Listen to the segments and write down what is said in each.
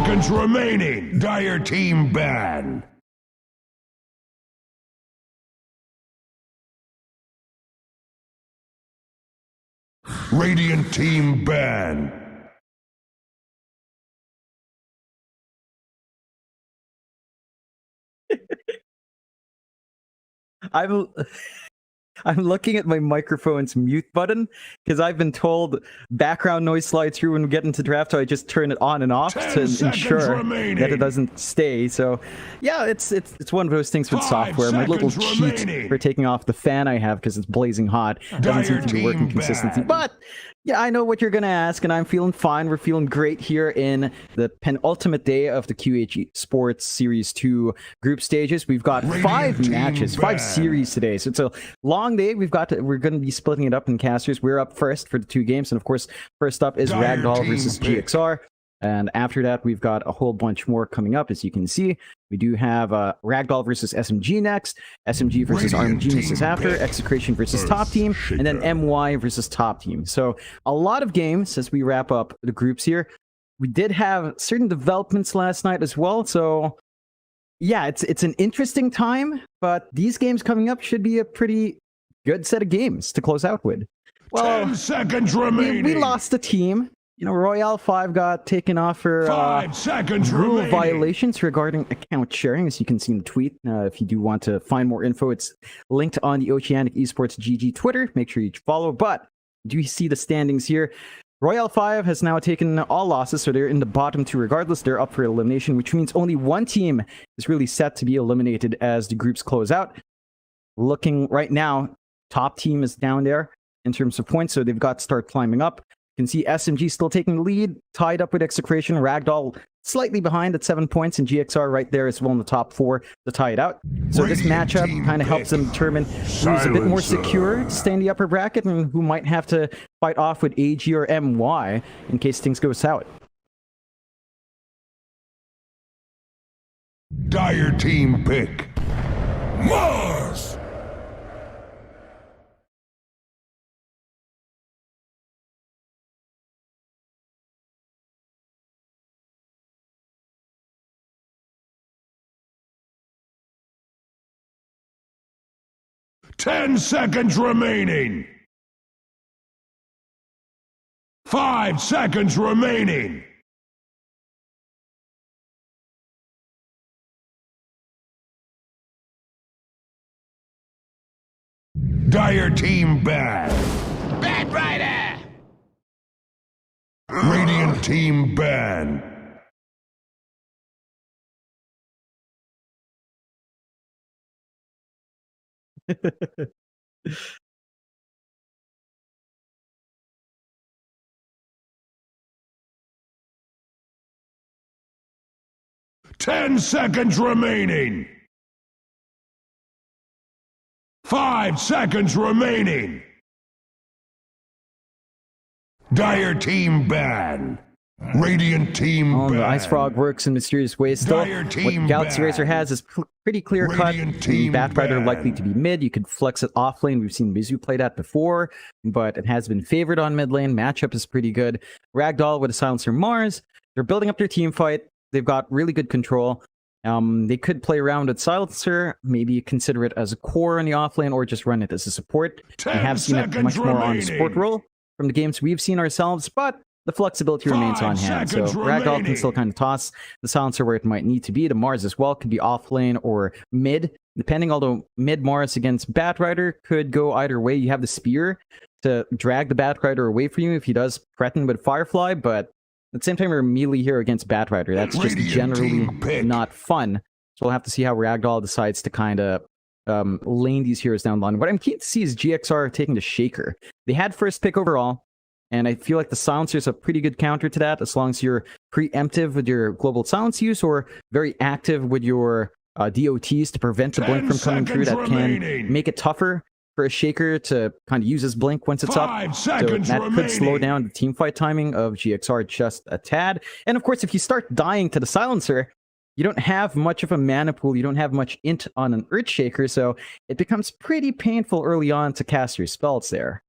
seconds remaining. Dire team ban. Radiant team ban. I'm looking at my microphone's mute button because I've been told background noise slide through when we get into draft, so I just turn it on and off to ensure that it doesn't stay. So, yeah, it's one of those things with software. My little cheat for taking off the fan I have because it's blazing hot doesn't seem to be working consistently. But yeah, I know what you're gonna ask, and I'm feeling fine. We're feeling great here in the penultimate day of the Qiu Sports Series 2 group stages. We've got 5 matches, 5 series today, so it's a long day. We're going to be splitting it up in casters. We're up first for the 2 games, and of course, first up is Ragdoll versus GXR. And after that, we've got a whole bunch more coming up, as you can see. We do have Ragdoll versus SMG next, SMG versus Armed Geniuses after, Execration versus Top Team, and then MY versus Top Team. So a lot of games as we wrap up the groups here. We did have certain developments last night as well, so yeah, it's an interesting time, but these games coming up should be a pretty good set of games to close out with. Well, 10 seconds remaining. We lost a team. You know, Royale 5 got taken off for 5 seconds rule remaining. violations regarding account sharing, as you can see in the tweet. If you do want to find more info, it's linked on the Oceanic Esports GG Twitter. Make sure you follow. But do you see the standings here? Royale 5 has now taken all losses, so they're in the bottom 2 regardless. They're up for elimination, which means only one team is really set to be eliminated as the groups close out. Looking right now, Top Team is down there in terms of points, so they've got to start climbing up. You can see SMG still taking the lead, tied up with Execration. Ragdoll slightly behind at 7 points, and GXR right there as well in the top 4 to tie it out. So this matchup kind of helps them determine who's a bit more secure to stay in the upper bracket and who might have to fight off with AG or MY in case things go south. Dire team pick. Mars! 10 seconds remaining. 5 seconds remaining. Dire team ban. Bad Rider! Radiant team ban. Ten seconds remaining. 5 seconds remaining. Dire team ban. Radiant team ban. The Ice Frog works in mysterious ways still. What Galaxy Racer has is pretty clear cut. Batrider likely to be mid. You could flex it off lane. We've seen Mizu play that before, but it has been favored on mid lane. Matchup is pretty good. Ragdoll with a Silencer Mars. They're building up their team fight. They've got really good control. They could play around with Silencer, maybe consider it as a core in the offlane, or just run it as a support. We have seen it much more on the support role from the games we've seen ourselves, but the flexibility remains on hand. So Ragdoll can still kind of toss the Silencer where it might need to be. The Mars as well could be offlane or mid, depending, although mid Mars against Batrider could go either way. You have the Spear to drag the Batrider away from you if he does threaten with Firefly, but at the same time, we're melee here against Batrider. That's just generally not fun. So we'll have to see how Ragdoll decides to kind of lane these heroes down the line. What I'm keen to see is GXR taking the Shaker. They had first pick overall, and I feel like the Silencer is a pretty good counter to that, as long as you're preemptive with your global silence use or very active with your DOTs to prevent the blink from coming through. That can make it tougher for a Shaker to kind of use his blink once it's up. So that could slow down the teamfight timing of GXR just a tad. And of course, if you start dying to the Silencer, you don't have much of a mana pool. You don't have much int on an Earthshaker, so it becomes pretty painful early on to cast your spells there.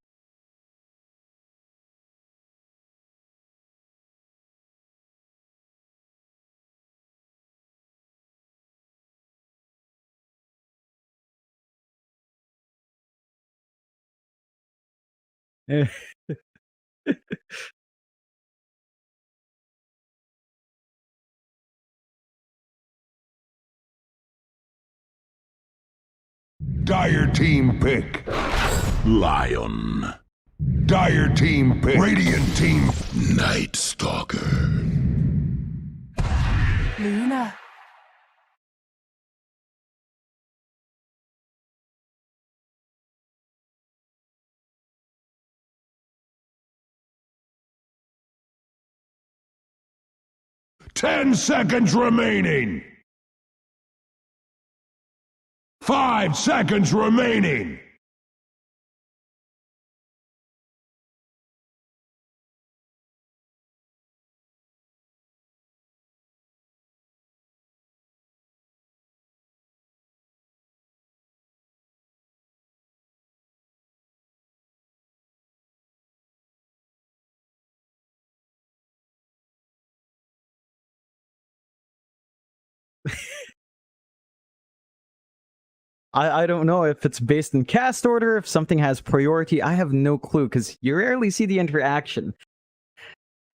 Dire team pick. Lion. Dire team pick. Radiant team. Night Stalker. Luna. Ten seconds remaining. 5 seconds remaining. I don't know if it's based in cast order, if something has priority. I have no clue, because you rarely see the interaction.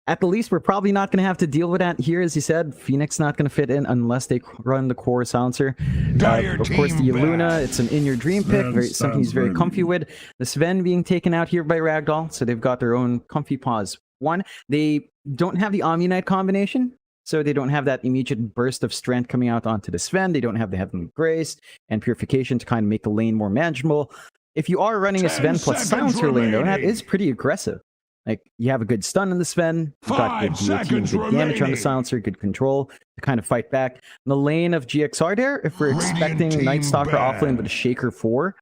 At the least, we're probably not going to have to deal with that here, as you said. Phoenix not going to fit in unless they run the core silencer. Of course, the Luna, it's an in your dream pick, something he's very comfy with. The Sven being taken out here by Ragdoll, so they've got their own comfy pause. One, they don't have the Omni-Knight combination, so they don't have that immediate burst of strength coming out onto the Sven. They don't have the Heavenly Grace and Purification to kind of make the lane more manageable. If you are running a Sven plus silencer lane, though, that is pretty aggressive. Like, you have a good stun in the Sven, you've got good BO2 and good damage on the silencer, good control to kind of fight back. In the lane of GXR there, if we're expecting Night Stalker offlane with a Shaker 4,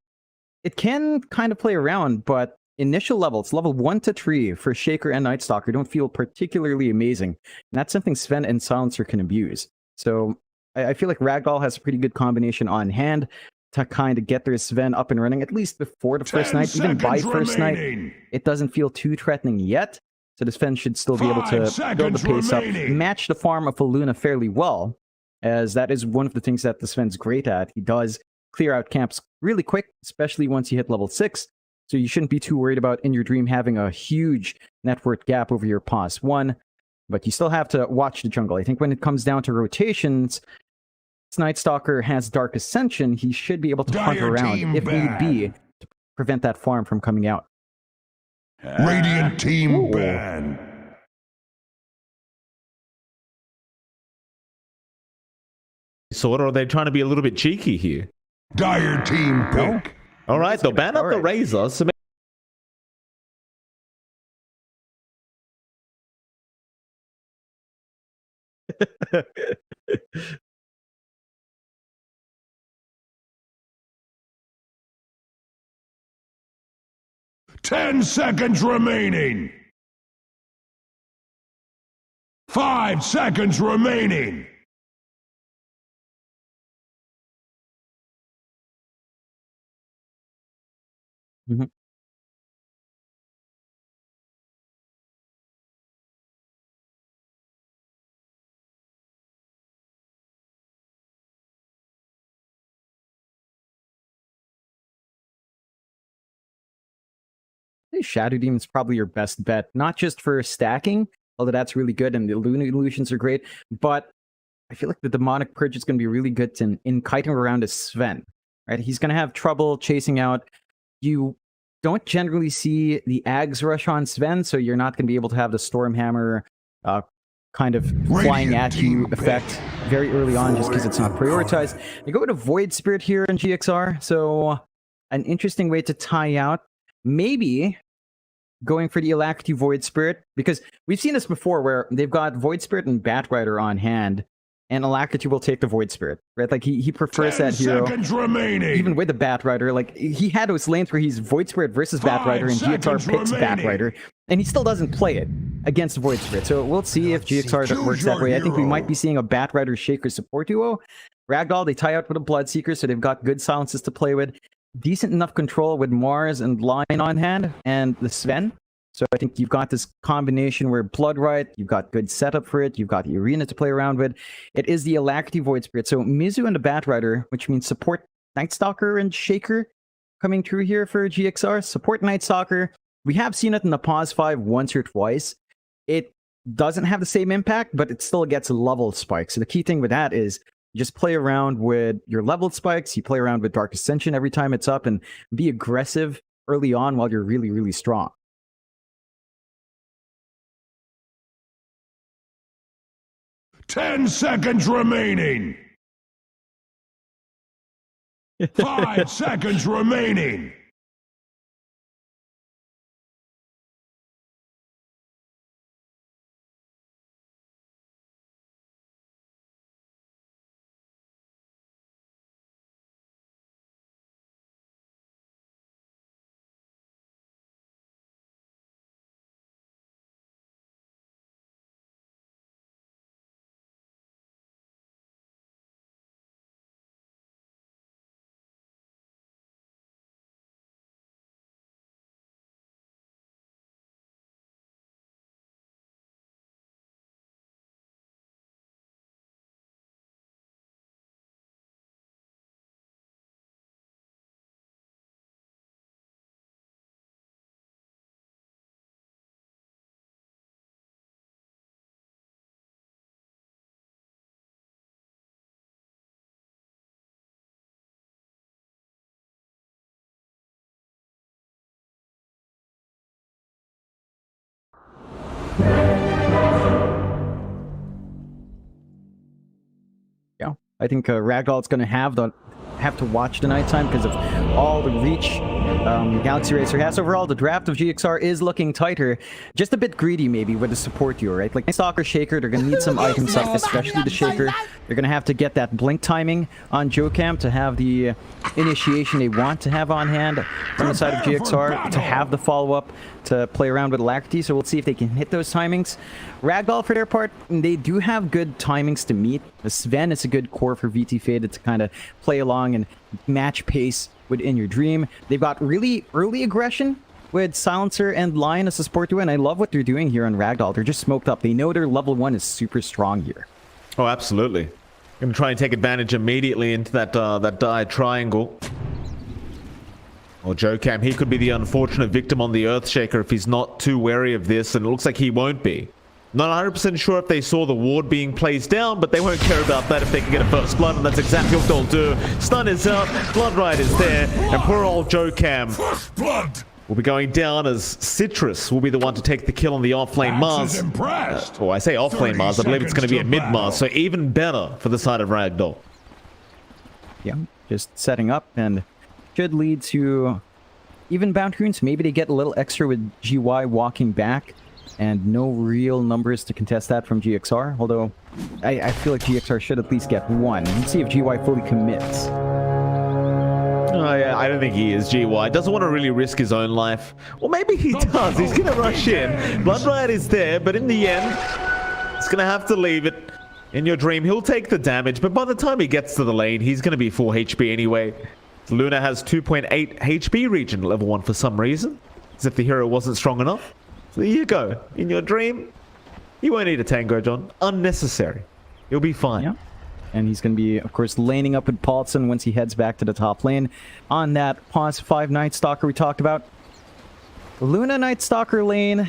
it can kind of play around, but initial levels, level 1 to 3 for Shaker and Night Stalker don't feel particularly amazing. And that's something Sven and silencer can abuse. So I feel like Ragdoll has a pretty good combination on hand to kind of get their Sven up and running, at least before the first night. Even by first night, it doesn't feel too threatening yet. So the Sven should still be able to build the pace up, match the farm of a Luna fairly well, as that is one of the things that the Sven's great at. He does clear out camps really quick, especially once you hit level 6. So you shouldn't be too worried about In Your Dream having a huge net worth gap over your pause 1. But you still have to watch the jungle. I think when it comes down to rotations, Night Stalker has Dark Ascension, he should be able to hunt around, if need be, to prevent that farm from coming out. Radiant team ban. So what are they trying to be a little bit cheeky here? Dire team pick. All right, they'll ban up the Razor. So 10 seconds remaining. 5 seconds remaining. Shadow Demon's probably your best bet, not just for stacking, although that's really good, and the Luna illusions are great, but I feel like the Demonic Purge is going to be really good in kiting around a Sven. Right? He's going to have trouble chasing out. You don't generally see the Ags rush on Sven, so you're not going to be able to have the Stormhammer kind of flying at you effect very early on, just because it's not prioritized. You go with a Void Spirit here in GXR, so an interesting way to tie out. Maybe going for the Alacrity Void Spirit, because we've seen this before where they've got Void Spirit and Batrider on hand, and Alacrity will take the Void Spirit, right? Like, he prefers that hero. Even with the Batrider, like, he had those lanes where he's Void Spirit versus Batrider, and GXR picks Batrider, and he still doesn't play it against Void Spirit. So we'll see if GXR works that way. I think we might be seeing a Batrider Shaker support duo. Ragdoll, they tie out with a Bloodseeker, so they've got good silences to play with. Decent enough control with Mars and Lion on hand, and the Sven. So I think you've got this combination where Bloodright, you've got good setup for it, you've got the Arena to play around with. It is the Alacrity Void Spirit. So Mizu and the Batrider, which means support Night Stalker and Shaker coming through here for GXR. Support Night Stalker We have seen it in the pause 5 once or twice. It doesn't have the same impact, but it still gets level spikes. So the key thing with that is you just play around with your leveled spikes. You play around with Dark Ascension every time it's up, and be aggressive early on while you're really, really strong. Ten seconds remaining. 5 seconds remaining. Yeah, I think Ragdoll's going to have to watch the nighttime because of all the reach Galaxy Racer has. Overall, the draft of GXR is looking tighter. Just a bit greedy, maybe, with the support duo, right? Like Stalker, Shaker, they're going to need some items up, especially the Shaker. They're going to have to get that blink timing on Jocam to have the initiation they want to have on hand from the side of GXR, to have the follow-up, to play around with Alacrity. So we'll see if they can hit those timings. Ragdoll, for their part, they do have good timings to meet. Sven is a good core for VT Faded to kind of play along and match pace within your dream. They've got really early aggression with Silencer and Lion as a support duo, and I love what they're doing here on Ragdoll. They're just smoked up. They know their level 1 is super strong here. Oh, absolutely. Going to try and take advantage immediately into that die triangle. Well, Jocam, he could be the unfortunate victim on the Earthshaker if he's not too wary of this, and it looks like he won't be. Not 100% sure if they saw the ward being placed down, but they won't care about that if they can get a first blood, and that's exactly what they'll do. Stun is out, Blood Ride is there, and poor old Jocam will be going down as Citrus will be the one to take the kill on the off-lane Mars. Oh, I say off-lane Mars, I believe it's going to be a mid-Mars, so even better for the side of Ragdoll. Yeah, just setting up, and should lead to even bound runes. Maybe they get a little extra with GY walking back, and no real numbers to contest that from GXR, although I feel like GXR should at least get one. Let's see if GY fully commits. I don't think he is. GY doesn't want to really risk his own life. Well, maybe he does. He's going to rush in. Blood Riot is there, but in the end, he's going to have to leave it. In your dream, he'll take the damage, but by the time he gets to the lane, he's going to be 4 HP anyway. Luna has 2.8 HP region level 1 for some reason, as if the hero wasn't strong enough. So there you go. In your dream, you won't need a Tango, John. Unnecessary. You'll be fine. Yeah. And he's going to be, of course, laning up with Paulson once he heads back to the top lane on that pause 5 Night Stalker we talked about. Luna Night Stalker lane,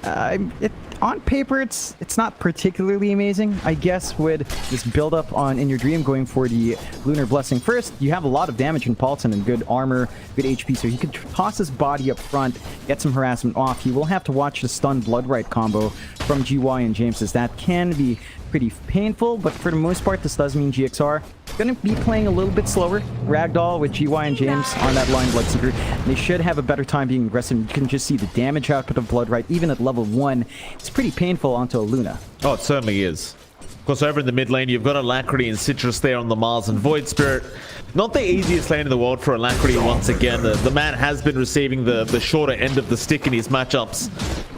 on paper, it's not particularly amazing. I guess with this build-up on In Your Dream going for the Lunar Blessing first, you have a lot of damage in Paulson and good armor, good HP, so he could toss his body up front, get some harassment off. He will have to watch the stun Blood Right combo from GY and James, as that can be pretty painful, but for the most part, this does mean GXR going to be playing a little bit slower. Ragdoll with GY and James on that line Bloodseeker. They should have a better time being aggressive. You can just see the damage output of Blood Right, even at level 1. It's pretty painful onto a Luna. Oh, it certainly is. Of course, over in the mid lane, you've got Alacrity and Citrus there on the Mars and Void Spirit. Not the easiest lane in the world for Alacrity once again. The man has been receiving the shorter end of the stick in his matchups.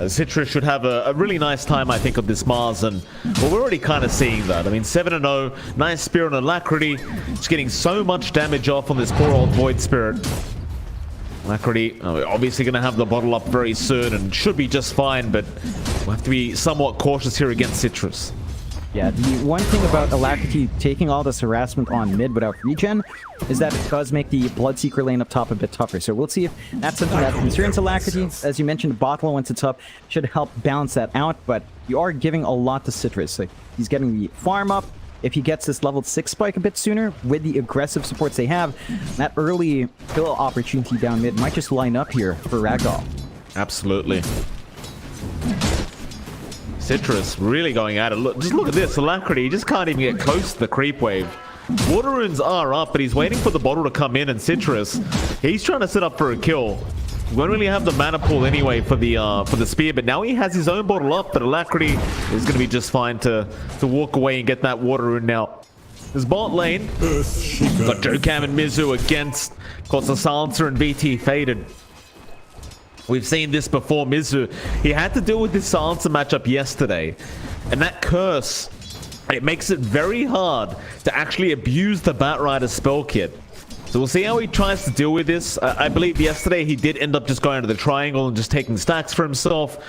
Citrus should have a really nice time, I think, on this Mars, and well, we're already kind of seeing that. I mean, 7-0, nice Spear on Alacrity. Just getting so much damage off on this poor old Void Spirit. Alacrity obviously going to have the bottle up very soon and should be just fine, but we'll have to be somewhat cautious here against Citrus. Yeah, the one thing about Alacrity taking all this harassment on mid without regen is that it does make the Bloodseeker lane up top a bit tougher. So we'll see if that's something that concerns Alacrity. As you mentioned, bot lane once it's up should help balance that out, but you are giving a lot to Citrus. Like, he's getting the farm up. If he gets this level 6 spike a bit sooner, with the aggressive supports they have, that early kill opportunity down mid might just line up here for Ragdoll. Absolutely. Citrus really going at it. Just look at this. Alacrity, he just can't even get close to the creep wave. Water runes are up, but he's waiting for the bottle to come in, and Citrus, he's trying to set up for a kill. He won't really have the mana pool anyway for the spear, but now he has his own bottle up, but Alacrity is going to be just fine to walk away and get that water rune now. His bot lane got Jokam and Mizu against, of course, the Silencer and VT Faded. We've seen this before. Mizu, he had to deal with this Silencer matchup yesterday, and that curse, it makes it very hard to actually abuse the Batrider spell kit. So we'll see how he tries to deal with this. I believe yesterday he did end up just going to the triangle and just taking stacks for himself.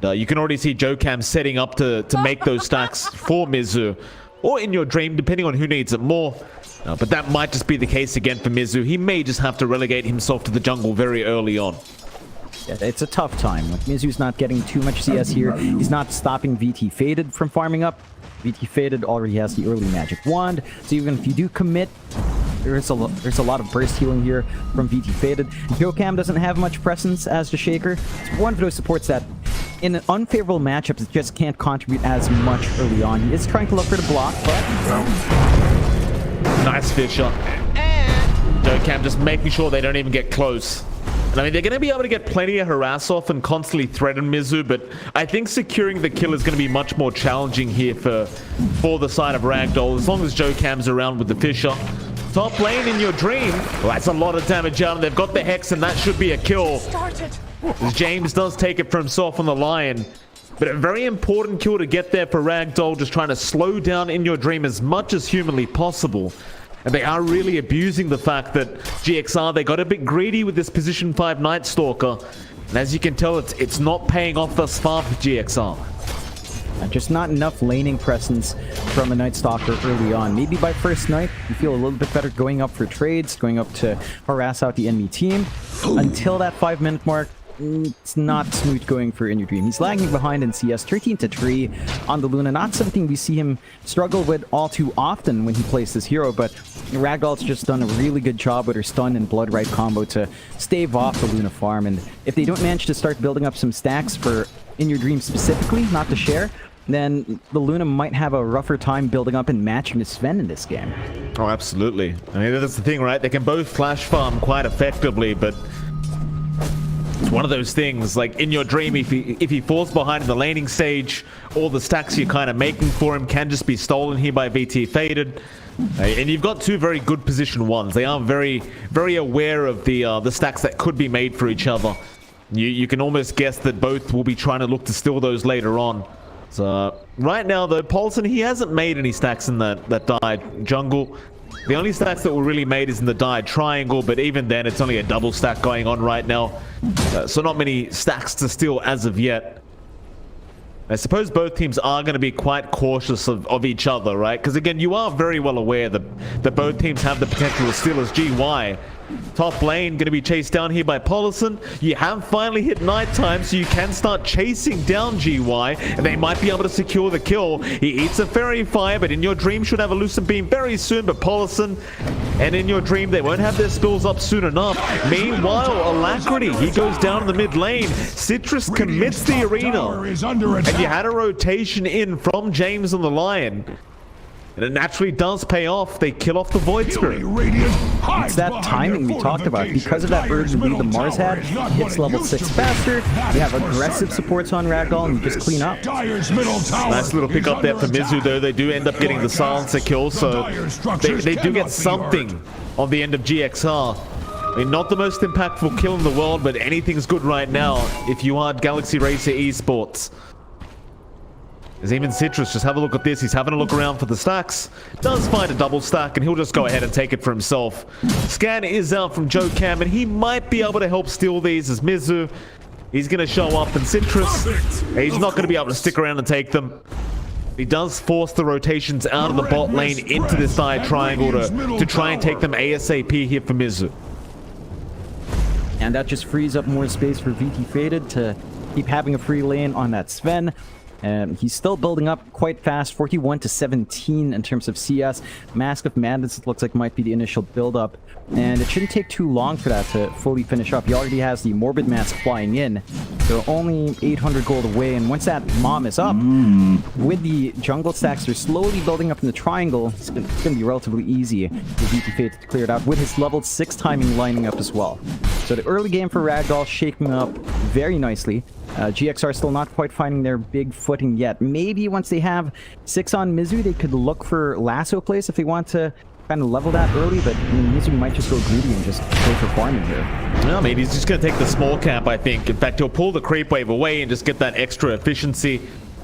You can already see Jokam setting up to make those stacks for Mizu, or in your dream, depending on who needs it more. But that might just be the case again for Mizu. He may just have to relegate himself to the jungle very early on. Yeah, it's a tough time. Like, Mizu's not getting too much CS here. He's not stopping VT Faded from farming up. VT Faded already has the early magic wand, so even if you do commit, there's a lot of burst healing here from VT Faded. Jokam doesn't have much presence as the Shaker. It's one of those supports that, in an unfavorable matchup, it just can't contribute as much early on. He is trying to look for the block, but... Nice fish shot. Jokam just making sure they don't even get close. And I mean, they're going to be able to get plenty of harass off and constantly threaten Mizu, but I think securing the kill is going to be much more challenging here for the side of Ragdoll, as long as Jokam's around with the Fisher. Top lane in your dream. Well, that's a lot of damage out, and they've got the Hex, and that should be a kill. As James does take it for himself on the Lion. But a very important kill to get there for Ragdoll, just trying to slow down in your dream as much as humanly possible. And they are really abusing the fact that GXR, they got a bit greedy with this position 5 Night Stalker. And as you can tell, it's not paying off thus far for GXR. Just not enough laning presence from a Night Stalker early on. Maybe by first night, you feel a little bit better going up for trades, going up to harass out the enemy team. Until that 5-minute mark, it's not smooth going for In Your Dream. He's lagging behind in CS 13-3 on the Luna. Not something we see him struggle with all too often when he plays this hero, but Ragdoll's just done a really good job with her stun and blood right combo to stave off the Luna farm. And if they don't manage to start building up some stacks for In Your Dream specifically, not to share, then the Luna might have a rougher time building up and matching the Sven in this game. Oh, absolutely. I mean, that's the thing, right? They can both flash farm quite effectively, but it's one of those things, like In Your Dream, if he falls behind in the laning stage, all the stacks you're kind of making for him can just be stolen here by VT Faded. And you've got two very good position ones. They are very, very aware of the stacks that could be made for each other. You can almost guess that both will be trying to look to steal those later on. So right now, though, Paulson, he hasn't made any stacks in that died jungle. The only stacks that were really made is in the died triangle, but even then, it's only a double stack going on right now. So not many stacks to steal as of yet. I suppose both teams are going to be quite cautious of each other, right? Because again, you are very well aware that both teams have the potential to steal as GY. Top lane going to be chased down here by Paulson. You have finally hit nighttime, so you can start chasing down GY, and they might be able to secure the kill. He eats a fairy fire, but In Your Dream should have a lucent beam very soon. But Paulson and In Your Dream, they won't have their spills up soon enough. Meanwhile, Alacrity, he goes down in the mid lane. Citrus commits the arena, and you had a rotation in from James on the Lion. And it naturally does pay off. They kill off the Void Spirit. It's that timing we talked about. Because of that urgent lead the Mars had, hits level 6 faster. You have aggressive supports on Ragdoll, and you just clean up. Nice little pick up there for Mizu, though. They do end up getting the Silencer kill, so they do get something on the end of GXR. I mean, not the most impactful kill in the world, but anything's good right now if you are Galaxy Racer Esports. As even Citrus, just have a look at this. He's having a look around for the stacks. Does find a double stack, and he'll just go ahead and take it for himself. Scan is out from Jokam, and he might be able to help steal these as Mizu. He's going to show up, and Citrus, he's not going to be able to stick around and take them. He does force the rotations out of the bot lane into this side triangle to try and take them ASAP here for Mizu. And that just frees up more space for VT Faded to keep having a free lane on that Sven. And he's still building up quite fast, 41 to 17 in terms of CS. Mask of Madness, it looks like, might be the initial build-up. And it shouldn't take too long for that to fully finish up. He already has the Morbid Mask flying in. So only 800 gold away. And once that Mom is up, with the jungle stacks, they're slowly building up in the triangle. It's going to be relatively easy for VT Fate to clear it out, with his level 6 timing lining up as well. So the early game for Ragdoll shaking up very nicely. GXR still not quite finding their big footing yet. Maybe once they have 6 on Mizu, they could look for lasso plays if they want to kind of level that early, but I mean, Mizu might just go greedy and just go for farming here. No, I mean, he's just going to take the small camp, I think. In fact, he'll pull the creep wave away and just get that extra efficiency.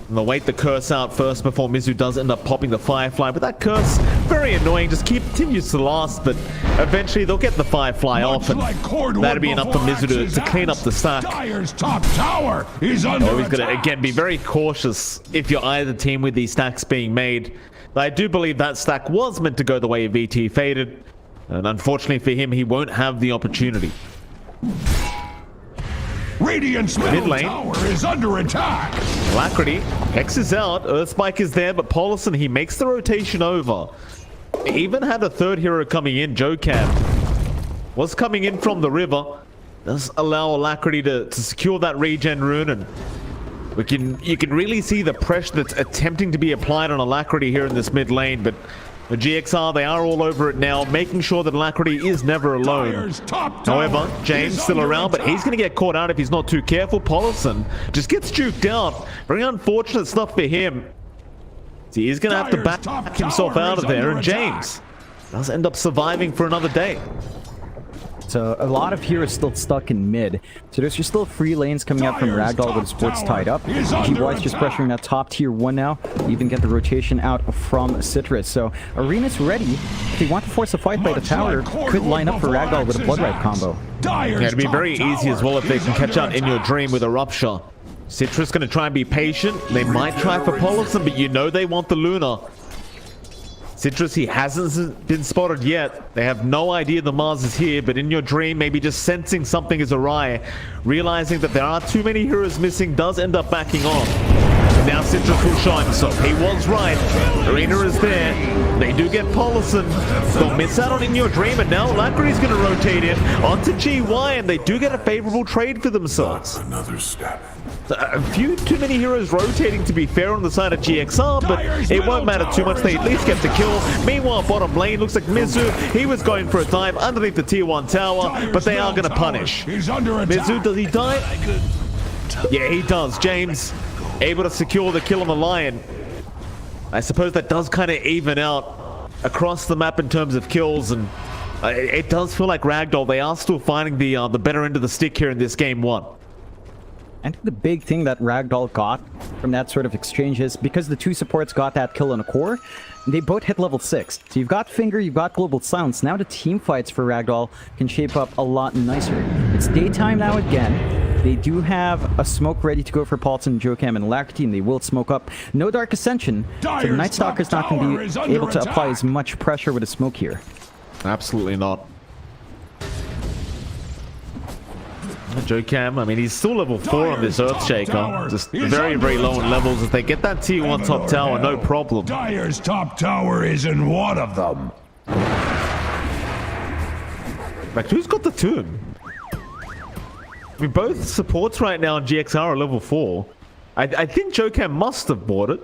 And they'll wait the curse out first before Mizu does end up popping the Firefly. But that curse, very annoying, just continues to last. But eventually they'll get the Firefly off, and that'll be enough for Mizu to clean up the stack. Dire's top tower is under Always going to, again, be very cautious if you're either team with these stacks being made. But I do believe that stack was meant to go the way of VT Faded. And unfortunately for him, he won't have the opportunity. Radiant's middle tower is under attack. Alacrity, Hex is out, Earthspike is there, but Paulison, he makes the rotation over. He even had a third hero coming in, Jocam. Was coming in from the river. Does allow Alacrity to secure that regen rune, and you can really see the pressure that's attempting to be applied on Alacrity here in this mid lane, but the GXR, they are all over it now, making sure that Alacrity is never alone. However, James still around, but he's going to get caught out if he's not too careful. Paulison just gets juked out. Very unfortunate stuff for him. So he's going to have to back himself out of there, and James does end up surviving for another day. So a lot of heroes still stuck in mid. So there's just still free lanes coming out from Ragdoll with his sports tied up. G-Wise just pressuring that top tier 1 now. Even get the rotation out from Citrus. So Arena's ready. If they want to force a fight by the tower, could line up for Ragdoll with a Blood Ripe combo. Yeah, it'd be very easy as well if they can catch out In Your Dream with a Rupture. Citrus going to try and be patient. They might try for Paulison, but you know they want the Luna. Citrus, he hasn't been spotted yet. They have no idea the Mars is here, but In Your Dream, maybe just sensing something is awry, realizing that there are too many heroes missing, does end up backing off. And now Citrus will show himself. He was right. Arena is there. They do get Paulison. They'll miss out on In Your Dream, and now Alacrity's going to rotate in onto GY, and they do get a favorable trade for themselves. Another step. A few too many heroes rotating, to be fair, on the side of GXR, but it won't matter too much. They at least get the kill. Meanwhile, bottom lane looks like Mizu. He was going for a dive underneath the tier 1 tower, but they are going to punish. Mizu, does he die? Yeah, he does. James able to secure the kill on the Lion. I suppose that does kind of even out across the map in terms of kills, and it does feel like Ragdoll, they are still finding the better end of the stick here in this game 1. I think the big thing that Ragdoll got from that sort of exchange is because the two supports got that kill in a core, they both hit level 6. So you've got Finger, you've got Global Silence. Now the team fights for Ragdoll can shape up a lot nicer. It's daytime now again. They do have a smoke ready to go for Paulson, Jocam, and Alacrity, and they will smoke up. No Dark Ascension, so the Night Stalker's not going to be able to apply as much pressure with a smoke here. Absolutely not. Jocam, I mean, he's still level 4 on this Earthshaker. Just very, very low in levels. If they get that tier 1 top tower, no problem. Dire's top tower isn't one of them. Like, who's got the tomb? I mean, both supports right now on GXR are level 4. I think Jocam must have bought it,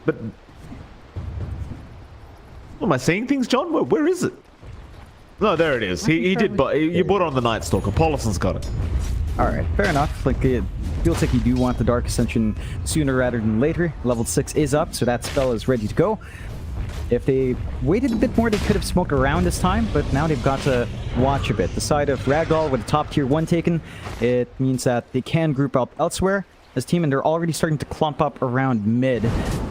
but... Am I saying things, John? Where is it? No, there it is. He did buy. You bought it on the Night Stalker. Paulison's got it. All right, fair enough. Like, it feels like you do want the Dark Ascension sooner rather than later. Level 6 is up, so that spell is ready to go. If they waited a bit more, they could have smoked around this time, but now they've got to watch a bit. The side of Ragdoll with a top tier 1 taken, it means that they can group up elsewhere as team, and they're already starting to clump up around mid.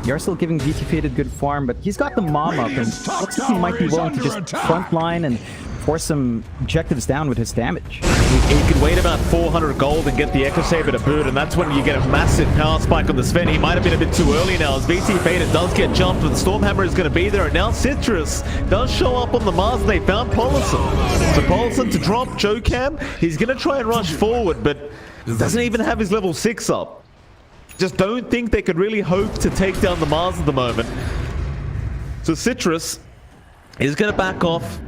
They are still giving VT Faded good farm, but he's got the Mom up, and looks like he might be willing to just front line and force some objectives down with his damage. He could wait about 400 gold and get the Echo Saber to boot, and that's when you get a massive power spike on the Sven. He might have been a bit too early now as VT Fader does get jumped, but the Stormhammer is going to be there, and now Citrus does show up on the Mars, and they found Paulson. So Paulson to drop Jocam. He's going to try and rush forward, but doesn't even have his level 6 up. Just don't think they could really hope to take down the Mars at the moment. So Citrus is going to back off.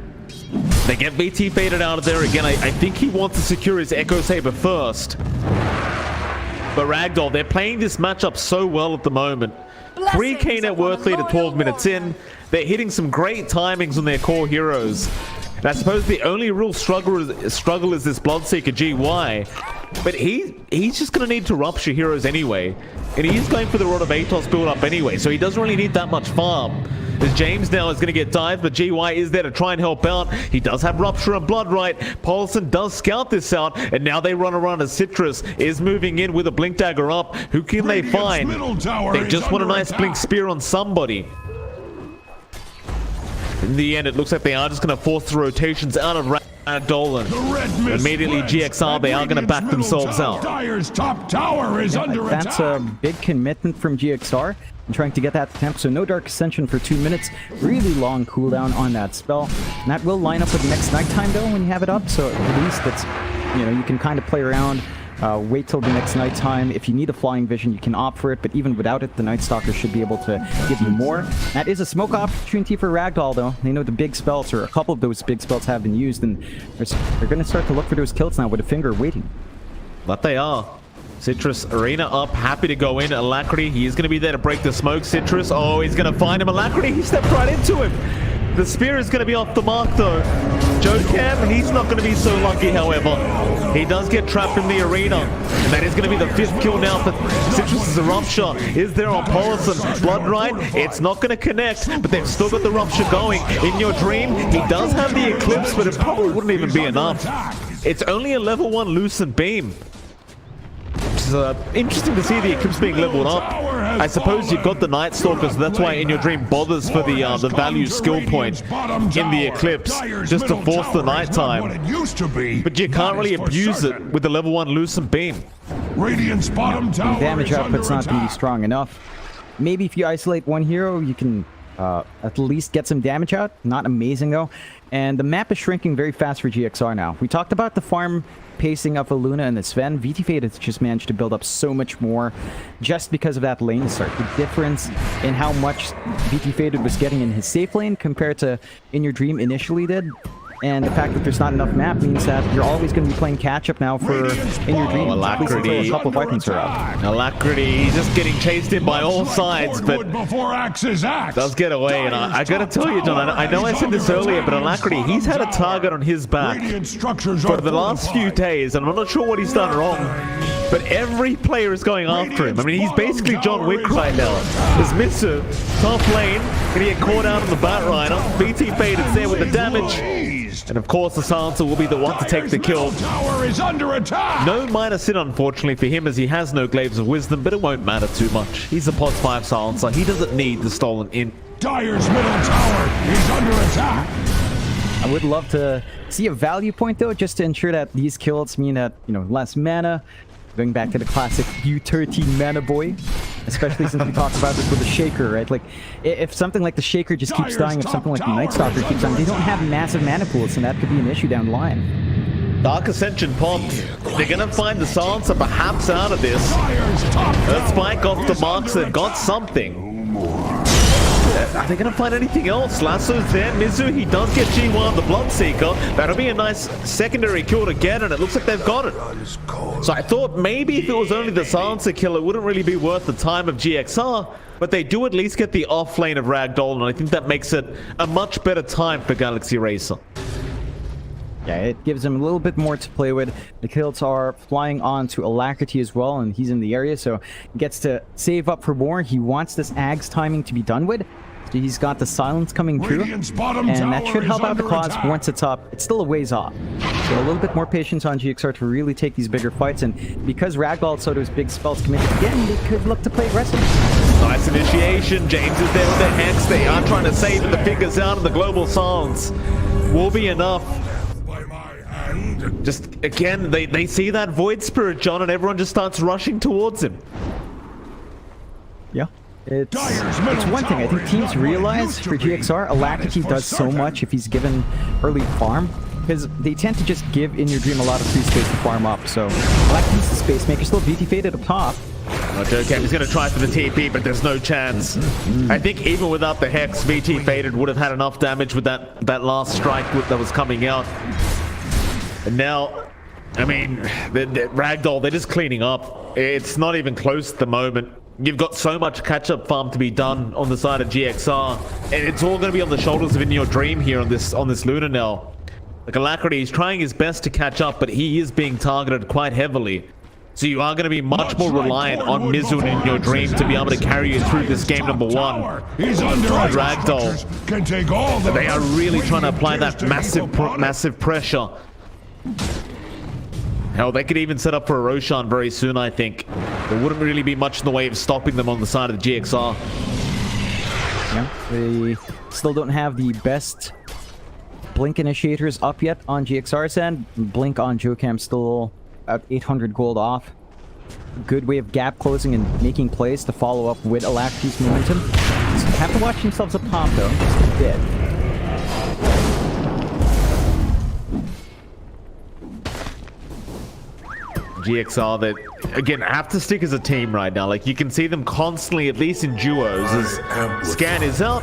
They get VT faded out of there again. I think he wants to secure his Echo Saber first. But Ragdoll, they're playing this matchup so well at the moment. 3k net worth lead at 12 minutes in. They're hitting some great timings on their core heroes. And I suppose the only real struggle is this Bloodseeker GY. But he's just going to need to rupture heroes anyway. And he's going for the Rod of Atos build up anyway, so he doesn't really need that much farm. As James now is going to get dived, but GY is there to try and help out. He does have Rupture and Bloodright. Paulson does scout this out, and now they run around as Citrus is moving in with a Blink Dagger up. Who can they find? They just want a nice Blink Spear on somebody. In the end, it looks like they are just going to force the rotations out of Ragdoll, and immediately GXR, they are going to back themselves out. That's a big commitment from GXR. And trying to get that temp, so no Dark Ascension for 2 minutes. Really long cooldown on that spell. And that will line up with next nighttime though when you have it up, so at least it's, you know, you can kind of play around, wait till the next nighttime. If you need a Flying Vision, you can opt for it, but even without it, the Night Stalker should be able to give you more. That is a smoke opportunity for Ragdoll though. They know the big spells, or a couple of those big spells have been used, and they're going to start to look for those kills now with a finger waiting. But they are. Citrus Arena up, happy to go in. Alacrity, he is going to be there to break the smoke. Citrus, oh, he's going to find him. Alacrity, he stepped right into him. The spear is going to be off the mark though. Jocam, he's not going to be so lucky, however. He does get trapped in the arena, and that is going to be the 5th kill now for Citrus's Rupture. Is there on Paulson? Bloodright, it's not going to connect, but they've still got the Rupture going. In your dream, he does have the Eclipse, but it probably wouldn't even be enough. It's only a level 1 Lucent Beam. It's interesting to see the Eclipse being leveled up. I suppose you've got the Night Stalker, so that's why In Your Dream bothers for the value skill point in the Eclipse, just to force the nighttime. But you can't really abuse it with the level 1 Lucent Beam. Damage output's not going to be strong enough. Maybe if you isolate one hero, you can at least get some damage out. Not amazing though. And the map is shrinking very fast for GXR now. We talked about the farm pacing of Luna and the Sven. VT Fade has just managed to build up so much more just because of that lane start. The difference in how much VT Faded was getting in his safe lane compared to In Your Dream initially did. And the fact that there's not enough map means that you're always going to be playing catch-up now for In Your Dream. Alacrity. At least until a couple of items are up. Alacrity, he's just getting chased in by all sides, but does get away. And I got to tell you, John, I know I said this earlier, but Alacrity, he's had a target on his back for the last few days, and I'm not sure what he's done wrong. But every player is going after him. I mean, he's basically John Wick right now. As Mitsu, top lane, gonna get caught out on the Batrider. VT Fade is there with the damage. And of course, the Silencer will be the one to take the kill. No minor sin, unfortunately, for him, as he has no Glaives of Wisdom, but it won't matter too much. He's a pot 5 Silencer. He doesn't need the stolen in. Dire's middle tower is under attack. I would love to see a value point, though, just to ensure that these kills mean that, you know, less mana. Going back to the classic U13 mana boy, especially since we talked about this with the Shaker, right? Like, if something like the Shaker just keeps dying, if something like the Night Stalker keeps dying, they don't have massive mana pools, and that could be an issue down the line. Dark Ascension popped. They're going to find the Silencer perhaps out of this. Earth Spike off the marks. They've got something. Are they going to find anything else? Lasso's there. Mizu, he does get G1, the Bloodseeker. That'll be a nice secondary kill to get, and it looks like they've got it. So I thought maybe if it was only the Silencer kill, it wouldn't really be worth the time of GXR, but they do at least get the off lane of Ragdoll, and I think that makes it a much better time for Galaxy Racer. Yeah, it gives him a little bit more to play with. The kills are flying on to Alacrity as well, and he's in the area, so he gets to save up for more. He wants this Ag's timing to be done with. So he's got the silence coming through, and that should help out the cause once it's up. It's still a ways off. So a little bit more patience on GXR to really take these bigger fights, and because Ragdoll saw those big spells committed again, they could look to play aggressive. Nice initiation. James is there with the Hex. They are trying to save the fingers out of the global silence. will be enough. Just, again, they see that Void Spirit, John, and everyone just starts rushing towards him. Yeah. It's one thing. I think teams realize for GXR, Alacrity does so much if he's given early farm. Because they tend to just give In Your Dream a lot of free space to farm up. So Alacrity's the space maker, still BT faded up top. Jocam is going to try for the TP, but there's no chance. I think even without the Hex, VT Faded would have had enough damage with that last strike that was coming out. And now, I mean, the Ragdoll, they're just cleaning up. It's not even close at the moment. You've got so much catch-up farm to be done on the side of GXR, and it's all going to be on the shoulders of In Your Dream here on this Luna now. Like, Alacrity is trying his best to catch up, but he is being targeted quite heavily. So you are going to be much more reliant on Mizu and In Your Dream to be able to carry you through this game number one. Ragdoll, they are really trying to apply that massive pressure. Hell, they could even set up for a Roshan very soon, I think. There wouldn't really be much in the way of stopping them on the side of the GXR. Yeah, they still don't have the best Blink initiators up yet on GXR's end. Blink on Jocam still at 800 gold off. Good way of gap closing and making plays to follow up with Alacrity's momentum. So have to watch themselves up top though, just a bit. GXR that, again, have to stick as a team right now. Like, you can see them constantly, at least in duos, as Scan is out.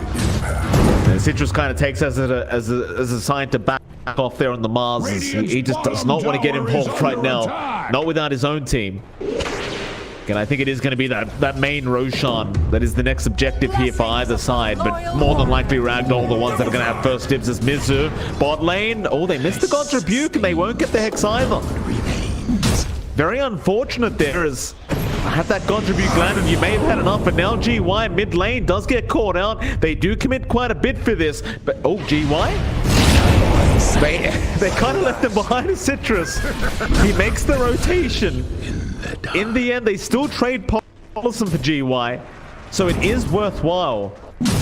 And Citrus kind of takes as a sign to back off there on the Mars. He just does not want to get involved right now. Not without his own team. And I think it is going to be that main Roshan that is the next objective here for either side. But more than likely Ragdoll, the ones that are going to have first dibs as Mizu. Bot lane, oh, they missed the God's Rebuke and they won't get the Hex either. Very unfortunate there, as had that God's Rebuke landed, you may have had enough, but now GY mid lane does get caught out. They do commit quite a bit for this, but oh, GY? They kind of left him behind as Citrus. He makes the rotation. In the end, they still trade Polisson for GY, so it is worthwhile.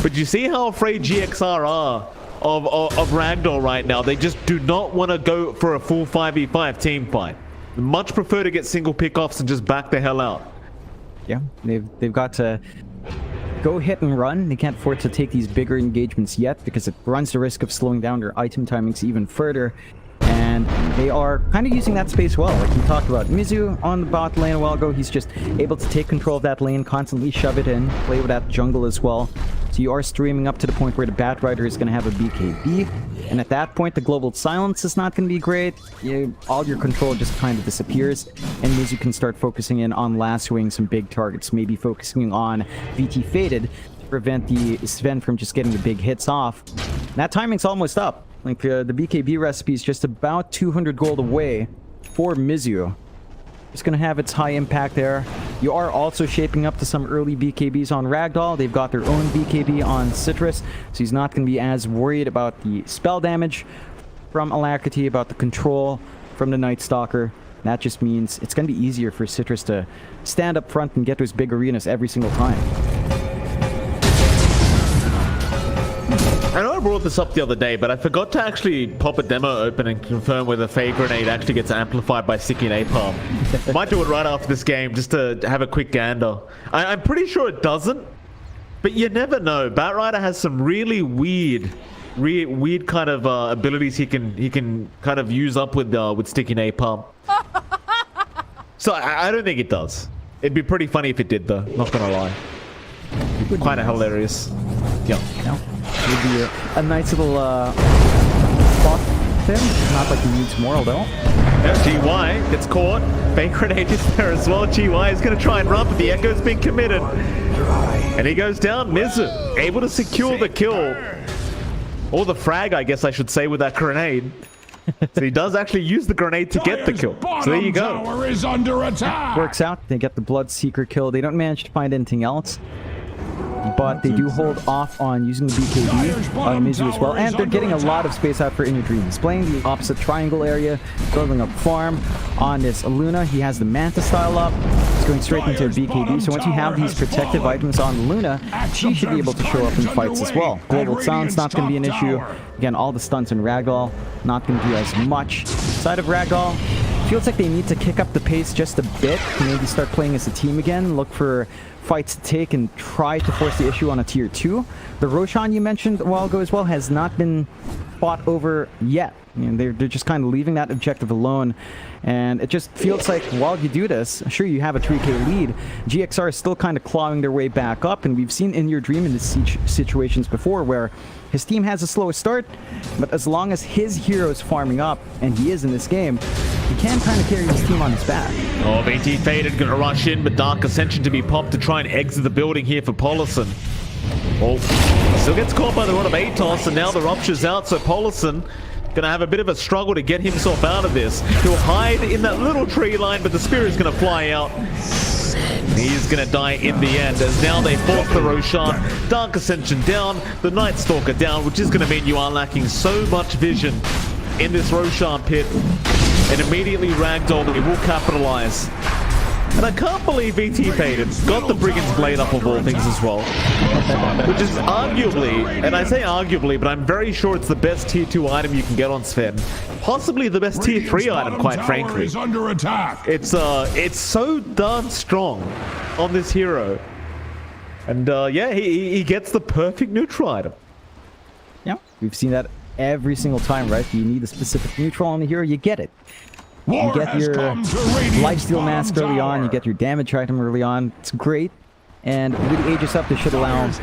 But you see how afraid GXR are of Ragdoll right now. They just do not want to go for a full 5v5 team fight. Much prefer to get single pickoffs and just back the hell out. Yeah, they've got to go hit and run. They can't afford to take these bigger engagements yet because it runs the risk of slowing down their item timings even further. And they are kind of using that space well. Like we talked about, Mizu on the bot lane a while ago, he's just able to take control of that lane, constantly shove it in, play with that jungle as well. So you are streaming up to the point where the Bat Rider is going to have a BKB. And at that point, the global silence is not going to be great. All your control just kind of disappears. And Mizu can start focusing in on lassoing some big targets. Maybe focusing on VT Faded to prevent the Sven from just getting the big hits off. And that timing's almost up. Like the BKB recipe is just about 200 gold away for Mizu. It's going to have its high impact there. You are also shaping up to some early BKBs on Ragdoll. They've got their own BKB on Citrus, so he's not going to be as worried about the spell damage from Alacrity, about the control from the Night Stalker. That just means it's going to be easier for Citrus to stand up front and get those big arenas every single time. I know I brought this up the other day, but I forgot to actually pop a demo open and confirm whether Fade Grenade actually gets amplified by Sticky Napalm. Might do it right after this game just to have a quick gander. I'm pretty sure it doesn't, but you never know. Bat Rider has some really weird kind of abilities he can kind of use up with Sticky Napalm. So I don't think it does. It'd be pretty funny if it did, though. Not gonna lie. Kind of hilarious. Yeah. No. Would be a nice little spot there. Not like he needs moral though. Yeah, GY gets caught. Fake Grenade is there as well. GY is going to try and run, but the Echo's been committed. And he goes down. Mizu able to secure the kill. Or the frag, I guess I should say, with that grenade. So he does actually use the grenade to get the kill. So there you go. Is under attack. Works out. They get the Bloodseeker kill. They don't manage to find anything else. But they do hold off on using the BKB on Mizu as well. And they're getting a lot of space out for In Your Dream. He's playing the opposite triangle area, building up farm on this Luna. He has the Manta style up. He's going straight into a BKB. So once you have these protective items on Luna, she should be able to show up in fights as well. Global Sound's not going to be an issue. Again, all the stunts in Ragdoll, not going to do as much. Side of Ragdoll, feels like they need to kick up the pace just a bit. Maybe start playing as a team again. Look for fights to take and try to force the issue on a tier 2. The Roshan you mentioned a while ago as well has not been fought over yet. They're just kind of leaving that objective alone, and it just feels like while you do this, sure, you have a 3k lead, GXR is still kind of clawing their way back up, and we've seen In Your Dream in these situations before where his team has a slow start, but as long as his hero is farming up, and he is in this game, he can kind of carry his team on his back. Oh, BT Faded gonna rush in, but Dark Ascension to be popped to try and exit the building here for Polison. Oh, still gets caught by the rod of Atos, and now the rupture's out, so Polison gonna have a bit of a struggle to get himself out of this. He'll hide in that little tree line, but the Spirit's gonna fly out. He's gonna die in the end, as now they force the Roshan. Dark Ascension down, the Night Stalker down, which is gonna mean you are lacking so much vision in this Roshan pit. And immediately Ragdoll, they will capitalize. And I can't believe BT Faded got the Brigand's Blade up of all things as well. Which is arguably, and I say arguably, but I'm very sure it's the best tier 2 item you can get on Sven. Possibly the best tier 3 item, quite frankly. It's so darn strong on this hero. And yeah, he gets the perfect neutral item. Yeah, we've seen that every single time, right? You need a specific neutral on the hero, you get it. You get your lifesteal mask early on, you get your damage item early on. It's great. And with Aegis up, this should allow him to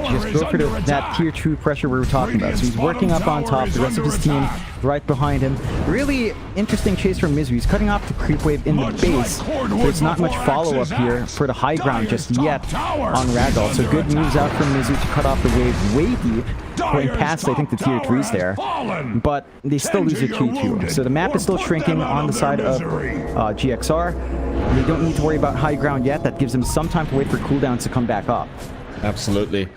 just go for that tier 2 pressure we were talking about. So he's working up on top, the rest of his team right behind him. Really interesting chase from Mizu. He's cutting off the creep wave in the base. There's not much follow-up here for the high ground just yet on Ragdoll. So good moves out from Mizu to cut off the wave way deep, going past, I think, the tier 3s there. But they still lose their tier 2. So the map is still shrinking on the side of GXR. They don't need to worry about high ground yet. That gives them some time to wait for cooldowns to come back up. Absolutely.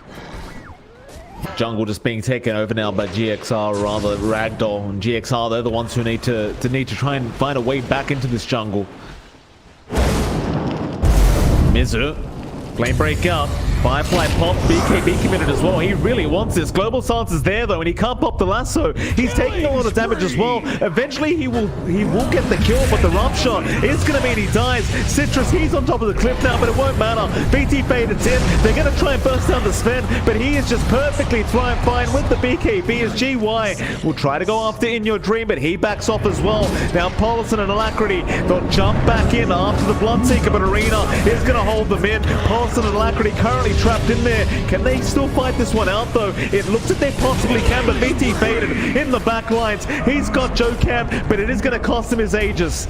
Jungle just being taken over now by GXR, or rather Ragdoll. And GXR, they're the ones who need to try and find a way back into this jungle. Mizu, flame break out. Firefly pop, BKB committed as well. He really wants this. Global Silence is there though, and he can't pop the lasso. He's taking a lot of damage as well. Eventually he will get the kill, but the rupture is gonna mean he dies. Citrus, he's on top of the cliff now, but it won't matter. BT Faded's in. They're gonna try and burst down the Sven, but he is just perfectly fine with the BKB as GY will try to go after In Your Dream, but he backs off as well. Now Polison and Alacrity, they'll jump back in after the Bloodseeker, but Arena is gonna hold them in. Polison and Alacrity currently trapped in there. Can they still fight this one out though? It looks like they possibly can, but BT Faded in the back lines. He's got Joe Camp, but it is going to cost him his Aegis.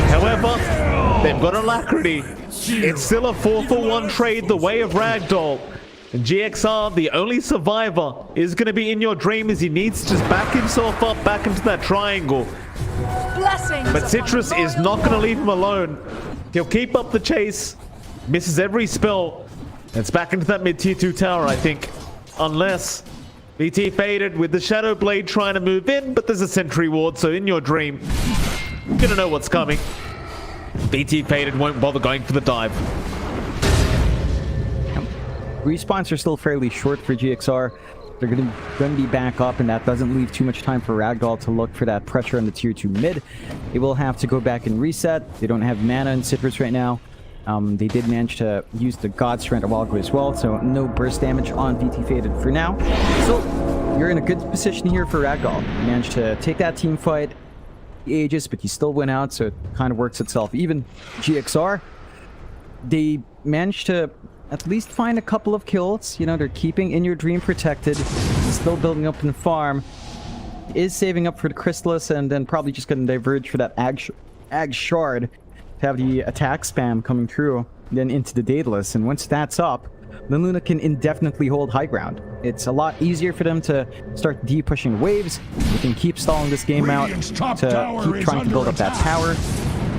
However, they've got Alacrity. It's still a 4-for-1 trade the way of Ragdoll. And GXR, the only survivor, is going to be In Your Dream as he needs to just back himself up back into that triangle. But Citrus is not going to leave him alone. He'll keep up the chase. Misses every spell. It's back into that mid-tier 2 tower, I think. Unless BT Faded with the Shadow Blade trying to move in, but there's a sentry ward, so In Your Dream, you're gonna know what's coming. BT Faded won't bother going for the dive. Respawns are still fairly short for GXR. They're going to be back up, and that doesn't leave too much time for Ragdoll to look for that pressure on the tier 2 mid. They will have to go back and reset. They don't have mana in Citrus right now. They did manage to use the God Strand a while ago as well, so no burst damage on BT Faded for now. So you're in a good position here for Ragdoll. You managed to take that team fight, Aegis, but you still went out, so it kind of works itself. Even GXR, they managed to at least find a couple of kills. You know, they're keeping In Your Dream protected, still building up in the farm, is saving up for the Chrysalis, and then probably just going to diverge for that Ag Shard to have the attack spam coming through, then into the Daedalus. And once that's up, then Luna can indefinitely hold high ground. It's a lot easier for them to start de-pushing waves. They can keep stalling this game out to keep trying to build up that tower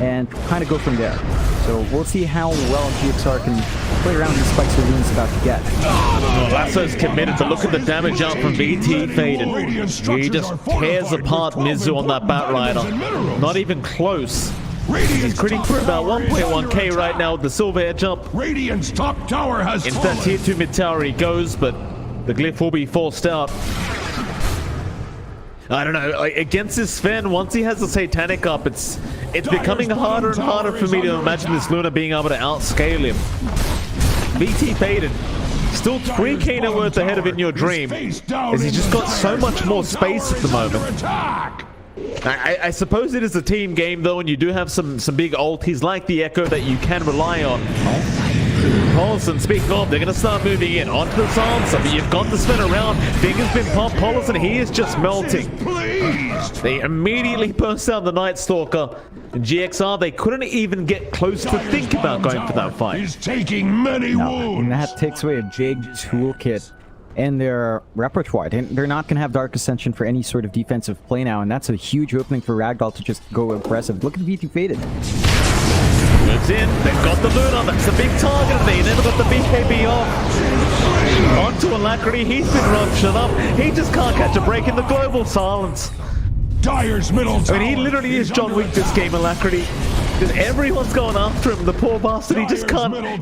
and kind of go from there. So we'll see how well GXR can play around these spikes that Luna's about to get. Lasso's committed, but look at the damage out from BT Faded. He just tears apart Mizu on that Bat Rider. Not even close He's critting for about 1.1k right now with the silver edge up. Radiant's top tower has Into that tier 2 mid tower he goes, but the glyph will be forced out. I don't know, like, against this Sven, once he has the Satanic up, it's becoming harder and harder for me to imagine this Luna being able to outscale him. VT faded. Still 3k net worth ahead of In Your Dream, as he's just got so much more space at the moment. I suppose it is a team game though, and you do have some big ultis like the Echo that you can rely on. Paulson, speaking of, they're going to start moving in onto the Sansa, but you've got the spin around. Fingers been popped. Paulson, he is just melting. They immediately burst out the Night Stalker. And GXR, they couldn't even get close to think about going for that fight. He's taking many wounds. And that takes away a big toolkit in their repertoire. They're not going to have Dark Ascension for any sort of defensive play now, and that's a huge opening for Ragdoll to just go aggressive. Look at VT faded. Moves in, they've got the Luna, that's the big target, they never got the BKB off. Onto Alacrity, he's been ruptured up, he just can't catch a break in the global silence. Dyer's middle tower. I mean, he literally is John Wick this game, Alacrity. Because everyone's going after him, the poor bastard, he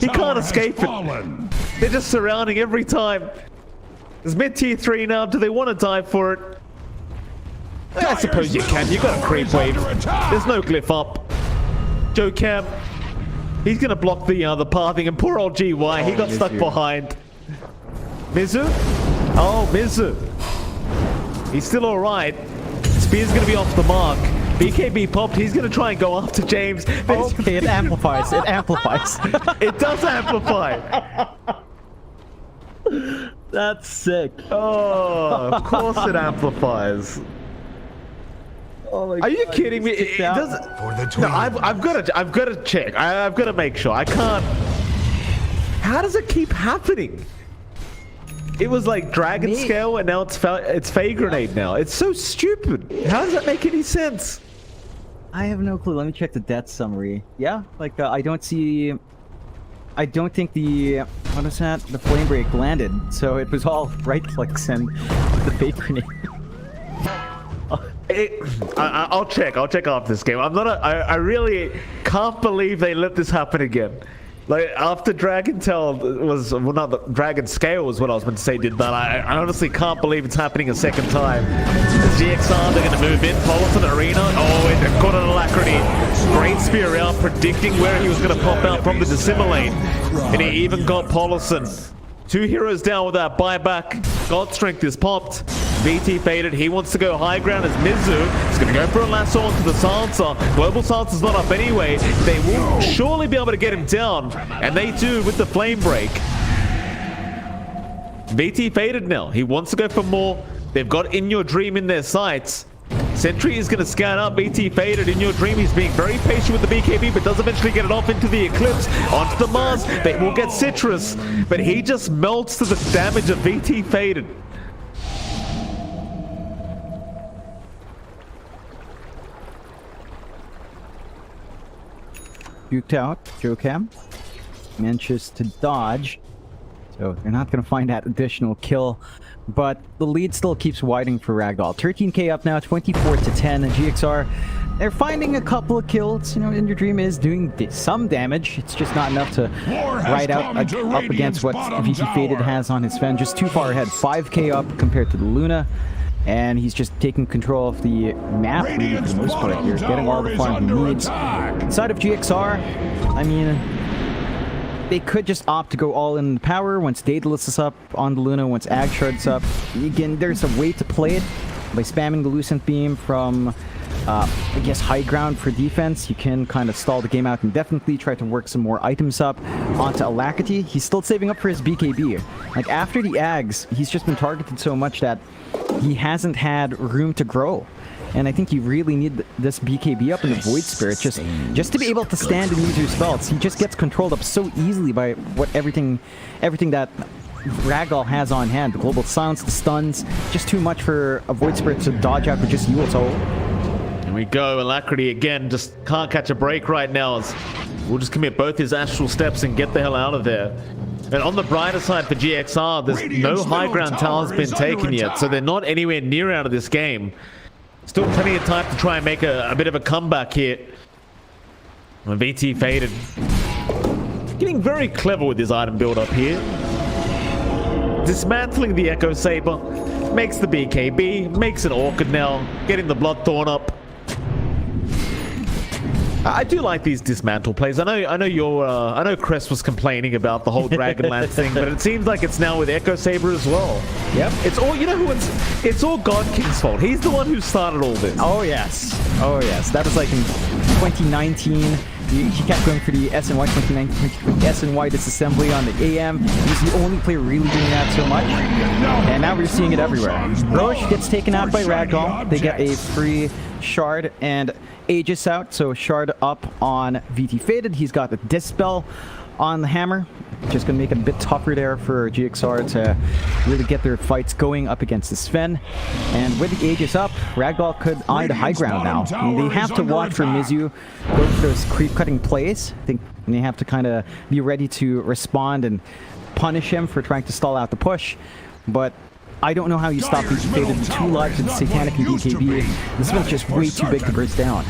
can't escape it. They're just surrounding every time. It's mid tier 3 now, do they want to dive for it? I suppose you can, you got a creep wave. There's no glyph up. Joe Cam, he's gonna block the pathing, and poor old GY, he got stuck behind. Mizu? Oh, Mizu. He's still alright. Spear's gonna be off the mark. BKB popped, he's gonna try and go after James. Okay, it amplifies, it amplifies. It does amplify. That's sick. Oh, of course it amplifies. Oh my Are you God, kidding me? It doesn't. No, I've got to check. I've got to make sure. I can't. How does it keep happening? It was like Dragon Scale, and now it's Fey Grenade now. It's so stupid. How does that make any sense? I have no clue. Let me check the death summary. Yeah, like I don't think the what is that? The flame break landed, so it was all right clicks and the fake grenade. I'll check after this game. I really can't believe they let this happen again. Like, after Dragon Tail was, well, not the Dragon Scale was what I was meant to say did that. I honestly can't believe it's happening a second time. GXR, they're going to move in. Paulson Arena. Oh, and they've got an Alacrity. Great spear out, predicting where he was going to pop out from the Dissimulate. And he even got Paulson. 2 heroes down with that buyback. God Strength is popped. VT faded. He wants to go high ground as Mizu. He's going to go for a lasso onto the Silencer. Global Silencer's not up anyway. They will surely be able to get him down. And they do with the flame break. VT faded now. He wants to go for more. They've got In Your Dream in their sights. Sentry is going to scan up. VT faded. In Your Dream, he's being very patient with the BKB, but does eventually get it off into the Eclipse. Onto the Mars. They will get Citrus, but he just melts to the damage of VT faded. Duked out. Joe Cam manages to dodge, so they're not going to find that additional kill. But the lead still keeps widening for Ragdoll. 13k up now, 24 to 10. And GXR, they're finding a couple of kills. You know, In Your Dream is doing some damage. It's just not enough to ride out up against what VT Faded has on his Sven. Just too far ahead. 5k up compared to the Luna. And he's just taking control of the map for the most part here, getting all the farm he needs. Inside of GXR, I mean, they could just opt to go all in power once Daedalus is up on the Luna, once Ag Shard's up. Again, there's a way to play it by spamming the Lucent Beam from, I guess, high ground for defense. You can kind of stall the game out indefinitely, try to work some more items up onto Alacrity. He's still saving up for his BKB. Like, after the Ags, he's just been targeted so much that he hasn't had room to grow. And I think you really need this BKB up in the Void Spirit just to be able to stand and use your spells. He just gets controlled up so easily by everything that Ragdoll has on hand. The Global Silence, the stuns, just too much for a Void Spirit to dodge out with just Yule Soul. Here we go, Alacrity again, just can't catch a break right now. We'll just commit both his Astral Steps and get the hell out of there. And on the brighter side for GXR, there's no high ground towers been taken yet, so they're not anywhere near out of this game. Still plenty of time to try and make a bit of a comeback here. VT faded. Getting very clever with his item build up here. Dismantling the Echo Saber. Makes the BKB. Makes an Orchid now. Getting the Bloodthorn up. I do like these dismantle plays. I know Crest was complaining about the whole Dragonlance thing, but it seems like it's now with Echo Saber as well. Yep. It's all, you know who it's all God King's fault. He's the one who started all this. Oh yes. Oh yes. That was like in 2019. He kept going for the SNY 2019 SNY disassembly on the AM. He's the only player really doing that so much. And now we're seeing it everywhere. Roche gets taken out by Ragdoll. They get a free shard and Aegis out. So shard up on VT Faded. He's got the Dispel on the hammer. Just going to make it a bit tougher there for GXR to really get their fights going up against the Sven. And with the Aegis up, Ragdoll could eye the high ground now. And they have to watch for Mizu go for those creep cutting plays. I think they have to kind of be ready to respond and punish him for trying to stall out the push. But I don't know how you stop VT Faded with 2 lives with Satanic and BKB. This one's just way too big to burst down.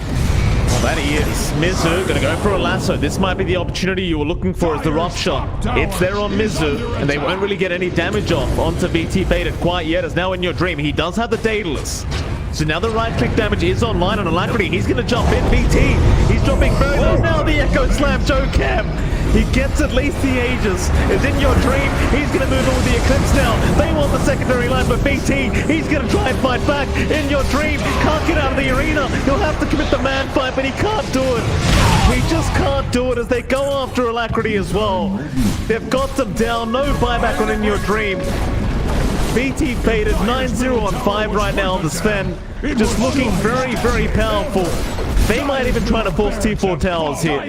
Well, that he is. Mizu gonna go for a lasso. This might be the opportunity you were looking for as the rough shot. It's there on Mizu, and they won't really get any damage off onto VT Faded quite yet, as now in your dream. He does have the Daedalus. So now the right-click damage is online on Alacrity. He's gonna jump in. VT, he's dropping very low now. The Echo Slam, Joe Cam. He gets at least the Aegis. Is in your dream. He's going to move on with the Eclipse now. They want the secondary line, but BT, he's going to try and fight back. In your dream, can't get out of the arena. He'll have to commit the man fight, but he can't do it. He just can't do it as they go after Alacrity as well. They've got them down. No buyback on In Your Dream. BT Faded 9-0 on 5 right now. The Sven just looking very, very powerful. They might even try to force T4 towers here.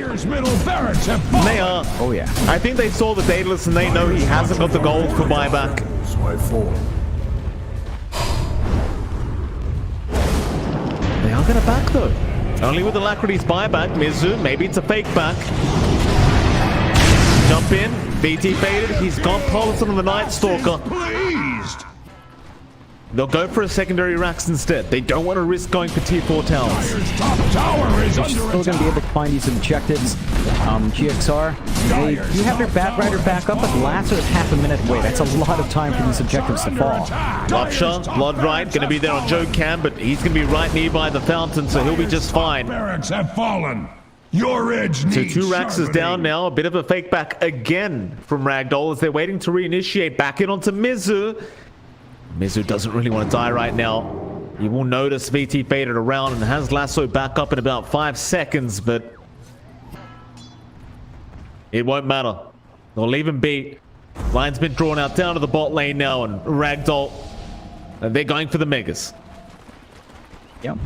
They are. Oh yeah. I think they saw the Daedalus and they know he hasn't got the gold for buyback. They are going to back though. Only with Alacrity's buyback. Mizu, maybe it's a fake back. Jump in. BT Faded. He's got Politan on the Night Stalker. They'll go for a secondary Rax instead. They don't want to risk going for T4 towers. They're still going to be able to find these objectives. GXR, they do have their Batrider back up, but Lasso is half a minute away. That's a lot of time for these objectives to fall. Lopsha, Bloodright, going to be there on Joe Cam, but he's going to be right nearby the fountain, so he'll be just fine. Barracks have fallen. Your edge So 2 Rax is down now. A bit of a fake back again from Ragdoll as they're waiting to reinitiate. Back in onto Mizu. Mizu doesn't really want to die right now. You will notice VT Faded around and has Lasso back up in about 5 seconds, but it won't matter. They'll leave him be. Line's been drawn out down to the bot lane now, and Ragdoll, they're going for the Megas. Yep.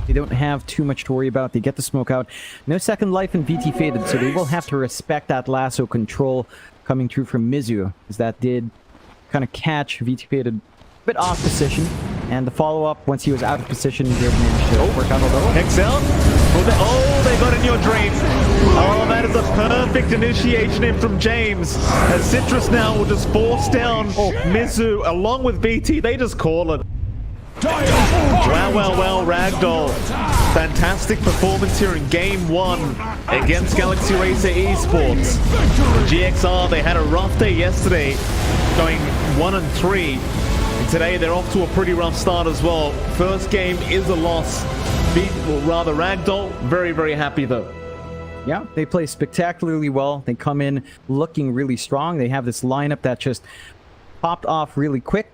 They don't have too much to worry about. They get the smoke out. No second life in VT Faded, so they will have to respect that Lasso control coming through from Mizu, as that did kind of catch VT Faded a bit off position, and the follow-up once he was out of position, he did manage to work out a little. Hex out. Oh, they got In Your Dream. Oh, that is a perfect initiation in from James. As Citrus now will just force down Mizu along with VT. They just call it. Wow, Ragdoll. Fantastic performance here in Game 1 against Galaxy Racer Esports. GXR, they had a rough day yesterday, going 1-3. And today they're off to a pretty rough start as well. First game is a loss. Ragdoll, very, very happy though. Yeah, they play spectacularly well. They come in looking really strong. They have this lineup that just popped off really quick.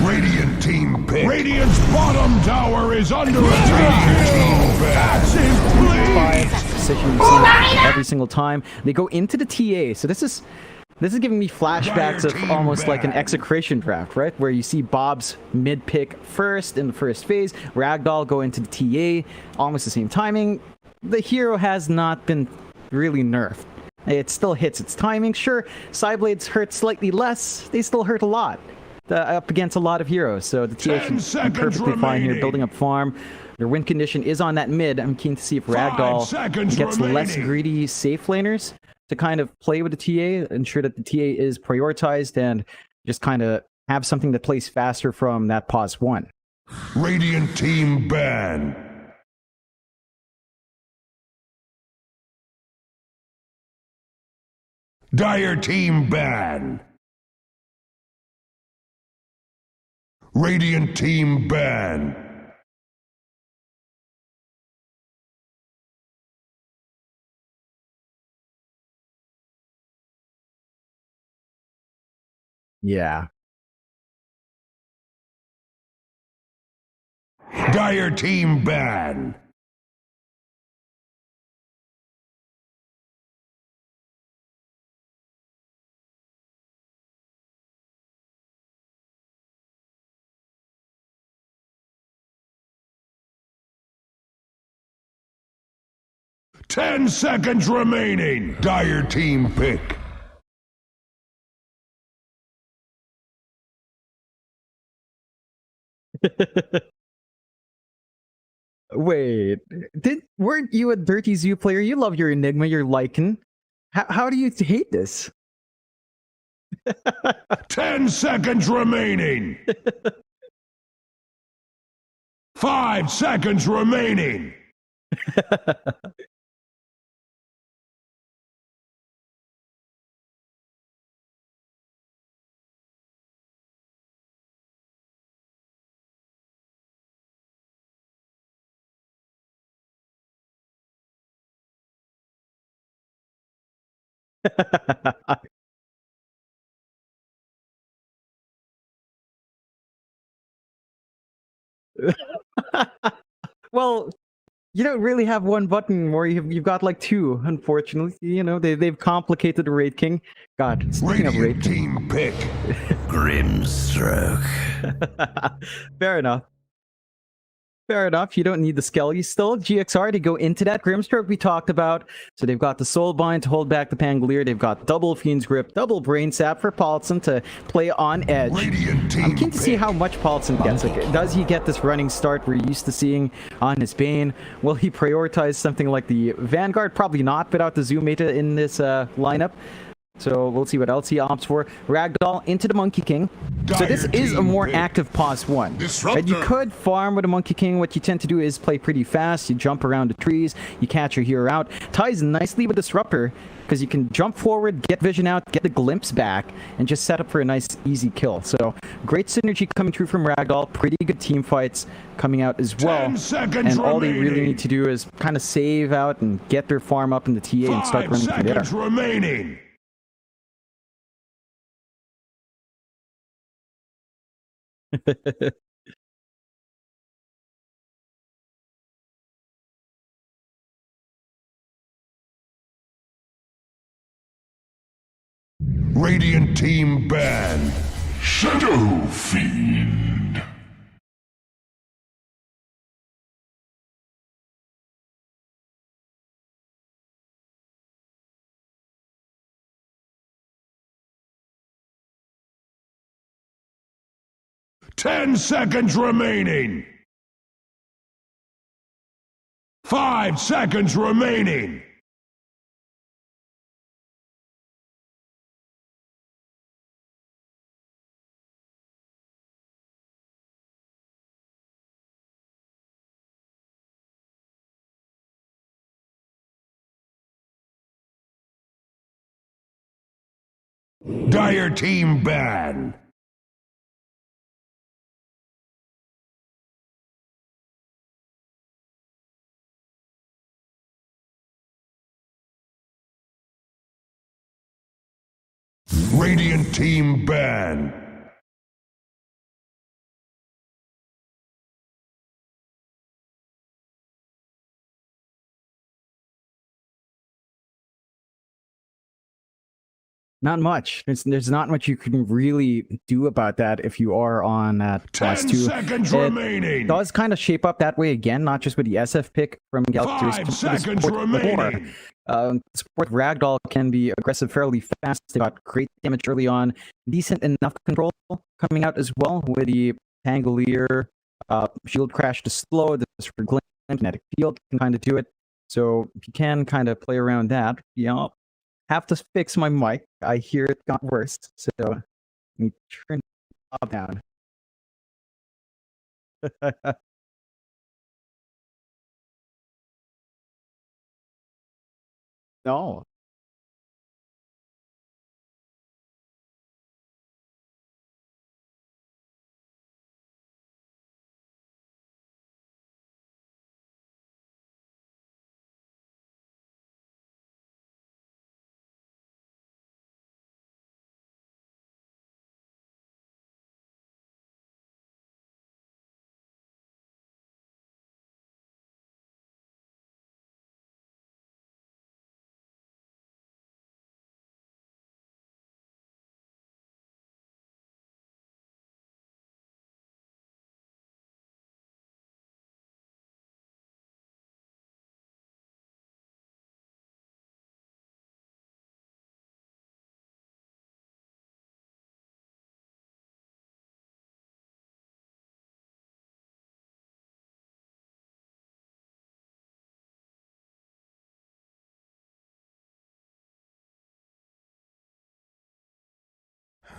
Radiant team pick. Radiant's bottom tower is under attack. Massive please. Position we've seen every single time. They go into the TA. So this is giving me flashbacks of almost like an Execration draft, right? Where you see Bob's mid pick first in the first phase. Ragdoll go into the TA, almost the same timing. The hero has not been really nerfed. It still hits its timing. Sure, Psyblades hurt slightly less. They still hurt a lot up against a lot of heroes. So the TA should be perfectly fine here, building up farm. Their win condition is on that mid. I'm keen to see if Ragdoll gets less greedy safe laners to kind of play with the TA, ensure that the TA is prioritized, and just kind of have something that plays faster from that pause 1. Radiant team ban. Dire team ban. Radiant team ban. Yeah. Dire team ban. Ten seconds remaining. Dire team pick. Wait, weren't you a Dirty Zoo player? You love your Enigma, your Lycan. How do you hate this? 10 seconds remaining. 5 seconds remaining. Well, you don't really have one button anymore. You've got like two, unfortunately. You know, they've complicated the Raid King. God, speaking of Raid Radiant King. team pick. Grimstroke. Fair enough. Fair enough. You don't need the Skelly still. GXR to go into that Grimstroke we talked about. So they've got the Soulbind to hold back the Pangolier. They've got double Fiend's Grip, double Brain Sap for Paulson to play on edge. Radiant team I'm keen to see pick. how much Paulson gets. Like, does he get this running start we're used to seeing on his Bane? Will he prioritize something like the Vanguard? Probably not, without the Zoom meta in this lineup. So we'll see what else he opts for. Ragdoll into the Monkey King. So this is a more active pause 1. And you could farm with a Monkey King. What you tend to do is play pretty fast. You jump around the trees. You catch your hero out. Ties nicely with Disruptor because you can jump forward, get vision out, get the glimpse back, and just set up for a nice, easy kill. So great synergy coming through from Ragdoll. Pretty good team fights coming out as well. 10 seconds And all they really remaining. need to do is kind of save out and get their farm up in the TA and start 5 running from there. seconds remaining. Radiant team ban. Shadow Fiend. Ten seconds remaining. 5 seconds remaining. Dire team ban. Radiant team ban. Not much. There's not much you can really do about that if you are on plus 10 2. seconds It remaining. does kind of shape up that way again, not just with the SF pick from Galaxy. 5 seconds remaining. Support Ragdoll can be aggressive fairly fast. They got great damage early on. Decent enough control coming out as well with the Pangolier, Shield Crash to slow, the Glint, Kinetic Field can kind of do it. So if you can kind of play around that, have to fix my mic. I hear it got worse, so let me turn it down. No.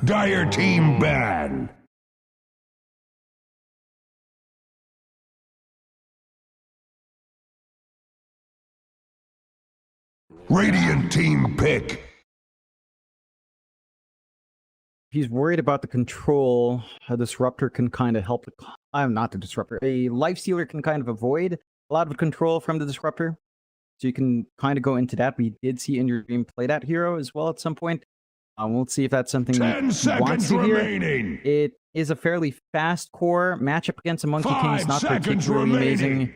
Dire team ban. Radiant team pick. If he's worried about the control, a disruptor can kind of help. I'm not the disruptor. A life stealer can kind of avoid a lot of control from the disruptor. So you can kind of go into that. We did see In Your Dream play that hero as well at some point. We'll see if that's something 10 he seconds wants to remaining. hear. It is a fairly fast core matchup against a Monkey King. It's 5 not seconds particularly remaining. amazing.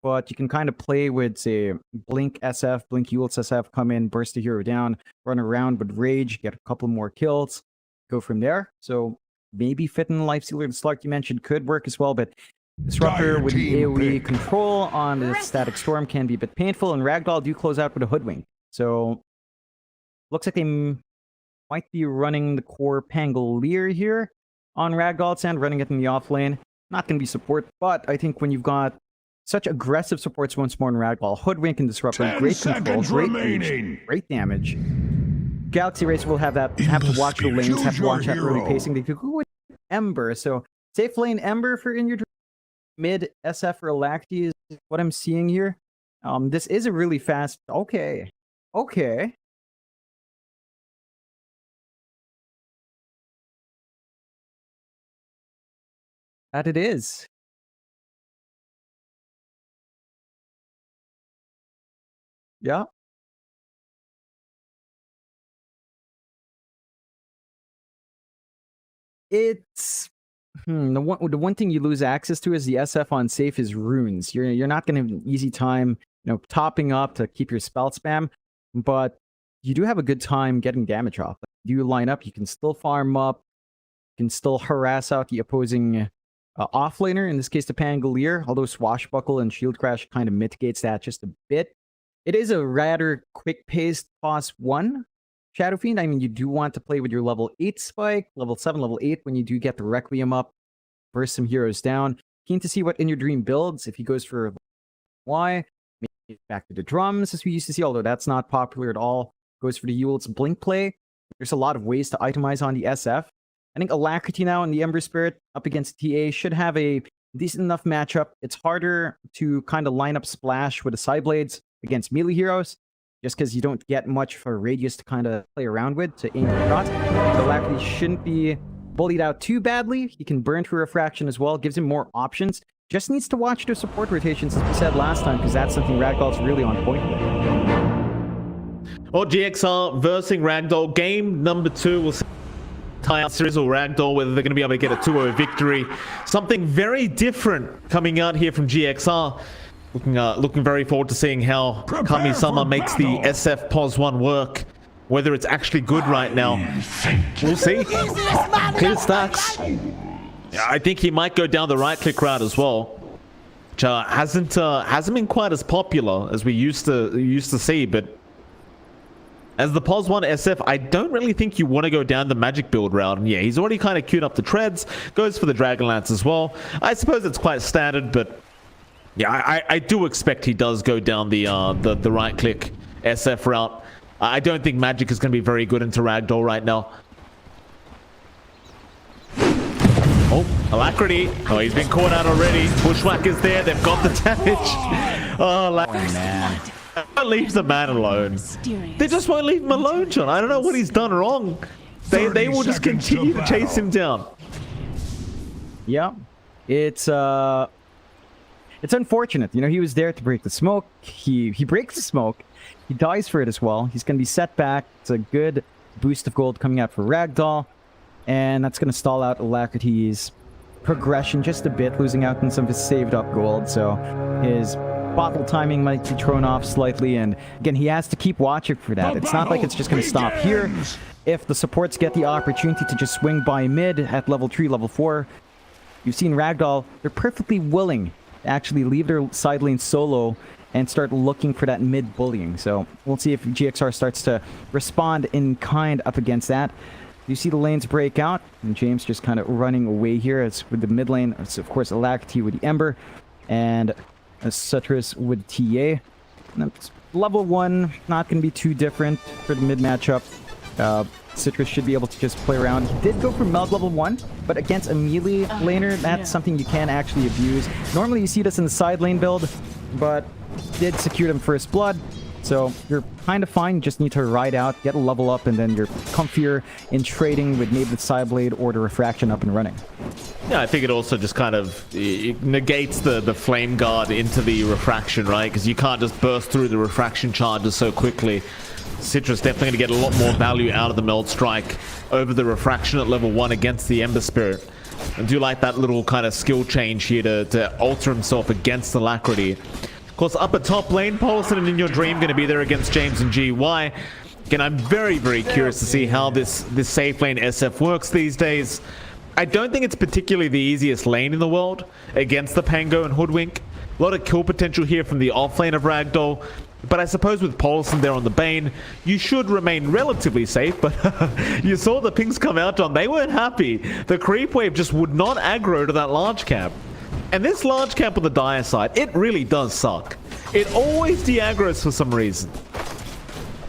But you can kind of play with, say, Blink SF, Blink Yulet's SF, come in, burst the hero down, run around with Rage, get a couple more kills, go from there. So maybe fit in Life Stealer. The Slark you mentioned could work as well, but Disruptor Dire with the team AoE pick. control on the Static Storm can be a bit painful, and Ragdoll do close out with a Hoodwink. So looks like they might be running the core Pangolier here on Ragdoll's end, running it in the off lane. Not going to be support, but I think when you've got such aggressive supports once more in Ragdoll, Hoodwink and Disruptor, 10 great control, seconds great remaining. reach, great damage. Galaxy Racer will have that, have to watch the lanes, have to watch that early pacing. They could go with Ember, so safe lane Ember for In Your Dream. Mid SF or Lacti is what I'm seeing here. This is a really fast. Okay. That it is. Yeah. It's the one thing you lose access to is the SF on safe is runes. You're not going to have an easy time, topping up to keep your spell spam, but you do have a good time getting damage off. You line up, you can still farm up, you can still harass out the opposing offlaner, in this case the Pangolier, although Swashbuckle and Shield Crash kind of mitigates that just a bit. It is a rather quick-paced boss 1 Shadow Fiend. I mean, you do want to play with your level 8 spike, level 7, level 8 when you do get the Requiem up, burst some heroes down. Keen to see what In Your Dream builds. If he goes for Y, maybe back to the drums, as we used to see, although that's not popular at all. Goes for the Yulet's Blink play. There's a lot of ways to itemize on the SF. I think Alacrity now in the Ember Spirit up against TA should have a decent enough matchup. It's harder to kind of line up Splash with the Psyblades against melee heroes, just because you don't get much for radius to kind of play around with to aim your shot. But Alacrity shouldn't be bullied out too badly. He can burn through Refraction as well, gives him more options. Just needs to watch their support rotations, as we said last time, because that's something Ragdoll's really on point with. Well, GXR versing Ragdoll. Game number 2 will tie out Series or Ragdoll, whether they're going to be able to get a 2-0 victory. Something very different coming out here from GXR. Looking very forward to seeing how Kami-sama makes the SF POS 1 work. Whether it's actually good right now, we'll see. Clear stacks. I think he might go down the right-click route as well, which hasn't been quite as popular as we used to see. But as the POS 1 SF, I don't really think you want to go down the magic build route. And yeah, he's already kind of queued up the treads, goes for the Dragonlance as well. I suppose it's quite standard, but yeah, I do expect he does go down the right-click SF route. I don't think Magic is going to be very good into Ragdoll right now. Oh, Alacrity. Oh, he's been caught out already. Bushwhacker's there. They've got the damage. Oh, man. Don't leave the man alone. They just won't leave him alone, John. I don't know what he's done wrong. They will just continue to chase him down. Yeah. It's unfortunate. You know, he was there to break the smoke. He breaks the smoke. He dies for it as well. He's going to be set back. It's a good boost of gold coming out for Ragdoll. And that's going to stall out Alacrity's progression just a bit, losing out on some of his saved up gold. So his bottle timing might be thrown off slightly. And again, he has to keep watching for that. It's not like it's just going to stop here. If the supports get the opportunity to just swing by mid at level 3, level 4, you've seen Ragdoll, they're perfectly willing to actually leave their side lane solo and start looking for that mid bullying. So we'll see if GXR starts to respond in kind up against that. You see the lanes break out, and James just kind of running away here. It's with the mid lane. It's of course Alacrity with the Ember, and Sutras with TA. And level 1, not going to be too different for the mid matchup. Citrus should be able to just play around. He did go for Meld level 1, but against a melee laner, that's something you can actually abuse. Normally you see this in the side lane build, but did secure them first blood. So you're kind of fine. You just need to ride out, get a level up, and then you're comfier in trading with maybe the Sideblade or the Refraction up and running. Yeah, I think it also just kind of it negates the Flame Guard into the Refraction, right? Because you can't just burst through the Refraction charges so quickly. Citrus definitely going to get a lot more value out of the Meld Strike over the Refraction at level 1 against the Ember Spirit. I do like that little kind of skill change here to alter himself against Alacrity. Of course, up at top lane, Paulson and In Your Dream going to be there against James and GY. Again, I'm very, very curious to see how this safe lane SF works these days. I don't think it's particularly the easiest lane in the world against the Pango and Hoodwink. A lot of kill potential here from the off lane of Ragdoll. But I suppose with Paulson there on the Bane, you should remain relatively safe. But you saw the pings come out, John. They weren't happy. The creep wave just would not aggro to that large camp. And this large camp on the Dire side, it really does suck. It always de-aggroes for some reason.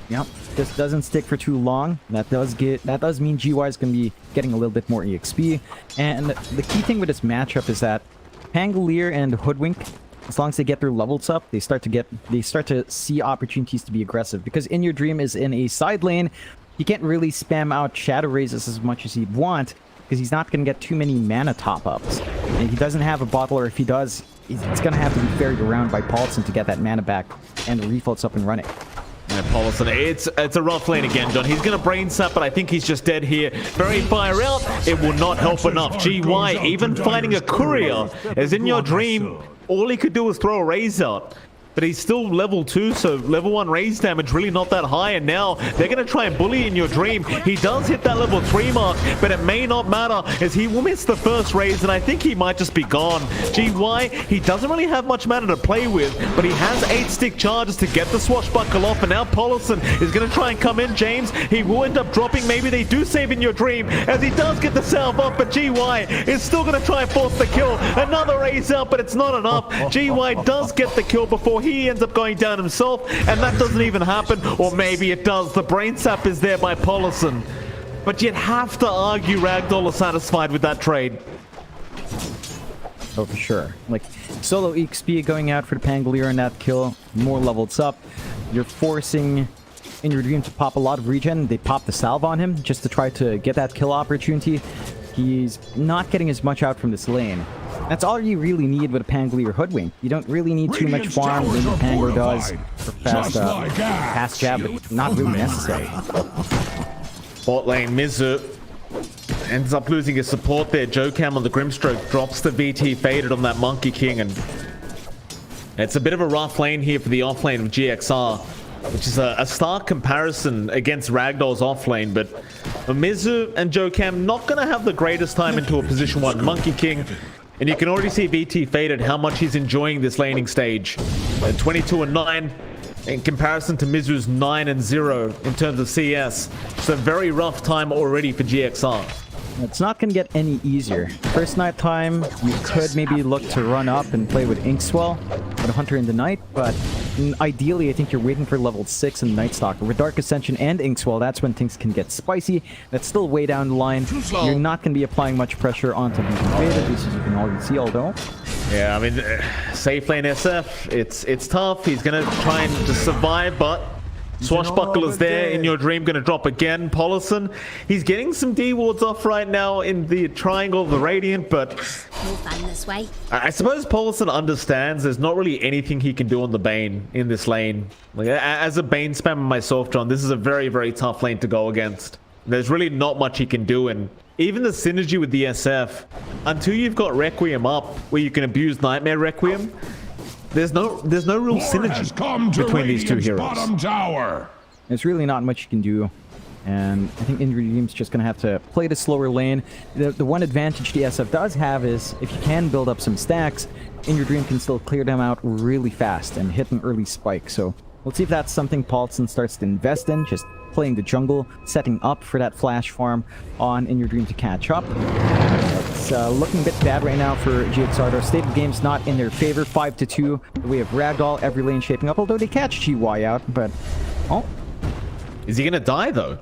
Yep, just doesn't stick for too long. That does mean GY is going to be getting a little bit more EXP. And the key thing with this matchup is that Pangolier and Hoodwink, as long as they get their levels up, they start to see opportunities to be aggressive. Because In Your Dream is in a side lane, you can't really spam out Shadow Raises as much as you'd want, because he's not going to get too many mana top-ups. And he doesn't have a bottle, or if he does, it's going to have to be ferried around by Paulson to get that mana back and the refloats up and running. Yeah, Paulson, it's a rough lane again, John. He's going to brain sap, but I think he's just dead here. Very fire out. It will not help enough. GY even finding a courier, as In Your Dream, all he could do was throw a raise out. But he's still level 2, so level 1 raise damage really not that high. And now they're going to try and bully In Your Dream. He does hit that level 3 mark, but it may not matter as he will miss the first raise, and I think he might just be gone. GY, he doesn't really have much mana to play with, but he has 8 stick charges to get the swashbuckle off. And now Paulson is going to try and come in. James, he will end up dropping. Maybe they do save In Your Dream as he does get the salve up, but GY is still going to try and force the kill. Another raise out, but it's not enough. GY does get the kill before he ends up going down himself, and that doesn't even happen. Or maybe it does. The brain sap is there by Paulson, but you'd have to argue Ragdoll is satisfied with that trade. Oh, for sure. Like, solo EXP going out for the Pangolier and that kill, more levels up. You're forcing In Your Dream to pop a lot of regen. They pop the salve on him just to try to get that kill opportunity. He's not getting as much out from this lane. That's all you really need with a Pangolier Hoodwink. You don't really need too much farm than the Pango does for fast jab, but not really necessary. Bot lane, Mizu ends up losing his support there. Jokam on the Grimstroke drops the VT faded on that Monkey King, and it's a bit of a rough lane here for the off lane of GXR. which is a stark comparison against Ragdoll's offlane. But Mizu and Jocam not going to have the greatest time into a position 1 Monkey King. And you can already see VT Faded how much he's enjoying this laning stage. 22-9 in comparison to Mizu's 9-0 in terms of CS. It's a very rough time already for GXR. It's not going to get any easier. First night time, you could maybe look to run up and play with Inkswell, with Hunter in the Night, but ideally I think you're waiting for level 6 in Night Stalker. With Dark Ascension and Inkswell, that's when things can get spicy. That's still way down the line. You're not going to be applying much pressure onto VT Faded, at least as you can already see, although. Yeah, I mean, safe lane SF, it's tough. He's going to try and just survive, but Swashbuckler's there. In Your Dream going to drop again. Paulison, he's getting some D wards off right now in the triangle of the Radiant, but This way. I suppose Paulison understands there's not really anything he can do on the Bane in this lane. Like, as a Bane spammer myself, John, this is a very, very tough lane to go against. There's really not much he can do, and even the synergy with the SF, until you've got Requiem up, where you can abuse Nightmare Requiem, there's no real synergy between these two heroes. Bottom tower. There's really not much you can do. And I think Injury Dream's just going to have to play the slower lane. The one advantage the SF does have is if you can build up some stacks, Injury Dream can still clear them out really fast and hit an early spike. So we'll see if that's something Paulson starts to invest in, just playing the jungle, setting up for that flash farm on Injury Dream to catch up. It's looking a bit bad right now for GXR. Their state of the game's not in their favor. 5-2. We have Ragdoll, every lane shaping up, although they catch Qiu Hua out, but... Oh. Is he going to die, though?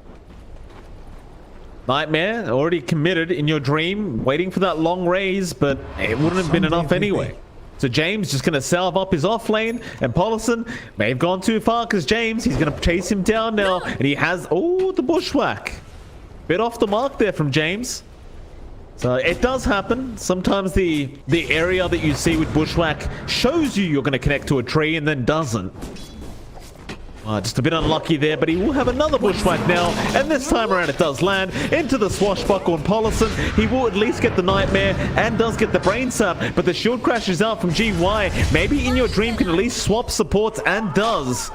Nightmare, already committed in Your Dream, waiting for that long raise, but it wouldn't have been enough anyway. So James just going to salve up his off lane, and Paulison may have gone too far because James, he's going to chase him down now, and he has, oh, the bushwhack. Bit off the mark there from James. So it does happen. Sometimes the area that you see with bushwhack shows you're going to connect to a tree and then doesn't. Just a bit unlucky there, but he will have another bushwhack now, and this time around it does land into the swashbuckle and Paulison. He will at least get the Nightmare and does get the Brain Sap, but the shield crashes out from GY. Maybe In Your Dream can at least swap supports, and does.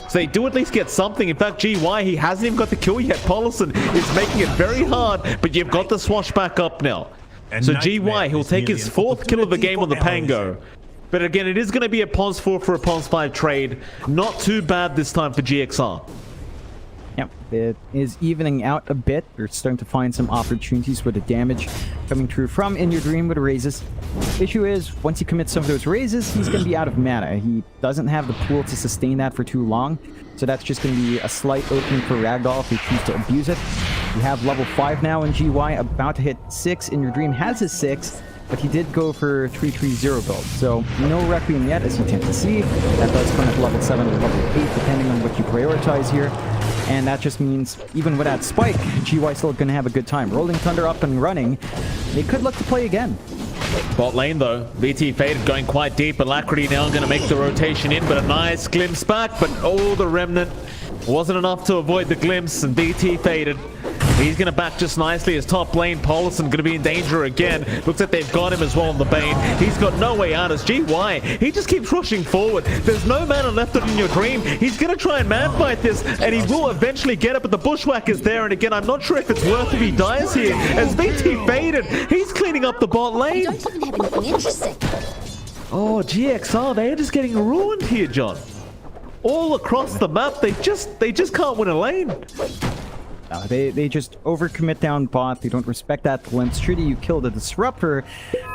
So they do at least get something. In fact, GY, he hasn't even got the kill yet. Paulison is making it very hard, but you've got the swash back up now. So GY, he'll take his 4th kill of the game on the Pango. But again, it is going to be a Pons 4 for a Pons 5 trade. Not too bad this time for GXR. Yep, it is evening out a bit. We're starting to find some opportunities with the damage coming through from In Your Dream with raises. Issue is, once he commits some of those raises, he's going to be out of mana. He doesn't have the pool to sustain that for too long. So that's just going to be a slight opening for Ragdoll if he chooses to abuse it. We have level 5 now in GY, about to hit 6. In Your Dream has his 6. But he did go for 3-3-0 build, so no Requiem yet, as you tend to see. That does come at level 7 or level 8, depending on what you prioritize here. And that just means, even with that spike, GY still going to have a good time. Rolling Thunder up and running. They could look to play again. Bot lane, though. VT Faded going quite deep. Alacrity now going to make the rotation in, but a nice glimpse back. But, oh, the Remnant wasn't enough to avoid the glimpse, and VT Faded. He's going to back just nicely. His top lane, Paulison, going to be in danger again. Looks like they've got him as well on the Bane. He's got no way out as GY. He just keeps rushing forward. There's no mana left in Your Dream. He's going to try and man fight this, and he will eventually get it, but the bushwhack is there. And again, I'm not sure if it's worth if he dies here. As VT Faded, he's cleaning up the bot lane. I don't even have anything interesting. Oh, GXR, they're just getting ruined here, John. All across the map, they just can't win a lane. They just overcommit down bot. They don't respect that glimpse. Trudy, you kill the Disruptor.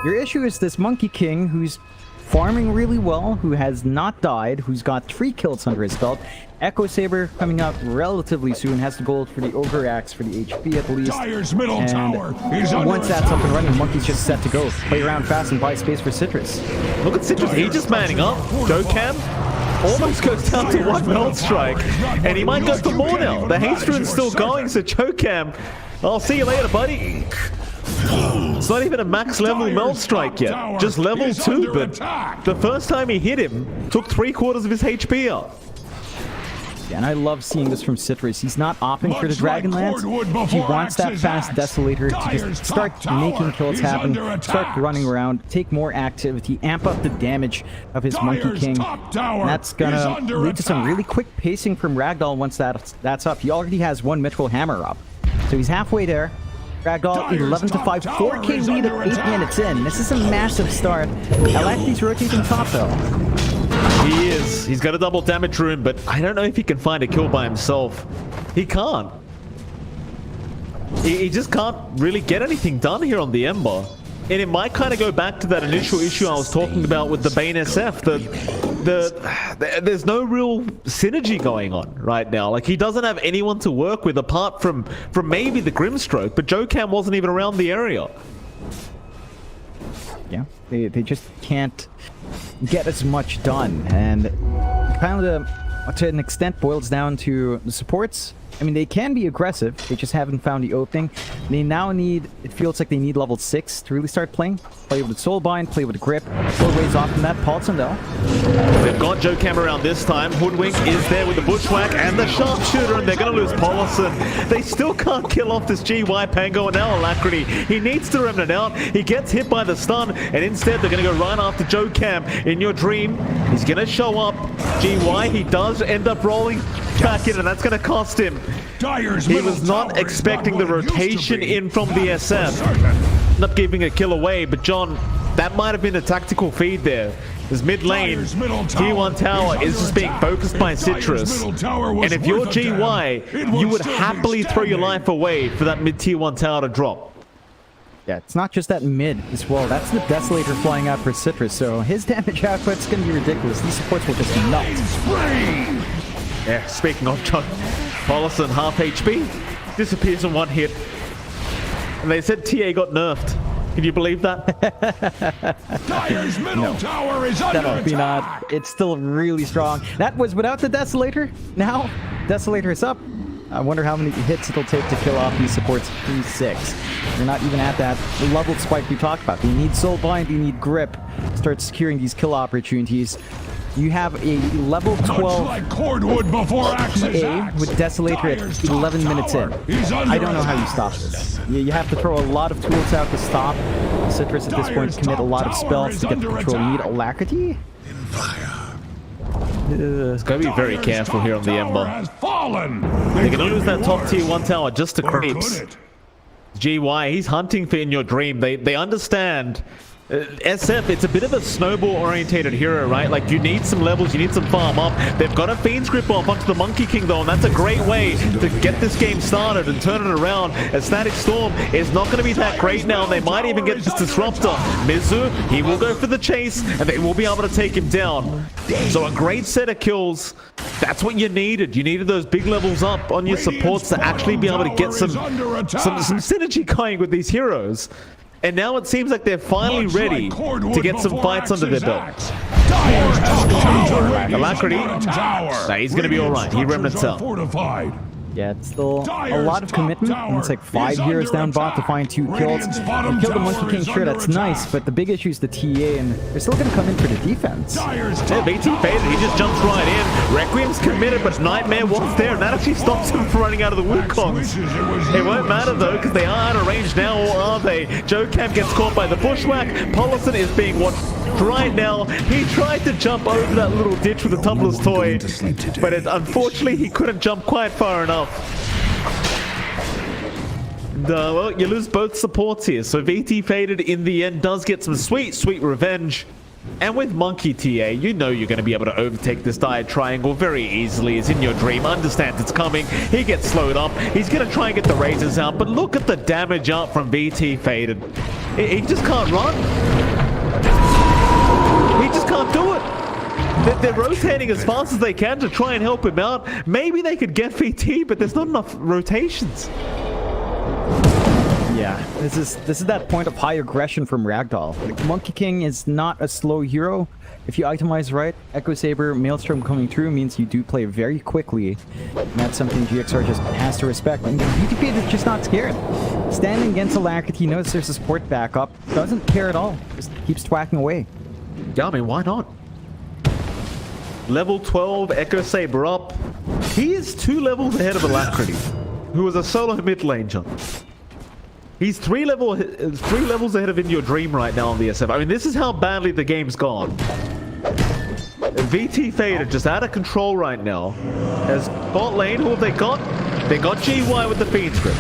Your issue is this Monkey King, who's farming really well, who has not died, who's got 3 kills under his belt. Echo Saber coming out relatively soon, has the gold for the Ogre Axe for the HP at least. Dire's middle tower is and under once that's up and running, Monkey's just set to go. Play around fast and buy space for Citrus. Look at Citrus, he's just manning up. Jocam almost goes down to 1 Melt Strike, and he might go for more now. The haste rune's still going, so Jocam, I'll see you later, buddy. It's not even a max level Melt Strike yet, just level 2, but the first time he hit him, took 3/4 of his HP out. And I love seeing this from Citrus. He's not opting for the Dragonlance. He wants that fast Desolator to just start making kills happen, start running around, take more activity, amp up the damage of his Monkey King. And that's gonna lead to some really quick pacing from Ragdoll once that's up. He already has one Mithril Hammer up. So he's halfway there. Ragdoll 11-5, 4K lead at 8 minutes in. This is a massive start. Alacrity's rotating top though. He is. He's got a double damage rune, but I don't know if he can find a kill by himself. He can't. He just can't really get anything done here on the Ember. And it might kind of go back to that initial issue I was talking about with the Bane SF. There's no real synergy going on right now. Like, he doesn't have anyone to work with apart from maybe the Grimstroke, but Jokam wasn't even around the area. Yeah, they just can't get as much done, and kind of to an extent boils down to the supports. I mean, they can be aggressive, they just haven't found the opening. They now need, it feels like they need level 6 to really start playing. Play with Soulbind, play with Grip. Still ways off from that. Paulson though. They've got Jokam around this time. Hoodwink is there with the Bushwhack and the Sharpshooter, and they're going to lose Paulson. They still can't kill off this GY Pango, and now Alacrity. He needs to remnant out. He gets hit by the stun, and instead they're going to go right after Jokam. In your dream, he's going to show up. GY, he does end up rolling back in, and that's going to cost him. He was not expecting the rotation in from the SF. Not giving a kill away, but John, that might have been a tactical feed there. His mid lane, T1 tower is just being focused by Citrus. And if you're GY, you would happily throw your life away for that mid tier 1 tower to drop. Yeah, it's not just that mid as well. That's the Desolator flying out for Citrus, so his damage output's going to be ridiculous. These supports will just be nuts. Yeah, speaking of John, Paulson half HP, disappears in one hit. And they said TA got nerfed. Can you believe that? Dyer's middle tower is under Definitely attack. not. It's still really strong. That was without the Desolator. Now, Desolator is up. I wonder how many hits it'll take to kill off these supports. 3-6. They're not even at that leveled spike we talked about. They need Soulbind, they need Grip. Start securing these kill opportunities. You have a level 12 like cordwood before axes TA with Desolator at 11 minutes in. I don't know how you stop this. You have to throw a lot of tools out to stop Citrus at this point, commit a lot of spells to get the control you need. Alacrity? It's going to be very careful here on the Ember. They're going to lose that top tier 1 tower just to creeps. GY, he's hunting for In Your Dream. They understand. SF, it's a bit of a snowball-orientated hero, right? Like, you need some levels, you need some farm up. They've got a Fiend's Grip off onto the Monkey King, though, and that's a great way to get this game started and turn it around. A Static Storm is not going to be that great now. They might even get this Disruptor. Mizu, he will go for the chase, and they will be able to take him down. So a great set of kills. That's what you needed. You needed those big levels up on your supports to actually be able to get some synergy going with these heroes. And now it seems like they're finally ready to get some fights under their belt. Alacrity, he's going to be alright. He remnants out. Yeah, it's still a lot of commitment. And it's like 5 years down bot to find 2 kills. You kill the Monkey King, sure, that's nice, but the big issue is the TA, and they're still going to come in for the defense. Yeah, BT faded, he just jumps right in. Requiem's committed, but Nightmare was there, and that actually stops him from running out of the Wukongs. It won't matter, though, because they are out of range now, or are they? Jokam gets caught by the Bushwhack. Paulson is being watched right now. He tried to jump over that little ditch with the Tumbler's Toy, but unfortunately, he couldn't jump quite far enough. Well, you lose both supports here, so VT faded in the end does get some sweet revenge. And with Monkey TA, you know you're going to be able to overtake this Dire Triangle very easily. As In Your Dream understands it's coming. He gets slowed up. He's going to try and get the razors out, but look at the damage out from VT faded. He just can't run. He just can't do it. They're rotating as fast as they can to try and help him out. Maybe they could get VT, but there's not enough rotations. Yeah, this is that point of high aggression from Ragdoll. Like, Monkey King is not a slow hero. If you itemize right, Echo Saber, Maelstrom coming through means you do play very quickly. And that's something GXR just has to respect. And UTP is just not scared. Standing against Alacrity, knows there's a support backup, doesn't care at all. Just keeps twacking away. Yeah, I mean, why not? Level 12, Echo Saber up. He is 2 levels ahead of Alacrity, who is a solo mid laner. He's 3 levels ahead of In Your Dream right now on the SF. I mean, this is how badly the game's gone. VT Fade are just out of control right now. As bot lane, who have they got? They got GY with the Fiend's Grip.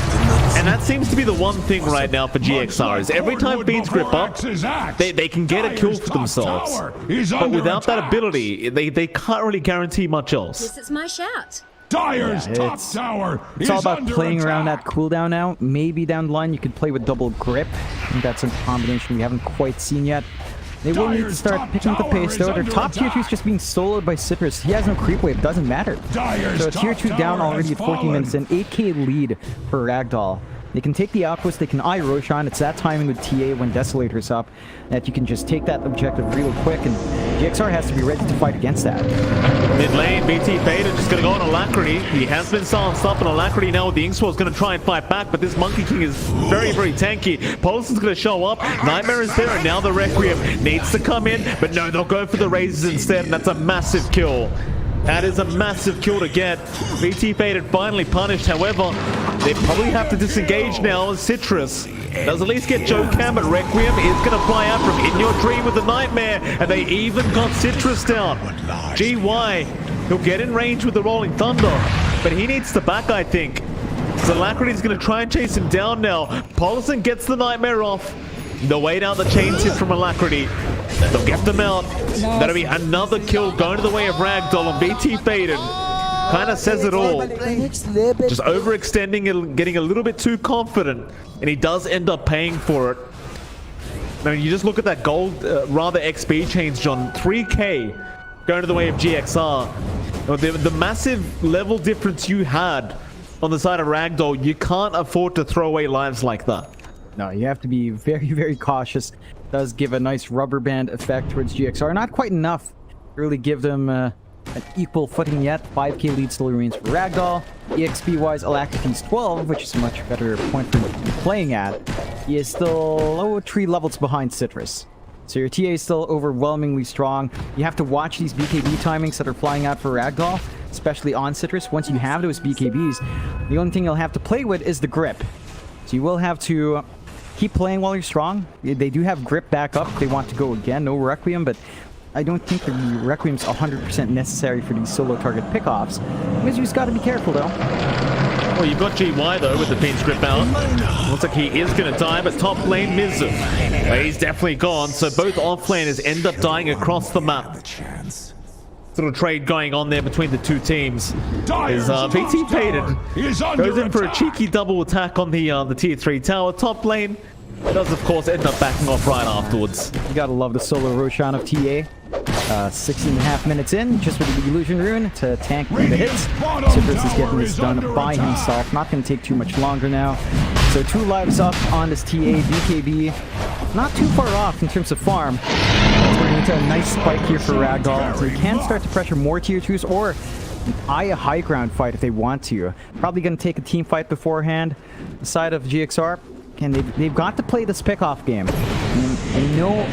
And that seems to be the one thing right now for GXR, is every time Fiend's Grip up, they can get a kill for themselves. But without that ability, they can't really guarantee much else. Guess it's my shout. Dyer's top tower It's all is about under playing around attack. that cooldown now. Maybe down the line you could play with double grip. I think that's a combination we haven't quite seen yet. They will need to start picking up the pace though. Their top tier 2 is just being soloed by Citrus. He has no creep wave, doesn't matter. So tier 2 down already at 14 minutes in. 8k lead for Ragdoll. They can take the outpost, they can eye Roshan. It's that timing with TA when Desolator's up that you can just take that objective real quick, and GXR has to be ready to fight against that. Mid lane, BT Beta just going to go on Alacrity. He has been silenced up, and Alacrity now with the Inkswell is going to try and fight back, but this Monkey King is very, very tanky. Polison's going to show up. Nightmare is there, and now the Requiem needs to come in, but no, they'll go for the Razors instead, and that's a massive kill. That is a massive kill to get. BT Faded finally punished. However, they probably have to disengage now as Citrus does at least get Joe Cam, but Requiem is going to fly out from In Your Dream with the Nightmare, and they even got Citrus down. GY, he'll get in range with the Rolling Thunder, but he needs to back, I think. So Alacrity's going to try and chase him down now. Polison gets the Nightmare off. They'll wait out the chain hit from Alacrity. They'll get them out. That'll be another kill going to the way of Ragdoll, and BT Faded kind of says it all. Just overextending and getting a little bit too confident, and he does end up paying for it. I mean, you just look at that gold, rather XP change, John. 3k going to the way of GXR. The massive level difference you had on the side of Ragdoll, you can't afford to throw away lives like that. No, you have to be very, very cautious. Does give a nice rubber band effect towards GXR. Not quite enough to really give them an equal footing yet. 5k lead still remains for Ragdoll. EXP-wise, Alacrity's 12, which is a much better point for playing at. He is still 3 levels behind Citrus. So your TA is still overwhelmingly strong. You have to watch these BKB timings that are flying out for Ragdoll, especially on Citrus. Once you have those BKBs, the only thing you'll have to play with is the grip. So you will have to keep playing while you're strong. They do have grip back up if they want to go again. No Requiem, but I don't think the Requiem's 100% necessary for these solo target pickoffs. Because you just got to be careful, though. Well, you've got GY, though, with the Fiend's Grip out. Looks like he is going to die, but top lane Mizu. Well, he's definitely gone, so both off-laners end up dying across the map. Little trade going on there between the two teams. Is BT Faded goes in for a cheeky double attack on the tier 3 tower. Top lane does, of course, end up backing off right afterwards. You gotta love the solo Roshan of TA. 16.5 minutes in, just with the Illusion Rune to tank the hits. Citrus is getting this done by himself. Not going to take too much longer now. So 2 lives up on this TA. BKB not too far off in terms of farm. We're going to a nice spike here for Ragdoll. So you can start to pressure more tier 2s or eye a high ground fight if they want to. Probably going to take a team fight beforehand. The side of GXR. And they've got to play this pick-off game. And know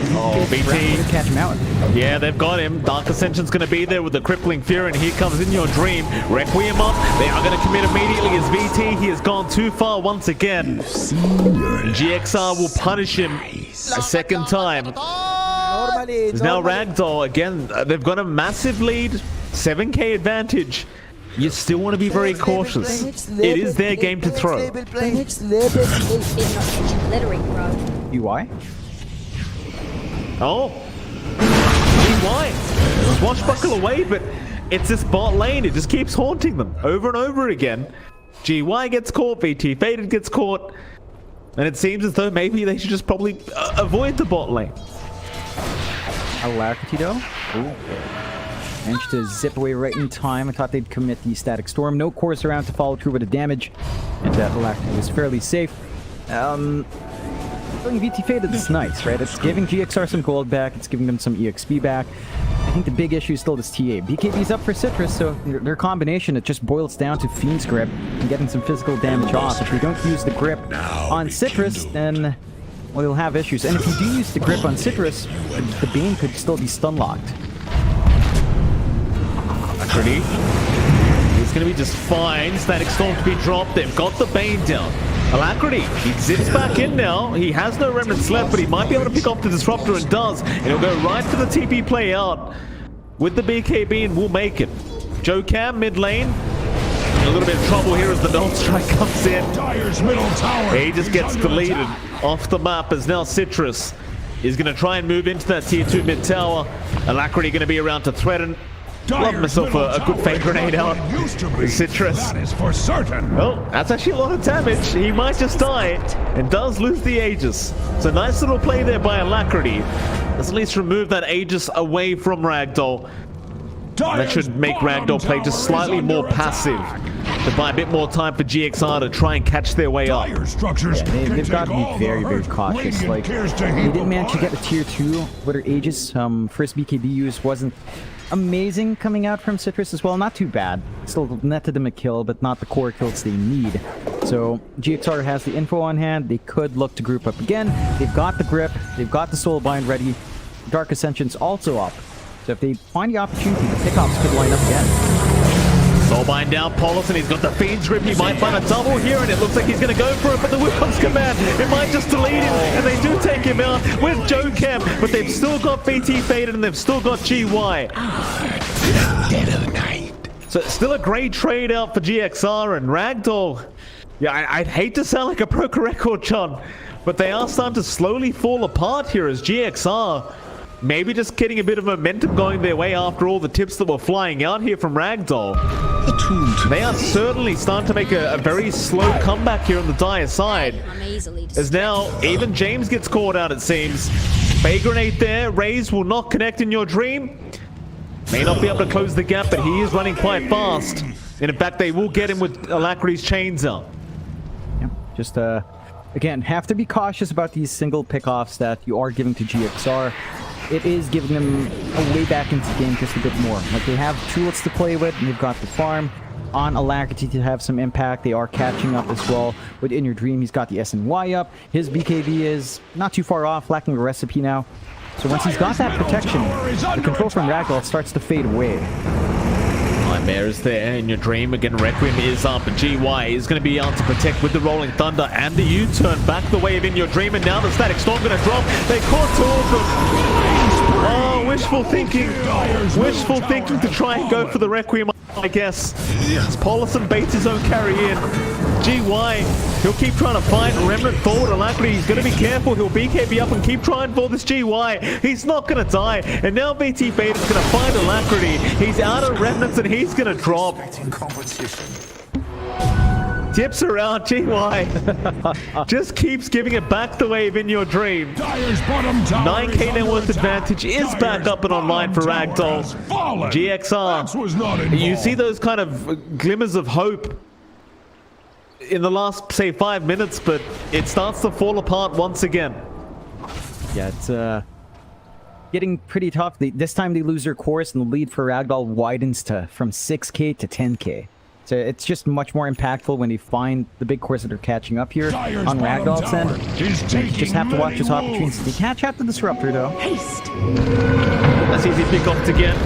BT to catch him out. Yeah, they've got him. Dark Ascension's going to be there with the Crippling Fear, and here comes In Your Dream. Requiem up. They are going to commit immediately as VT. He has gone too far once again. GXR will punish him a second time. There's now Ragdoll again. They've got a massive lead. 7k advantage. You still want to be very cautious. It is their game to throw. UI? Oh. GY. Swashbuckle away, but it's this bot lane. It just keeps haunting them over and over again. GY gets caught. VT Faded gets caught. And it seems as though maybe they should just probably avoid the bot lane. Alacrity though? Ooh. Managed to zip away right in time. I thought they'd commit the Static Storm. No course around to follow through with the damage. And Alacrity was fairly safe. Going VT Faded is nice, right? It's giving GXR some gold back. It's giving them some EXP back. I think the big issue is still this TA. BKB's up for Citrus, so their combination, it just boils down to Fiend's Grip and getting some physical damage off. If we don't use the grip on Citrus, then well, you'll have issues. And if you do use the grip on Citrus, the Bane could still be stun locked. Pretty. He's going to be just fine. Static Storm to be dropped. They've got the Bane down. Alacrity, he zips back in now. He has no remnants left, but he might be able to pick off the Disruptor and does. And he'll go right for the TP play out with the BKB and will make it. Joe Cam, mid lane. In a little bit of trouble here as the Null Strike comes in. Dyer's middle tower. He just gets under deleted attack. off the map as now Citrus is going to try and move into that tier 2 mid tower. Alacrity going to be around to threaten. Love myself a good fake grenade out. Citrus. That is for certain. Oh, that's actually a lot of damage. He might just die and does lose the Aegis. So nice little play there by Alacrity. Let's at least remove that Aegis away from Ragdoll. That should make Ragdoll play just slightly more passive to buy a bit more time for GXR to try and catch their way up. They've got to be very, very cautious. Like, they didn't manage to get a tier 2 with their Aegis. First BKB use wasn't amazing coming out from Citrus as well. Not too bad. Still netted them a kill, but not the core kills they need. So GXR has the info on hand. They could look to group up again. They've got the grip. They've got the Soulbind ready. Dark Ascension's also up. So if they find the opportunity, the pickoffs could line up again. Soulbind down, Paulus, he's got the Fiend's Grip. He might find a double here, and it looks like he's going to go for it, but the Wukon's command, it might just delete him, and they do take him out with Joe Cam, but they've still got BT faded, and they've still got GY. Dead of night. So it's still a great trade out for GXR and Ragdoll. Yeah, I'd hate to sound like a broken record, John, but they are starting to slowly fall apart here as GXR maybe just getting a bit of momentum going their way after all the tips that were flying out here from Ragdoll. They are certainly starting to make a very slow comeback here on the Dire side. As now, even James gets caught out, it seems. Bay Grenade there. Raze will not connect in your dream. May not be able to close the gap, but he is running quite fast. And in fact, they will get him with Alacrity's chains up. Yeah, just, again, have to be cautious about these single pickoffs that you are giving to GXR. It is giving them a way back into the game just a bit more. Like, they have tools to play with, and they've got the farm on Alacrity to have some impact. They are catching up as well. With In Your Dream, he's got the SNY up. His BKB is not too far off, lacking a recipe now. So once he's got that protection, the control from Ragdoll starts to fade away. Nightmare is there in your dream. Again, Requiem is up, and GY is going to be able to protect with the Rolling Thunder and the U-turn back the way of In Your Dream, and now the Static Storm going to drop. They caught two of them. Oh, wishful thinking. Wishful thinking to try and go for the Requiem, I guess. As Paulison baits his own carry in. GY, he'll keep trying to find Remnant forward. Alacrity, he's going to be careful. He'll BKB up and keep trying for this GY. He's not going to die. And now BT Beta is going to find Alacrity. He's out of Remnants and he's going to drop. Tips around, GY. Just keeps giving it back the way of In Your Dream. 9k net worth advantage is back up and online for Ragdoll. GXR, you see those kind of glimmers of hope in the last, say, 5 minutes, but it starts to fall apart once again. Yeah, it's getting pretty tough. This time they lose their course, and the lead for Ragdoll widens from 6k to 10k. So it's just much more impactful when they find the big course that are catching up here on Ragdoll's end. You just have to watch those opportunities. They can't chat the Disruptor, though. Haste. That's easy pick off to get.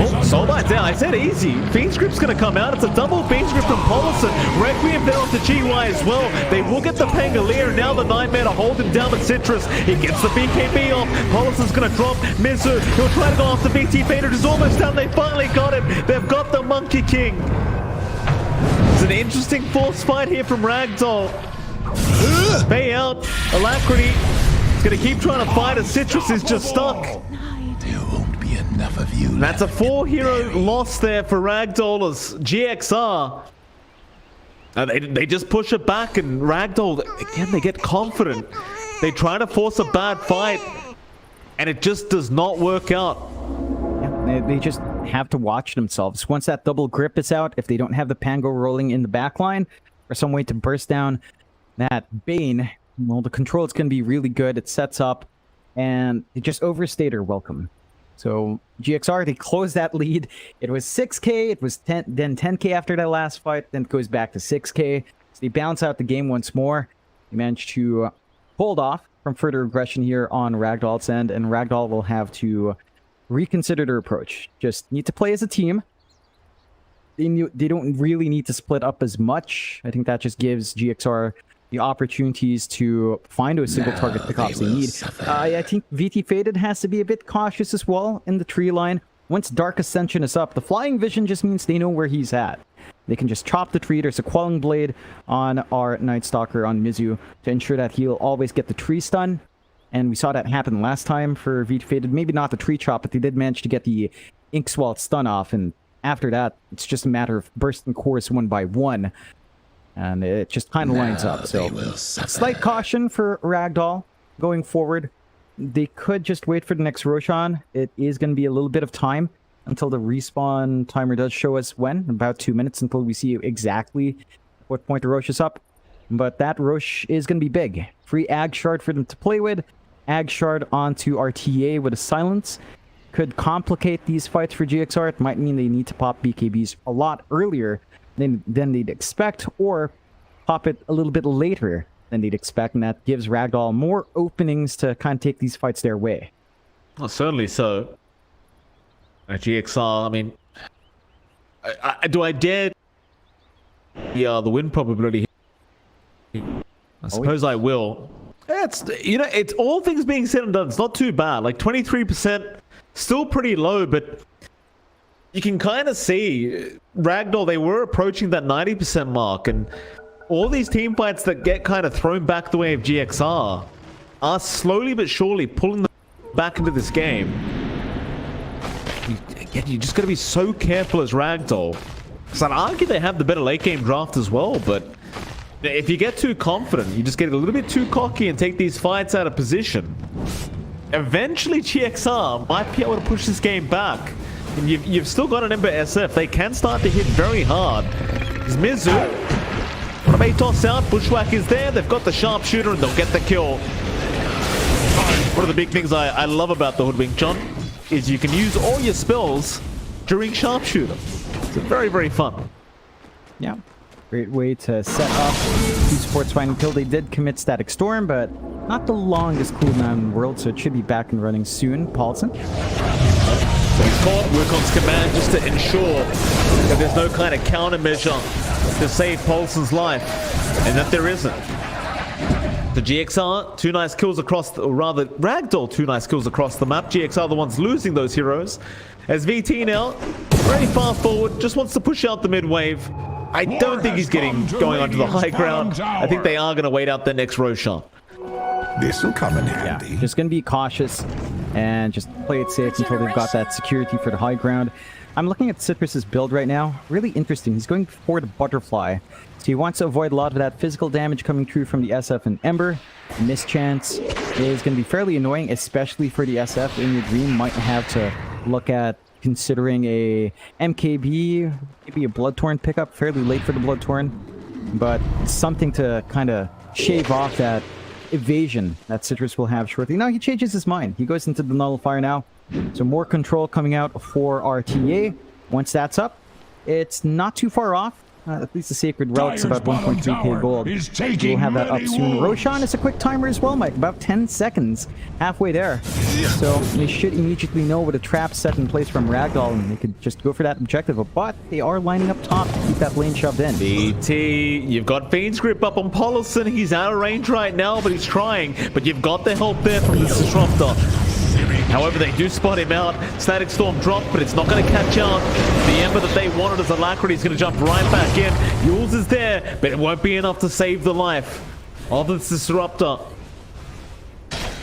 Oh, Soulbind down. I said easy. Fiend's Grip's going to come out. It's a double Fiend's Grip from Paulison. Requiem down to GY as well. They will get the Pangolier. Now the Nightmare to hold him down with Citrus. He gets the BKB off. Paulison's going to drop. Mizu, he'll try to go off the BT Beta. Is almost down. They finally got him. They've got the Monkey King. It's an interesting force fight here from Ragdoll. Bay out. Alacrity is going to keep trying to fight as Citrus is just stuck. Enough of you. That's a 4-hero loss there for Ragdoll as GXR. They just push it back, and Ragdoll, again, they get confident. They try to force a bad fight, and it just does not work out. Yeah, they just have to watch themselves. Once that double grip is out, if they don't have the Pango rolling in the backline, or some way to burst down that Bane, well, the control is going to be really good. It sets up, and they just overstayed their welcome. So GXR, they closed that lead. It was 6k, it was 10, then 10k after that last fight, then it goes back to 6k. So they bounce out the game once more. They managed to hold off from further aggression here on Ragdoll's end, and Ragdoll will have to reconsider their approach. Just need to play as a team. They don't really need to split up as much. I think that just gives GXR the opportunities to find those single target pickups they need. I think VT Faded has to be a bit cautious as well in the tree line. Once Dark Ascension is up, the flying vision just means they know where he's at. They can just chop the tree. There's a Quelling Blade on our Night Stalker on Mizu to ensure that he'll always get the tree stun. And we saw that happen last time for VT Faded. Maybe not the tree chop, but they did manage to get the Ink Swell stun off. And after that, it's just a matter of bursting cores one by one. And it just kind of lines up. So, slight caution for Ragdoll going forward. They could just wait for the next Roshan. It is going to be a little bit of time until the respawn timer does show us when. About 2 minutes until we see exactly what point the Rosh is up. But that Rosh is going to be big. Free Ag Shard for them to play with. Ag Shard onto RTA with a Silence. Could complicate these fights for GXR. It might mean they need to pop BKBs a lot earlier than they'd expect, or pop it a little bit later than they'd expect, and that gives Ragdoll more openings to kind of take these fights their way. Well, certainly so. GXR, I mean, do I dare the win probability? I suppose I will. It's, you know, it's all things being said and done, it's not too bad. Like 23%, still pretty low, but you can kind of see Ragdoll, they were approaching that 90% mark, and all these team fights that get kind of thrown back the way of GXR are slowly but surely pulling them back into this game. Again, you just got to be so careful as Ragdoll. Because I'd argue they have the better late game draft as well, but if you get too confident, you just get a little bit too cocky and take these fights out of position, eventually GXR might be able to push this game back. And you've still got an Ember SF. They can start to hit very hard. There's Mizu. What a toss out. Bushwhack is there. They've got the sharpshooter and they'll get the kill. One of the big things I love about the Hoodwink, John, is you can use all your spells during sharpshooter. It's very, very fun. Yeah. Great way to set up Qiu Sports finding kill. They did commit Static Storm, but not the longest cooldown in the world, so it should be back and running soon. Paulson. So he's caught Wukon's command just to ensure that there's no kind of countermeasure to save Paulson's life, and that there isn't. The GXR, 2 nice kills across, or rather Ragdoll 2 nice kills across the map. GXR the ones losing those heroes. As VT now, very far forward, just wants to push out the mid wave. I don't think he's going onto the high ground. I think they are going to wait out the next Roshan. This will come in handy. Just going to be cautious and just play it safe until they've got that security for the high ground. I'm looking at Citrus's build right now. Really interesting. He's going for the Butterfly. So he wants to avoid a lot of that physical damage coming through from the SF and Ember. Mischance is going to be fairly annoying, especially for the SF. In your dream, might have to look at considering a MKB, maybe a Bloodtorn pickup, fairly late for the Bloodtorn, but something to kind of shave off that evasion that Citrus will have shortly. Now he changes his mind. He goes into the Nullifier now. So more control coming out for RTA. Once that's up, it's not too far off. At least the Sacred Relic's about 1.3k gold. We'll have that up soon. Roshan is a quick timer as well, Mike. About 10 seconds. Halfway there. So they should immediately know with a trap set in place from Ragdoll, and they could just go for that objective. But they are lining up top to keep that lane shoved in. BT, you've got Fiend's Grip up on Paulson. He's out of range right now, but he's trying. But you've got the help there from the Disruptor. However, they do spot him out. Static Storm dropped, but it's not going to catch out. The Ember that they wanted as Alacrity is going to jump right back in. Yules is there, but it won't be enough to save the life of the Disruptor.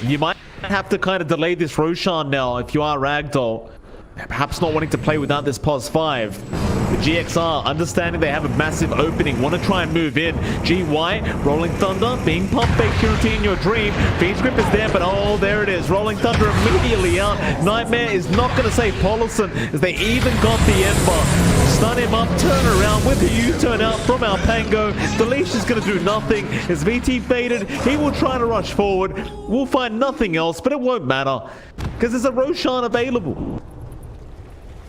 You might have to kind of delay this Roshan now if you are Ragdoll. Perhaps not wanting to play without this pos 5. The GXR, understanding they have a massive opening, want to try and move in. GY, Rolling Thunder, being pump faked guarantee in your dream. Fiend's Grip is there, but oh, there it is. Rolling Thunder immediately out. Nightmare is not going to save Paulson, as they even got the Ember. Stun him up, turn around with a U-turn out from Alpango. The leash is going to do nothing. As VT faded, he will try to rush forward. We'll find nothing else, but it won't matter, because there's a Roshan available.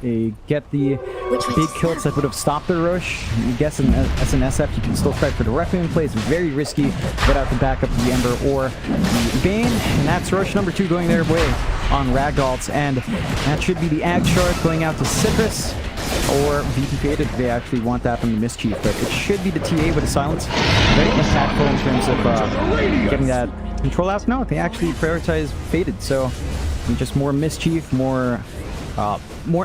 They get the Which way big to kills that would have stopped the rush. I guess as an SF, you can still try for the Requiem play. It's very risky without the backup of the Ember or the Bane. And that's rush number 2 going their way on Ragdolls. And that should be the Ag Shard going out to Citrus. Or VP Faded if they actually want that from the Mischief. But it should be the TA with the Silence. Very impactful in terms of getting that control out. No, they actually prioritize Faded. So just more Mischief, more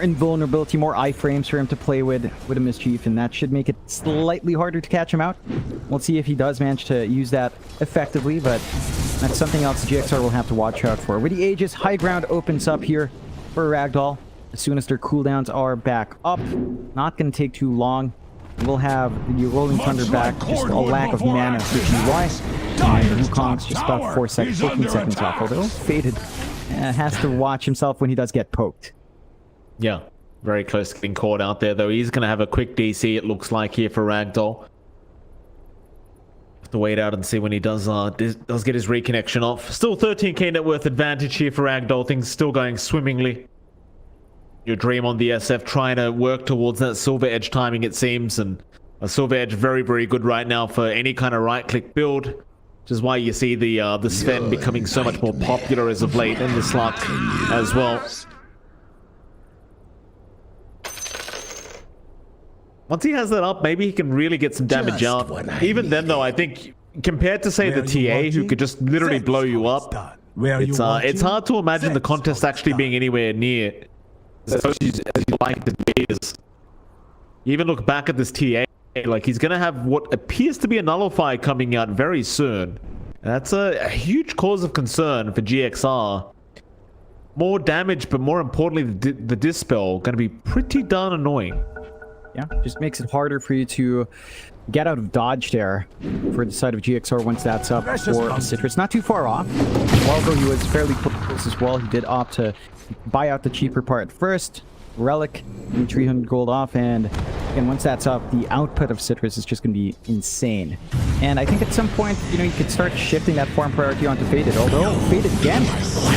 invulnerability, more iframes for him to play with a Mischief, and that should make it slightly harder to catch him out. We'll see if he does manage to use that effectively, but that's something else GXR will have to watch out for. With the Aegis, high ground opens up here for Ragdoll as soon as their cooldowns are back up. Not going to take too long. We'll have the Rolling Thunder back, just a lack of mana for GY, and Wukong's just about 14 seconds off, although Faded has to watch himself when he does get poked. Yeah, very close to getting caught out there, though. He's going to have a quick DC, it looks like, here for Ragdoll. Have to wait out and see when he does get his reconnection off. Still 13k net worth advantage here for Ragdoll. Things still going swimmingly. Your dream on the SF trying to work towards that Silver Edge timing, it seems. And a Silver Edge very, very good right now for any kind of right-click build. Which is why you see the Sven becoming so much more popular as of late, and the Slug as well. Once he has that up, maybe he can really get some damage out. Even then, though, I think compared to, say, the TA, who could just literally blow you up, it's hard to imagine the contest actually being anywhere near as you like it is. You even look back at this TA, like he's going to have what appears to be a Nullifier coming out very soon. That's a huge cause of concern for GXR. More damage, but more importantly, the Dispel going to be pretty darn annoying. Yeah, just makes it harder for you to get out of dodge there for the side of GXR once that's up for Citrus. Not too far off. Although he was fairly close as well, he did opt to buy out the cheaper part first. Relic, 300 gold off, and again, once that's up, the output of Citrus is just going to be insane. And I think at some point, you could start shifting that farm priority onto Faded, although Faded again.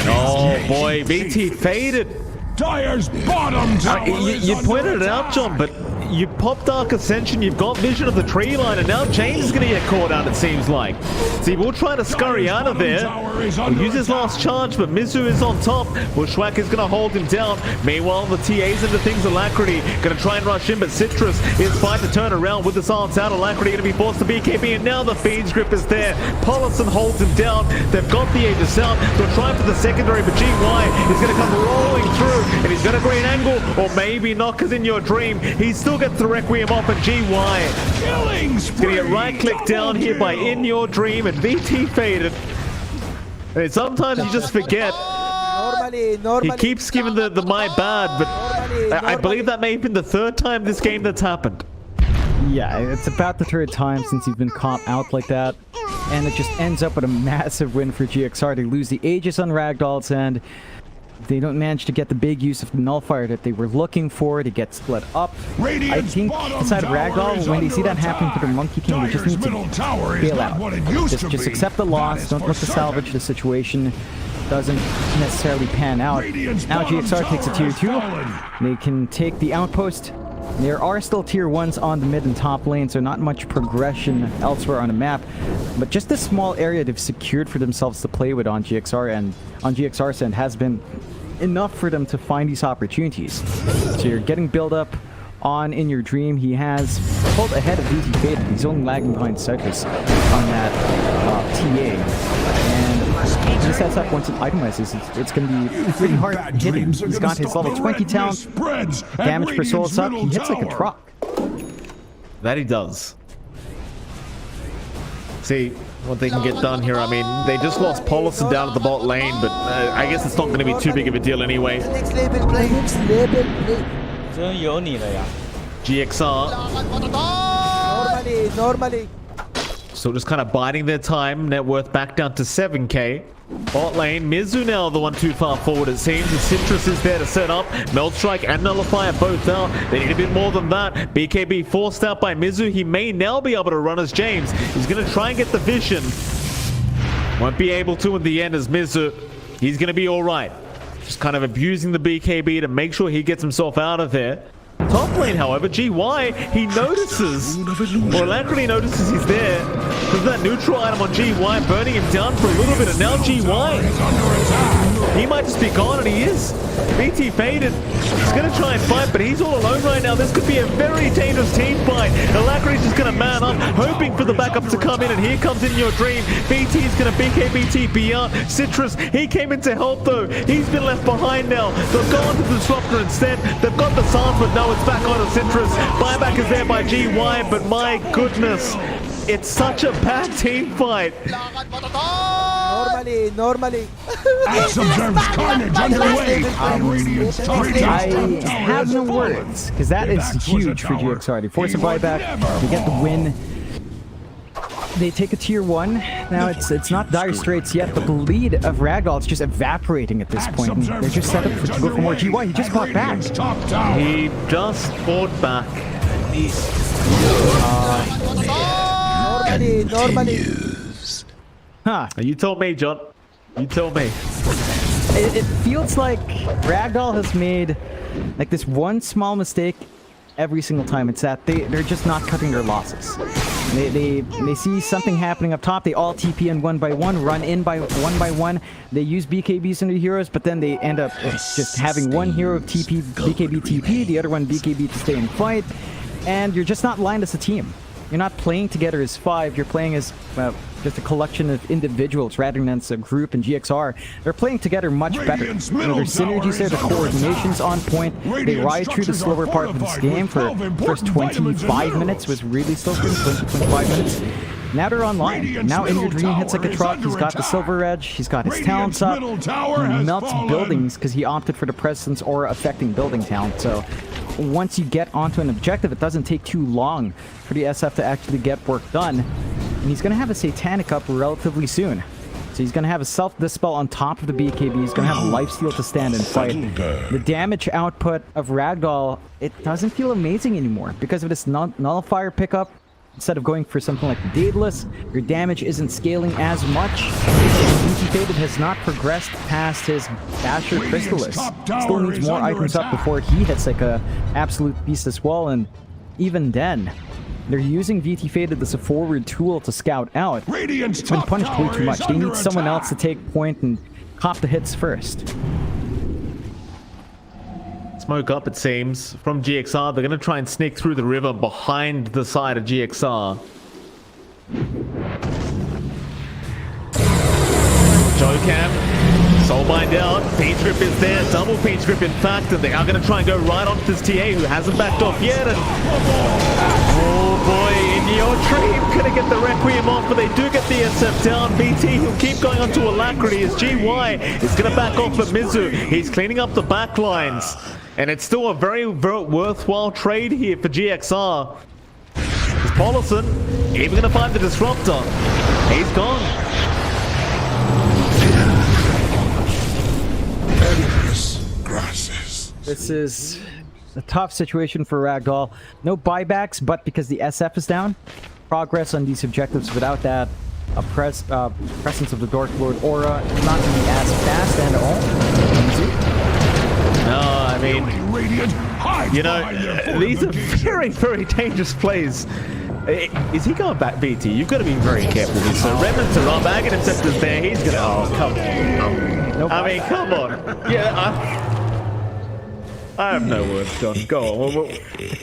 Oh boy, BT Faded. Dire's bottom tower you pointed it out, John, but you pop Dark Ascension, you've got vision of the tree line, and now James is going to get caught out, it seems like. See, we'll try to scurry out of there. He'll use his last charge, but Mizu is on top. Bushwhack is going to hold him down. Meanwhile, the TAs into things, Alacrity going to try and rush in, but Citrus is fine to turn around with the silence out. Alacrity going to be forced to BKB, and now the Fiend's Grip is there. Pollison holds him down. They've got the Aegis out. They're trying for the secondary, but GY is going to come rolling through, and he's going to green angle, or maybe not, because in your dream, he still gets the Requiem off, and GY is going to get right-click down here by In Your Dream, and VT Faded. And sometimes you just forget. He keeps giving the my bad, but I believe that may have been the third time this game that's happened. Yeah, it's about the third time since he's been caught out like that. And it just ends up with a massive win for GXR. They lose the Aegis on Ragdolls, and they don't manage to get the big use of the Nullifier that they were looking for to get split up. I think the side of Ragdoll, when they see that happening to their Monkey King, they just need to bail out. Just accept the loss. Don't look to salvage the situation. Doesn't necessarily pan out. Now GXR takes a tier 2. They can take the outpost. There are still tier 1s on the mid and top lane, so not much progression elsewhere on the map. But just this small area they've secured for themselves to play with on GXR, and on GXR's end has been enough for them to find these opportunities. So you're getting build up on In Your Dream. He has pulled ahead of VT Faded. He's only lagging behind Citrus on that TA. And he sets up once it itemizes. It's going to be pretty hard to hit him. He's got his level 20 talent. Damage per soul is up. He hits like a truck. That he does. See what they can get done here. I mean, they just lost Pollison down at the bot lane, but I guess it's not going to be too big of a deal anyway. GXR. Normally. So just kind of biding their time. Net worth back down to 7k. Bot lane, Mizu now the one too far forward it seems. The Citrus is there to set up. Melt Strike and Nullifier both out. They need a bit more than that. BKB forced out by Mizu. He may now be able to run as James. He's going to try and get the vision. Won't be able to in the end as Mizu. He's going to be alright. Just kind of abusing the BKB to make sure he gets himself out of there. top lane, however, GY, he notices, or Alacrity notices he's there. There's that neutral item on GY, burning him down for a little bit, and now GY, he might just be gone, and he is. BT faded. He's going to try and fight, but he's all alone right now. This could be a very dangerous team fight. Alacrity's just going to man up, hoping for the backup to come in, and here comes In Your Dream. BT's going to BKBT beyond. Citrus, he came in to help though. He's been left behind now. They've gone to the Disruptor instead. They've got the Sans, but no, it's back on to Citrus. Buyback is there by GY, but my goodness, it's such a bad team fight. Normally. Axe observes carnage underway. I have no words, because that is huge for GXR. They force a buyback, they get the win. They take a tier 1. Now it's not dire straits yet, but the lead of Ragdoll is just evaporating at this point. And they're just set up to go for more GY. He just bought back. He just fought back. Normally. Huh. You told me, John. You told me. It feels like Ragdoll has made like this one small mistake every single time. It's that they're just not cutting their losses. They see something happening up top. They all TP in 1 by 1, run in by 1 by 1. They use BKBs into heroes, but then they end up just having one hero TP, BKB TP, the other one BKB to stay and fight. And you're just not aligned as a team. You're not playing together as 5. You're playing as just a collection of individuals rather than as a group. In GXR, they're playing together much better. Their synergies there, the coordination's on point. They ride through the slower part of this game for first 25 minutes was really slow for them, 25 minutes. Now they're online. Now In Your Dream hits like a truck. He's got the silver edge. He's got his talents up. He melts buildings because he opted for the presence or affecting building talent. So once you get onto an objective, it doesn't take too long for the SF to actually get work done. And he's going to have a Satanic up relatively soon. So he's going to have a Self-Dispel on top of the BKB. He's going to have a Lifesteal to stand and fight. The damage output of Ragdoll, it doesn't feel amazing anymore because of this Nullifier pickup. Instead of going for something like Daedalus, your damage isn't scaling as much. BT Faded has not progressed past his Basher Crystallis. Still needs more items up before he hits like a absolute beast as well, and even then, they're using VT Faded as a forward tool to scout out. It's been punished way too much. They need someone else to take point and cop the hits first. Smoke up, it seems, from GXR. They're going to try and sneak through the river behind the side of GXR. Jocam, Soulbind out, Peach Grip is there, double Peach Grip in fact, and they are going to try and go right onto this TA who hasn't backed off yet, and oh boy, In Your Dream gonna get the Requiem off, but they do get the SF down. BT, he'll keep going on to Alacrity as GY is going to back off at Mizu. He's cleaning up the back lines, and it's still a very worthwhile trade here for GXR. Is Paulison even going to find the Disruptor? He's gone. This is a tough situation for Ragdoll. No buybacks, but because the SF is down, progress on these objectives without that presence of the Dark Lord aura is not going to be as fast and all. No, I mean, you know, these are very, very dangerous plays. Is he going back, BT? You've got to be very careful with this. So Remnants are up, Agate Interceptor's there. He's going to... Oh, come on. Nope. I mean, come on. Yeah, I have no words, John. Go on. We'll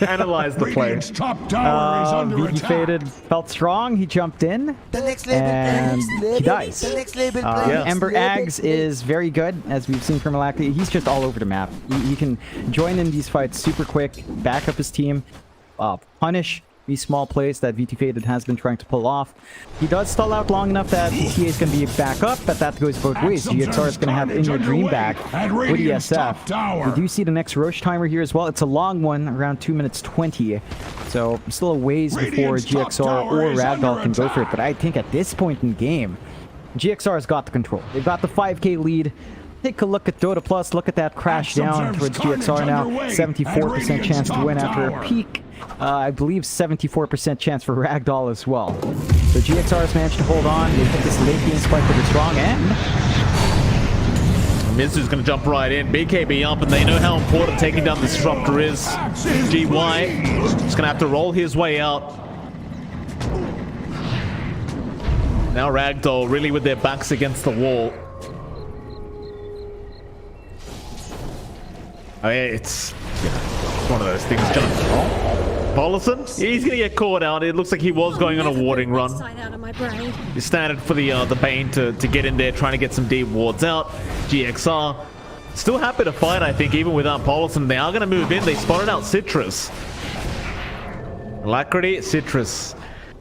analyze the play. VT Faded felt strong. He jumped in. And he dies. Ember Ags is very good, as we've seen from Alacrity. He's just all over the map. He can join in these fights super quick, back up his team, punish these small plays that VT Faded has been trying to pull off. He does stall out long enough that TA is going to be back up, but that goes both ways. GXR is going to have In Your Dream back with ESF. We do see the next Roche timer here as well. It's a long one, around 2 minutes 20. So still a ways before GXR or Ragdoll can go for it. But I think at this point in the game, GXR has got the control. They've got the 5k lead. Take a look at Dota Plus. Look at that crash down towards GXR now. 74% chance to win after a peak. I believe 74% chance for Ragdoll as well. So GXR has managed to hold on. They hit this late game spike with a strong end. Mizu's going to jump right in. BKB up, and they know how important taking down the disruptor is. GY just going to have to roll his way out. Now Ragdoll really with their backs against the wall. Oh, yeah, it's one of those things. Paulson, he's gonna get caught out. It looks like he was going on a warding run. He's standard for the Bane to get in there, trying to get some deep wards out. GXR still happy to fight, I think, even without Paulson. They are gonna move in. They spotted out Citrus. Alacrity, Citrus.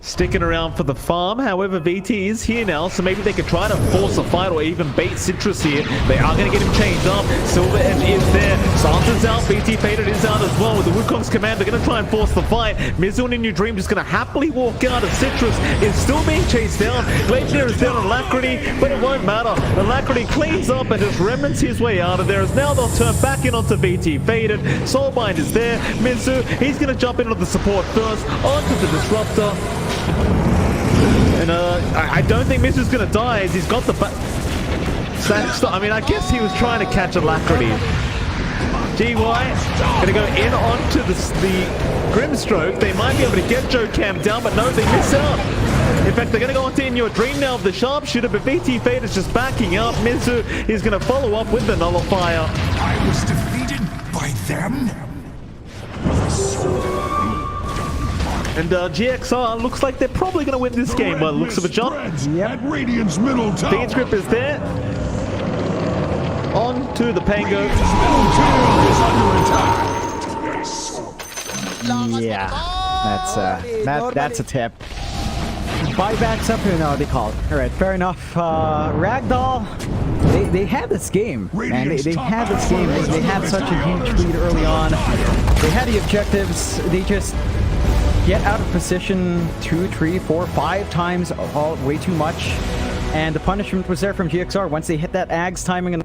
Sticking around for the farm. However, VT is here now, so maybe they could try to force a fight or even bait Citrus here. They are going to get him chained up. Silver Edge is there. Sansa's out. VT Faded is out as well. With the Wukong's command, they're going to try and force the fight. Mizu and New Dream just going to happily walk out as Citrus is still being chased down. Glacier is down on Alacrity, but it won't matter. Alacrity cleans up and just remnants his way out of there, as now they'll turn back in onto VT Faded. Soulbind is there. Mizu, he's going to jump into the support first, onto the Disruptor. And I don't think Mizu's gonna die, as he's got the I mean, I guess he was trying to catch Alacrity. GY gonna go in onto the Grimstroke. They might be able to get Joe Cam down, but no, they miss out. In fact, they're gonna go onto In Your Dream now of the Sharpshooter, but VT Fade is just backing up. Mizu is gonna follow up with the Nullifier. I was defeated by them. And GXR looks like they're probably going to win this game by the looks of a jump. Yep. Radiant's middle tower. Dean's Grip is there. On to the Pango. Yeah, that's a tip. Buybacks up here now, they call it. All right, fair enough. Ragdoll, they had this game, man. They had this game. They had such a huge lead early on. They had the objectives. They just get out of position 2, 3, 4, 5 times, all way too much. And the punishment was there from GXR once they hit that Ags timing. And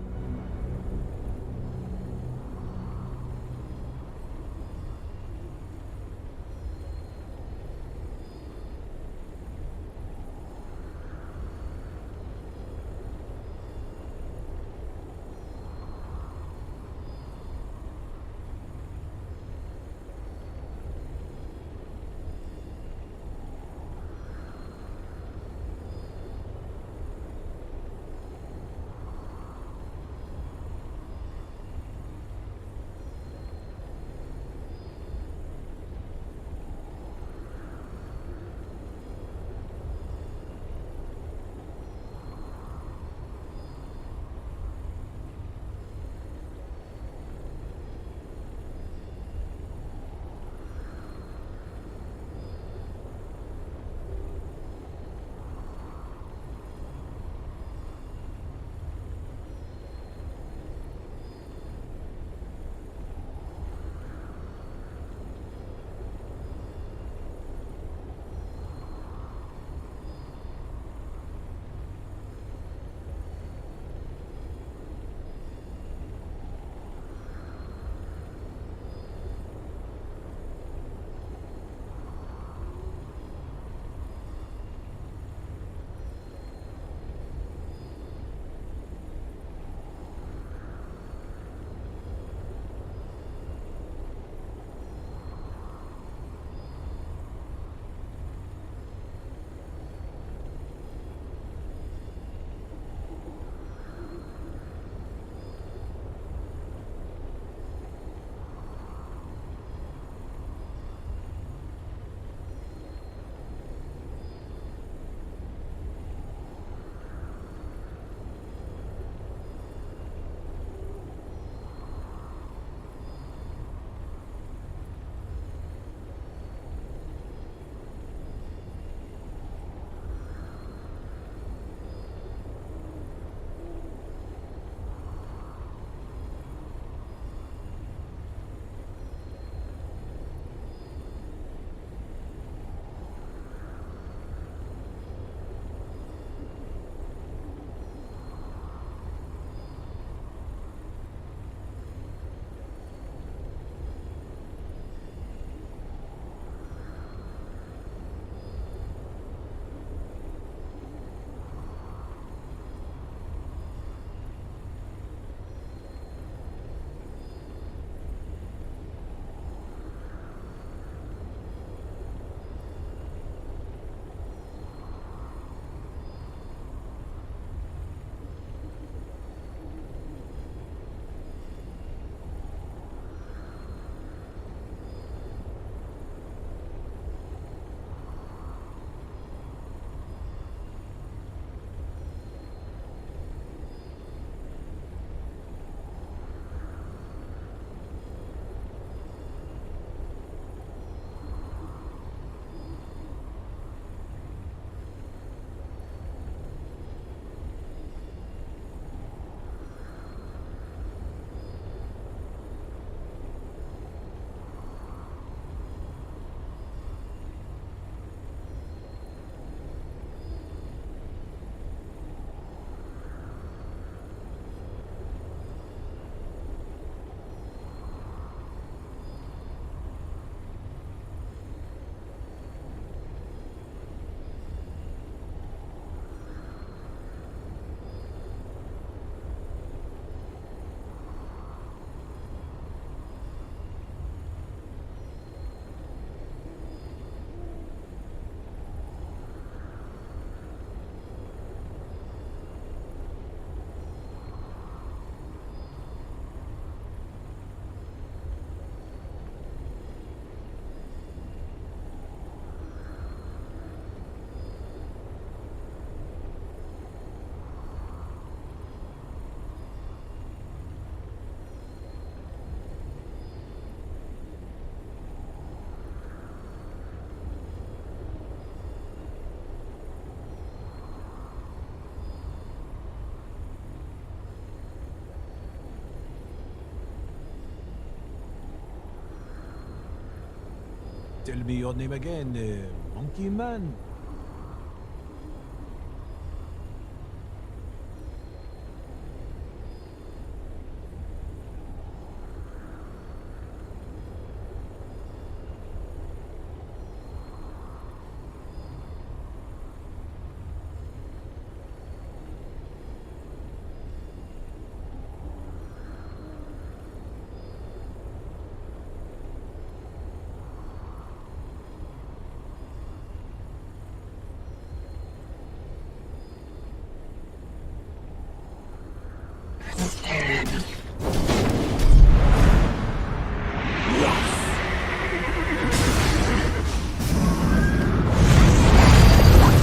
Tell me your name again, Monkey Man.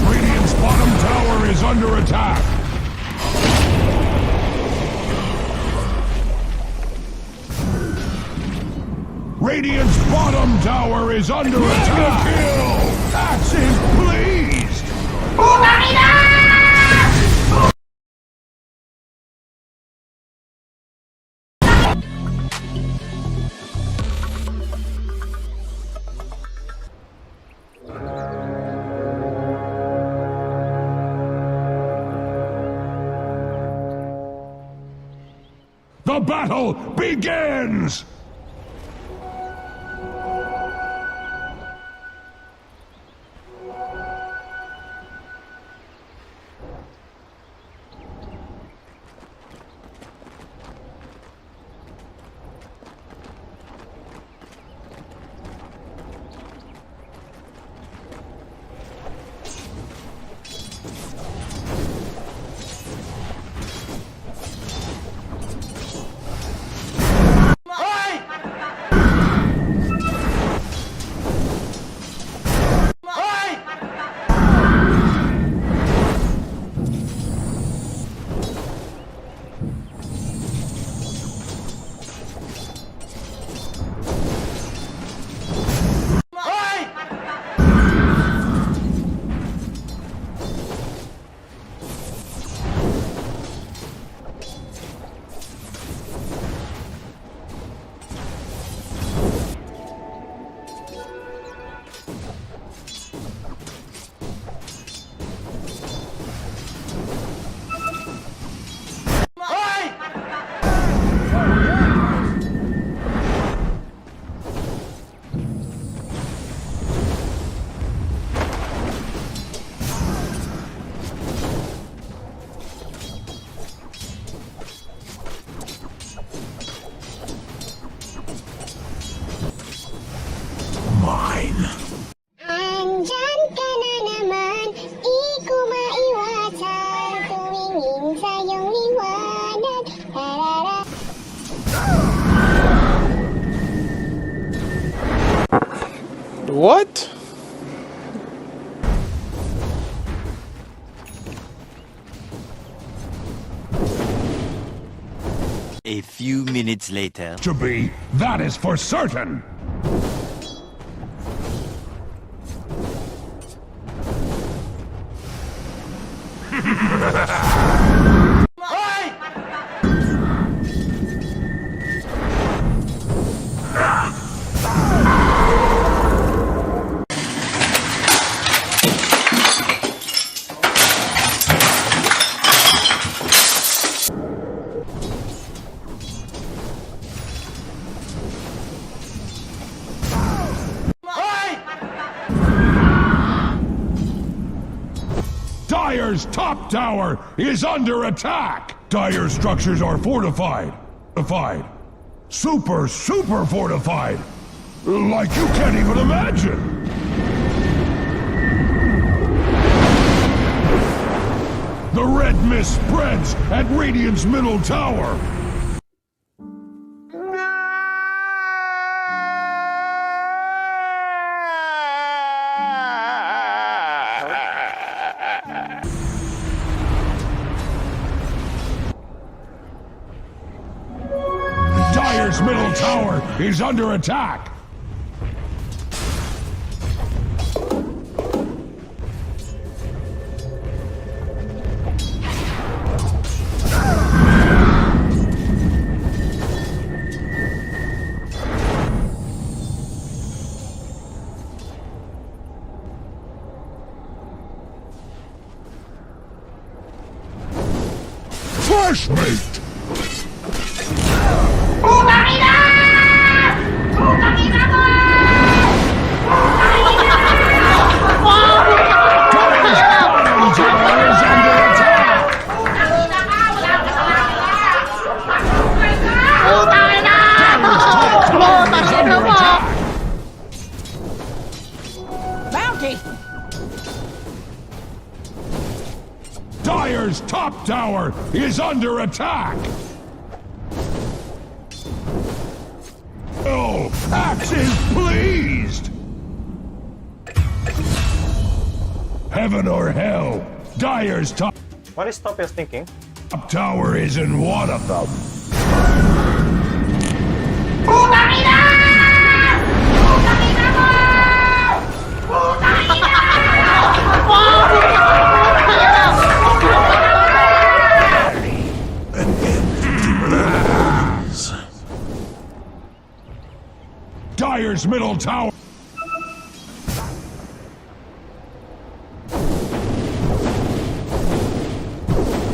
Radiant's bottom tower is under attack. Radiant's bottom tower is under attack. Kill! That's his pleased. The battle begins! Andyan ka na naman, di ko maiwasan. Tumingin sa iyong liwanag, tarara. What? A few minutes later. To be, that is for certain. Dire's top tower is under attack! Dire structures are fortified. Super fortified! Like you can't even imagine! The red mist spreads at Radiant's middle tower! Dire's middle tower is under attack! Fresh meat! Dire's top tower is under attack! Oh, Axe is pleased! Heaven or hell, Dire's top What is Topia's thinking? tower isn't one of them. Dire's middle tower.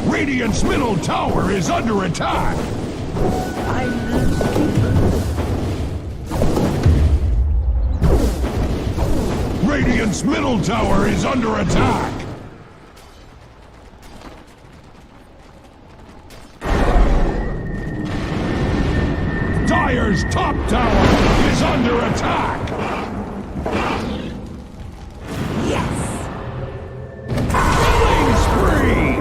Radiant's middle tower is under attack. Radiant's middle tower is under attack. Dire's top tower is under attack! Yes! Killing spree!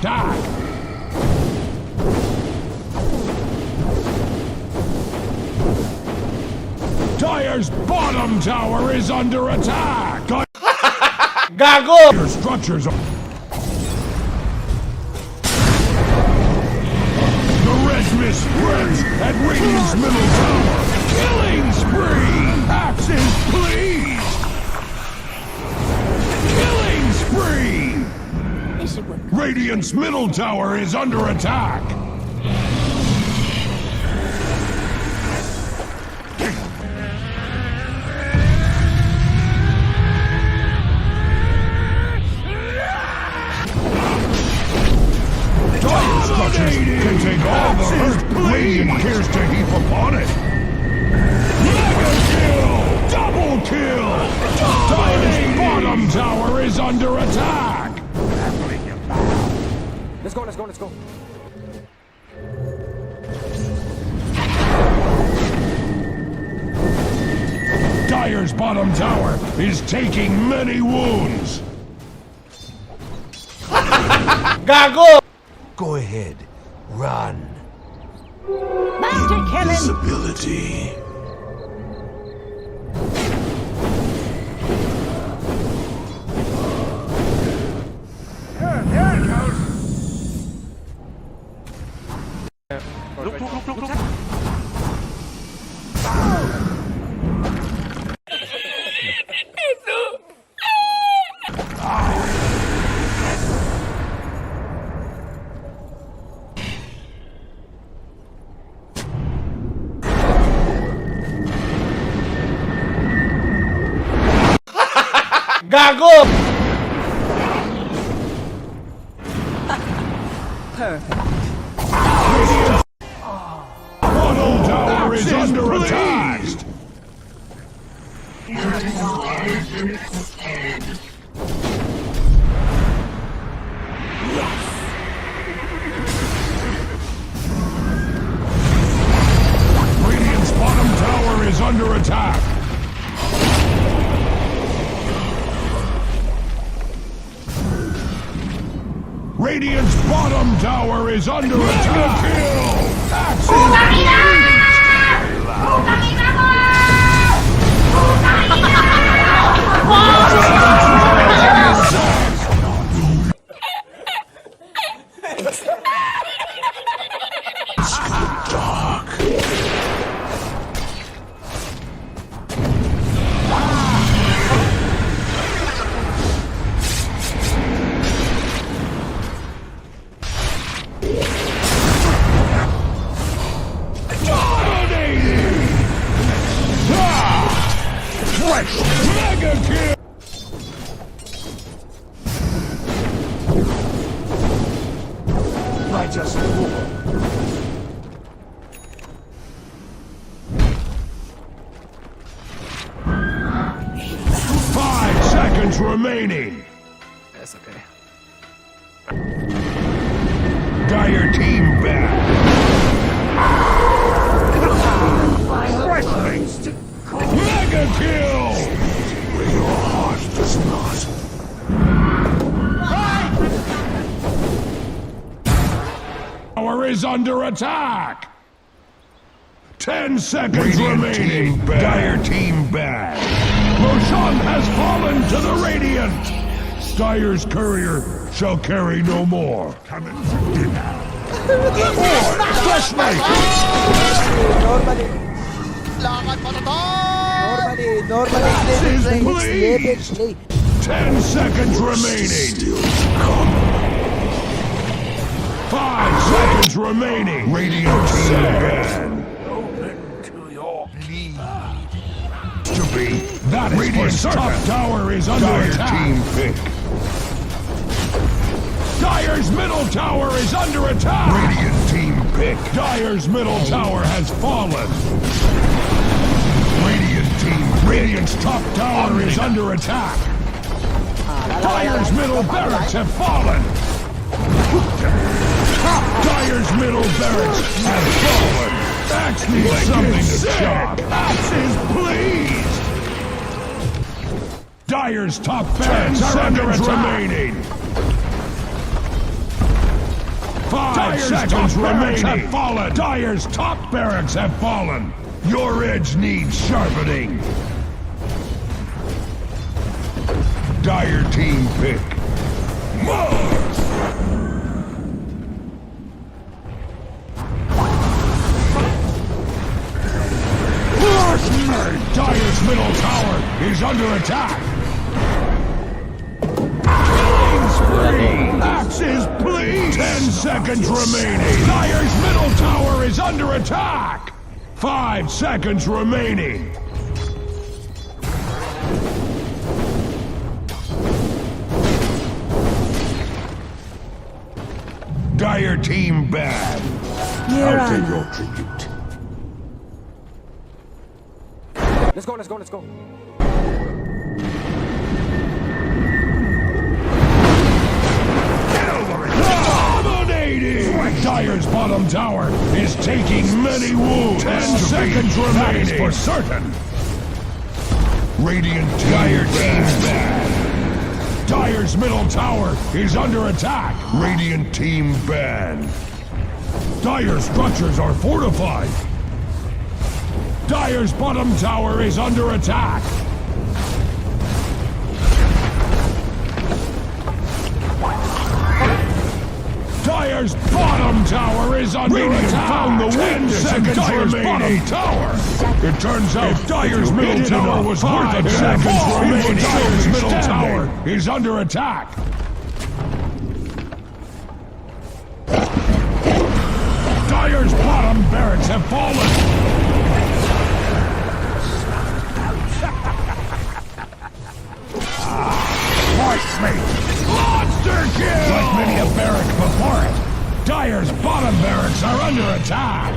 Die! Dire's bottom tower is under attack! Gago! Your structures are... Mist spreads at Radiant's middle tower. Killing spree! Axe is pleased! Killing spree! Radiant's middle tower is under attack. Can take all the hurt Radiant cares to heap upon it. Mega kill! Double kill! Dire's bottom tower is under attack! Let's go, let's go, let's go. Dire's bottom tower is taking many wounds. Gago! Go ahead. Run. Invisibility. There it goes. Look. Gago! Bottom tower is under attack. Radiant's bottom tower is under attack. Radiant's bottom tower is under attack. Kill! Axe Mega kill! just rule. 5 seconds remaining. That's okay. Dire team back. Mega kill! Where your heart does not. Tower is under attack. 10 seconds remaining. Dire team back. Roshan has fallen to the Radiant. Dire's courier shall carry no more. Come in for dinner. Flashlight! Normally, 10 seconds remaining. 5 seconds remaining. Radiant team again. To your lead. To be. That is Radiant's top tower is under attack. Team pick. Dire's middle tower is under attack. Radiant team pick. Dire's middle tower has fallen. Radiant's top tower is under attack. Dire's middle barracks have fallen. Dire's middle barracks have fallen. Axe needs something to chop. Axes, please. Dire's top barracks are under attack. Remaining. 5 seconds remaining. Have fallen. Dire's top barracks have fallen. Your edge needs sharpening. Dire team pick. Mars! Dire's middle tower is under attack. Killing spree! Axes, please! 10 seconds remaining. Dire's middle tower is under attack. 5 seconds remaining. Dire team bad. I'll take your tribute. Let's go, let's go, let's go. Dominating! Dire's bottom tower is taking many wounds. 10 seconds remaining. For certain. Radiant Dire team bad. Dire's middle tower is under attack. Radiant team banned. Dire's structures are fortified. Dire's bottom tower is under attack. Dire's bottom tower is under attack. Found the weakness in Dire's bottom tower. It turns out Dire's middle tower was worth a seconds remaining. Dire's middle tower is under attack. Dire's bottom barracks have fallen. Watch me! Monster kill! Like many a barrack before it, Dire's bottom barracks are under attack!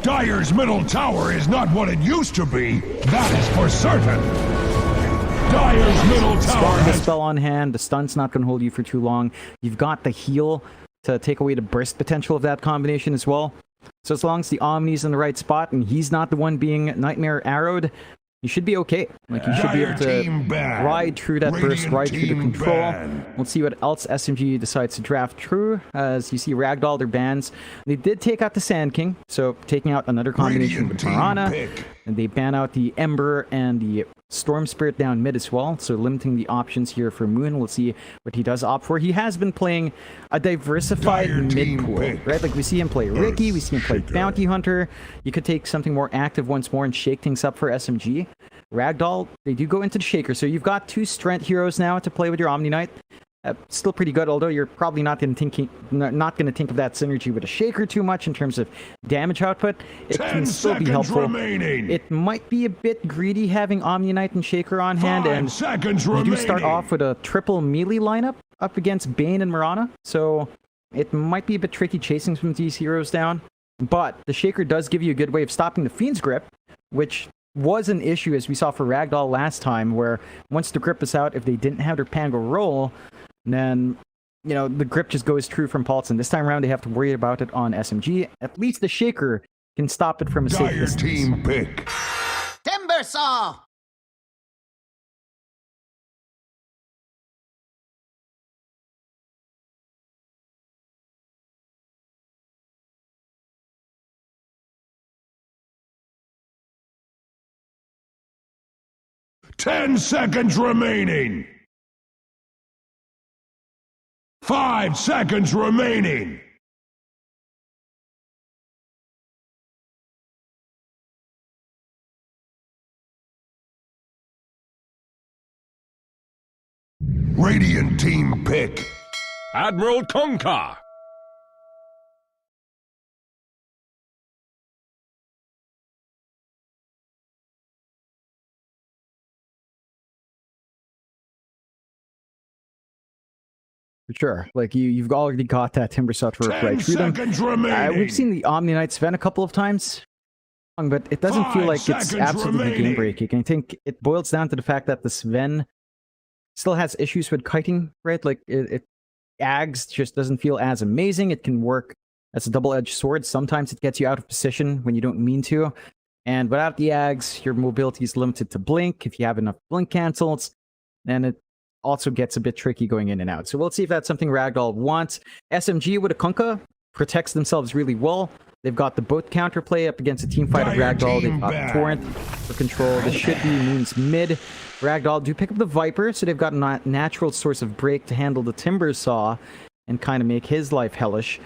Dire's middle tower is not what it used to be, that is for certain! Dire's middle tower has... spell on hand, the stun's not going to hold you for too long. You've got the heal to take away the burst potential of that combination as well. So as long as the Omni's in the right spot and he's not the one being Nightmare Arrowed, you should be okay. Like, you should be able to ride through that burst, ride through the control. We'll see what else SMG decides to draft through. As you see Ragdoll, their bans. They did take out the Sand King, so taking out another combination with Marana. And they ban out the Ember and the Storm Spirit down mid as well, so limiting the options here for Moon. We'll see what he does opt for. He has been playing a diversified mid pool, right? Like, we see him play Ricky, we see him play Bounty Hunter. You could take something more active once more and shake things up for SMG. Ragdoll, they do go into the Shaker, so you've got 2 strength heroes now to play with your Omni Knight. Still pretty good, although you're probably not going to think of that synergy with a Shaker too much in terms of damage output. It can still be helpful. Remaining. It might be a bit greedy having Omni Knight and Shaker on hand, and you do start off with a triple melee lineup. up against Bane and Mirana, so it might be a bit tricky chasing some of these heroes down. But the Shaker does give you a good way of stopping the Fiend's Grip, which was an issue as we saw for Ragdoll last time, where once the grip is out, if they didn't have their Pango roll, then, you know, the grip just goes true from Paulson. This time around, they have to worry about it on SMG. At least the Shaker can stop it from a safe Dire distance. team pick. Timber saw! Ten seconds remaining. 5 seconds remaining. Radiant team pick. Admiral Konka. For sure. Like, you've already got that Timber Saw to work 10 right through them. seconds remaining. We've seen the Omni Knight Sven a couple of times, but it doesn't feel 5 like it's seconds absolutely remaining. game breaking. I think it boils down to the fact that the Sven still has issues with kiting, right? Like, Ags just doesn't feel as amazing. It can work as a double-edged sword. Sometimes it gets you out of position when you don't mean to. And without the Ags, your mobility is limited to blink. If you have enough blink cancels, then it also gets a bit tricky going in and out. So we'll see if that's something Ragdoll wants. SMG with a Kunkka protects themselves really well. They've got the boat counterplay up against a team fight of Dire Ragdoll. team They've got back. Torrent for control. This should be Moon's mid. Ragdoll do pick up the Viper, so they've got a natural source of break to handle the Timber Saw and kind of make his life hellish.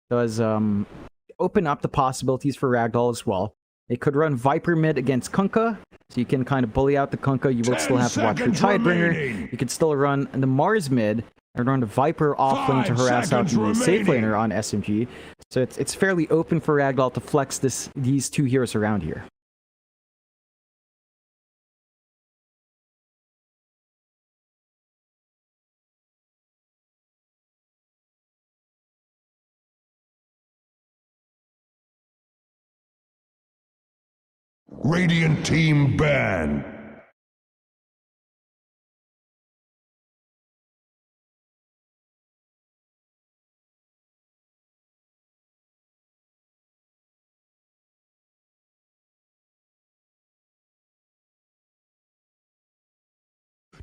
Does open up the possibilities for Ragdoll as well. They could run Viper mid against Kunkka, so you can kind of bully out the Kunkka. You will 10 still have to watch your seconds Tidebringer. remaining. You could still run the Mars mid and run the Viper off lane to 5 harass out seconds the safe remaining. laner on SMG. So it's fairly open for Ragdoll to flex these two heroes around here. Radiant team ban.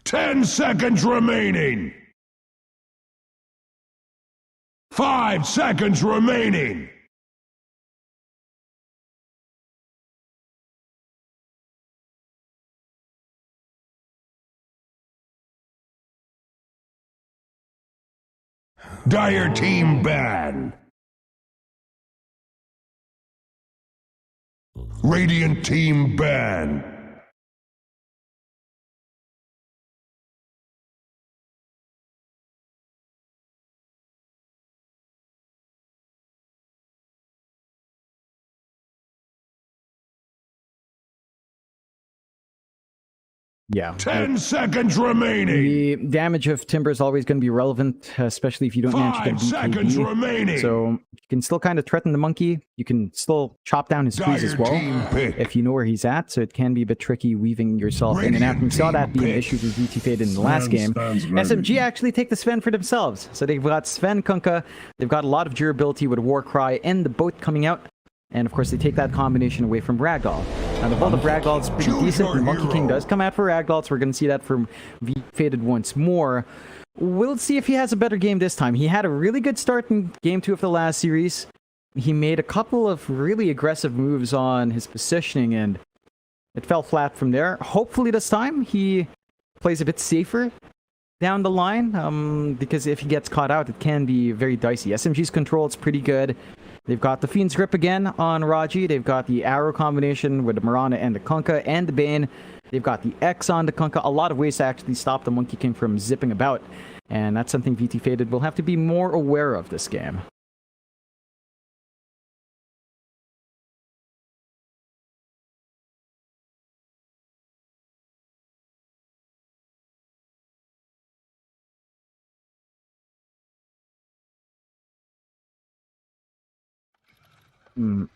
Ten seconds remaining. 5 seconds remaining. Dire team ban. Radiant team ban. Yeah. 10 seconds remaining. The damage of Timber is always going to be relevant, especially if you don't manage to 5 get seconds BKB. remaining. So you can still kind of threaten the monkey. You can still chop down his trees as Dire well team pick. if you know where he's at. So it can be a bit tricky weaving yourself in and out. We saw that Radiant be an team issue with VT Fade in the last game. SMG actually take the Sven for themselves. So they've got Sven, Kunkka. They've got a lot of durability with Warcry and the boat coming out. And of course, they take that combination away from Ragdoll. Now, the vault of Ragdoll is pretty Choose decent. your The Monkey hero. King does come out for Ragdoll, so we're going to see that from V Faded once more. We'll see if he has a better game this time. He had a really good start in Game 2 of the last series. He made a couple of really aggressive moves on his positioning, and it fell flat from there. Hopefully this time, he plays a bit safer down the line, because if he gets caught out, it can be very dicey. SMG's control is pretty good. They've got the Fiend's Grip again on Raji. They've got the arrow combination with the Mirana and the Kunkka and the Bane. They've got the X on the Kunkka. A lot of ways to actually stop the Monkey King from zipping about. And that's something VT Faded will have to be more aware of this game.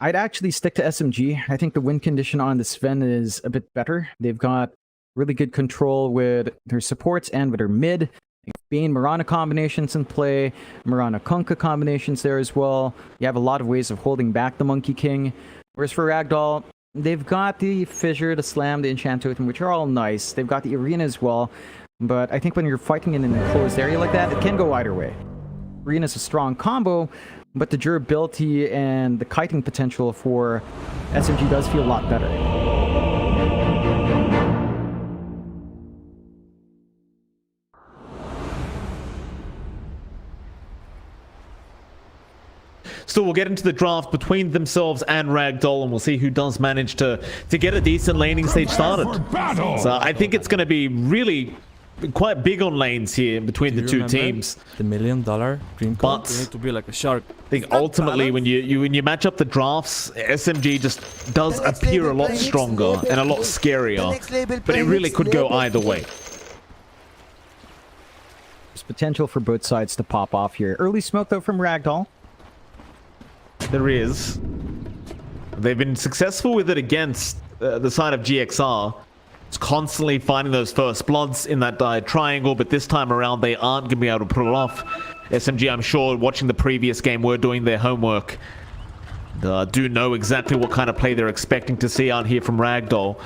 I'd actually stick to SMG. I think the win condition on the Sven is a bit better. They've got really good control with their supports and with their mid. Bane Mirana combinations in play, Mirana Kunkka combinations there as well. You have a lot of ways of holding back the Monkey King. Whereas for Ragdoll, they've got the Fissure, the Slam, the Enchant Totem, which are all nice. They've got the Arena as well. But I think when you're fighting in an enclosed area like that, it can go either way. Arena is a strong combo, but the durability and the kiting potential for SMG does feel a lot better. Still, we'll get into the draft between themselves and Ragdoll, and we'll see who does manage to get a decent laning stage started. So I think it's going to be really quite big on lanes here between the two teams. The $1 million dream card, you need to be like a shark. I think ultimately when you match up the drafts, SMG just does appear a lot stronger and a lot scarier, but it really could go either way. There's potential for both sides to pop off here. Early smoke though from Ragdoll. There is. They've been successful with it against the side of GXR. It's constantly finding those first bloods in that triangle, but this time around they aren't going to be able to pull it off. SMG, I'm sure, watching the previous game, were doing their homework. Do know exactly what kind of play they're expecting to see out here from Ragdoll.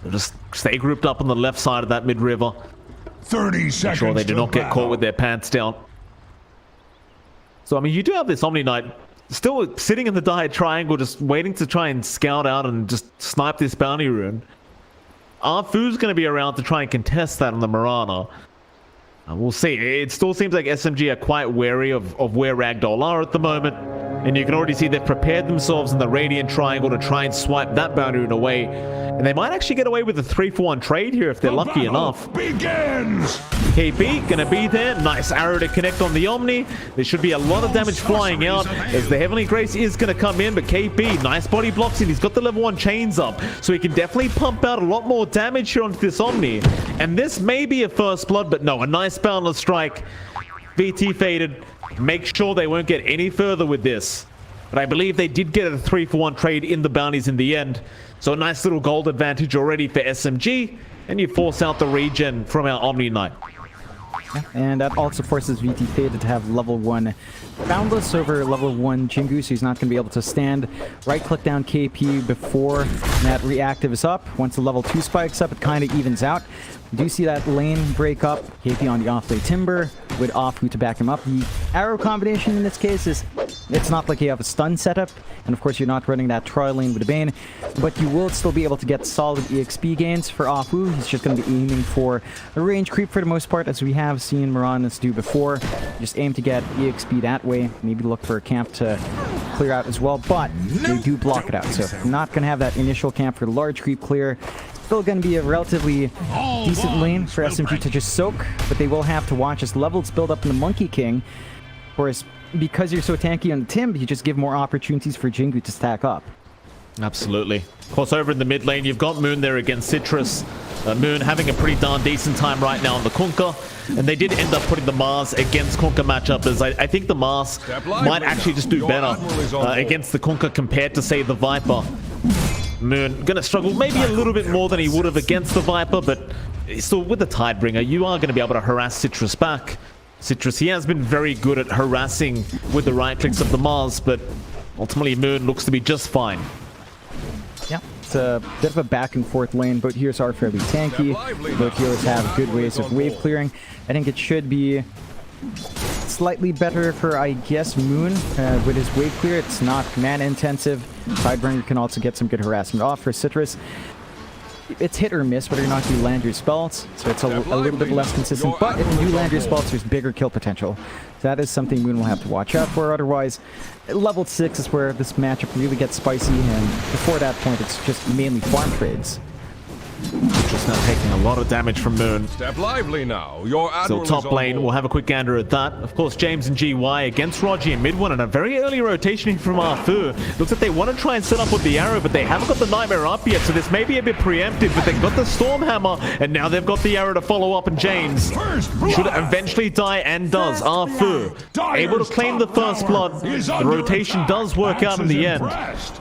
They'll just stay grouped up on the left side of that mid-river. 30 seconds. Make sure they do not get caught with their pants down. So, I mean, you do have this Omni Knight still sitting in the triangle, just waiting to try and scout out and just snipe this bounty rune. Arfu's going to be around to try and contest that on the Mirana. We'll see. It still seems like SMG are quite wary of where Ragdoll are at the moment. And you can already see they've prepared themselves in the Radiant Triangle to try and swipe that bounty rune away. And they might actually get away with a 3-for-1 trade here if they're lucky enough. Begins! KB gonna be there. Nice arrow to connect on the Omni. There should be a lot of damage flying out as the Heavenly Grace is gonna come in, but KB, nice body blocks in. He's got the level 1 chains up, so he can definitely pump out a lot more damage here onto this Omni. And this may be a first blood, but no, a nice boundless strike. VT faded. Make sure they won't get any further with this. But I believe they did get a 3-for-1 trade in the bounties in the end. So a nice little gold advantage already for SMG. And you force out the regen from our Omni Knight. And that also forces VT Faded to have level 1 Boundless over level 1 Jingu, so he's not going to be able to stand. Right-click down KP before that reactive is up. Once the level 2 spikes up, it kind of evens out. You do see that lane break up. KP on the off-lane Timber with Afu to back him up. The arrow combination in this case is, it's not like you have a stun setup, and of course you're not running that Troy lane with the Bane, but you will still be able to get solid EXP gains for Afu. He's just going to be aiming for a range creep for the most part, as we have seen Miranas do before. Just aim to get EXP that way. Maybe look for a camp to clear out as well, but they do block it out, so not going to have that initial camp for the large creep clear. Still going to be a relatively decent lane for SMG to just soak, but they will have to watch as levels build up in the Monkey King. Of course, because you're so tanky on the Tim, you just give more opportunities for Jingu to stack up. Absolutely. Of course, over in the mid lane, you've got Moon there against Citrus. Moon having a pretty darn decent time right now on the Kunkka. And they did end up putting the Mars against Kunkka matchup, as I think the Mars might actually just do better against the Kunkka compared to, say, the Viper. Moon gonna struggle maybe a little bit more than he would have against the Viper, but still with the Tidebringer, you are going to be able to harass Citrus back. Citrus, he has been very good at harassing with the right clicks of the Mars, but ultimately Moon looks to be just fine. Yeah, it's a bit of a back and forth lane. Both heroes are fairly tanky. Both heroes have good ways of wave clearing. I think it should be slightly better for, I guess, Moon with his wave clear. It's not mana intensive. Tidebringer can also get some good harassment off. For Citrus, it's hit or miss whether or not you land your spells, so it's a little bit less consistent. But if you do land your spells, there's bigger kill potential. So that is something Moon will have to watch out for. Otherwise, level 6 is where this matchup really gets spicy, and before that point, it's just mainly farm trades. Just now taking a lot of damage from Moon. Step lively now. Your Still admiral top is on lane, board. we'll have a quick gander at that. Of course, James and GY against Roger in mid one, and a very early rotation from Arfu. Looks like they want to try and set up with the arrow, but they haven't got the Nightmare up yet, so this may be a bit preemptive, but they've got the Stormhammer, and now they've got the arrow to follow up, and James should eventually die, and does. Arfu able to claim the first blood. The rotation does work out in the end,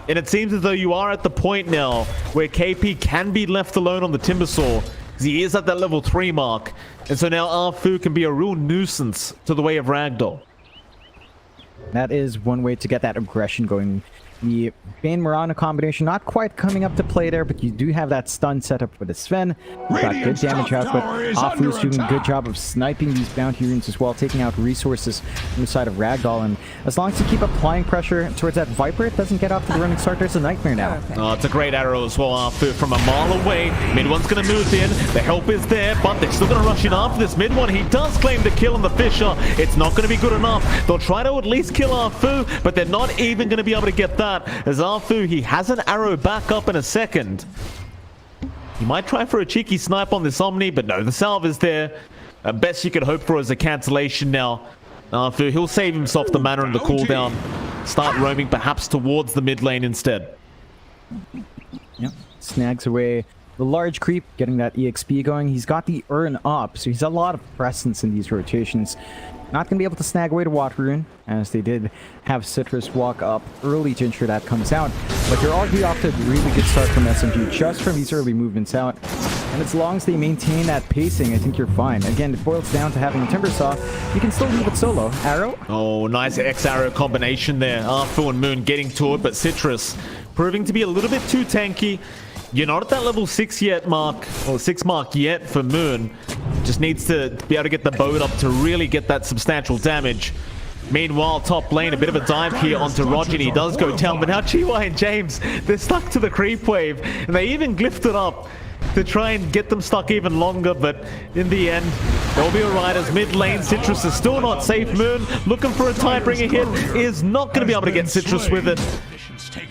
and it seems as though you are at the point now where KP can be left alone on the Timbersaw. He is at that level 3 mark, and so now Arfu can be a real nuisance to the way of Ragdoll. That is one way to get that aggression going. The Bane Mirana combination not quite coming up to play there, but you do have that stun setup with the Sven. You've got good damage output. Afu's doing a good job of sniping these bounty runes as well, taking out resources from the side of Ragdoll. And as long as you keep applying pressure towards that Viper, it doesn't get off to the running start. There's a nightmare now. Oh, it's a great arrow as well, Afu, from a mile away. Mid one's going to move in. The help is there, but they're still going to rush in after this mid one. He does claim the kill on the Fisher. It's not going to be good enough. They'll try to at least kill Afu, but they're not even going to be able to get that. As Arfu, he has an arrow back up in a second. He might try for a cheeky snipe on this Omni, but no, the salve is there. Best you could hope for is a cancellation now. Arfu, he'll save himself the mana and the cooldown. Start roaming perhaps towards the mid lane instead. Yep, snags away the large creep, getting that EXP going. He's got the urn up, so he's a lot of presence in these rotations. Not going to be able to snag away to Water Rune, as they did have Citrus walk up early to ensure that comes out. But you're already off to a really good start from SMG just from these early movements out. And as long as they maintain that pacing, I think you're fine. Again, it boils down to having a Timbersaw. You can still leave it solo. Arrow? Oh, nice X-Arrow combination there. Arfu and Moon getting to it, but Citrus proving to be a little bit too tanky. You're not at that level 6 yet mark, or 6 mark yet for Moon. Just needs to be able to get the boat up to really get that substantial damage. Meanwhile, top lane, a bit of a dive here onto Roger, and he does go down, but now Qiu Hua and James, they're stuck to the creep wave, and they even glyphed it up to try and get them stuck even longer, but in the end, they'll be alright as mid lane. Citrus is still not safe. Moon looking for a Tidebringer hit, is not going to be able to get Citrus with it.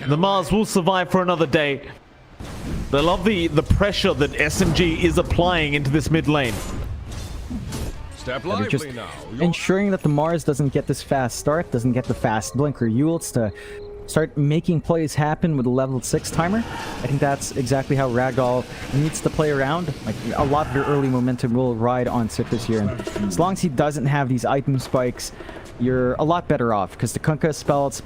The Mars will survive for another day. But I love the pressure that SMG is applying into this mid lane. Step Just lively now. ensuring that the Mars doesn't get this fast start, doesn't get the fast blink or Yules to start making plays happen with a level 6 timer. I think that's exactly how Ragdoll needs to play around. Like, a lot of your early momentum will ride on Citrus here, and as long as he doesn't have these item spikes, you're a lot better off, because the Kunkka spells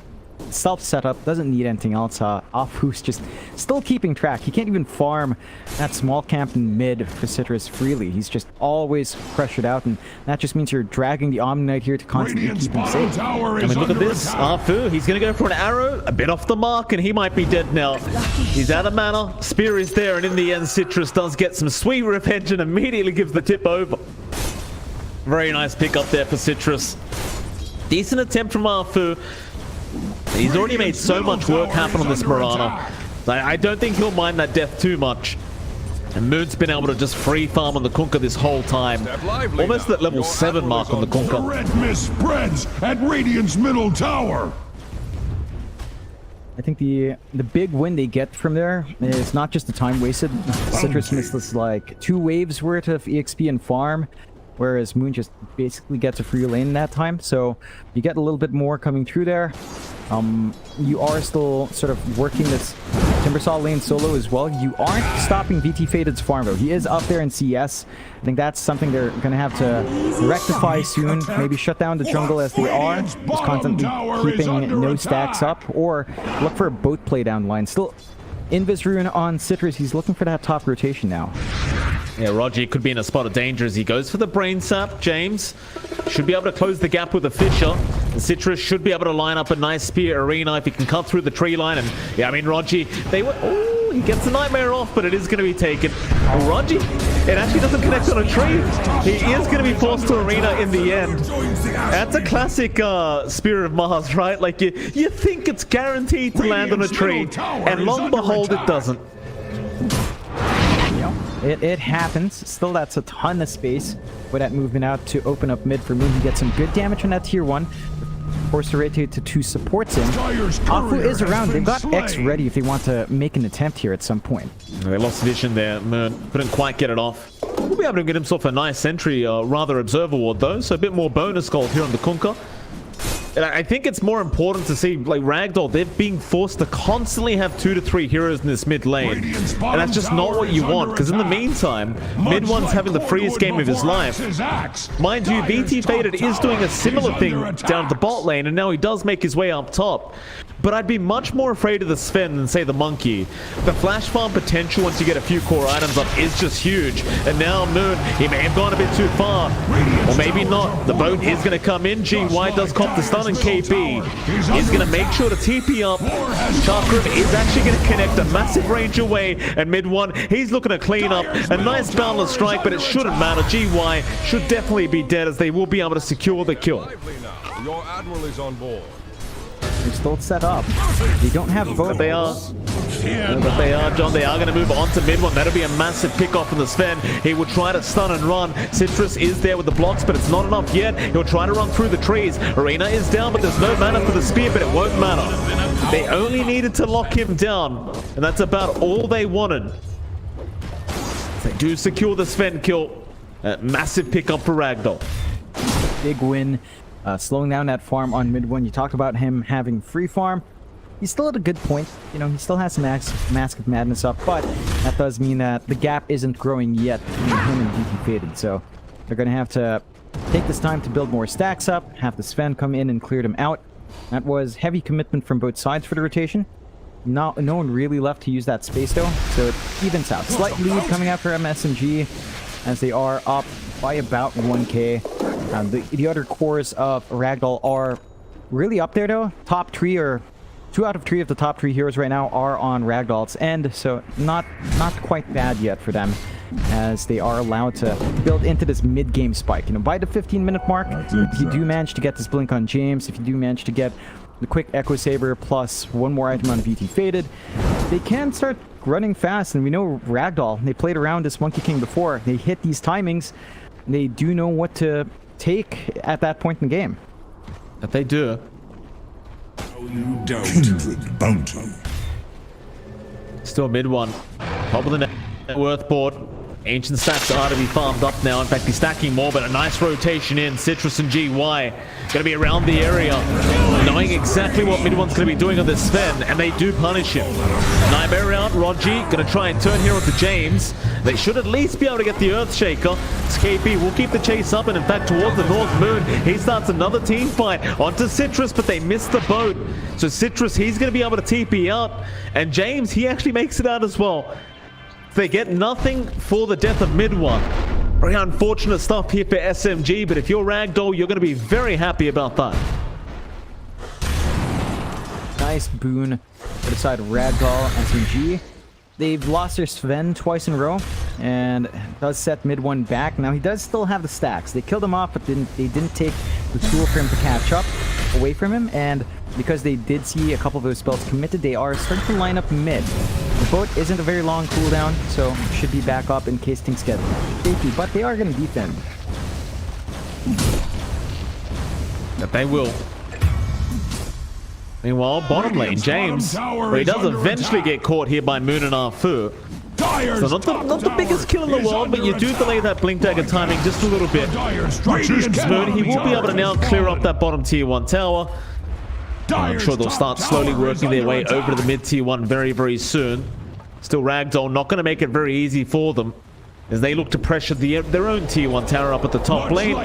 self-setup, doesn't need anything else. Afu's just still keeping track. He can't even farm that small camp in mid for Citrus freely. He's just always pressured out, and that just means you're dragging the Omni Knight here to constantly keep him safe. I mean, look at this. Arfu, he's going to go for an arrow, a bit off the mark, and he might be dead now. He's out of mana, Spear is there, and in the end, Citrus does get some sweet revenge and immediately gives the tip over. Very nice pick up there for Citrus. Decent attempt from Arfu. He's already made so much work happen on this Mirana. I don't think he'll mind that death too much. And Moon's been able to just free farm on the Kunkka this whole time. Almost at level 7 mark on the Kunkka. The red mist spreads at Radiant's middle tower. I think the big win they get from there is not just the time wasted. Citrus misses like 2 waves worth of EXP and farm, whereas Moon just basically gets a free lane in that time. So you get a little bit more coming through there. You are still sort of working this Timbersaw lane solo as well. You aren't stopping VT Fated's farm though. He is up there in CS. I think that's something they're going to have to rectify soon. Maybe shut down the jungle as they are, just constantly keeping no stacks up, or look for a boat play down the line. Still Invis Rune on Citrus. He's looking for that top rotation now. Yeah, Roger could be in a spot of danger as he goes for the Brain Sap. James should be able to close the gap with the Fisher. And Citrus should be able to line up a nice Spear Arena if he can cut through the tree line. And yeah, I mean, Roger, they were... Oh, he gets the Nightmare off, but it is going to be taken. Oh, Roger, it actually doesn't connect on a tree. He is going to be forced to Arena in the end. That's a classic Spirit of Mars, right? Like, you think it's guaranteed to land on a tree, and lo and behold, it doesn't. It happens. Still, that's a ton of space with that movement out to open up mid for Moon. He gets some good damage on that tier 1. forced to rotate to 2 supports in. Dire's Afu courier is has around. been They've got X slain. ready if they want to make an attempt here at some point. They lost vision there. Moon couldn't quite get it off. We'll be able to get himself a nice entry, rather observe award though, so a bit more bonus gold here on the Kunkka. And I think it's more important to see, like, Ragdoll, they're being forced to constantly have 2 to 3 heroes in this mid lane. And that's just not what you want, because in the meantime, mid one's having the freest game of his life. Mind you, BT Faded is doing a similar thing down at the bot lane, and now he does make his way up top. But I'd be much more afraid of the Sven than, say, the Monkey. The flash farm potential once you get a few core items up is just huge. And now Moon, he may have gone a bit too far. Or maybe not. The boat is going to come in. GY does cop the stun, and KP is going to make sure to TP up. Chakram is actually going to connect a massive range away. And mid one, he's looking to clean up. A nice boundless strike, but it shouldn't matter. GY should definitely be dead, as they will be able to secure the kill. Your admiral is on board. They're still set up. They don't have both. But they are, John. They are going to move on to mid one. That'll be a massive pick off from the Sven. He will try to stun and run. Citrus is there with the blocks, but it's not enough yet. He'll try to run through the trees. Arena is down, but there's no mana for the spear, but it won't matter. They only needed to lock him down, and that's about all they wanted. They do secure the Sven kill. Massive pick up for Ragdoll. Big win. Slowing down that farm on mid one. You talked about him having free farm. He's still at a good point. You know, he still has some Mask of Madness up, but that does mean that the gap isn't growing yet between him and BT Faded. So they're going to have to take this time to build more stacks up, have the Sven come in and clear them out. That was heavy commitment from both sides for the rotation. No one really left to use that space though, so it evens out. Slight lead coming out for MSMG as they are up by about 1k. The other cores of Ragdoll are really up there though. Top 3 or 2 out of 3 of the top 3 heroes right now are on Ragdoll's end, so not quite bad yet for them, as they are allowed to build into this mid-game spike. You know, by the 15-minute mark, if you do manage to get this blink on James, if you do manage to get the quick Echo Saber plus 1 more item on BT Faded, they can start running fast. And we know Ragdoll, they played around this Monkey King before. They hit these timings. They do know what to take at that point in the game. That they do. You don't. Kindred bounty. Still mid one. Top of the net worth board. Ancient stacks are to be farmed up now. In fact, he's stacking more, but a nice rotation in. Citrus and GY going to be around the area, knowing exactly what mid one's going to be doing on this Sven, and they do punish him. Nightmare out. Rodgy going to try and turn here onto James. They should at least be able to get the Earthshaker. KP will keep the chase up, and in fact towards the North Moon, he starts another team fight onto Citrus, but they miss the boat. So Citrus, he's going to be able to TP out, and James, he actually makes it out as well. They get nothing for the death of mid one. Very unfortunate stuff here for SMG, but if you're Ragdoll, you're going to be very happy about that. Nice boon for the side of Ragdoll. SMG, they've lost their Sven twice in a row, and it does set mid one back. Now he does still have the stacks. They killed him off, but they didn't take the tool for him to catch up away from him, and because they did see a couple of those spells committed, they are starting to line up mid. The boat isn't a very long cooldown, so should be back up in case things get shaky, but they are going to defend. That they will. Meanwhile, bottom lane, James, well, he does eventually get caught here by Moon and Arfu. So not the biggest kill in the world, but you do delay that blink dagger timing just a little bit. Moon, he will be able to now clear up that bottom tier 1 tower. I'm sure they'll start slowly working their way over to the mid tier 1 very, very soon. Still, Ragdoll not going to make it very easy for them as they look to pressure their own tier 1 tower up at the top lane.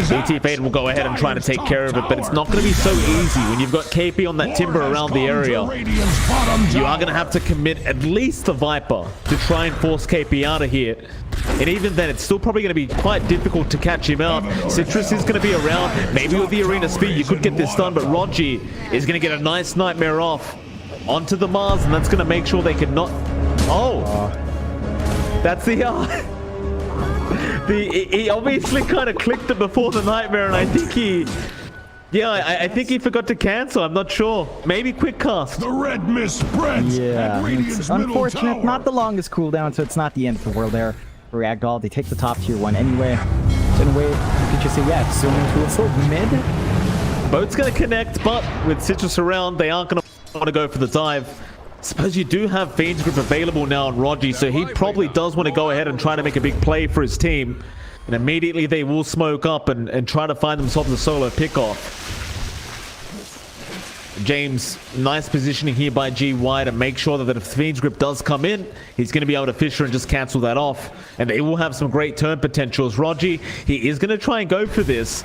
BT Fade will go ahead and try to take care of it, but it's not going to be so easy when you've got KP on that timber around the area. You are going to have to commit at least the Viper to try and force KP out of here. And even then, it's still probably going to be quite difficult to catch him out. Citrus is going to be around. Maybe with the arena speed, you could get this done, but Rodgy is going to get a nice nightmare off onto the Mars, and that's going to make sure they can not... Oh! That's the... he obviously kind of clicked it before the nightmare, and I think he... Yeah, I think he forgot to cancel. I'm not sure. Maybe quick cast. The red mist spreads. Yeah, it's unfortunate. Not the longest cooldown, so it's not the end of the world there for Ragdoll. They take the top tier 1 anyway. in a way, you could just say, yeah, it's zooming to a full mid. Boat's going to connect, but with Citrus around, they aren't going to want to go for the dive. Suppose you do have Fiend's Grip available now on Rogi, so he probably does want to go ahead and try to make a big play for his team. And immediately they will smoke up and try to find themselves a solo pickoff. James, nice positioning here by GY to make sure that if Fiend's Grip does come in, he's going to be able to Fisher and just cancel that off. And they will have some great turn potentials. Rogi, he is going to try and go for this.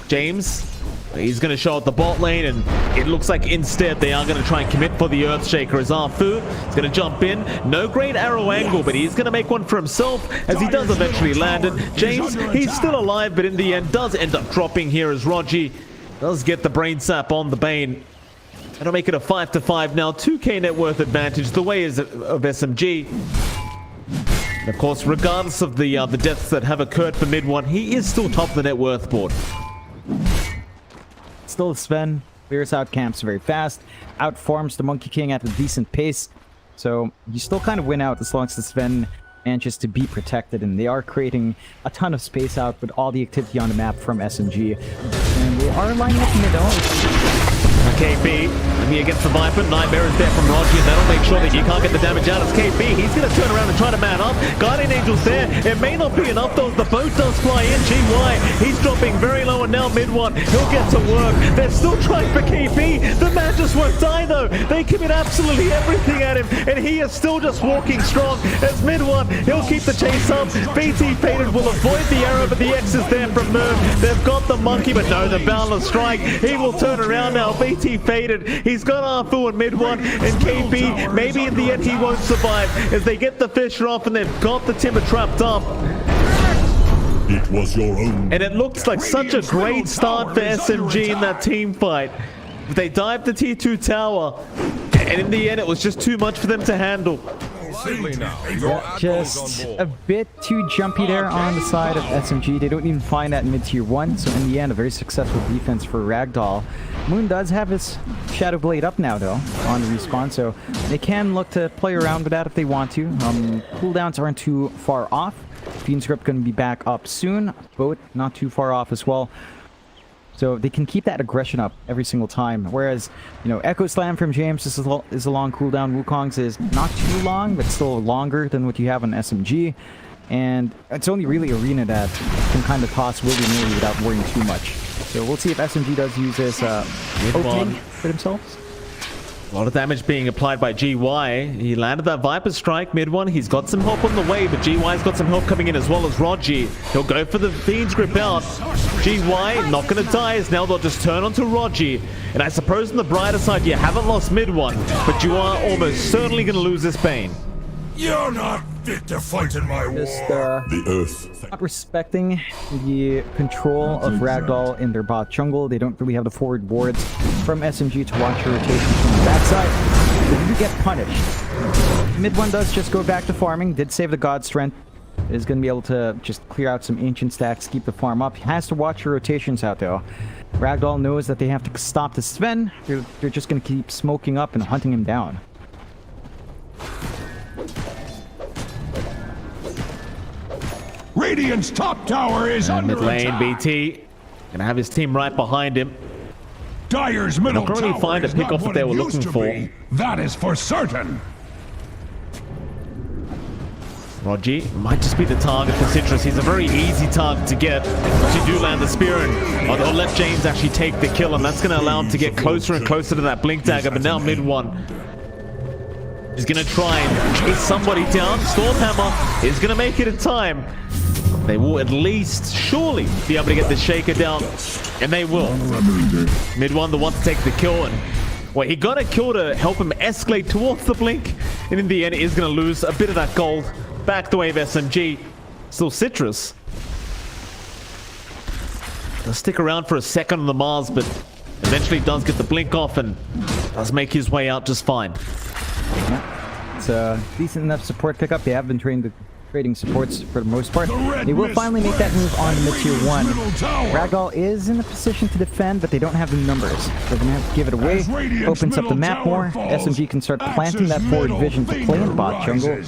James, he's going to show at the bot lane, and it looks like instead they are going to try and commit for the Earthshaker as Arfu is going to jump in. No great arrow angle, but he's going to make one for himself as he does eventually land it. James, he's still alive, but in the end does end up dropping here as Rogi does get the brain sap on the Bane. That'll make it a 5-5 now. 2k net worth advantage the way is of SMG. And of course, regardless of the deaths that have occurred for mid one, he is still top of the net worth board. Still Sven clears out camps very fast, outforms the Monkey King at a decent pace. So you still kind of win out as long as the Sven manages to be protected, and they are creating a ton of space out with all the activity on the map from SMG. And they are lining up middle. KB, here against the Viper. Nightmare is there from Rogi, and that'll make sure that you can't get the damage out as KB. He's going to turn around and try to man up. Guardian Angel's there. It may not be enough though. The boat does fly in. GY, he's dropping very low, and now mid one. He'll get to work. They're still trying for KB. The man just won't die though. They commit absolutely everything at him, and he is still just walking strong as mid one. He'll keep the chase up. BT Faded will avoid the arrow, but the X is there from Merv. They've got the monkey, but no, the Boundless Strike. He will turn around now. BT Faded. He's got Arfu in mid one, and KB, maybe in the end he won't survive as they get the Fisher off, and they've got the Timber trapped up. It was your own. And it looks like such a great start for SMG in that team fight. They dived the T2 tower, and in the end it was just too much for them to handle. Just a bit too jumpy there on the side of SMG. They don't even find that mid-tier 1, so in the end, a very successful defense for Ragdoll. Moon does have his Shadow Blade up now, though, on the respawn, so they can look to play around with that if they want to. Cooldowns aren't too far off. Fiend's Grip going to be back up soon. Boat not too far off as well. So they can keep that aggression up every single time. Whereas, you know, Echo Slam from James is a long cooldown. Wukong's is not too long, but still longer than what you have on SMG. And it's only really Arena that can kind of toss willy-nilly without worrying too much. So we'll see if SMG does use this opening for themselves. A lot of damage being applied by GY. He landed that Viper Strike mid one. He's got some help on the way, but GY's got some help coming in as well as Rogi. He'll go for the Fiend's Grip out. GY not going to die as now they'll just turn onto Rogi. And I suppose on the brighter side, you haven't lost mid one, but you are almost certainly going to lose this Bane. You're not fit to fight in my war. The Earth. Not respecting the control of Ragdoll in their bot jungle. They don't really have the forward wards from SMG to watch your rotation from the backside. But you get punished. Mid one does just go back to farming. Did save the God Strength. Is going to be able to just clear out some ancient stacks, keep the farm up. He has to watch your rotations out though. Ragdoll knows that they have to stop the Sven. They're just going to keep smoking up and hunting him down. Radiant's top tower is under mid lane, attack. BT gonna have his team right behind him. Dire's middle not really tower find a is pick not off that what they it were used looking to for. be. That is for certain. Rogi might just be the target for Citrus. He's a very easy target to get. Once you do land the spear, and they'll let James actually take the kill, and that's going to allow him to get closer and closer to that blink dagger. But now mid one, he's going to try and chase somebody down. Stormhammer is going to make it in time. They will at least surely be able to get the shaker down, and they will. Mid one, the one to take the kill, and well, he got a kill to help him escalate towards the blink, and in the end, is going to lose a bit of that gold. Back the way of SMG. Still Citrus. He'll stick around for a second on the Mars, but eventually does get the blink off and does make his way out just fine. Yeah. It's a decent enough support pickup. They have been trading supports for the most part. They will finally make that move on to mid-tier 1. Ragdoll is in a position to defend, but they don't have the numbers. They're going to have to give it away. Opens up the map more. SMG can start planting that forward vision to play in bot jungle.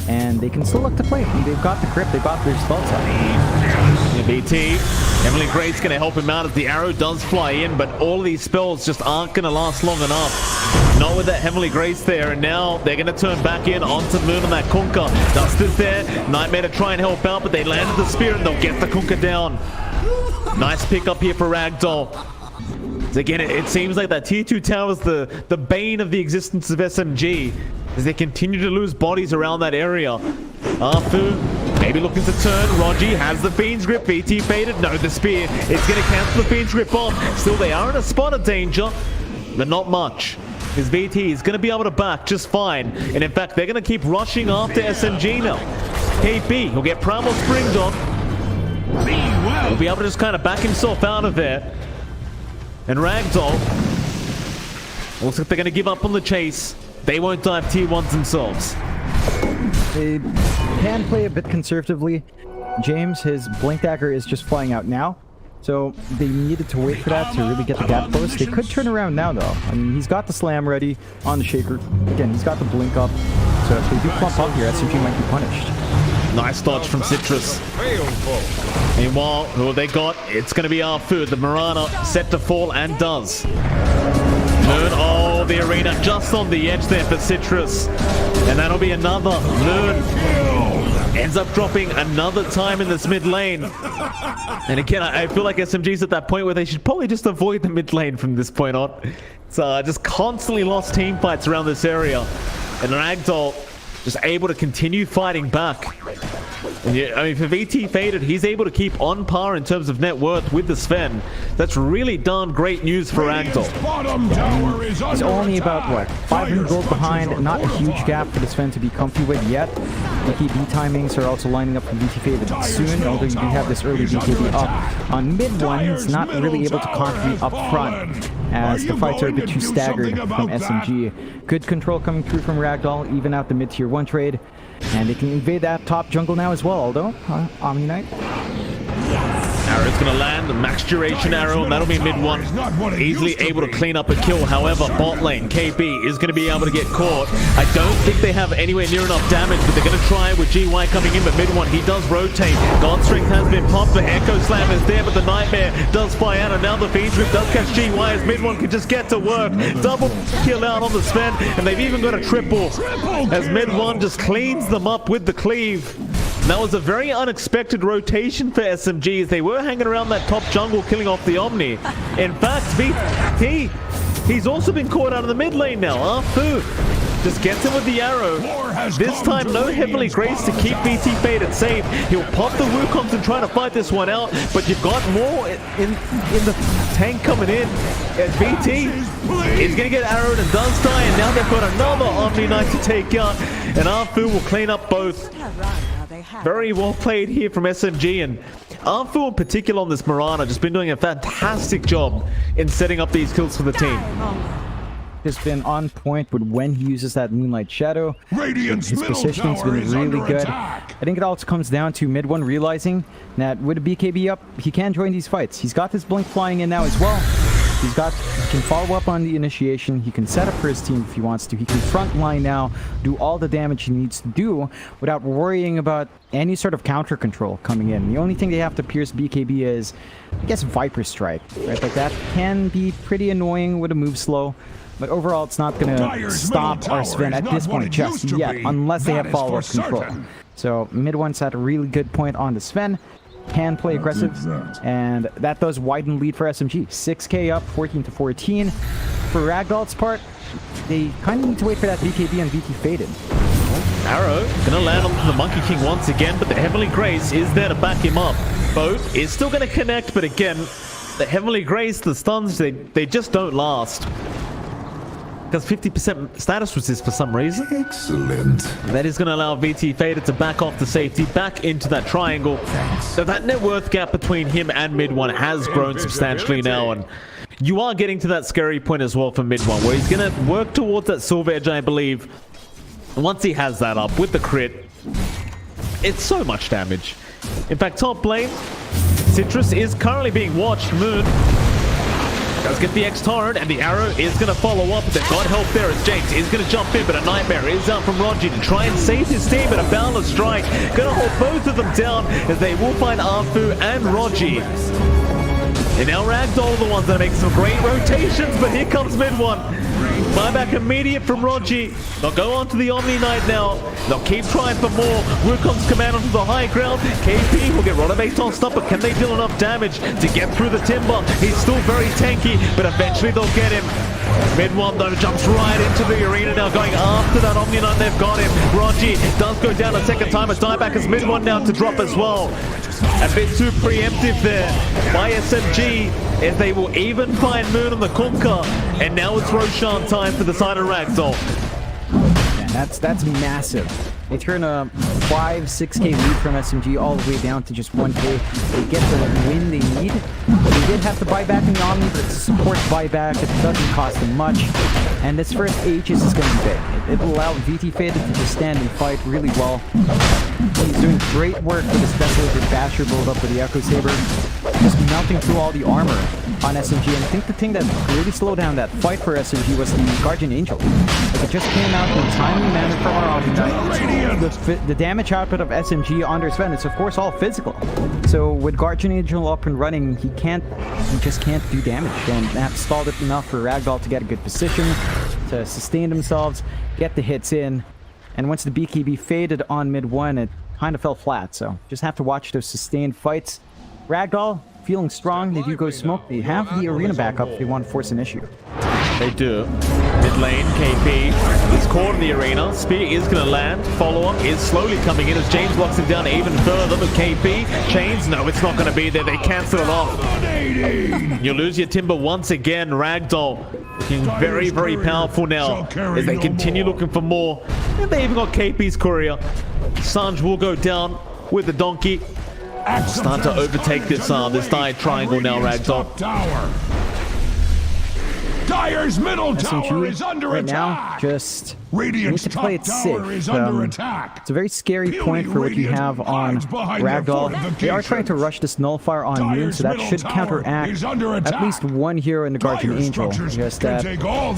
And they can still look to play. They've got the grip. They got their spell time. BT. Heavenly Grace going to help him out as the arrow does fly in, but all of these spells just aren't going to last long enough. Not with that Heavenly Grace there, and now they're going to turn back in onto Moon on that Kunkka. Dust is there. Nightmare to try and help out, but they landed the spear and they'll get the Kunkka down. Nice pick up here for Ragdoll. So again, it seems like that tier 2 tower is the bane of the existence of SMG as they continue to lose bodies around that area. Afu maybe looking to turn. Rogi has the Fiend's Grip. VT faded. No, the spear. It's going to cancel the Fiend's Grip off. Still, they are in a spot of danger, but not much. His VT is going to be able to back just fine. And in fact, they're going to keep rushing after SMG now. KP, he'll get Primal Spring Dog. He'll be able to just kind of back himself out of there. And Ragdoll, looks like they're going to give up on the chase. They won't dive tier 1s themselves. They can play a bit conservatively. James, his Blink Dagger is just flying out now. So they needed to wait for that to really get the gap close. They could turn around now, though. I mean, he's got the slam ready on the shaker. Again, he's got the blink up. So if they do clump up here, SMG might be punished. Nice dodge from Citrus. Meanwhile, who have they got? It's going to be Afu. The Mirana set to fall and does. Moon, oh, the arena just on the edge there for Citrus. And that'll be another. Moon ends up dropping another time in this mid lane. And again, I feel like SMG's at that point where they should probably just avoid the mid lane from this point on. So just constantly lost team fights around this area. And Ragdoll just able to continue fighting back. And yeah, I mean, for VT faded, he's able to keep on par in terms of net worth with the Sven. That's really darn great news for Ragdoll. He's only about, what, 500 gold behind. Not a huge gap for the Sven to be comfy with yet. BKB timings are also lining up for VT faded soon, although you do have this early BKB up. On mid one, he's not really able to contribute up front, as the fights are a bit too staggered from SMG. Good control coming through from Ragdoll, even out the mid tier 1 trade. And they can invade that top jungle now as well, although Omni Knight. Arrow's going to land, the max duration arrow, and that'll be mid one. Easily able to clean up a kill. However, bot lane, KB is going to be able to get caught. I don't think they have anywhere near enough damage, but they're going to try with GY coming in, but mid one, he does rotate. God Strength has been popped, the Echo Slam is there, but the Nightmare does fly out, and now the Fiend's Grip does catch GY as mid one can just get to work. Double kill out on the Sven, and they've even got a triple, as mid one just cleans them up with the cleave. And that was a very unexpected rotation for SMG as they were hanging around that top jungle killing off the Omni. In fact, VT, he's also been caught out of the mid lane now. Afu just gets him with the arrow. This time, no Heavenly Grace to keep VT faded safe. He'll pop the Wukongs and try to fight this one out, but you've got more in the tank coming in. As VT is going to get arrowed and does die, and now they've got another Omni Knight to take out, and Afu will clean up both. Very well played here from SMG, and Afu in particular on this Mirana just been doing a fantastic job in setting up these kills for the team. Has been on point with when he uses that Moonlight Shadow. His positioning's been really good. I think it also comes down to mid one realizing that with a BKB up, he can join these fights. He's got this blink flying in now as well. He can follow up on the initiation. He can set up for his team if he wants to. He can front line now, do all the damage he needs to do without worrying about any sort of counter control coming in. The only thing they have to pierce BKB is, I guess, Viper Strike, right? Like that can be pretty annoying with a move slow. But overall, it's not going to stop our Sven at this point just yet, unless they have follow-up control. So mid one's at a really good point on the Sven. Can play aggressive, and that does widen lead for SMG. 6k up, 14-14. For Ragdoll's part, they kind of need to wait for that BKB and VT faded. Arrow gonna land on the Monkey King once again, but the Heavenly Grace is there to back him up. Both is still gonna connect, but again, the Heavenly Grace, the stuns, they just don't last. Because 50% status resist for some reason. Excellent. That is going to allow VT Faded to back off the safety, back into that triangle. So that net worth gap between him and mid one has grown substantially now, and you are getting to that scary point as well for mid one, where he's going to work towards that silver edge, I believe. Once he has that up with the crit, it's so much damage. In fact, top lane, Citrus is currently being watched. Moon Does get the X-Torrent, and the arrow is going to follow up. They've got help there as James is going to jump in, but a Nightmare is out from Roger to try and save his team, but a Boundless Strike going to hold both of them down as they will find Arfu and Roger. And now Ragdoll, the ones that make some great rotations, but here comes mid one. Buyback immediate from Roger. They'll go on to the Omni Knight now. They'll keep trying for more. Wukong's command onto the high ground. KP will get Rotovate tossed up, but can they deal enough damage to get through the timber? He's still very tanky, but eventually they'll get him. Mid one though jumps right into the arena now, going after that Omni Knight. They've got him. Roger does go down a second time as dieback as mid one now to drop as well. A bit too preemptive there by SMG as they will even find Moon on the Kunkka. And now it's Roshan time for the side of Ragdoll. Yeah, that's massive. They turn a 5-6k lead from SMG all the way down to just 1k. They get the win they need. They did have to buy back in the Omni, but it's a support buyback. It doesn't cost them much. And this first Aegis is going to be big. It will allow VT Faded to just stand and fight really well. He's doing great work with his Specialized Basher build up with the Echo Saber. Just melting through all the armor on SMG. And I think the thing that really slowed down that fight for SMG was the Guardian Angel. Like it just came out in a timely manner from our Omni. The damage output of SMG under Sven is of course all physical. So with Guardian Angel up and running, he just can't do damage. And that stalled it enough for Ragdoll to get a good position, to sustain themselves, get the hits in. And once the BKB faded on mid one, it kind of fell flat. So just have to watch those sustained fights. Ragdoll feeling strong. They do go smoke. They have the arena backup if they want to force an issue. They do. Mid lane, KP is caught in the arena. Spear is going to land. Follow-up is slowly coming in as James blocks him down even further. But KP, Chains, no, it's not going to be there. They cancel it off. You lose your timber once again. Ragdoll looking very, very powerful now as they continue looking for more. And they even got KP's courier. Sanj will go down with the donkey. Start to overtake this dive triangle now, Ragdoll. Dire's middle tower is under right attack. Now, just Radiant's need to play it safe. It's a very scary point for what you have on Ragdoll. They are trying to rush this Nullifier on Moon, so that should counteract at least one hero in the Guardian Angel. Just that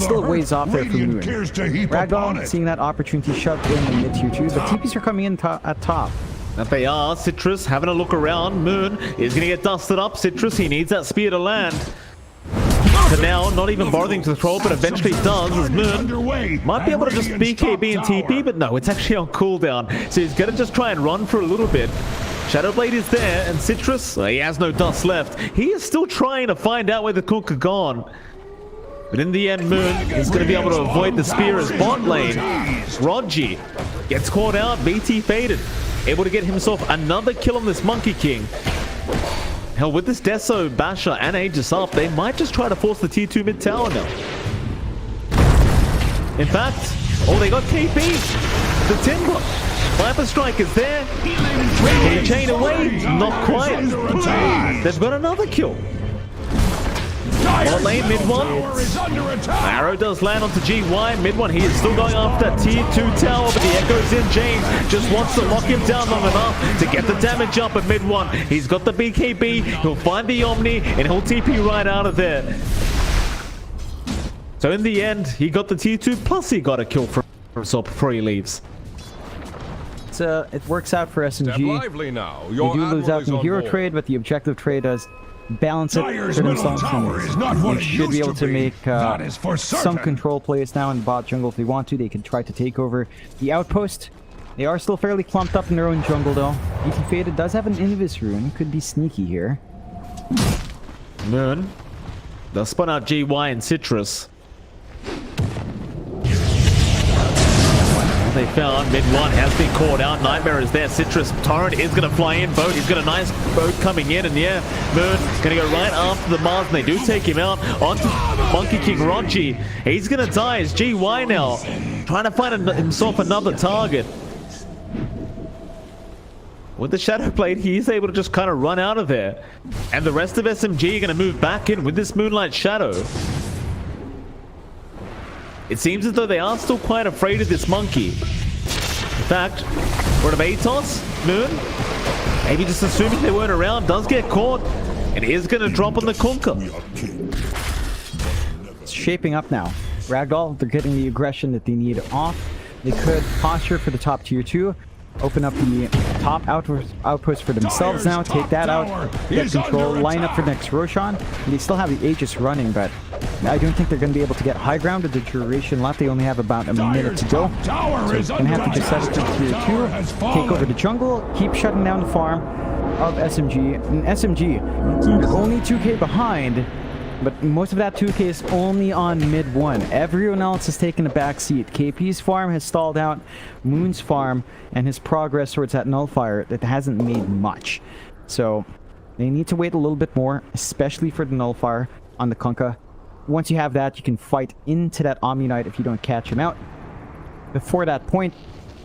still ways off there for Moon. Ragdoll seeing that opportunity shoved in mid tier 2, but TPs are coming in at top. That they are. Citrus having a look around. Moon is going to get dusted up. Citrus, he needs that spear to land. So now, not even bothering to throw, but eventually does, as Moon might be able to just BKB and TP, but no, it's actually on cooldown. So he's going to just try and run for a little bit. Shadowblade is there, and Citrus, he has no dust left. He is still trying to find out where the Cook are gone. But in the end, Moon is going to be able to avoid the spear as bot lane. Roger gets caught out, BT faded. Able to get himself another kill on this Monkey King. Hell, with this Deso, Basher, and Aegis up, they might just try to force the T2 mid tower now. In fact, they got KP. The Timber. Viper Strike is there. Can he chain away? Not quite. They've got another kill. Bot lane, mid one. Arrow does land onto GY. Mid one, he is still going after that tier 2 tower, but the echo's in. James just wants to lock him down long enough to get the damage up at mid one. He's got the BKB. He'll find the Omni and he'll TP right out of there. So in the end, he got the tier 2 plus he got a kill for himself before he leaves. It works out for SMG. Lively now. They do lose out in the hero trade, but the objective trade does balance it for themselves. They should be able to make some control plays now in the bot jungle if they want to. They can try to take over the outpost. They are still fairly clumped up in their own jungle though. BT Faded does have an Invis rune. Could be sneaky here. Moon. They'll spawn out GY and Citrus. They found mid one has been caught out. Nightmare is there. Citrus Torrent is going to fly in. Boat, he's got a nice boat coming in, and yeah, Moon going to go right after the Mars, and they do take him out onto Monkey King Roger. He's going to die as GY now, trying to find himself another target. With the Shadow Blade, he is able to just kind of run out of there, and the rest of SMG are going to move back in with this Moonlight Shadow. It seems as though they are still quite afraid of this monkey. In fact, Lord of Atos, Moon, maybe just assuming they weren't around, does get caught and is going to drop on the Kunkka. shaping up now. Ragdoll, they're getting the aggression that they need off. They could posture for the top tier 2. Open up the top outpost for themselves now. Take that out. Get control. Line up for next Roshan. And they still have the Aegis running, but I don't think they're going to be able to get high ground with the duration left. They only have about a minute to go. So they're going to have to just set up for tier 2. Take over the jungle. Keep shutting down the farm of SMG. And SMG, they're only 2k behind. But most of that 2k is only on mid 1. Everyone else has taken a back seat. KP's farm has stalled out. Moon's farm and his progress towards that nullifier that hasn't made much. So they need to wait a little bit more, especially for the nullifier on the Kunkka. Once you have that, you can fight into that Omni Knight if you don't catch him out. Before that point,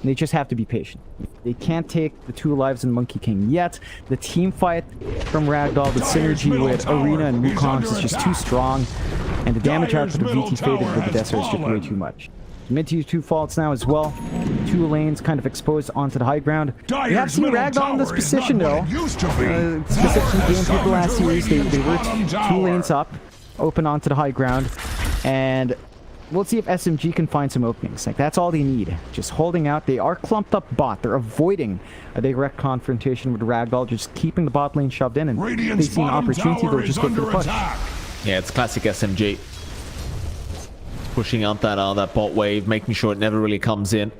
they just have to be patient. They can't take the 2 lives in Monkey King yet. The team fight from Ragdoll, the synergy with Arena and Wukongs is just too strong. And the damage output of VT Faded with the Desert is just way too much. Mid tier 2 faults now as well. 2 lanes kind of exposed onto the high ground. We have seen Ragdoll in this position though. Specifically game through the last series, they were 2 lanes up, open onto the high ground. And we'll see if SMG can find some openings. Like, that's all they need. Just holding out. They are clumped up bot. They're avoiding a direct confrontation with Ragdoll, just keeping the bot lane shoved in. And if they see an opportunity, they'll just go for the push. Yeah, it's classic SMG. Pushing out that bot wave, making sure it never really comes in.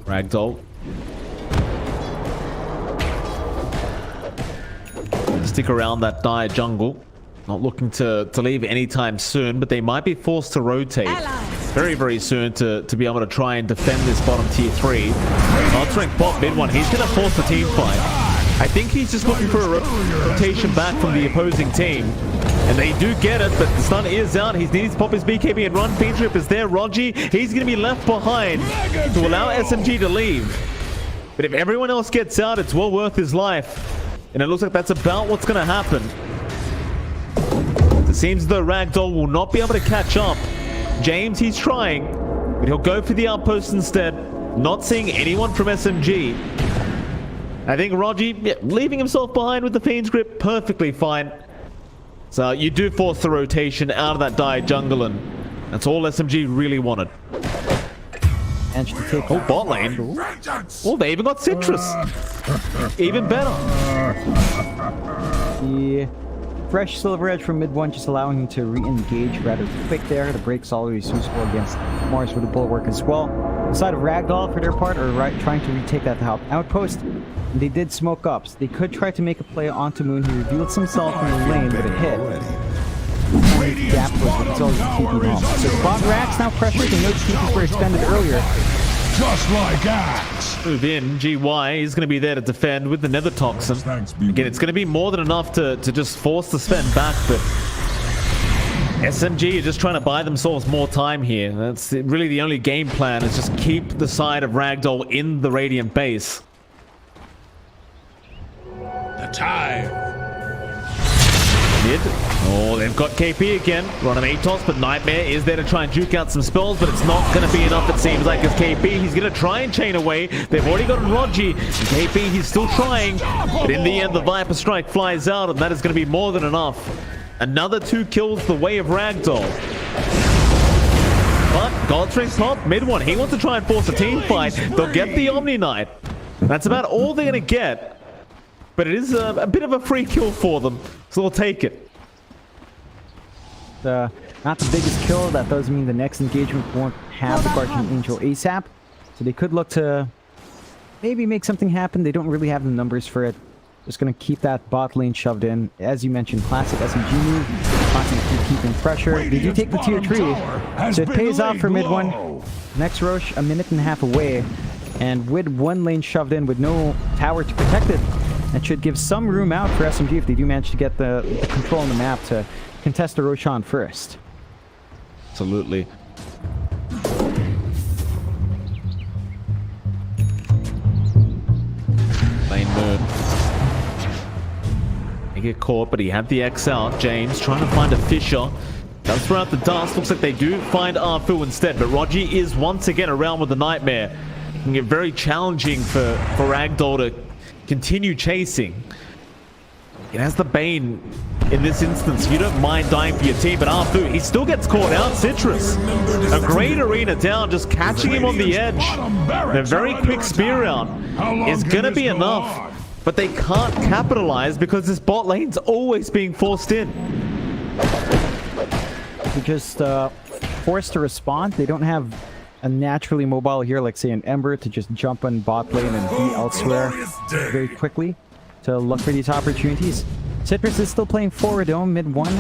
Ragdoll. Stick around that dire jungle. Not looking to leave anytime soon, but they might be forced to rotate very, very soon to be able to try and defend this bottom tier 3. Answering bot mid 1. He's going to force the team fight. I think he's just looking for a rotation back from the opposing team. And they do get it, but the stun is out. He's needing to pop his BKB and run. Fiend Trip is there. Rogi, he's going to be left behind to allow SMG to leave. But if everyone else gets out, it's well worth his life. And it looks like that's about what's going to happen. It seems the Ragdoll will not be able to catch up. James, he's trying, but he'll go for the outpost instead. Not seeing anyone from SMG. I think Rogi, leaving himself behind with the Fiend's Grip, perfectly fine. So you do force the rotation out of that dire jungle, and that's all SMG really wanted. And to take bot lane. Oh, they even got Citrus. Even better. The fresh Silver Edge from mid 1 just allowing him to re-engage rather quick there. The break's always useful against Mars with a bulwark as well. The side of Ragdoll, for their part, are trying to retake that outpost. And they did smoke up, so they could try to make a play onto Moon. He revealed himself in the lane with a hit. Gap was always TP home. So bot racks now pressured. They know the TPs were extended earlier. Just like Axe. Move in. GY is going to be there to defend with the Nether Toxin. Again, it's going to be more than enough to just force the Sven back, but SMG are just trying to buy themselves more time here. That's really the only game plan, is just keep the side of Ragdoll in the Radiant base. The time. Mid. Oh, they've got KP again. Run an Atos, but Nightmare is there to try and juke out some spells, but it's not going to be enough, it seems like, as KP. He's going to try and chain away. They've already got Rogi. KP, he's still trying, but in the end, the Viper Strike flies out, and that is going to be more than enough. Another 2 kills the way of Ragdoll. But Godstring top, mid 1. He wants to try and force a team fight. They'll get the Omni Knight. That's about all they're going to get. But it is a bit of a free kill for them, so they'll take it. Not the biggest kill. That does mean the next engagement won't have the Guardian Angel ASAP. So they could look to maybe make something happen. They don't really have the numbers for it. Just going to keep that bot lane shoved in. As you mentioned, classic SMG move. Constantly keeping pressure. They do take the tier 3. So it pays off for mid 1. Next Roche, a minute and a half away. And with 1 lane shoved in with no tower to protect it, that should give some room out for SMG if they do manage to get the control on the map to contest the Roshan first. Absolutely. Lane Moon. They get caught, but he had the X out. James trying to find a Fisher. Does throw out the dust. Looks like they do find Arfu instead, but Rogi is once again around with the Nightmare. It can get very challenging for Ragdoll to continue chasing. It has the Bane in this instance. You don't mind dying for your team, but Arfu, he still gets caught out. Citrus, a great arena down, just catching him on the edge. A very quick spear out is going to be enough, but they can't capitalize because this bot lane's always being forced in. They're just forced to respond. They don't have a naturally mobile here, like say an Ember, to just jump on bot lane and be elsewhere very quickly to look for these opportunities. Citrus is still playing forward though, mid one.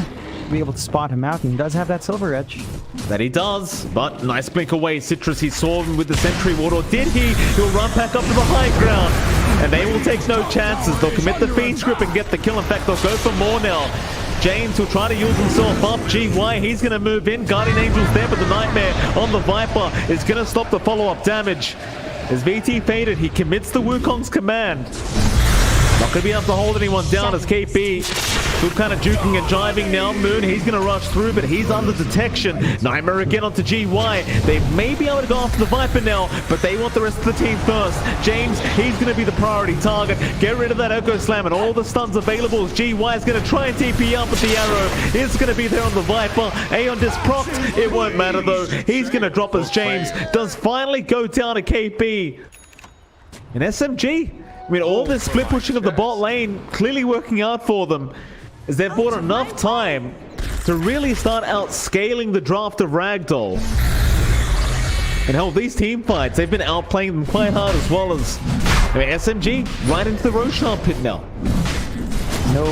Be able to spot him out, and he does have that silver edge. That he does, but nice blink away. Citrus, he saw him with the sentry ward, or did he? He'll run back up to the high ground, and they will take no chances. They'll commit the Fiend's Grip and get the kill. In fact, they'll go for more now. James will try to use himself up. GY, he's going to move in. Guardian Angel's there, but the Nightmare on the Viper is going to stop the follow-up damage. As VT faded, he commits the Wukong's command. Not going to be able to hold anyone down as KP still kind of juking and jiving now. Moon, he's going to rush through, but he's under detection. Nightmare again onto GY. They may be able to go after the Viper now, but they want the rest of the team first. James, he's going to be the priority target. Get rid of that Echo Slam and all the stuns available. GY is going to try and TP up, but the arrow is going to be there on the Viper. Aeon disprocced. It won't matter though. He's going to drop as James does finally go down to KP. And SMG, I mean, all this split pushing of the bot lane clearly working out for them, as they've bought enough time to really start outscaling the draft of Ragdoll. And hell, these team fights, they've been outplaying them quite hard as well as SMG right into the Royale pit now. No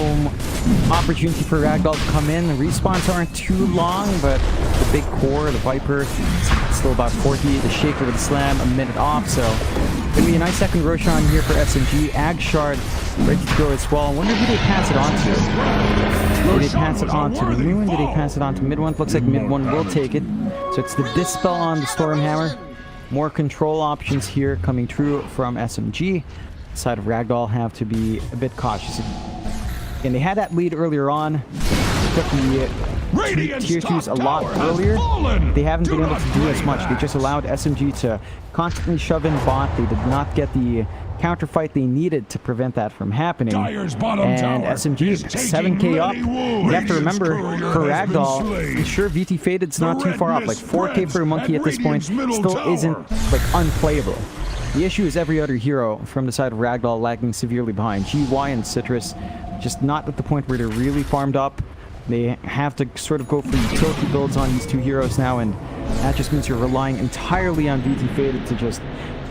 opportunity for Ragdoll to come in. The respawns aren't too long, but the big core, the Viper, still about 40. The Shaker with the Slam, a minute off, so gonna be a nice second Roshan here for SMG. Ag Shard ready to go as well. I wonder who they pass it on to. Did they pass it on to Moon? Did they pass it on to mid one? Looks like mid one will take it. So it's the Dispel on the Stormhammer. More control options here coming true from SMG. The side of Ragdoll have to be a bit cautious. And they had that lead earlier on. Took the tier 2s a lot earlier. They haven't been able to do as much. They just allowed SMG to constantly shove in bot. They did not get the counterfight they needed to prevent that from happening. And SMG 7k up. You have to remember, for Ragdoll, sure VT Faded's not too far up. Like 4k for a Monkey at this point still isn't like unplayable. The issue is every other hero from the side of Ragdoll lagging severely behind. GY and Citrus just not at the point where they're really farmed up. They have to sort of go for utility builds on these two heroes now, and that just means you're relying entirely on VT Faded to just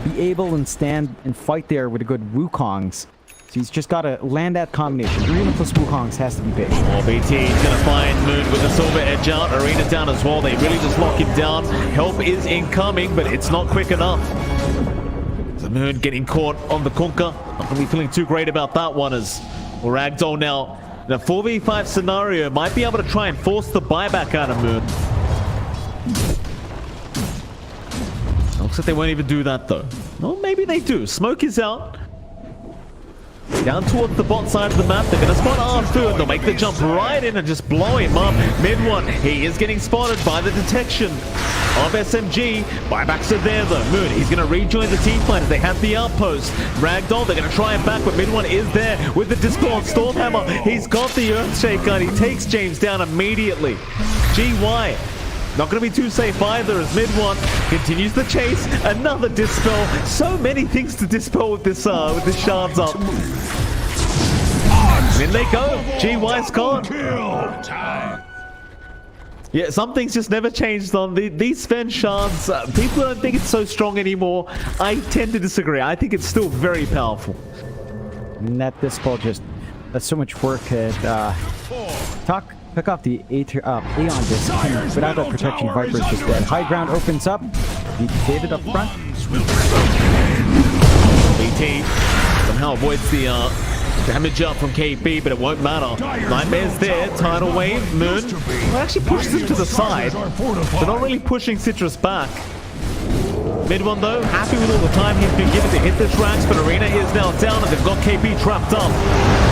be able and stand and fight there with a good Wukongs. So he's just got to land that combination. Arena plus Wukongs has to be big. Well, BT is going to find Moon with the silver edge out. Arena down as well. They really just lock him down. Help is incoming, but it's not quick enough. The Moon getting caught on the Kunkka. Not going to be feeling too great about that one, as Ragdoll now in a 4v5 scenario might be able to try and force the buyback out of Moon. Looks like they won't even do that though. Well, maybe they do. Smoke is out. Down towards the bot side of the map. They're going to spot Arfu, and they'll make the jump right in and just blow him up. Mid one, he is getting spotted by the detection of SMG. Buybacks are there though. Moon, he's going to rejoin the team fight as they have the outpost. Ragdoll, they're going to try him back, but mid one is there with the Dispel on Stormhammer. He's got the Earthshaker, and he takes James down immediately. GY not going to be too safe either, as mid one continues the chase. Another Dispel. So many things to dispel with this shards up. In they go. GY's gone. Yeah, some things just never changed on these Sven shards. People don't think it's so strong anymore. I tend to disagree. I think it's still very powerful. And that Dispel just does so much work at pick up the Aeon Disc. Without that protection, Viper's just dead. High ground opens up. He faded up front. BT somehow avoids the damage up from KP, but it won't matter. Nightmare's there. Tidal Wave. Moon actually pushes him to the side. They're not really pushing Citrus back. Mid one though, happy with all the time he's been given to hit this Rax, but Arena is now down and they've got KP trapped up.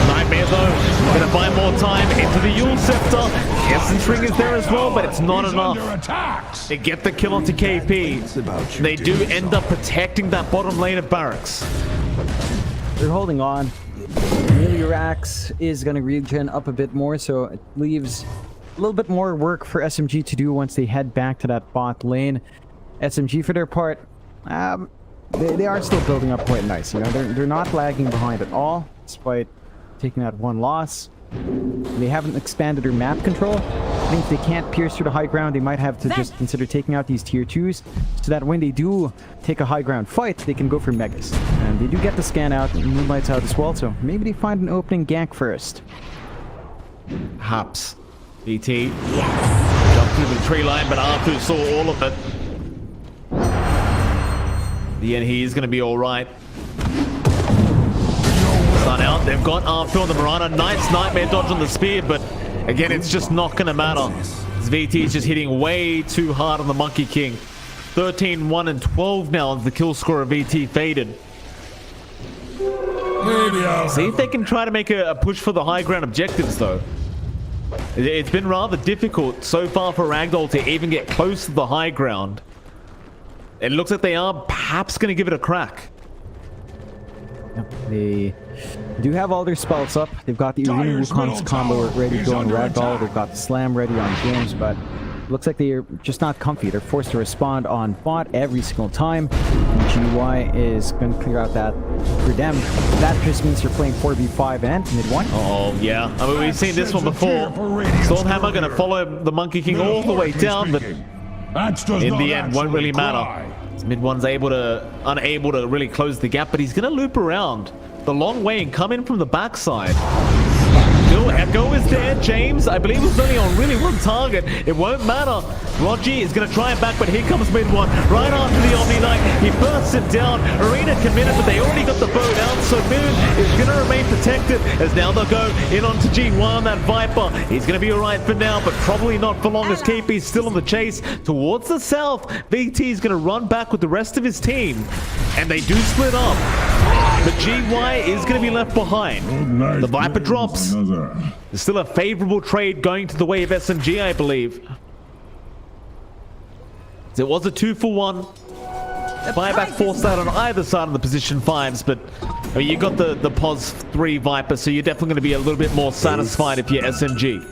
Nightmare though, gonna buy more time into the Yule Scepter. Essence Ring is there as well, but it's not enough. They get the kill onto KP. They do end up protecting that bottom lane of Barracks. They're holding on really Rax is going to regen up a bit more, so it leaves a little bit more work for SMG to do once they head back to that bot lane. SMG, for their part, they are still building up quite nice. You know, they're not lagging behind at all, despite taking that one loss. They haven't expanded their map control. I think if they can't pierce through the high ground, they might have to just consider taking out these tier 2s, so that when they do take a high ground fight, they can go for megas. And they do get the scan out, and Moonlight's out as well, so maybe they find an opening gank first. Perhaps. BT jumped through the tree line, but Arthur saw all of it. In the end, he is going to be all right. Sun out. They've got Arthur on the Marana. Nice nightmare dodge on the spear, but again, it's just not going to matter. VT is just hitting way too hard on the Monkey King. 13, 1, and 12 now as the kill score of VT faded. See if they can try to make a push for the high ground objectives, though. It's been rather difficult so far for Ragdoll to even get close to the high ground. It looks like they are perhaps going to give it a crack. They do have all their spells up. They've got the Arena Wukong's combo ready to go on Ragdoll. They've got the Slam ready on James, but looks like they're just not comfy. They're forced to respond on bot every single time. And GY is going to clear out that for them. That just means they're playing 4v5 and mid-1. Oh, yeah. I mean, we've seen this one before. Stormhammer going to follow the Monkey King all the way down, but in the end, won't really matter. Mid-1's unable to really close the gap, but he's going to loop around the long way and come in from the backside. Still, Echo is there. James, I believe, was only on really one target. It won't matter. Rogi is going to try it back, but here comes mid-1. Right after the Omni Knight, he bursts it down. Arena committed, but they already got the bow down, so Moon is going to remain protected, as now they'll go in onto G1 on that Viper. He's going to be alright for now, but probably not for long, as KP's still on the chase towards the south. VT is going to run back with the rest of his team, and they do split up. But GY is going to be left behind. The Viper drops. There's still a favorable trade going to the way of SMG, I believe. It was a 2-for-1. Buyback forced out on either side of the position 5s, but I mean, you got the POS 3 Viper, so you're definitely going to be a little bit more satisfied if you're SMG.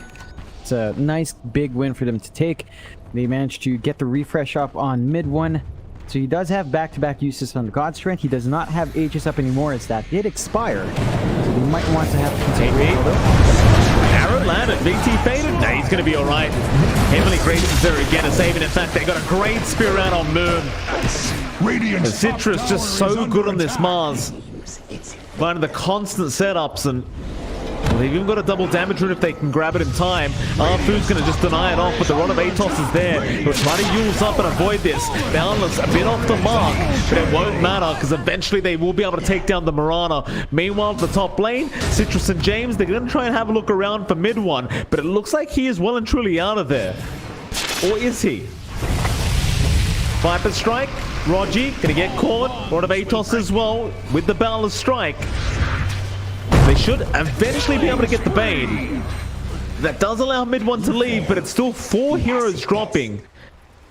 It's a nice big win for them to take. They managed to get the refresh up on mid-1. So he does have back-to-back uses on the God Strength. He does not have Aegis up anymore, as that did expire. So he might want to have to consider Arrow landed. VT faded. Nah, he's going to be alright. Heavenly Grace is there again to save it. In fact, they got a great spear out on Moon. The Citrus just so good on this Mars. Finding the constant setups, and well, they've even got a double damage rune if they can grab it in time. Arfu's going to just deny it off, but the Rod of Atos is there. He'll try to use up and avoid this. Boundless a bit off the mark, but it won't matter, because eventually they will be able to take down the Marana. Meanwhile, at the top lane, Citrus and James, they're going to try and have a look around for mid-1, but it looks like he is well and truly out of there. Or is he? Viper Strike. Rogi going to get caught. Rod of Atos as well with the Boundless Strike. They should eventually be able to get the Bane. That does allow mid-1 to leave, but it's still 4 heroes dropping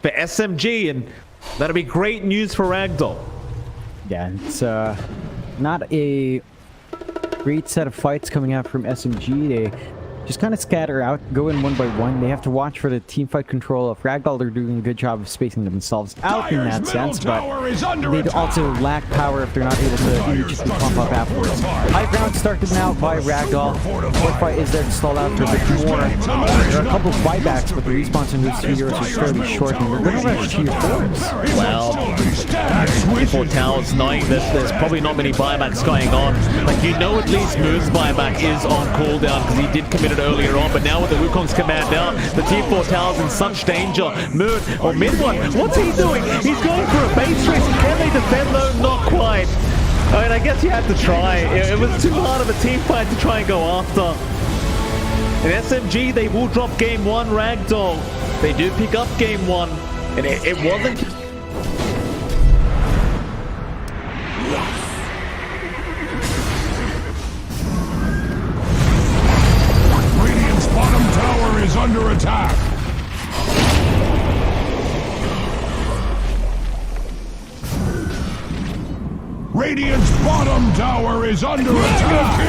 for SMG, and that'll be great news for Ragdoll. Yeah, it's not a great set of fights coming out from SMG. They just kind of scatter out, go in 1 by 1. They have to watch for the team fight control of Ragdoll. They're doing a good job of spacing themselves out in that sense, but they also lack power if they're not able to immediately pump up afterwards. High ground started now by Ragdoll. Fortify is there to stall out for a bit more. There are a couple of buybacks, but the respawns in those 2 heroes are fairly short, and they're going to rush tier 4s. Well, before Towers, knowing that there's probably not many buybacks going on, like, you know, at least Moon's buyback is on cooldown because he did commit it earlier on, but now with the Wukong's command down, the tier 4 Towers in such danger. Moon, or mid-1, what's he doing? He's going for a base race. Can they defend though? Not quite. I mean, I guess you had to try. It was too hard of a team fight to try and go after. In SMG, they will drop game 1, Ragdoll. They do pick up game 1, and it wasn't... Radiant's bottom tower is under attack. Radiant's bottom tower is under attack.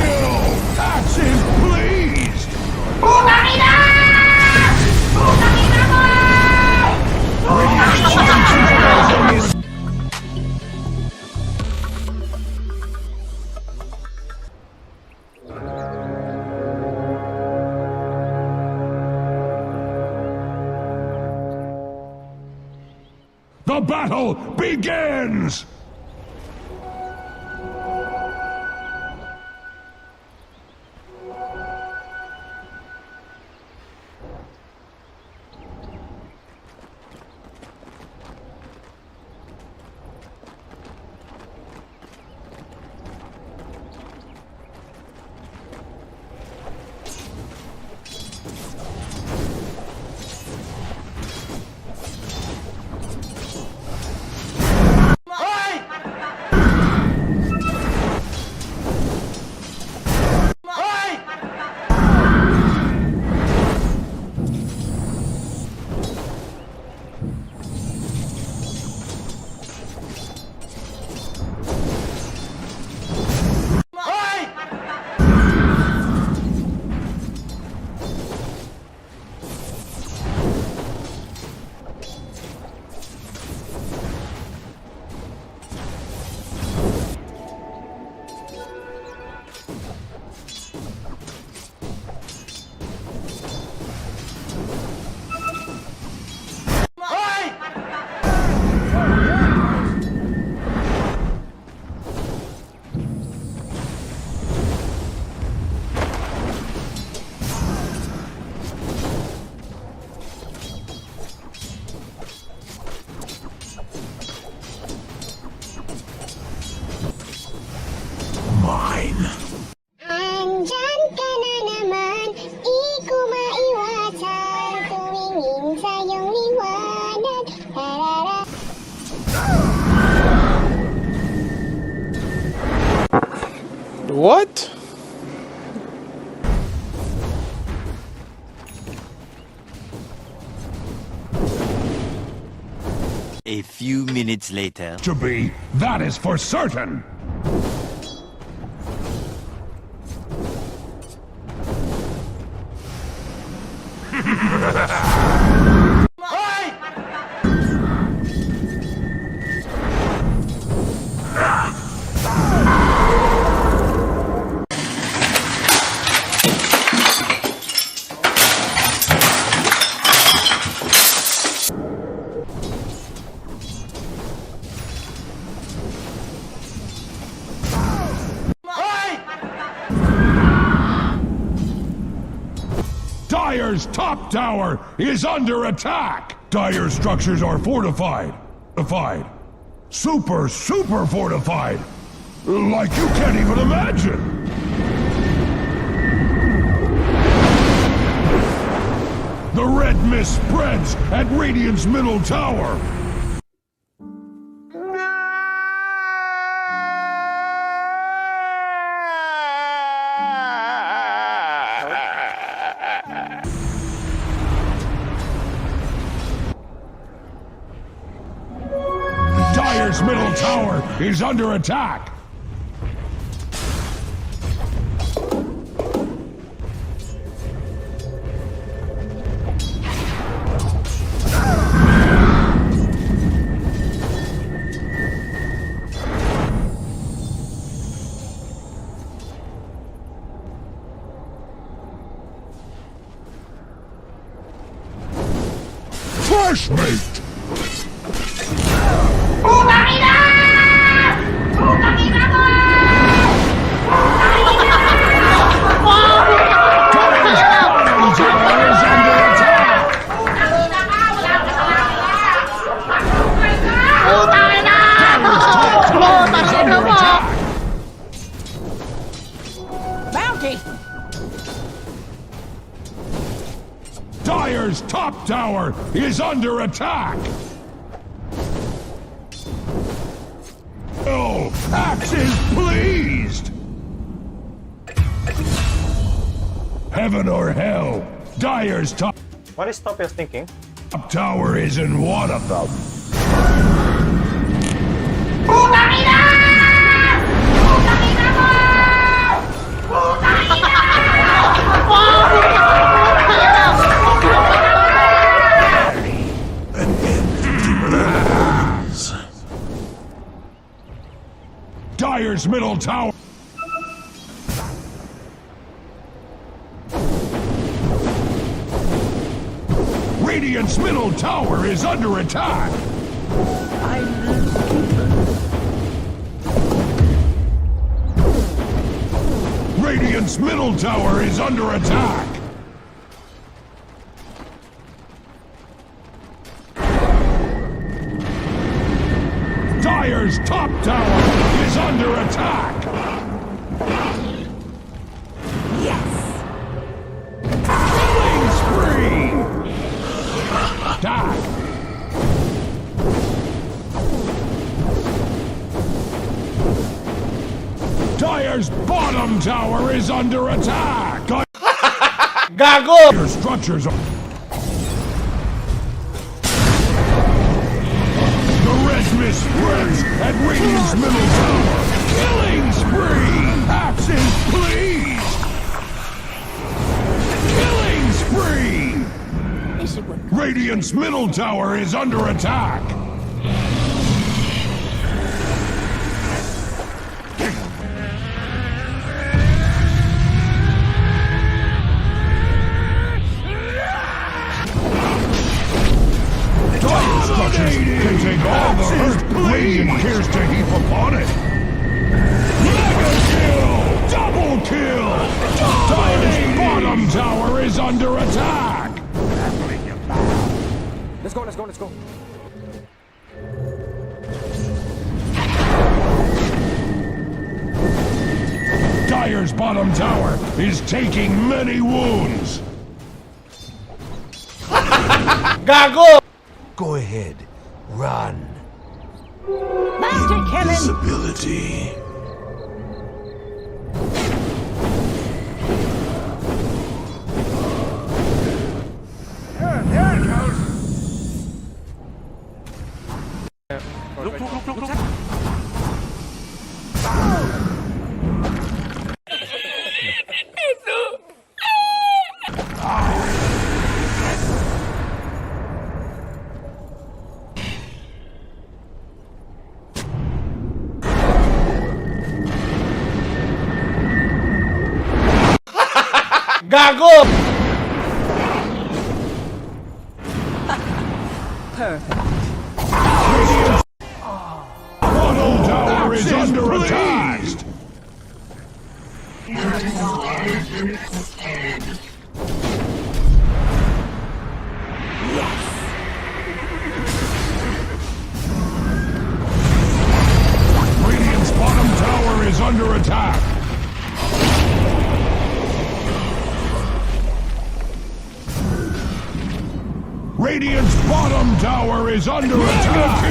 The battle begins! Andyan ka na naman, di ko maiwasan. Tumingin sa iyong liwanag. Tarara. What? A few minutes later. To be, that is for certain! Dire's top tower is under attack! Dire's structures are fortified. Super fortified! Like you can't even imagine! The red mist spreads at Radiant's middle tower! Dire's middle tower is under attack! Flashmate! Dire's top tower is under attack! Oh, Axe is pleased! Heaven or hell, Dire's top... What is Topia's thinking? Top tower isn't one of them. Dire's middle tower. Radiant's middle tower is under attack. Radiant's middle tower is under attack. Dire's top tower is under attack. Killing spree! Die! Dire's bottom tower is under attack! Gago! Your structures are... The red mist spreads at Radiant's middle tower! Killing spree! Axes, please! Killing spree! Radiant's middle tower is under attack! Can take all the hurt Radiant cares to heap upon it. Mega kill! Double kill! Dire's bottom tower is under attack! Let's go, let's go, let's go. Dire's bottom tower is taking many wounds. Gago! Go ahead. Run. Master Kevin! Invisibility. There it goes. Look. Gago! Bottom tower is under attack! Radiant's bottom tower is under attack! Radiant's bottom tower is under attack!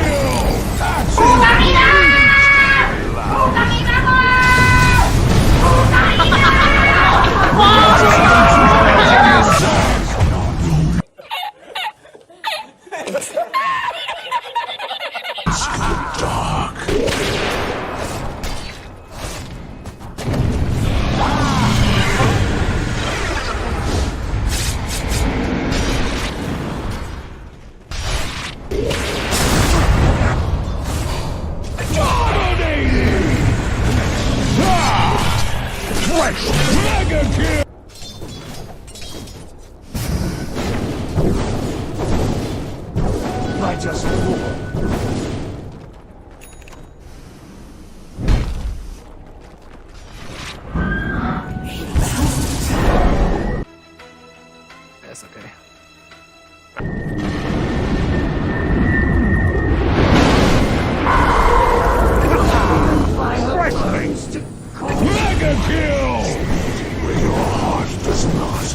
Mega kill! I just roar. That's okay. Mega kill! Where your heart does not.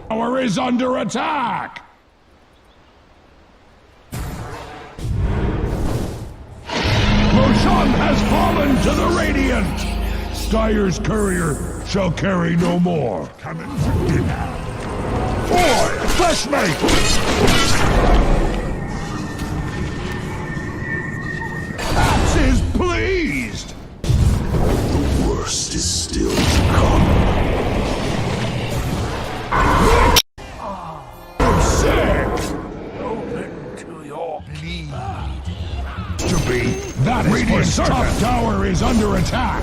Tower is under attack! Roshan has fallen to the Radiant! Dire's courier shall carry no more. Coming for dinner. Boy, fleshmate! Is pleased! The worst is still to come. I'm sick! Open to your bleed. To be, that is Radiant's top tower is under attack!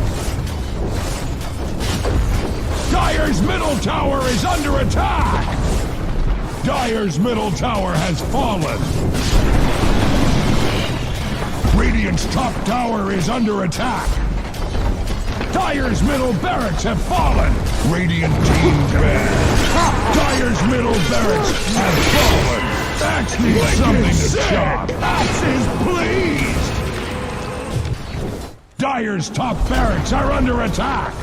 Dire's middle tower is under attack! Dire's middle tower has fallen. Radiant's top tower is under attack. Dire's middle barracks have fallen. Radiant team banned. Dire's middle barracks have fallen. Axe needs something to chop. Axes, please! Dire's top barracks are under attack.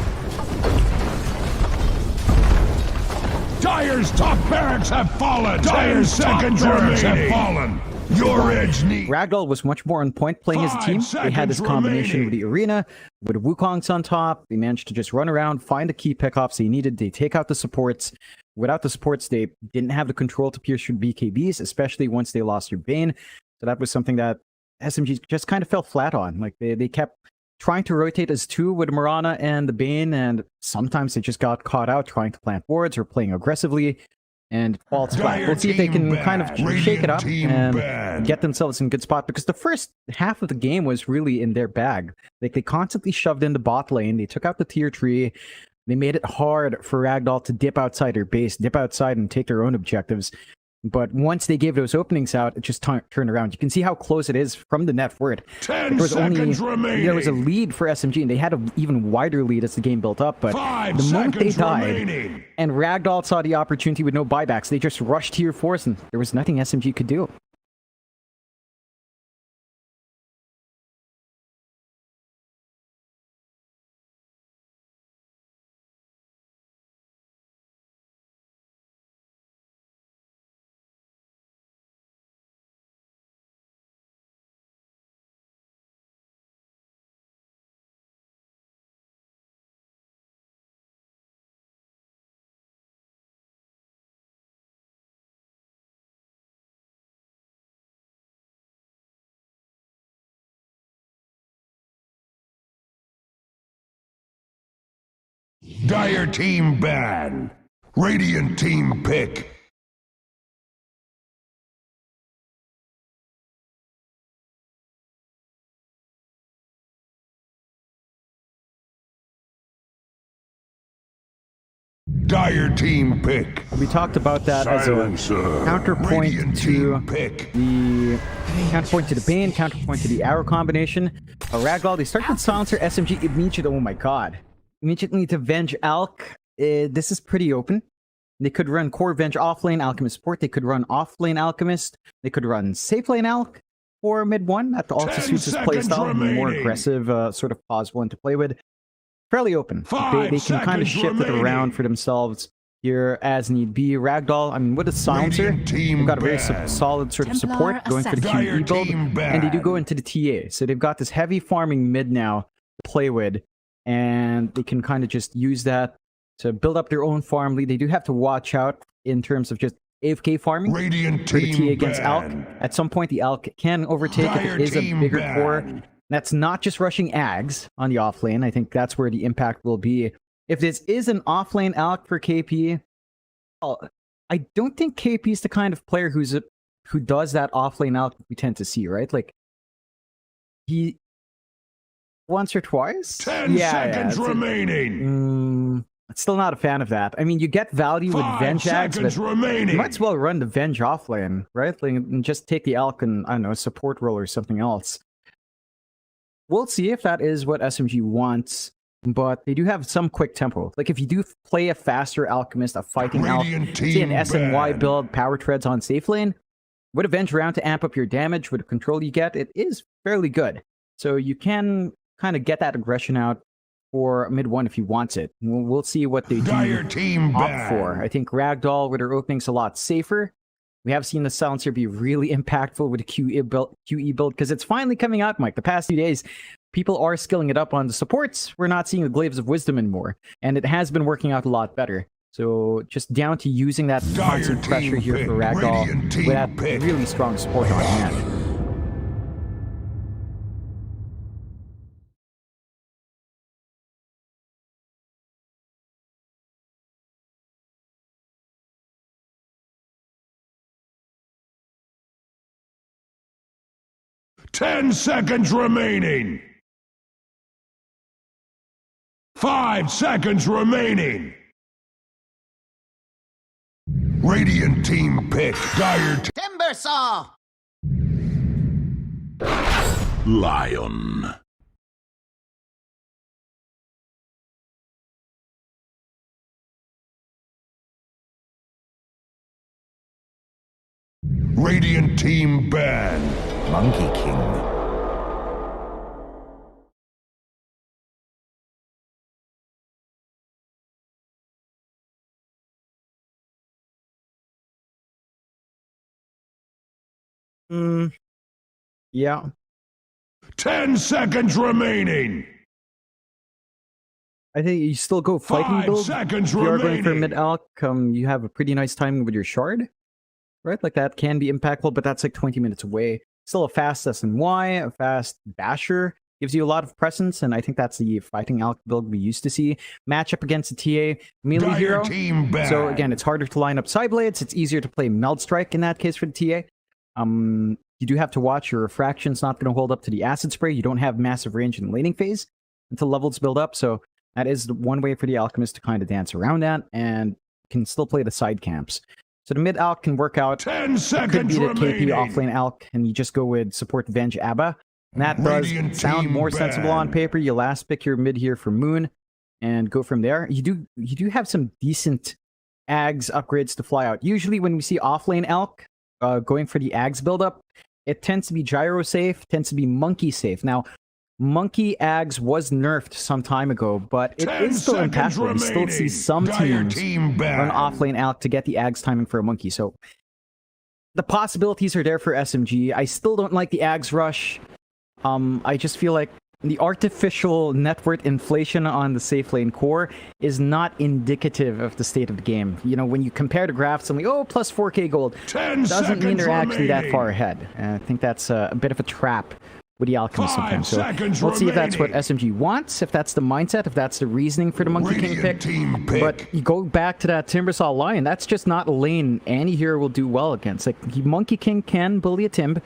Dire's top barracks have fallen. Dire's second barracks have fallen. Your edge needs. Ragdoll was much more on point playing as a team. They had this combination with the arena, with Wukong's on top. They managed to just run around, find the key pickoffs they needed. They take out the supports. Without the supports, they didn't have the control to pierce through BKBs, especially once they lost their Bane. So that was something that SMG just kind of fell flat on. Like they kept trying to rotate as two with Mirana and the Bane, and sometimes they just got caught out trying to plant wards or playing aggressively. And it falls flat. We'll see if they can kind of shake it up and get themselves in a good spot, because the first half of the game was really in their bag. Like they constantly shoved in the bot lane. They took out the tier 3. They made it hard for Ragdoll to dip outside their base, dip outside and take their own objectives. But once they gave those openings out, it just turned around. You can see how close it is from the net word. There was a lead for SMG, and they had an even wider lead as the game built up. But the moment they died, and Ragdoll saw the opportunity with no buybacks, they just rushed tier 4s, and there was nothing SMG could do. Dire team ban. Radiant team pick. Dire team pick. We talked about that as a counterpoint to the Bane, counterpoint to the arrow combination. Ragdoll, they start with Silencer, SMG immediately. Oh my god. Immediately to Venge Alc. This is pretty open. They could run core Venge offlane Alchemist support. They could run offlane Alchemist. They could run safe lane Alc for mid 1. That also suits his playstyle. More aggressive, sort of pause 1 to play with. Fairly open. They can kind of shift it around for themselves here as need be. Ragdoll, I mean, with a Silencer, they've got a very solid sort of support going for the QE build. And they do go into the TA. So they've got this heavy farming mid now to play with. And they can kind of just use that to build up their own farm lead. They do have to watch out in terms of just AFK farming for the TA against Alc. At some point, the Alc can overtake if it is a bigger core. That's not just rushing Ags on the offlane. I think that's where the impact will be. If this is an offlane Alc for KP, well, I don't think KP is the kind of player who does that offlane Alc we tend to see, right? Like, he... once or twice? 10 seconds remaining. Still not a fan of that. I mean, you get value with Venge Ags, but remaining. You might as well run the Venge offlane, right? Like, and just take the Alc and, I don't know, support role or something else. We'll see if that is what SMG wants, but they do have some quick tempo. Like, if you do play a faster Alchemist, a fighting Alc, say an SNY build, power treads on safe lane, with a Venge around to amp up your damage, with the control you get, it is fairly good. So you can kind of get that aggression out for mid 1 if he wants it. We'll see what they do opt for. I think Ragdoll with her opening's a lot safer. We have seen the Silencer be really impactful with the QE build because it's finally coming out, Mike. The past few days, people are skilling it up on the supports. We're not seeing the Glaives of Wisdom anymore, and it has been working out a lot better. So just down to using that constant pressure here for Ragdoll with that really strong support on hand. Ten seconds remaining. 5 seconds remaining. Radiant team pick. Dire Timber Saw! Lion. Radiant team ban. Monkey King. Yeah. 10 seconds remaining. I think you still go fighting 5 build. seconds If you are going for remaining. mid alc, you have a pretty nice timing with your shard, right? Like that can be impactful, but that's like 20 minutes away. Still a fast SNY, a fast basher, gives you a lot of presence, and I think that's the fighting alc build we used to see. Matchup against a TA melee Dire hero. team ban. So again, it's harder to line up side blades. It's easier to play meld strike in that case for the TA. You do have to watch your refraction's not going to hold up to the acid spray. You don't have massive range in the laning phase until levels build up. So that is the one way for the alchemist to kind of dance around that, and can still play the side camps. So the mid alc can work out. 10 It could seconds be the remaining. KP offlane alc, and you just go with support Venge Abba. And that does Radiant sound team more sensible on ban. paper. You last pick your mid here for Moon, and go from there. You do have some decent Ags upgrades to fly out. Usually when we see offlane alc going for the Ags buildup, it tends to be gyro safe, tends to be monkey safe. Now, monkey Ags was nerfed some time ago, but it 10 is still seconds impactful. We still see remaining. some Dire teams team ban. run offlane alc to get the Ags timing for a monkey. So the possibilities are there for SMG. I still don't like the Ags rush. I just feel like the artificial net worth inflation on the safe lane core is not indicative of the state of the game. You know, when you compare the graphs, I'm like, oh, plus 4k gold. 10 Doesn't mean they're seconds actually that remaining. far ahead. And I think that's a bit of a trap with the alchemist 5 sometimes. So seconds let's see if that's what remaining. SMG wants, if that's the mindset, if that's the reasoning for the Monkey King Radiant pick. team pick. But you go back to that Timbersaw Lion, that's just not a lane any hero will do well against. Like, Monkey King can bully a Timb,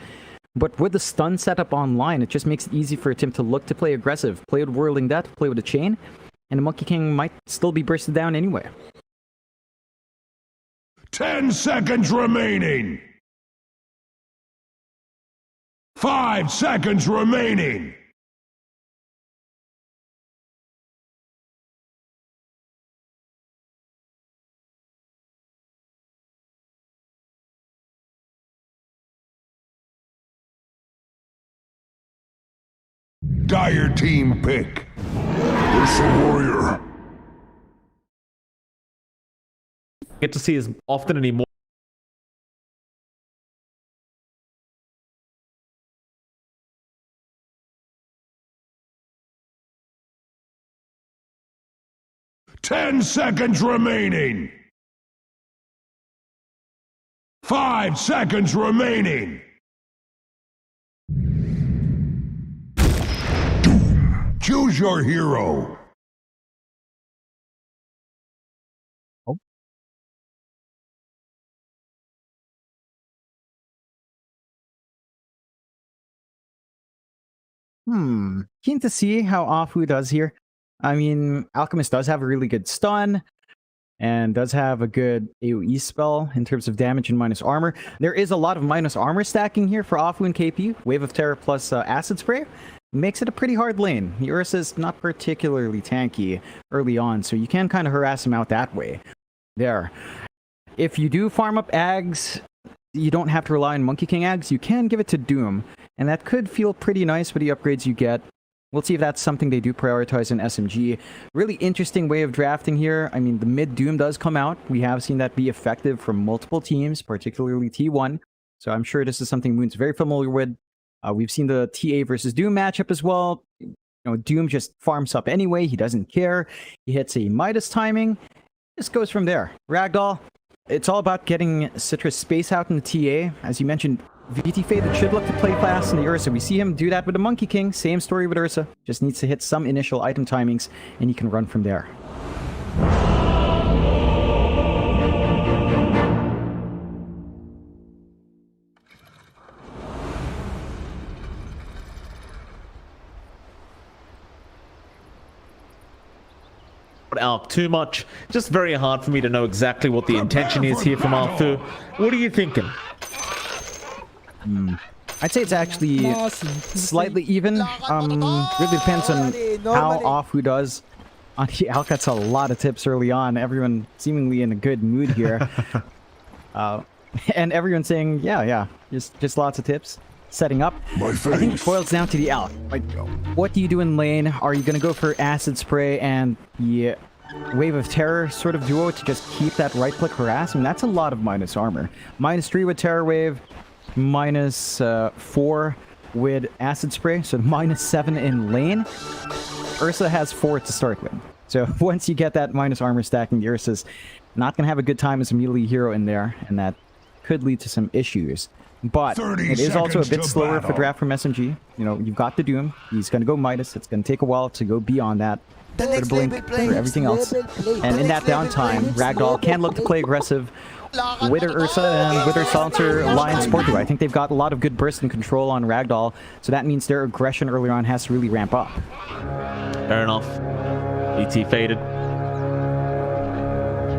but with the stun setup online, it just makes it easy for a Timb to look to play aggressive, play with Whirling Death, play with a chain, and the Monkey King might still be bursted down anyway. 10 seconds remaining. 5 seconds remaining. Dire team pick. Ursa Warrior. Get to see as often anymore. Ten seconds remaining. 5 seconds remaining. Doom. Choose your hero. Keen to see how Afu does here. I mean, Alchemist does have a really good stun, and does have a good AoE spell in terms of damage and minus armor. There is a lot of minus armor stacking here for Afu and KP. Wave of Terror plus Acid Spray makes it a pretty hard lane. The Ursa's not particularly tanky early on, so you can kind of harass him out that way. There. If you do farm up Ags, you don't have to rely on Monkey King Ags. You can give it to Doom, and that could feel pretty nice with the upgrades you get. We'll see if that's something they do prioritize in SMG. Really interesting way of drafting here. I mean, the mid Doom does come out. We have seen that be effective from multiple teams, particularly T1. So I'm sure this is something Moon's very familiar with. We've seen the TA versus Doom matchup as well. You know, Doom just farms up anyway. He doesn't care. He hits a Midas timing. Just goes from there. Ragdoll, it's all about getting Citrus space out in the TA. As you mentioned, VT Faded should look to play fast in the Ursa. We see him do that with the Monkey King. Same story with Ursa. Just needs to hit some initial item timings, and he can run from there. Alc too much. Just very hard for me to know exactly what the intention is here from Arfu. What are you thinking? I'd say it's actually slightly even. Really depends on how Arfu does. On the Alc, that's a lot of tips early on. Everyone seemingly in a good mood here. And everyone's saying, yeah, just lots of tips. Setting up. I think it boils down to the Alc. Like, what do you do in lane? Are you going to go for Acid Spray and the Wave of Terror sort of duo to just keep that right-click harass? I mean, that's a lot of minus armor. -3 with Terror Wave, -4 with Acid Spray, so -7 in lane. Ursa has 4 to start with. So once you get that minus armor stacking, Ursa's not going to have a good time as a melee hero in there, and that could lead to some issues. But it is also a bit slower for draft from SMG. You know, you've got the Doom. He's going to go Midas. It's going to take a while to go beyond that. For the Blink, for everything else. And in that downtime, Ragdoll can look to play aggressive with her Ursa and with her Silencer Lion Sportu. I think they've got a lot of good burst and control on Ragdoll, so that means their aggression earlier on has to really ramp up. Fair enough. ET faded.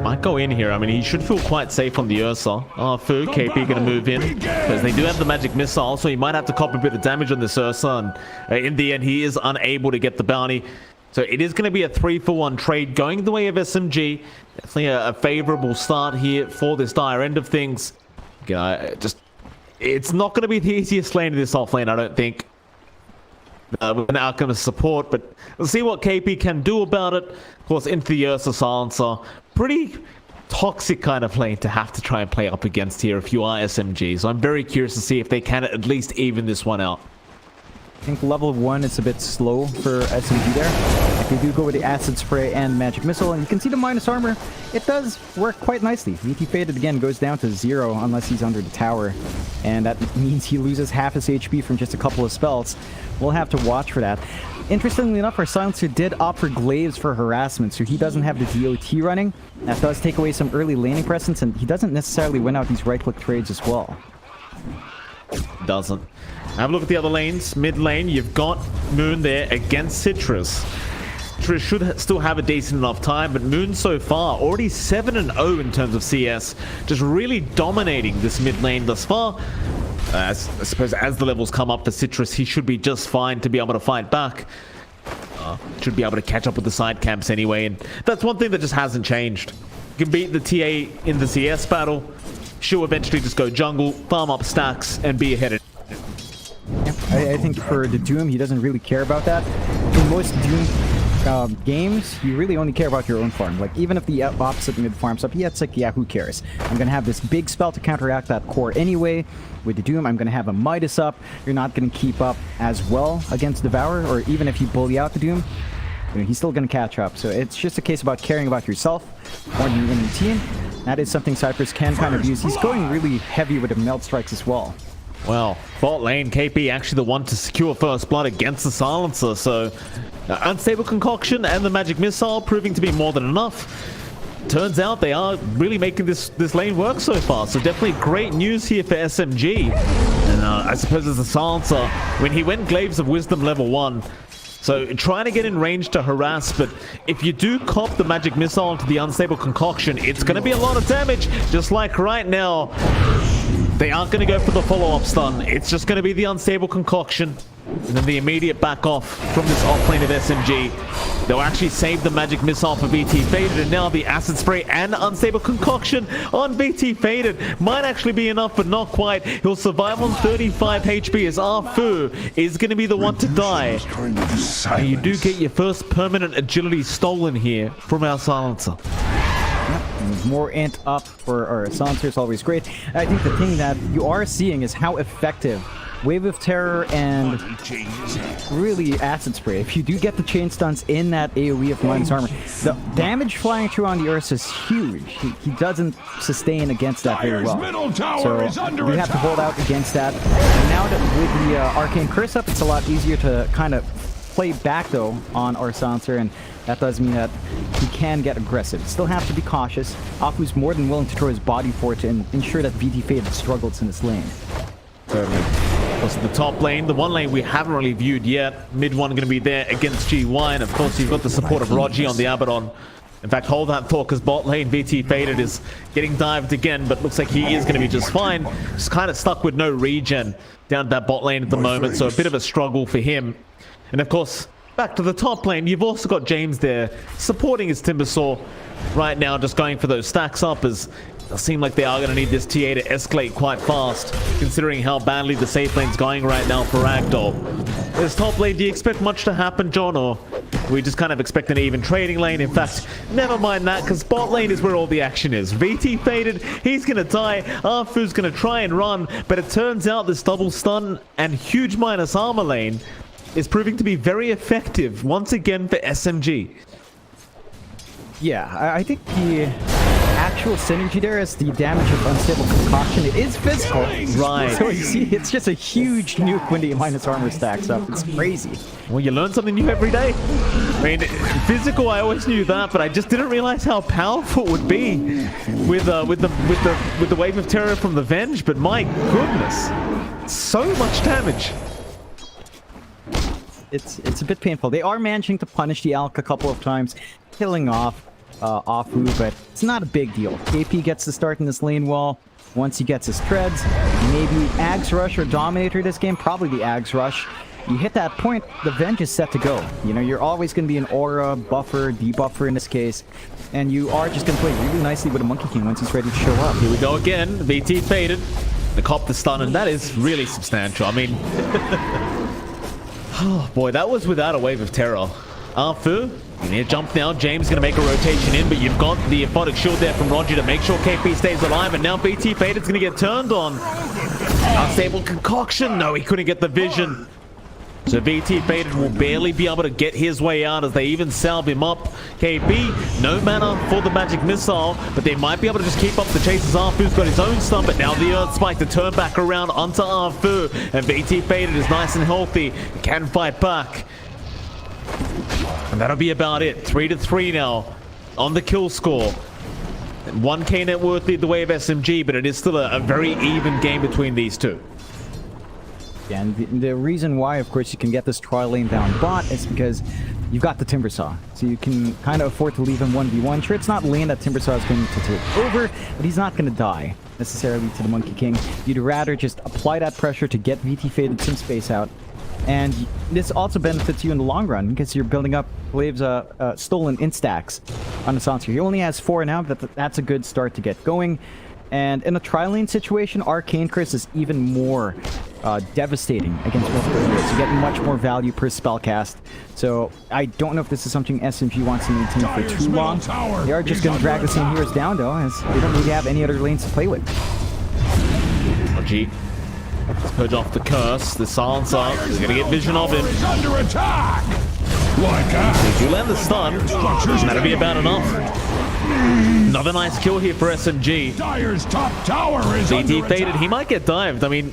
Might go in here. I mean, he should feel quite safe on the Ursa. Fu, KP gonna move in because they do have the magic missile, so he might have to cop a bit of damage on this Ursa, and in the end he is unable to get the bounty. So it is going to be a 3-for-1 trade going the way of SMG. Definitely a favorable start here for this dire end of things. It's not going to be the easiest lane in this off lane, I don't think. With an outcome of support, but we'll see what KP can do about it. Of course, into the Ursa Silencer. Pretty toxic kind of lane to have to try and play up against here if you are SMG. So I'm very curious to see if they can at least even this one out. I think level 1 is a bit slow for SMG there. If they do go with the Acid Spray and Magic Missile, and you can see the minus armor, it does work quite nicely. VT Faded again goes down to 0 unless he's under the tower, and that means he loses half his HP from just a couple of spells. We'll have to watch for that. Interestingly enough, our Silencer did opt for Glaives for harassment, so he doesn't have the DOT running. That does take away some early laning presence, and he doesn't necessarily win out these right-click trades as well. Doesn't. Have a look at the other lanes. Mid lane, you've got Moon there against Citrus. Citrus should still have a decent enough time, but Moon so far already 7-0 in terms of CS. Just really dominating this mid lane thus far. I suppose as the levels come up for Citrus, he should be just fine to be able to fight back. Should be able to catch up with the side camps anyway, and that's one thing that just hasn't changed. You can beat the TA in the CS battle. She'll eventually just go jungle, farm up stacks, and be ahead of. I think for the Doom, he doesn't really care about that. In most Doom games, you really only care about your own farm. Like, even if the opposite mid farms up, it's like, yeah, who cares? I'm going to have this big spell to counteract that core anyway. With the Doom, I'm going to have a Midas up. You're not going to keep up as well against Devourer, or even if you bully out the Doom, you know, he's still going to catch up. So it's just a case about caring about yourself more than your enemy team. That is something Cypress can kind of use. He's going really heavy with the Melt Strikes as well. Well, bot lane, KP actually the one to secure first blood against the Silencer, so Unstable Concoction and the Magic Missile proving to be more than enough. Turns out they are really making this lane work so far, so definitely great news here for SMG. And I suppose as the Silencer, when he went Glaives of Wisdom level 1, so trying to get in range to harass, but if you do cop the Magic Missile into the Unstable Concoction, it's going to be a lot of damage, just like right now. They aren't going to go for the follow-up stun. It's just going to be the Unstable Concoction. And then the immediate back off from this offlane of SMG. They'll actually save the Magic Missile for VT Faded. And now the Acid Spray and Unstable Concoction on VT Faded. Might actually be enough, but not quite. He'll survive on 35 HP as Arfu is going to be the one to die. And you do get your first permanent agility stolen here from our Silencer. More int up for our Silencer is always great. I think the thing that you are seeing is how effective Wave of Terror and really Acid Spray. If you do get the chain stuns in that AoE of minus armor, the damage flying through on the Ursa is huge. He doesn't sustain against that very well. So you have to hold out against that. And now that with the Arcane Curse up, it's a lot easier to kind of play back though on our Silencer, and that does mean that he can get aggressive. Still have to be cautious. Afu's more than willing to throw his body for it to ensure that VT Fade struggles in this lane. Certainly. Also the top lane, the one lane we haven't really viewed yet. Mid one going to be there against Qiu Hua, and of course you've got the support of Rogi on the Abaddon. In fact, hold that thought, because bot lane VT Faded is getting dived again, but looks like he is going to be just fine. Just kind of stuck with no regen down that bot lane at the moment, so a bit of a struggle for him. And of course, back to the top lane, you've also got James there supporting his Timbersaw right now, just going for those stacks up, as it does seem like they are going to need this TA to escalate quite fast, considering how badly the safe lane's going right now for Ragdoll. This top lane, do you expect much to happen, John, or we just kind of expect an even trading lane? In fact, never mind that, because bot lane is where all the action is. VT Faded, he's going to die. Arfu's going to try and run, but it turns out this double stun and huge minus armor lane is proving to be very effective once again for SMG. Yeah, I think the actual synergy there is the damage of unstable concoction. It is physical. Right. So you see, it's just a huge nuke when the minus armor stacks up. It's crazy. Well, you learn something new every day. I mean, physical, I always knew that, but I just didn't realize how powerful it would be with the wave of terror from the Venge. But my goodness, so much damage. It's a bit painful. They are managing to punish the Alk a couple of times, killing off Afu, but it's not a big deal. KP gets to start in this lane wall. Once he gets his treads, maybe Ags Rush or Dominator this game, probably the Ags Rush. You hit that point, the Venge is set to go. You know, you're always going to be an aura, buffer, debuffer in this case, and you are just going to play really nicely with a Monkey King once he's ready to show up. Here we go again. VT Faded. The cop the stun, and that is really substantial. I mean, oh boy, that was without a wave of terror. Arfu, you need to jump now. James going to make a rotation in, but you've got the aphotic shield there from Roger to make sure KP stays alive, and now VT Faded's going to get turned on. Unstable concoction. No, he couldn't get the vision. So VT Faded will barely be able to get his way out as they even salve him up. KP, no mana for the magic missile, but they might be able to just keep up the chase as Arfu's got his own stun, but now the Earth Spike to turn back around onto Arfu, and VT Faded is nice and healthy, can fight back. And that'll be about it. 3-3 now on the kill score. 1k net worth lead the way of SMG, but it is still a very even game between these two. Yeah, and the reason why, of course, you can get this trial lane down bot is because you've got the Timbersaw. So you can kind of afford to leave him 1v1. Sure, it's not lane that Timbersaw is going to take over, but he's not going to die necessarily to the Monkey King. You'd rather just apply that pressure to get VT Faded some space out. And this also benefits you in the long run because you're building up waves stolen instacks on the Sancer. He only has 4 now, but that's a good start to get going. And in a tri-lane situation, Arcane Curse is even more devastating against multiple heroes. You get much more value per spell cast. So I don't know if this is something SMG wants to maintain for too long. They are just going to drag the same heroes down though, as they don't really have any other lanes to play with. RG. Let's purge off the curse. The silencer is going to get vision of him. Under attack. If you land the stun, that'll be about enough. Another nice kill here for SMG. Dire's top tower is VT Faded, he might get dived. I mean,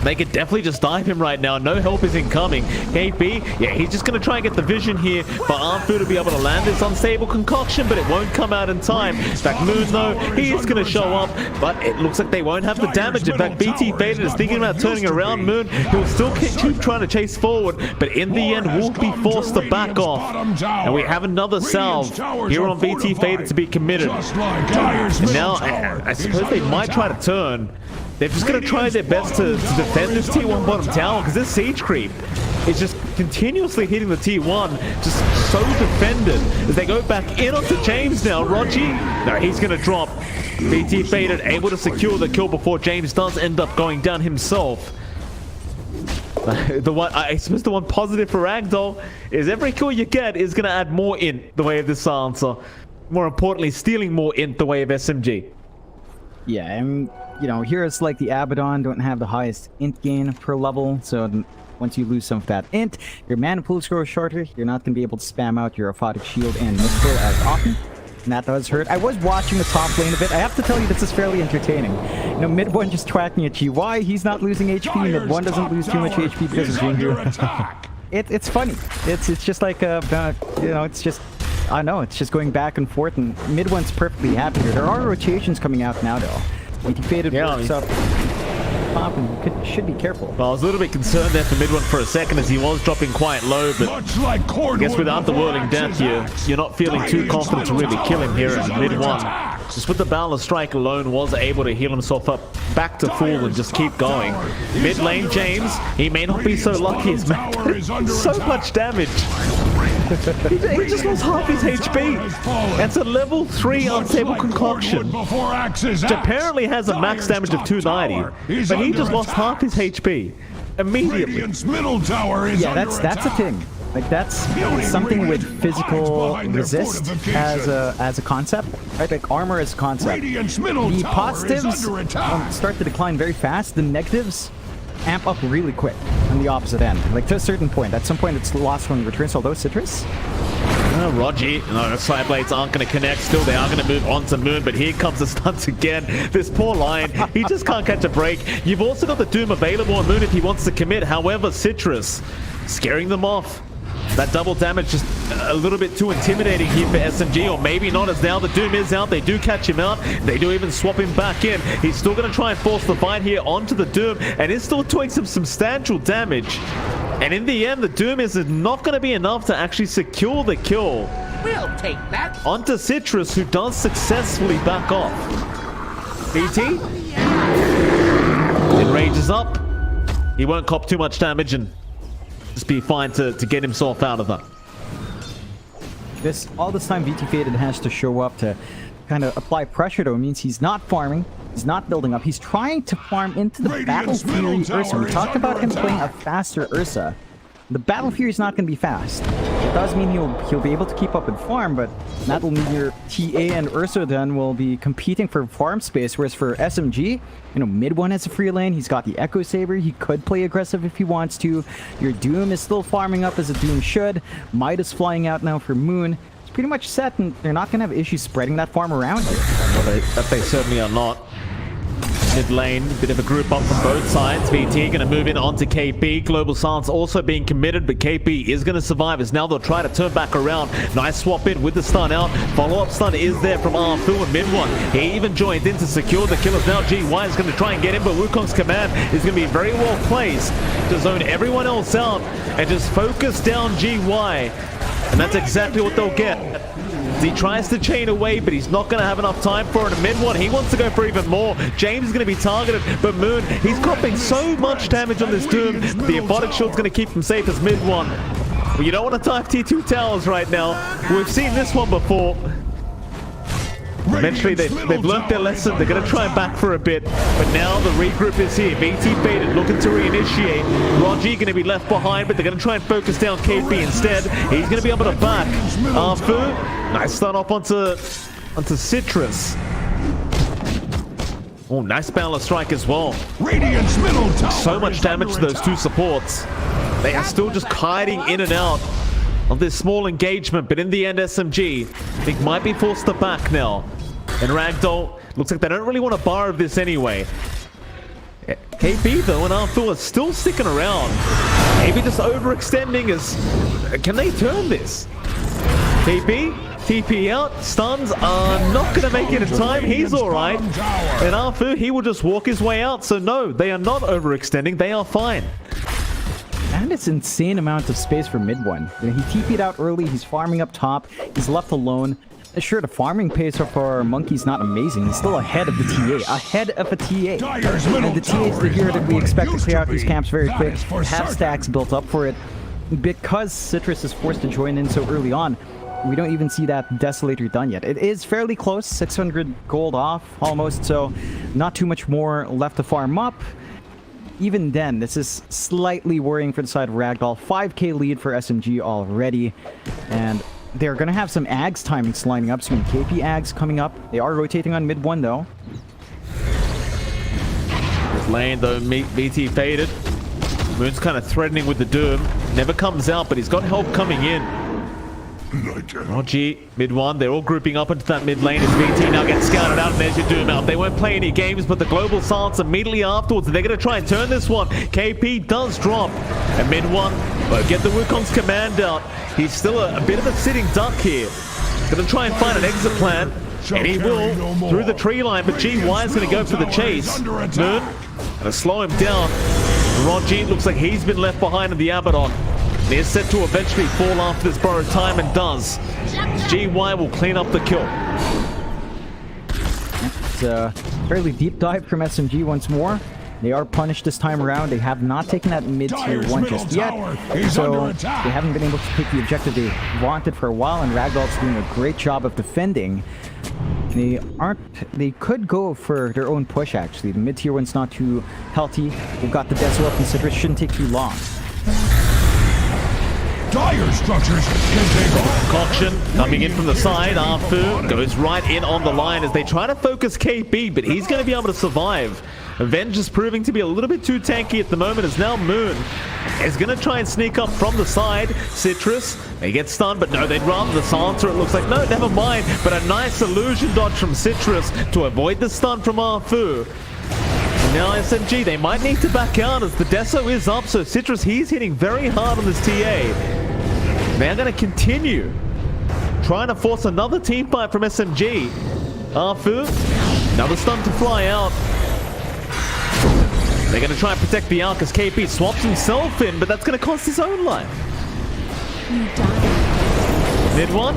they could definitely just dive him right now. No help is incoming. KP, yeah, he's just going to try and get the vision here for Arfu to be able to land this unstable concoction, but it won't come out in time. In fact, Moon, though, he is going to show up, but it looks like they won't have the damage. In fact, VT Faded is thinking about turning around. Moon, he'll still keep trying to chase forward, but in the end will be forced to back off. And we have another salve here on VT Faded to be committed. And now, I suppose they might try to turn. They're just going to try their best to defend this T1 bottom tower, because this siege creep is just continuously hitting the T1, just so defended. As they go back in onto James now. Rogi, no, he's going to drop. VT Faded able to secure the kill before James does end up going down himself. I suppose the one positive for Ragdoll is every kill you get is going to add more int the way of this silencer. More importantly, stealing more int the way of SMG. Yeah, and you know, heroes like the Abaddon don't have the highest int gain per level, so once you lose some of that int, your mana pools grow shorter. You're not going to be able to spam out your aphotic shield and missile as often, and that does hurt. I was watching the top lane a bit. I have to tell you, this is fairly entertaining. You know, mid one just tracking at you. Why? He's not losing HP. Mid one doesn't lose too much HP because of Junior. It's funny. It's just like you know, it's just. I know, it's just going back and forth, and mid one's perfectly happy here. There are rotations coming out now, though. VT Faded works up. top, and you should be careful. Well, I was a little bit concerned there for mid one for a second as he was dropping quite low, but I guess without the whirling death, you're not feeling too confident to really kill him here at mid one. Just with the Balor strike alone, was able to heal himself up back to full and just keep going. Mid lane, James, he may not be so lucky as Matt. So much damage. He just lost half his HP. That's a level 3 unstable concoction, which apparently has a max damage of 290, but he just lost half his HP immediately. Yeah, that's a thing. Like, that's something with physical resist as a concept, right? Like armor as a concept. The positives start to decline very fast. The negatives amp up really quick on the opposite end, like to a certain point. At some point, it's lost when it returns. Although Citrus. Roger, no, the side blades aren't going to connect. Still, they are going to move on to Moon, but here comes the stunts again. This poor Lion, he just can't catch a break. You've also got the Doom available on Moon if he wants to commit. However, Citrus scaring them off. That double damage just a little bit too intimidating here for SMG, or maybe not, as now the Doom is out. They do catch him out. They do even swap him back in. He's still going to try and force the fight here onto the Doom, and is still doing some substantial damage. And in the end, the Doom is not going to be enough to actually secure the kill. We'll take that. Onto Citrus, who does successfully back off. BT enrages up. He won't cop too much damage and just be fine to get himself out of that. All this time, VT Faded has to show up to kind of apply pressure, though. It means he's not farming. He's not building up. He's trying to farm into the Battle Fury Ursa. We talked about him playing a faster Ursa. The Battle Fury is not going to be fast. It does mean he'll be able to keep up with farm, but that will mean your TA and Ursa then will be competing for farm space, whereas for SMG, mid one has a free lane. He's got the Echo Saber. He could play aggressive if he wants to. Your Doom is still farming up as a Doom should. Midas flying out now for Moon. It's pretty much set, and they're not going to have issues spreading that farm around here. Well, they certainly are not. Mid lane, bit of a group up from both sides. VT going to move in onto KP. Global Silence also being committed, but KP is going to survive as now they'll try to turn back around. Nice swap in with the stun out. Follow-up stun is there from Arfu and mid one. He even joined in to secure the killers. Now GY is going to try and get him, but Wukong's command is going to be very well placed to zone everyone else out and just focus down GY. And that's exactly what they'll get. He tries to chain away, but he's not going to have enough time for it. A mid one, he wants to go for even more. James is going to be targeted, but Moon, he's copping so much damage on this Doom. The Aphotic Shield's going to keep him safe as mid one. But you don't want to dive T2 towers right now. We've seen this one before. Eventually, they've learnt their lesson. They're going to try and back for a bit. But now the regroup is here. BT Faded looking to reinitiate. Roger going to be left behind, but they're going to try and focus down KP instead. He's going to be able to back. Arfu, nice start off onto Citrus. Oh, nice Balor strike as well. Radiant's middle tower so much damage to those two supports. They are still just hiding in and out of this small engagement, but in the end, SMG, I think, might be forced to back now. And Ragdoll, looks like they don't really want to borrow this anyway. KP, though, and Arthur are still sticking around. Maybe just overextending as... Can they turn this? KP, TP out, stuns are not going to make it in time. He's alright. And Arthur, he will just walk his way out. So no, they are not overextending. They are fine. And it's insane amount of space for mid one. He TP'd out early. He's farming up top. He's left alone. Sure, the farming pace for Monkey's not amazing. He's still ahead of the TA. Ahead of a TA. And the TA is the hero that we expect to clear out these camps very quick. Have stacks built up for it. Because Citrus is forced to join in so early on, we don't even see that Desolator done yet. It is fairly close. 600 gold off almost. So not too much more left to farm up. Even then, this is slightly worrying for the side of Ragdoll. 5k lead for SMG already. And they're going to have some Ags timings lining up soon. KP Ags coming up. They are rotating on mid one, though. Lane, though, BT Faded. Moon's kind of threatening with the Doom. Never comes out, but he's got help coming in. Roger, mid one, they're all grouping up into that mid lane as BT now gets scouted out, and there's your Doom out. They won't play any games, but the Global Silence immediately afterwards, they're going to try and turn this one. KP does drop, and mid one, but get the Wukong's command out. He's still a bit of a sitting duck here. Going to try and find an exit plan, and he will through the tree line, but GY is going to go for the chase. Moon Gonna slow him down. Rogi looks like he's been left behind in the Abaddon. They're set to eventually fall after this borrowed time and does. GY will clean up the kill. It's a fairly deep dive from SMG once more. They are punished this time around. They have not taken that mid-tier 1 just yet. So they haven't been able to take the objective they wanted for a while, and Ragdoll's doing a great job of defending. They could go for their own push, actually. The mid-tier 1's not too healthy. They've got the Deso up, and Citrus shouldn't take too long. Dire structures can take off. Concoction coming in from the side. Arfu goes right in on the line as they try to focus KB, but he's going to be able to survive. Avenge is proving to be a little bit too tanky at the moment, as now Moon is going to try and sneak up from the side. Citrus, they get stunned, but no, they'd rather the silencer. It looks like, no, never mind. But a nice illusion dodge from Citrus to avoid the stun from Arfu. Now SMG, they might need to back out as the Deso is up, so Citrus, he's hitting very hard on this TA. They're going to continue trying to force another team fight from SMG. Arfu, another stun to fly out. They're going to try and protect the Alk as KP swaps himself in, but that's going to cost his own life. Mid one.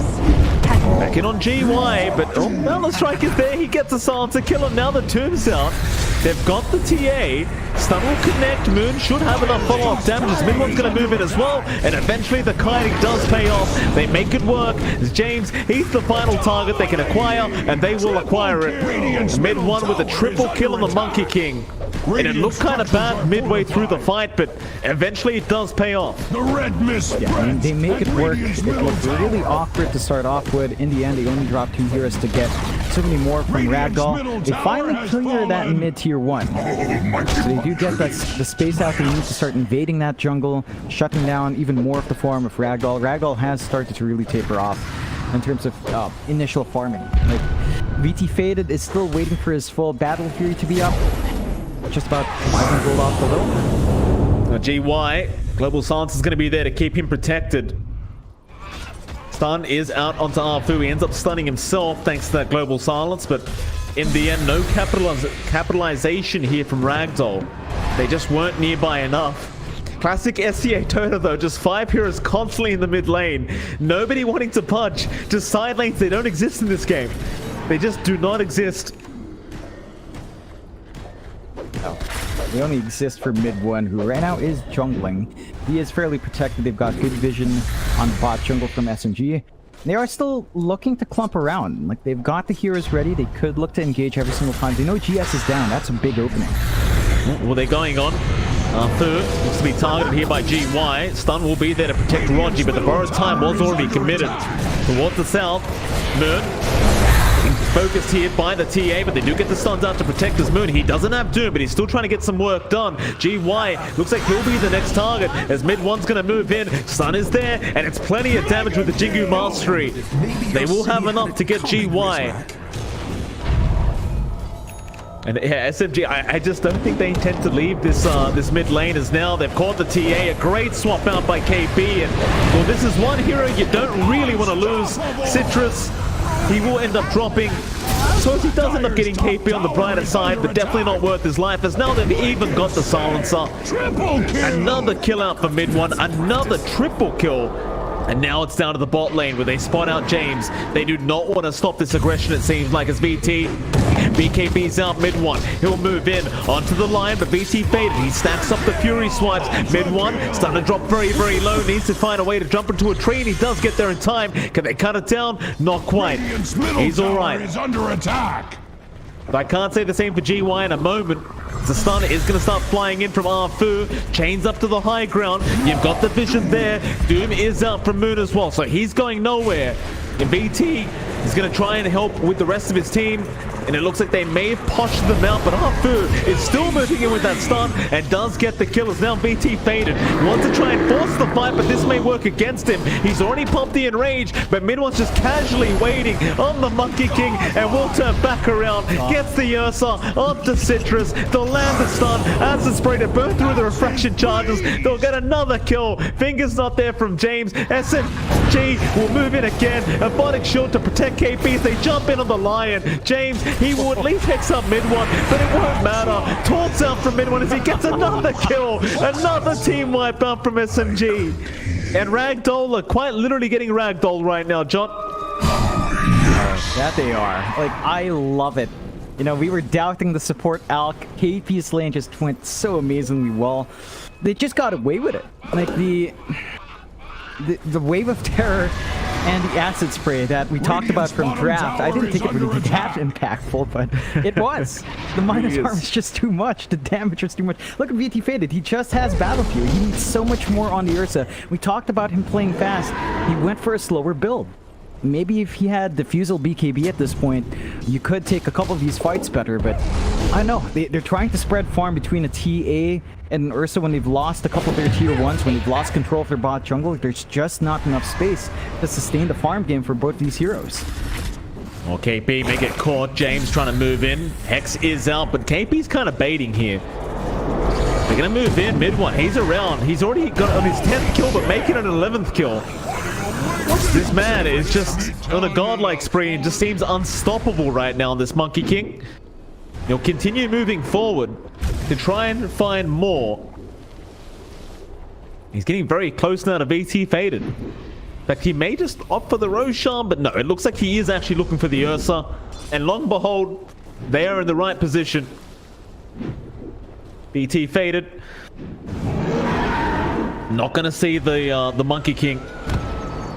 Back in on GY, but oh, now the strike is there. He gets a silencer kill him. Now the tomb's out. They've got the TA. Stun will connect. Moon should have enough follow-up damages. Mid one's going to move in as well, and eventually the kiting does pay off. They make it work. As James, he's the final target they can acquire, and they will acquire it. Mid one with a triple kill on the Monkey King. And it looked kind of bad midway through the fight, but eventually it does pay off. The red mist. Yeah, I mean, they make it work. It looked really awkward to start off with. In the end, they only dropped 2 heroes to get so many more from Ragdoll. They finally clear that mid-tier 1. So they do get the space out they need to start invading that jungle, shutting down even more of the farm of Ragdoll. Ragdoll has started to really taper off in terms of initial farming. Like, VT Faded is still waiting for his full Battle Fury to be up. Just about 500 gold off the low. Now GY, Global Silence is going to be there to keep him protected. Stun is out onto Arfu. He ends up stunning himself thanks to that Global Silence, but in the end, no capitalization here from Ragdoll. They just weren't nearby enough. Classic SCA Dota though, just 5 heroes constantly in the mid lane. Nobody wanting to punch. Just side lanes, they don't exist in this game. They just do not exist. They only exist for mid 1, who right now is jungling. He is fairly protected. They've got good vision on bot jungle from SMG. They are still looking to clump around. Like, they've got the heroes ready. They could look to engage every single time. They know GS is down. That's a big opening. Well, they're going on. Third looks to be targeted here by GY. Stun will be there to protect Rogi, but the borrowed time was already committed. Towards the south, Moon focused here by the TA, but they do get the stuns out to protect his Moon. He doesn't have Doom, but he's still trying to get some work done. GY looks like he'll be the next target as mid one's going to move in. Stun is there, and it's plenty of damage with the Jingu Mastery. They will have enough to get GY. And yeah, SMG, I just don't think they intend to leave this this mid lane, as now they've caught the TA. A great swap out by KB, and well, this is one hero you don't really want to lose. Citrus, he will end up dropping. So he does end up getting KP on the brighter side, but definitely not worth his life, as now they've even got the silencer. Another kill out for mid one, another triple kill. And now it's down to the bot lane where they spot out James. They do not want to stop this aggression, it seems like, as BKB's out mid one. He'll move in onto the line, but BT faded. He stacks up the Fury swipes. Mid one, starting to drop very, very low. Needs to find a way to jump into a tree, and he does get there in time. Can they cut it down? Not quite. He's all right. Is under attack. But I can't say the same for GY in a moment. The stun is going to start flying in from Arfu. Chains up to the high ground. You've got the vision there. Doom is out from Moon as well, so he's going nowhere. And BT is going to try and help with the rest of his team. And it looks like they may have poshed them out, but Arfu is still moving in with that stun and does get the kill as now BT faded. He wants to try and force the fight, but this may work against him. He's already pumped the enrage, but Midwan's just casually waiting on the Monkey King and will turn back around. Gets the Ursa onto Citrus. They'll land the stun as the spray to burn through the refraction charges. They'll get another kill. Fingers not there from James. SMG will move in again. A bonic shield to protect KP as they jump in on the Lion. James, he will at least hex up mid one, but it won't matter. Taunts out from mid one as he gets another kill. Another team wipe out from SMG. And Ragdoll are quite literally getting Ragdoll right now, John. That they are. Like, I love it. You know, we were doubting the support Alc. KP's lane just went so amazingly well. They just got away with it. Like, the wave of terror and the acid spray that we talked about from draft, I didn't think it would be that impactful, but it was. The minus arm is just too much. The damage is too much. Look at VT Faded. He just has Battle Fury. He needs so much more on the Ursa. We talked about him playing fast. He went for a slower build. Maybe if he had Diffusal BKB at this point, you could take a couple of these fights better, but I don't know. They're trying to spread farm between a TA and an Ursa when they've lost a couple of their tier 1s, when they've lost control of their bot jungle. There's just not enough space to sustain the farm game for both these heroes. Well, KP may get caught. James trying to move in. Hex is out, but KP's kind of baiting here. They're going to move in mid one. He's around. He's already got on his 10th kill, but making an 11th kill. This man is just on a godlike spree and just seems unstoppable right now, this Monkey King. He'll continue moving forward to try and find more. He's getting very close now to VT Faded. In fact, he may just opt for the Roshan, but no, it looks like he is actually looking for the Ursa. And long behold, they are in the right position. VT Faded. Not going to see the Monkey King.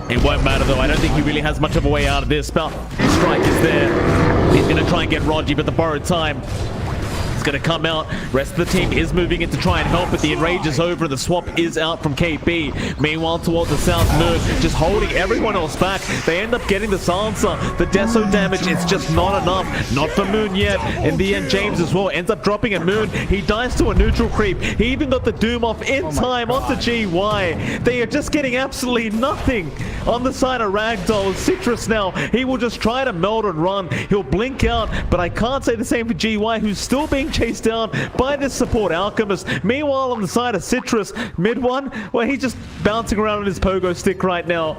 It won't matter though. I don't think he really has much of a way out of this. But strike is there. He's going to try and get Rogi, but the borrowed time is going to come out. Rest of the team is moving in to try and help, but the enrage is over and the swap is out from KP. Meanwhile, towards the south, Moon just holding everyone else back. They end up getting the silencer. The deso damage is just not enough. Not for Moon yet. In the end, James as well ends up dropping at Moon. He dies to a neutral creep. He even got the Doom off in time onto GY. They are just getting absolutely nothing on the side of Ragdoll. Citrus now, he will just try to meld and run. He'll blink out, but I can't say the same for GY, who's still being chased down by this support Alchemist. Meanwhile, on the side of Citrus, mid one, well, he's just bouncing around on his pogo stick right now.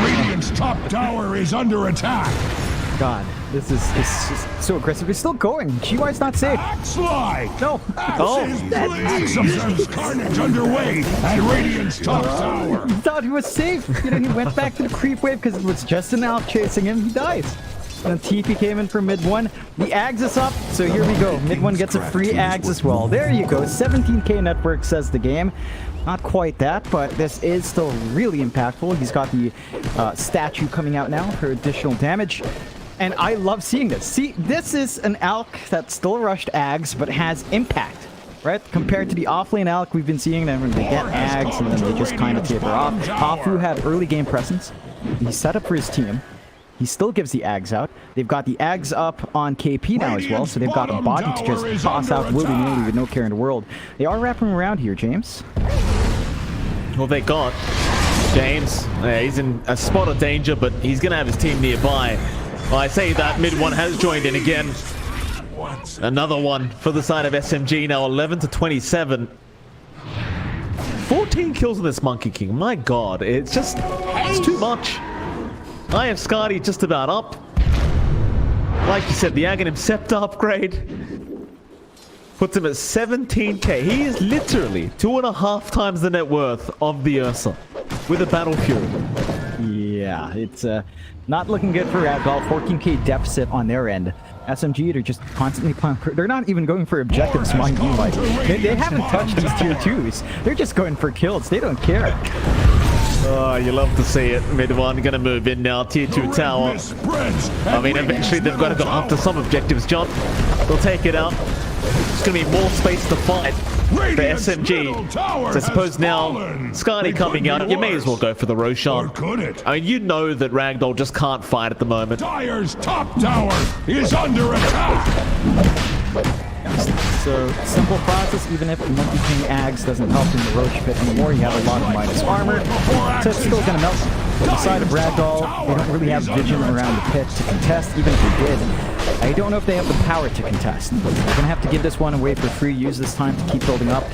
Radiant's top tower is under attack. God, this is just so aggressive. It's still going. GY's not safe. Slide. No. Axis carnage underway at Radiant's top tower. He thought he was safe. You know, he went back to the creep wave because it was just an Alp chasing him. He dies. And TP came in for mid one. The Ags is up, so here we go. Mid one gets a free Ags as well. There you go. 17k network says the game. Not quite that, but this is still really impactful. He's got the statue coming out now for additional damage. And I love seeing this. See, this is an Alc that still rushed Ags, but has impact, right? Compared to the offlane Alc we've been seeing them when they get Ags and then they just kind of taper off. Hafu had early game presence. He's set up for his team. He still gives the Ags out. They've got the Ags up on KP now as well, so they've got a body to just toss out willy-nilly with no care in the world. They are wrapping around here, James. Well, they got James. He's in a spot of danger, but he's going to have his team nearby. Well, I say that mid one has joined in again. Another one for the side of SMG now, 11 to 27. 14 kills in this Monkey King. My God, it's too much. I have Skadi just about up. Like you said, the Aghanim Scepter upgrade puts him at 17k. He is literally 2.5 times the net worth of the Ursa with a Battle Fury. Yeah, it's not looking good for Ragdoll. 14k deficit on their end. SMG, they're just constantly playing. They're not even going for objectives, mind you. Like, they haven't touched these tier 2s. They're just going for kills. They don't care. Oh, you love to see it. Mid one gonna move in now. Tier 2 tower. I mean, eventually they've got to go after some objectives, John. They'll take it out. There's gonna be more space to fight for SMG. So I suppose now, Skadi coming out, you may as well go for the Roshan. I mean, you know that Ragdoll just can't fight at the moment. Dire's top tower is under attack. So, simple process, even if the Monkey King Ags doesn't help in the Roach Pit anymore, you have a lot of minus armor, so it's still gonna melt. On the side of Ragdoll, they don't really have vision around the pit to contest, even if they did. I don't know if they have the power to contest. They're going to have to give this one away for free, use this time to keep building up.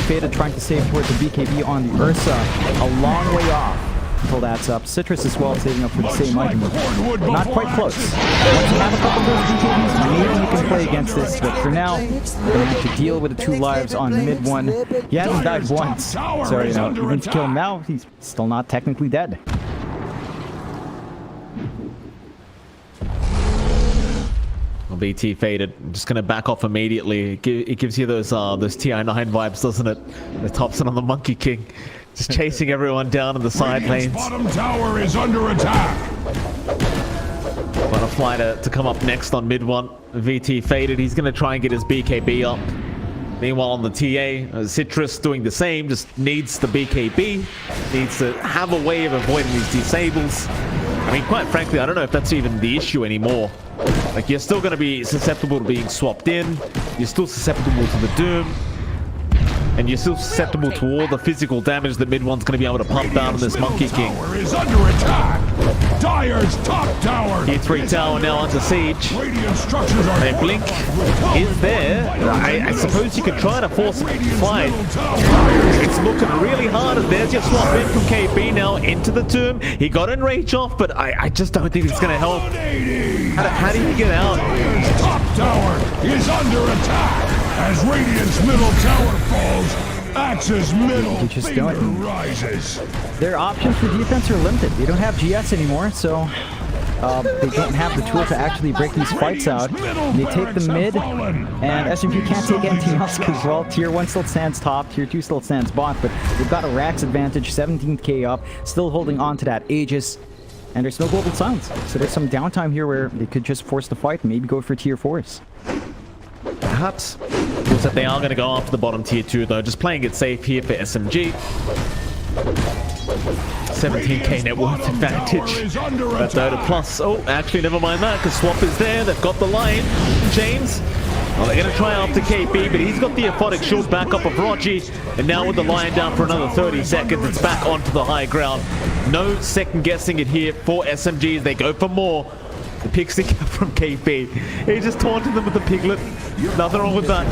Fada trying to save towards the BKB on the Ursa, a long way off until that's up. Citrus as well saving up for the same item. Not quite close. Once you have a couple of those BKBs, maybe you can play against this, but for now, you're going to have to deal with the 2 lives on mid 1. He hasn't died once, so you know, even to kill him now, he's still not technically dead. BT faded. I'm just gonna back off immediately. It gives you those TI9 vibes, doesn't it? The Thompson on the Monkey King, just chasing everyone down in the side lanes. Bottom tower is under attack. Butterfly to come up next on mid 1. VT faded. He's gonna try and get his BKB up. Meanwhile on the TA, Citrus doing the same. Just needs the BKB. Needs to have a way of avoiding these disables. I mean, quite frankly, I don't know if that's even the issue anymore. Like, you're still going to be susceptible to being swapped in. You're still susceptible to the Doom. And you're still susceptible to all the physical damage that mid 1's going to be able to pump down on this Monkey King. Is under attack. Dire's top tower. Tier 3 tower now under siege. Their blink is there. I suppose you could try to force a fight. It's looking really hard as there's your swap in from KB now into the Doom. He got Enrage off, but I just don't think it's going to help. How do you get out? Dire's top tower is under attack. As Radiant's middle tower falls, Axe's middle finger rises. Their options for defense are limited. They don't have GS anymore, so they don't have the tool to actually break these fights out. They take the mid, and SMP can't take anything else because, well, Tier 1 still stands top, Tier 2 still stands bot, but they've got a Rax advantage, 17k up, still holding on to that Aegis, and there's no global silence. So there's some downtime here where they could just force the fight and maybe go for Tier 4s. Perhaps. Looks like they are going to go after the bottom tier 2 though, just playing it safe here for SMG. 17k net worth advantage. That's Dota plus. Oh, actually, never mind that, because Swap is there. They've got the line. James. Well, they're going to try after KP, but he's got the aphotic shield backup of Rogi. And now with the line down for another 30 seconds, it's back onto the high ground. No second guessing it here for SMG as they go for more. The pixie from KP. He just taunted them with the piglet. Nothing wrong with that.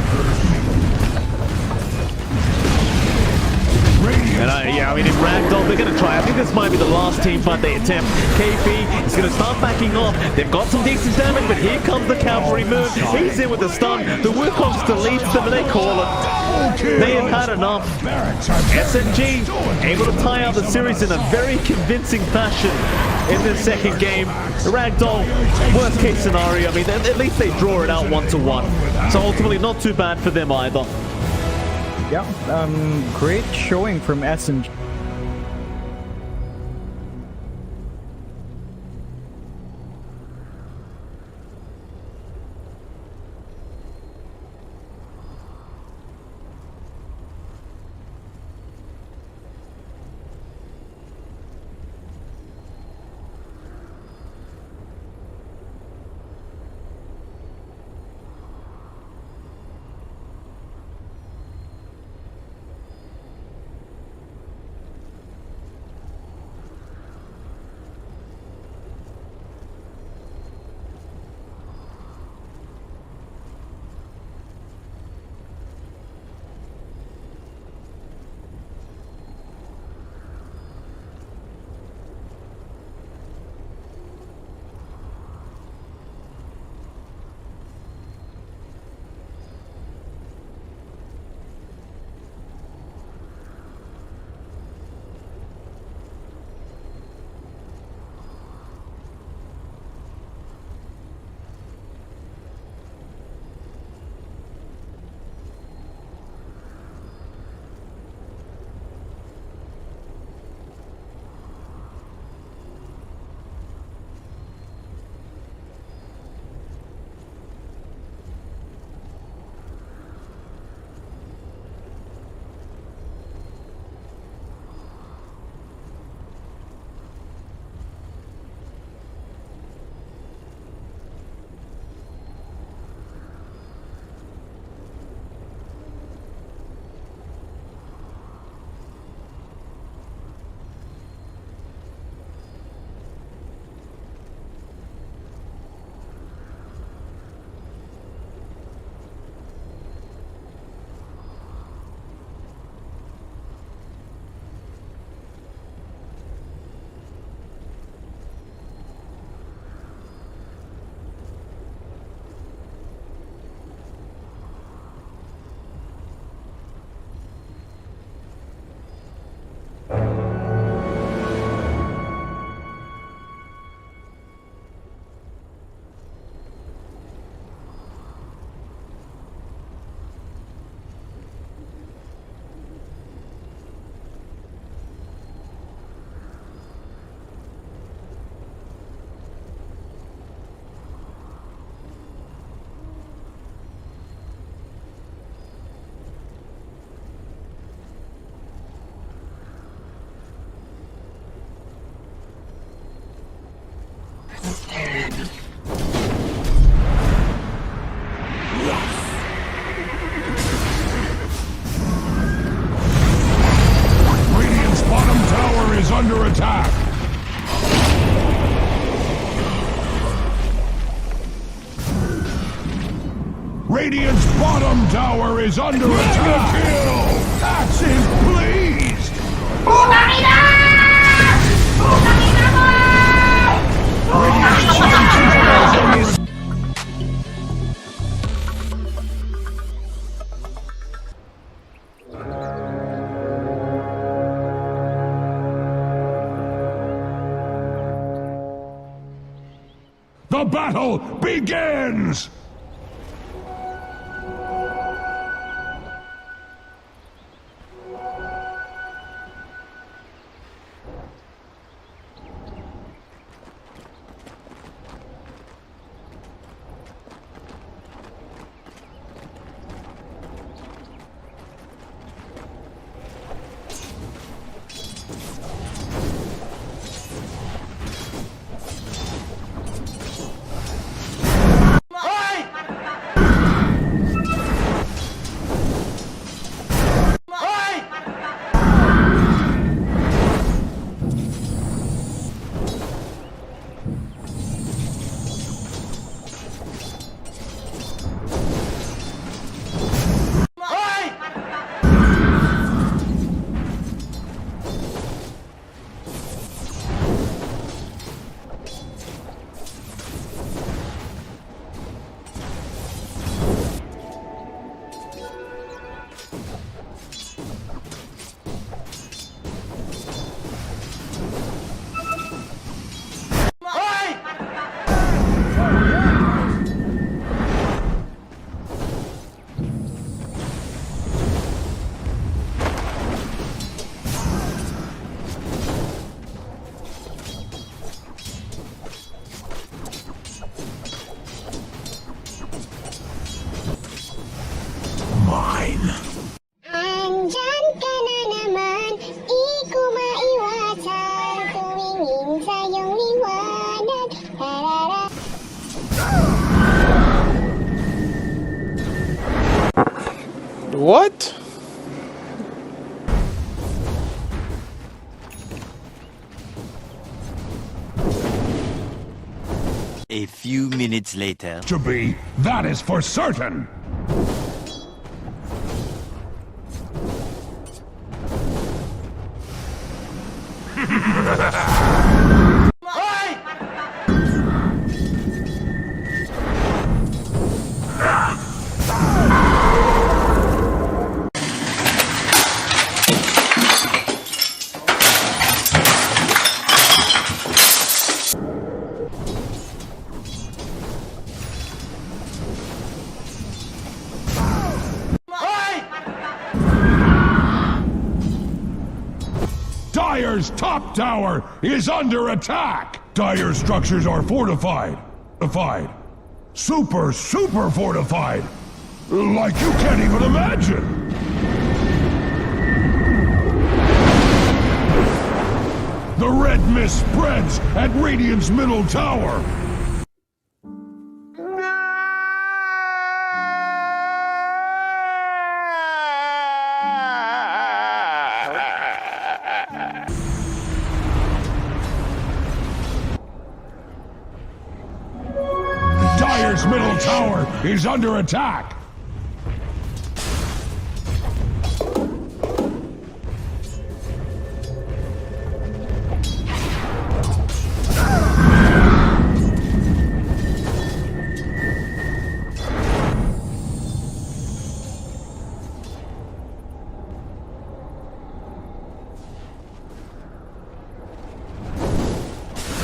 And yeah, I mean, in Ragdoll, they're going to try. I think this might be the last team fight they attempt. KP is going to start backing off. They've got some decent damage, but here comes the cavalry move. He's in with the stun. The Wukong deletes them, and they call it. They have had enough. SMG able to tie out the series in a very convincing fashion in this second game. Ragdoll, worst case scenario. I mean, at least they draw it out 1-1. So ultimately, not too bad for them either. Yeah, great showing from SMG. Radiant's bottom tower is under attack. Radiant's bottom tower is under attack. Kill! Axis pleased! Radiant's bottom tower is under The battle begins! Andyan ka na naman, di ko maiwasan. Tumingin sa iyong liwanag, tarara. What? A few minutes later. to be, that is for certain. Dire's top tower is under attack! Dire's structures are fortified. Super fortified! Like you can't even imagine! The red mist spreads at Radiant's middle tower! Dire's middle tower is under attack!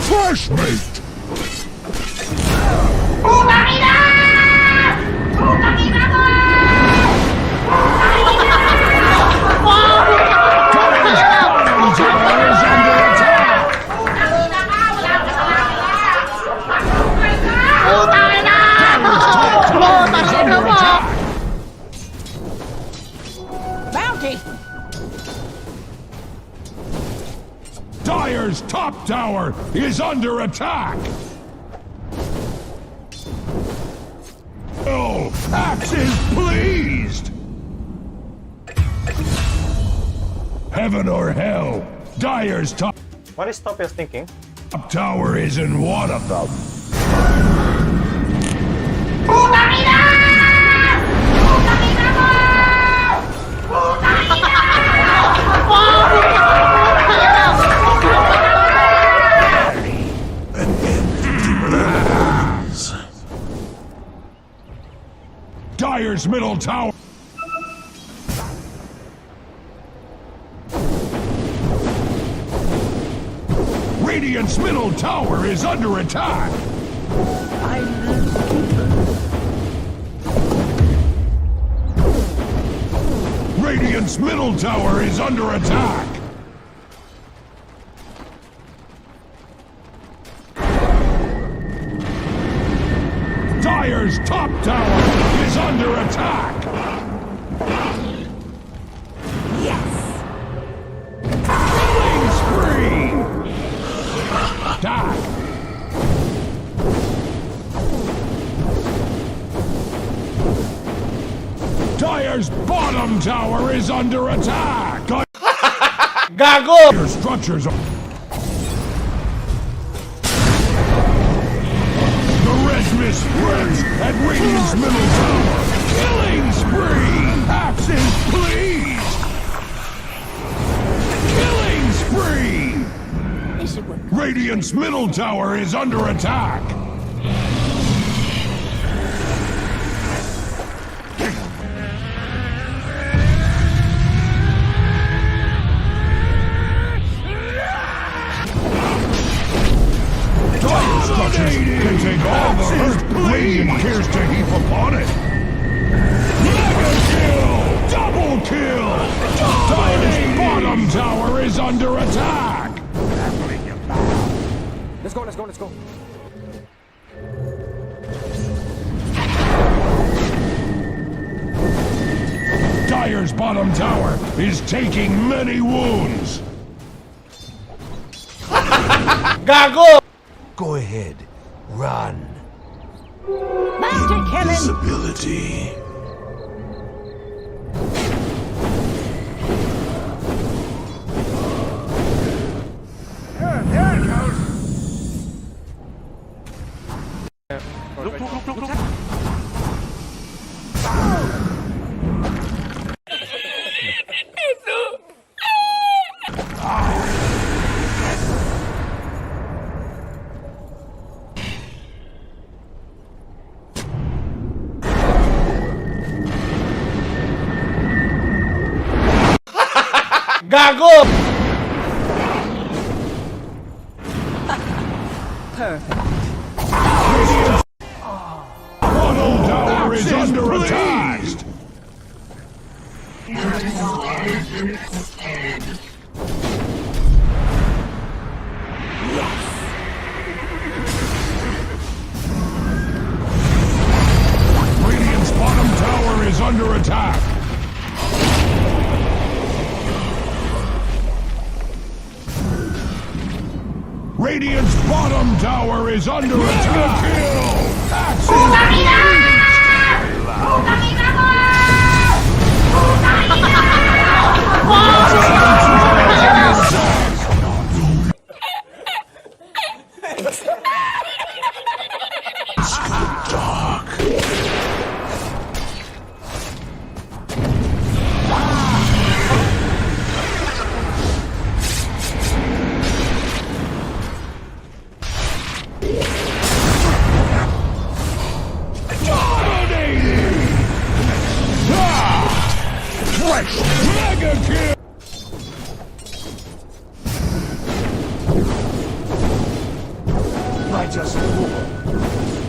Fresh meat! Bounty! Dire's top tower is under attack! Oh, Axe is pleased! Heaven or hell, Dire's top What is Topias thinking? tower isn't one of them. Dire's middle tower. Radiant's middle tower is under attack. Radiant's middle tower is under attack. Dire's top tower is under attack. Yes. Killing spree. Die. Dire's bottom tower is under attack. Gago. Your structures are. Miss Prince at Radiant's middle tower. Killing spree! Axe is pleased! Killing spree! Radiant's middle tower is under attack. Can take all the hurt Radiant cares to heap upon it. Mega kill! Double kill! Dire's bottom tower is under attack. Let's go, let's go, let's go. Dire's bottom tower is taking many wounds. Gago! Go ahead. Run. Bounty killing! Invisibility. There it goes. Look. Gago! Perfect. Bottom tower is under attack. Radiant's bottom tower is under attack. Radiant's bottom tower is under attack. Mega kill! Righteous rule.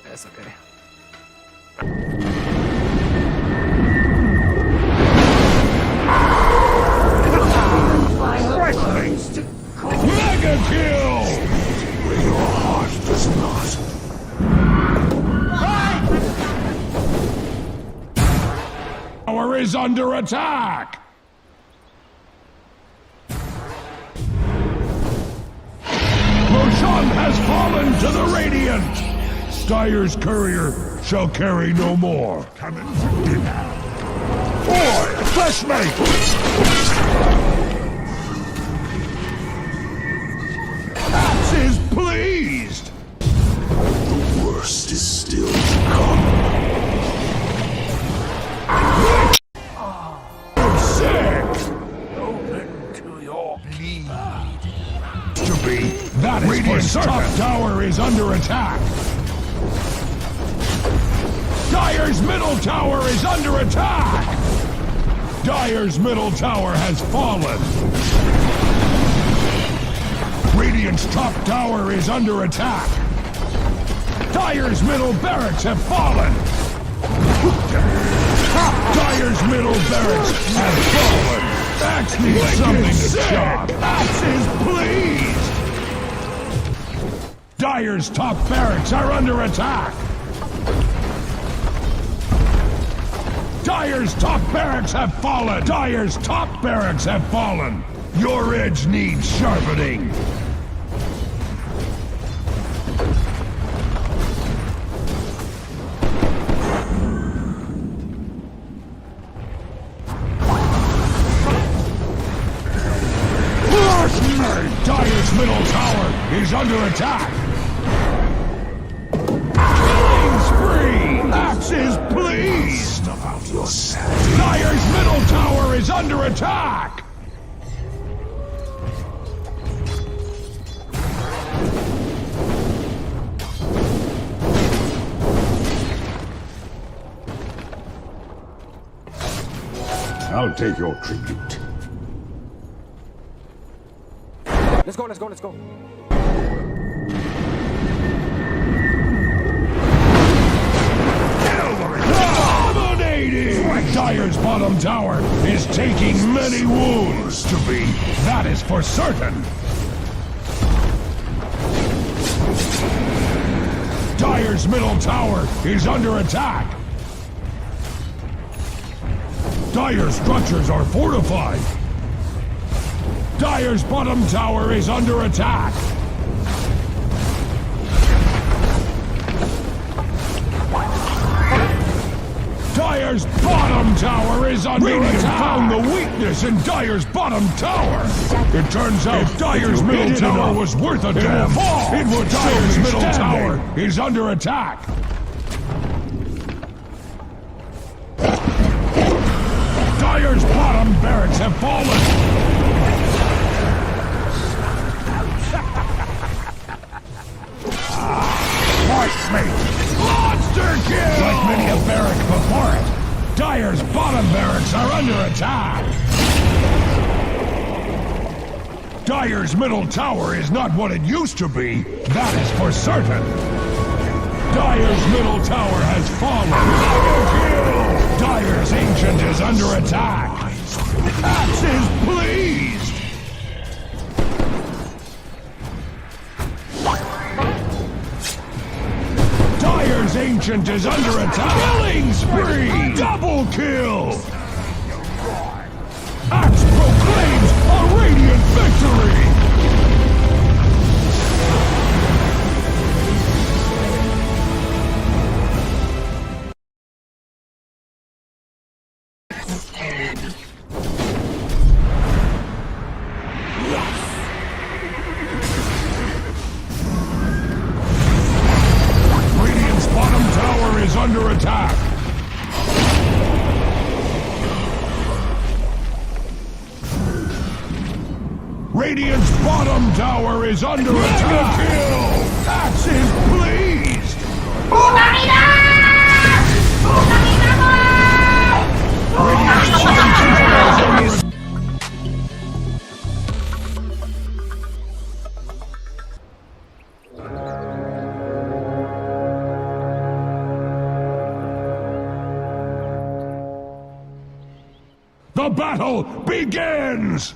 That's okay. Mega kill! Where your heart does not. Tower is under attack. fallen to the Radiant! Dire's courier shall carry no more. Cannon for dinner. Boy, fleshmate! Axe is pleased! The worst is still to come. Sick! Open to your bleed. To be, that is Radiant's top tower is under attack. Dire's middle tower is under attack! Dire's middle tower has fallen. Radiant's top tower is under attack. Dire's middle barracks have fallen. Dire's middle barracks have fallen. Axe needs something to chop. Axe is pleased. Dire's top barracks are under attack. Dire's top barracks have fallen! Dire's top barracks have fallen! Your edge needs sharpening! Dire's middle tower is under attack! Killing spree! Axe is pleased! Snuff out your sanity. Dire's middle tower is under attack! I'll take your tribute. Let's go, let's go, let's go. Dominating! Dire's bottom tower is taking many wounds to be. That is for certain. Dire's middle tower is under attack. Dire's structures are fortified. Dire's bottom tower is under attack. Dire's bottom tower is under attack! Found the weakness in Dire's bottom tower! It turns out Dire's middle tower was worth a damn. It would Dire's middle tower is under attack! Dire's bottom barracks have fallen! Twice me! Monster kill! Like many a barrack before it, Dire's bottom barracks are under attack! Dire's middle tower is not what it used to be, that is for certain! Dire's middle tower has fallen! Dire's ancient is under attack! Axe is pleased! Dire's ancient is under attack! Killing spree! Double kill! Axe proclaims a radiant victory! Radiant's bottom tower is under attack! Radiant's bottom tower is under attack! Kill! Axe is pleased! Radiant's bottom tower is under attack! The battle begins!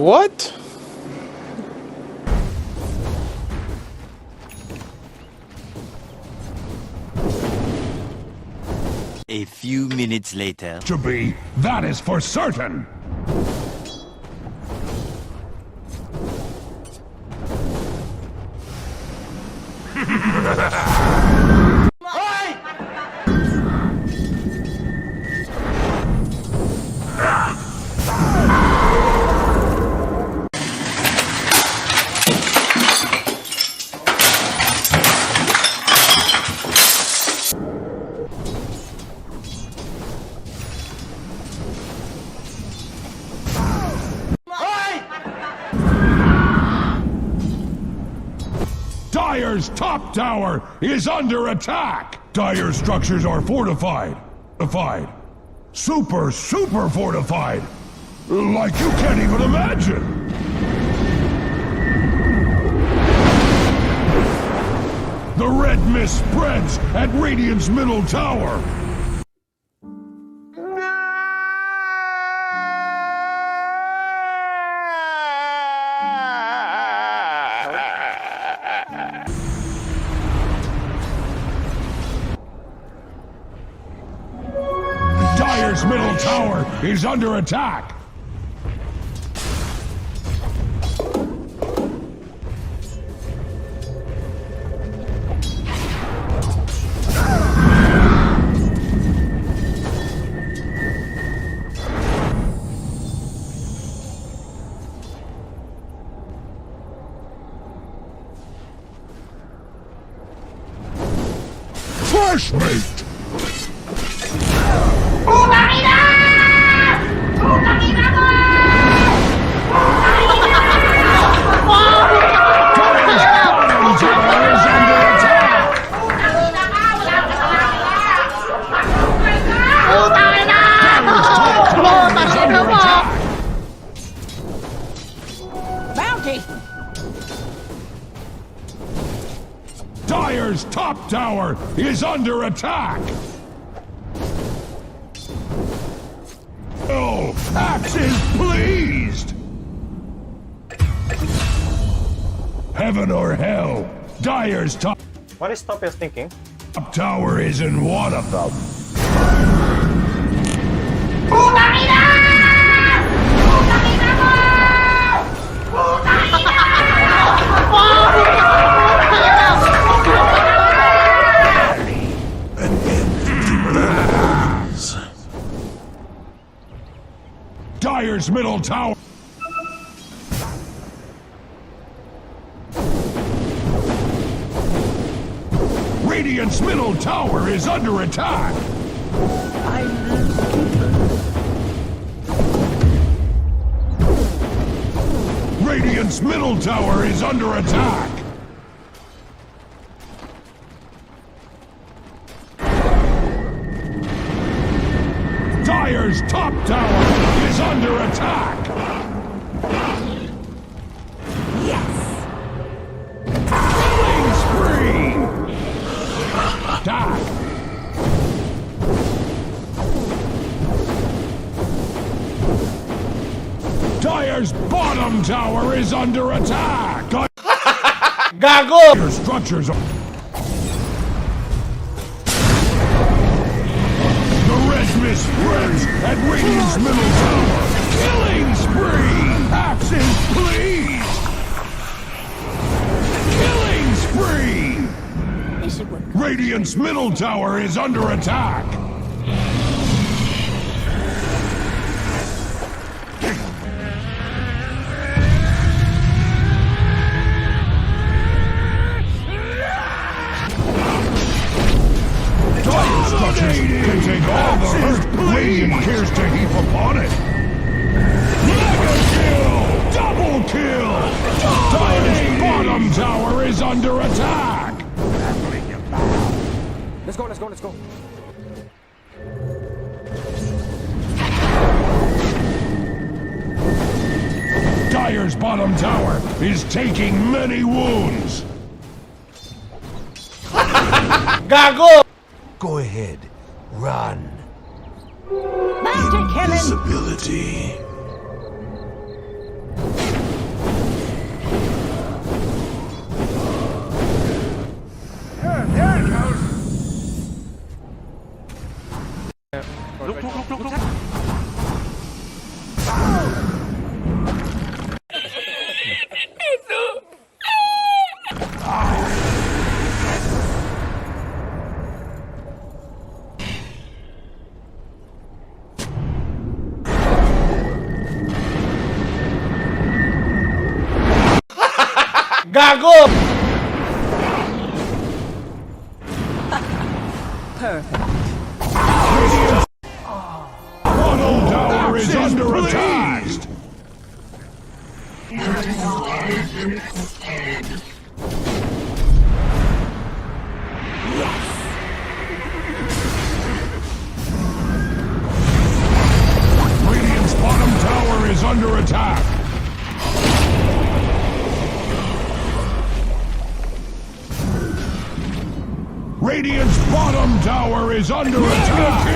What? A few minutes later. To be, that is for certain. Dire's top tower is under attack! Dire's structures are fortified. Super fortified! Like you can't even imagine! The red mist spreads at Radiant's middle tower! Dire's middle tower is under attack! Fresh meat! Bounty! Dire's top tower is under attack! Oh, Axe is pleased! Heaven or hell, Dire's top What is Topia's thinking? tower isn't one of them. Dire's middle tower. Radiant's middle tower is under attack. Radiant's middle tower is under attack. Dire's top tower is under attack! Yes! Killing spree! Die! Dire's bottom tower is under attack! Gago! Your structures are... Mist spreads at Radiant's middle tower. Killing spree! Axe is pleased! Killing spree! Radiant's middle tower is under attack. Can take all the hurt Radiant cares to heap upon it. Mega kill! Double kill! Dire's bottom tower is under attack. Let's go, let's go, let's go. Dire's bottom tower is taking many wounds. Gago! Go ahead. Run. Bounty killing! Invisibility. Gago! Perfect. Bottom tower is under attack. Radiant's bottom tower is under attack. Radiant's bottom tower is under attack.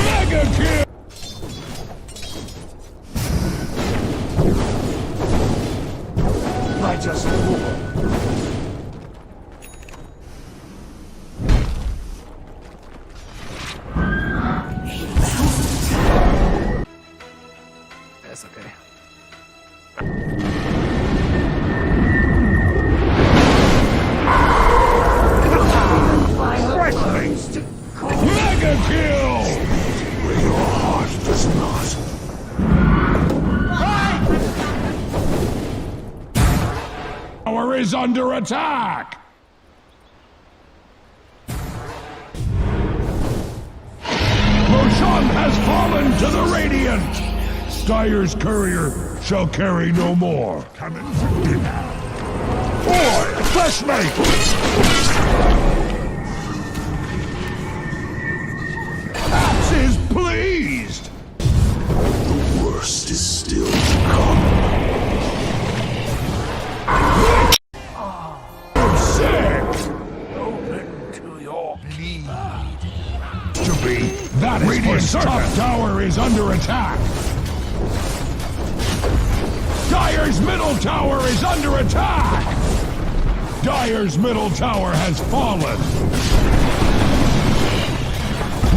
Mega kill! I just That's okay. Mega kill! Where your heart does not. Tower is under attack! Roshan has fallen to the Radiant! Dyer's courier shall carry no more. Coming for dinner. Boy, fleshmate! Axe is pleased! The worst is still to come. Sick! Open to your bleed. To be, that is Radiant's top tower is under attack. Dyer's middle tower is under attack! Dyer's middle tower has fallen.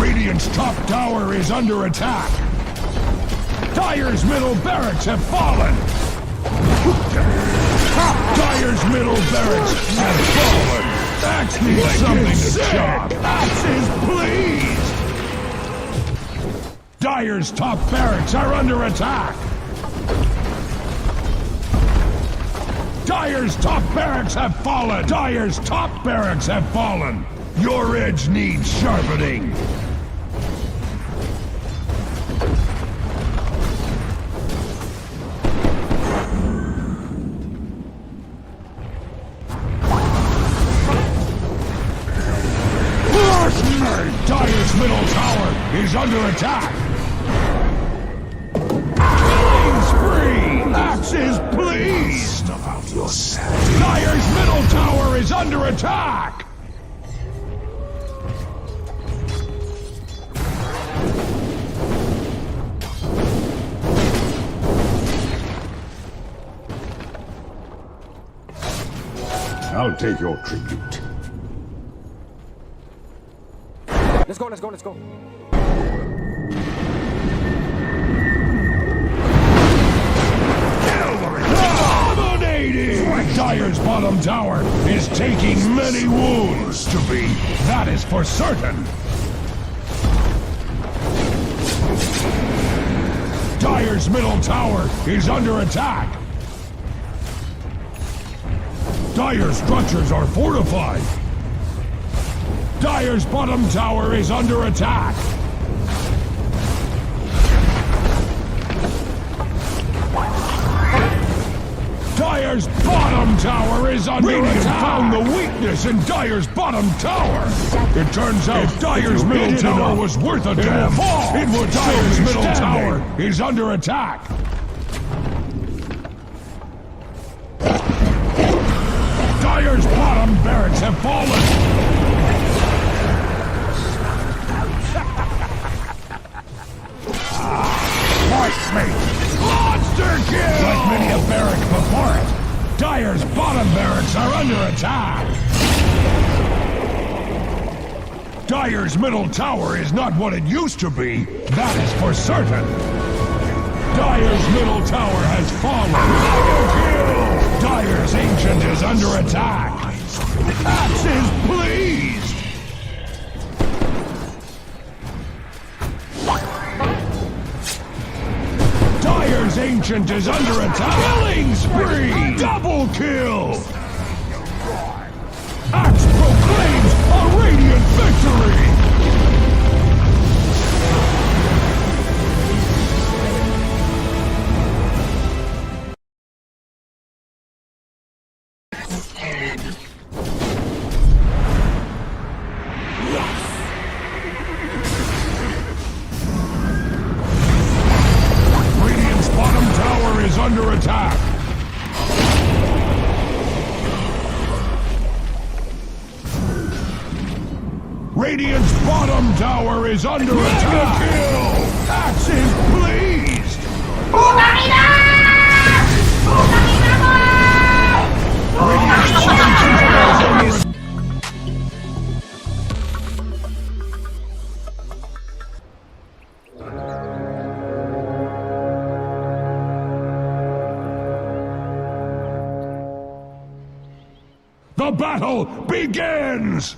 Radiant's top tower is under attack. Dyer's middle barracks have fallen. Dyer's middle barracks have fallen. Axe needs something to chop. Axe is pleased. Dyer's top barracks are under attack. Dyer's top barracks have fallen! Dyer's top barracks have fallen! Your edge needs sharpening! Dyer's middle tower is under attack! Killing spree! Axe is pleased! Snuff out your sanity. Dyer's middle tower is under attack! I'll take your tribute. Let's go, let's go, let's go. Dominating! Dyer's bottom tower is taking many wounds to be. That is for certain. Dyer's middle tower is under attack. Dyer's structures are fortified. Dyer's bottom tower is under attack. Dyer's bottom tower is under attack. Found the weakness in Dyer's bottom tower. It turns out Dyer's middle tower was worth a damn. It would Dyer's middle tower is under attack. Dyer's bottom barracks have fallen. Dire's bottom barracks are under attack! Dire's middle tower is not what it used to be, that is for certain! Dire's middle tower has fallen! Dire's ancient is under attack! Axes, pleased! Dire's ancient is under attack! Killing spree! Double kill! Axe proclaims a radiant victory! Radiant's bottom tower is under attack! Radiant's bottom tower is under attack! Kill! Axes, pleased! Radiant's bottom tower is under attack! The battle begins!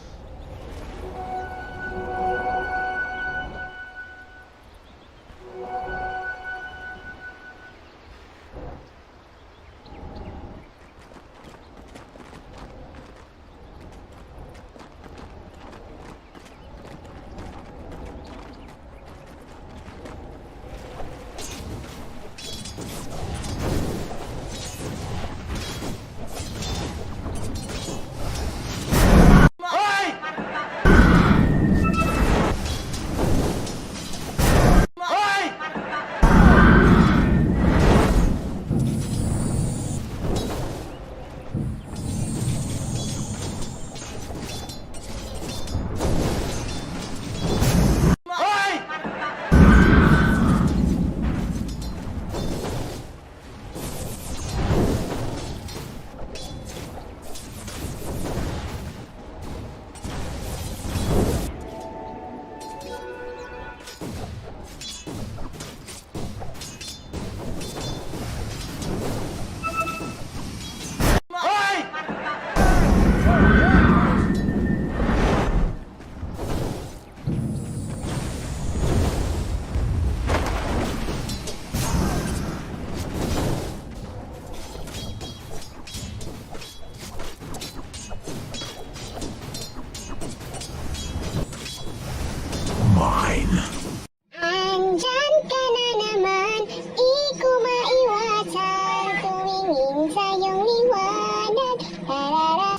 Andyan ka na naman, di ko maiwasan. Tumingin sa iyong liwanag, tarara.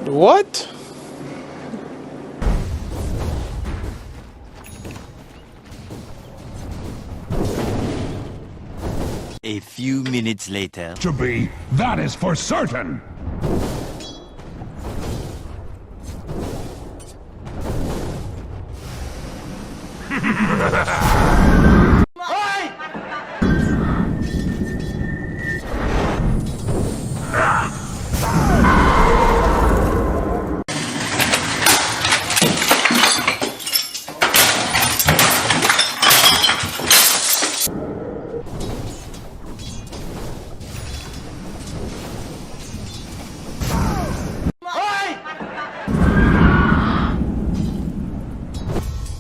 What? A few minutes later. To be, that is for certain!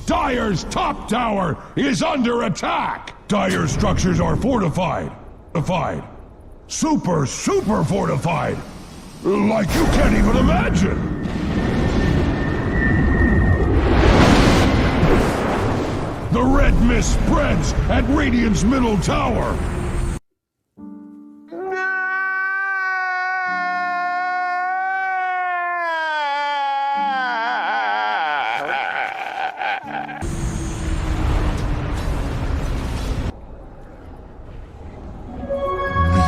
Dire's top tower is under attack! Dire's structures are fortified. Super fortified! Like you can't even imagine! The red mist spreads at Radiant's middle tower!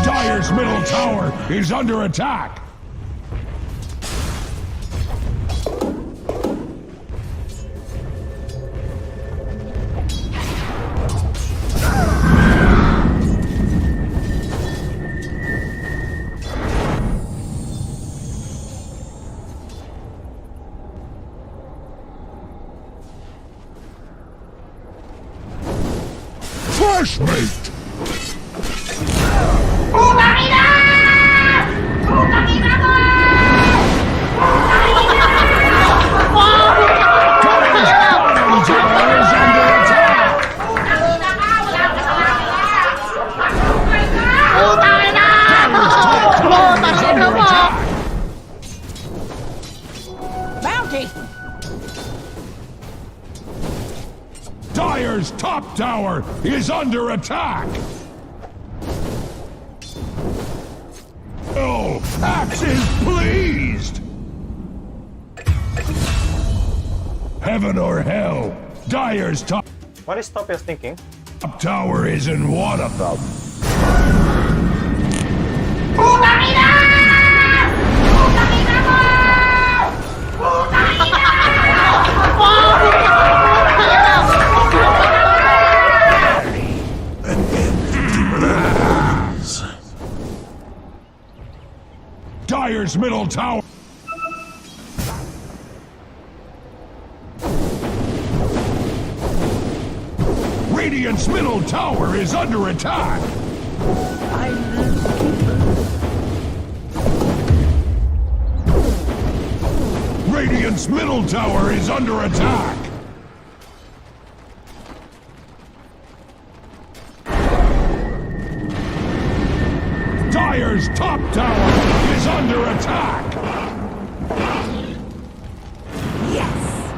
Dire's middle tower is under attack! Fresh meat! Bounty! Dire's top tower is under attack! Oh, Axe is pleased! Heaven or hell, Dire's top What is Topia's thinking? tower isn't one of them. Dire's middle tower. Radiant's middle tower is under attack. Radiant's middle tower is under attack. Dire's top tower is under attack. Yes.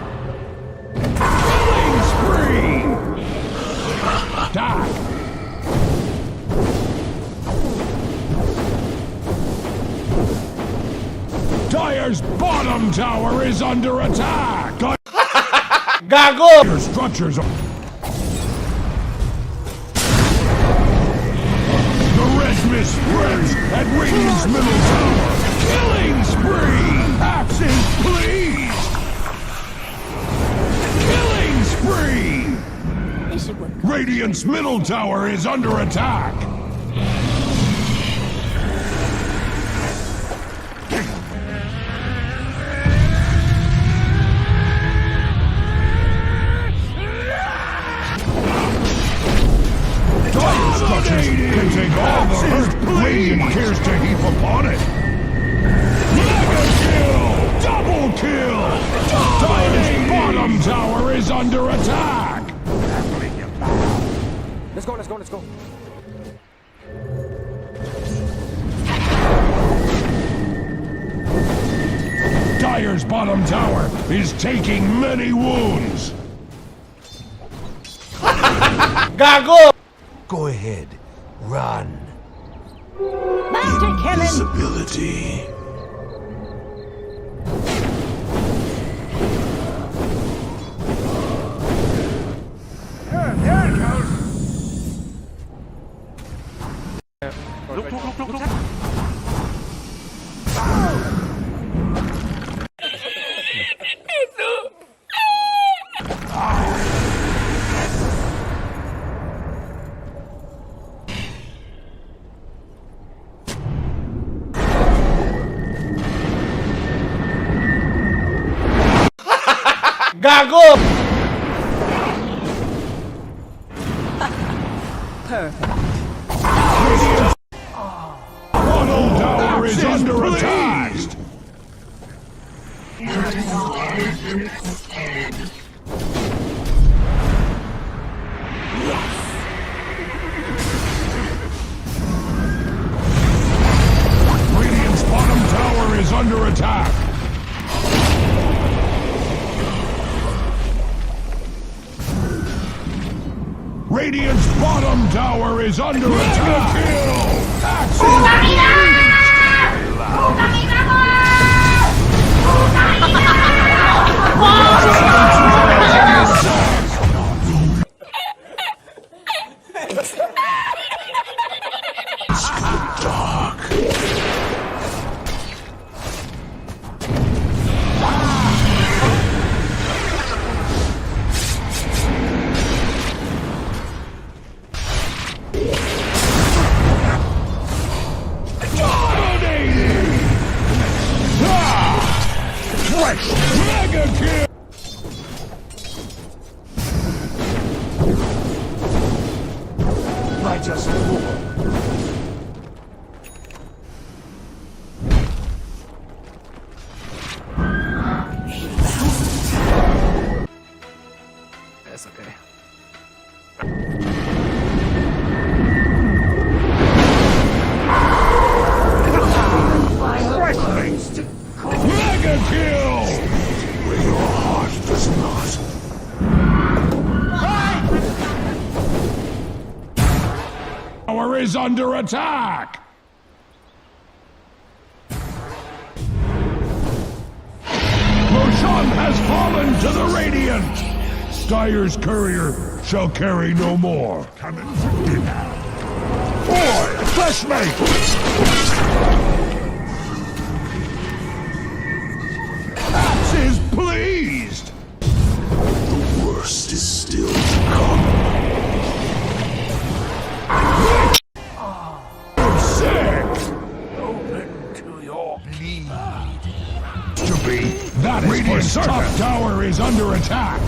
Killing spree. Die. Dire's bottom tower is under attack. Gago! Your structures are. The red mist spreads at Radiant's middle tower. Killing spree. Axe is pleased. Killing spree. This should work. Radiant's middle tower is under attack. Can take all the hurt Radiant cares to heap upon it. Mega kill! Double kill! Dire's bottom tower is under attack. Let's go, let's go, let's go. Dire's bottom tower is taking many wounds. Gago! Go ahead. Run. Bounty killing! Invisibility. Gago! Perfect. Bottom tower is under attack. Radiant's bottom tower is under attack. Radiant's bottom tower is under attack. Kill! Axe Mega kill! That's okay. Mega kill! Where your heart does not. Tower is under attack! Roshan has fallen to the Radiant! Styre's courier shall carry no more. Coming for dinner. Boy, fleshmate! Axe is pleased! The worst is still to come. Sick! Open to your bleed. To be, that is Radiant's top tower is under attack.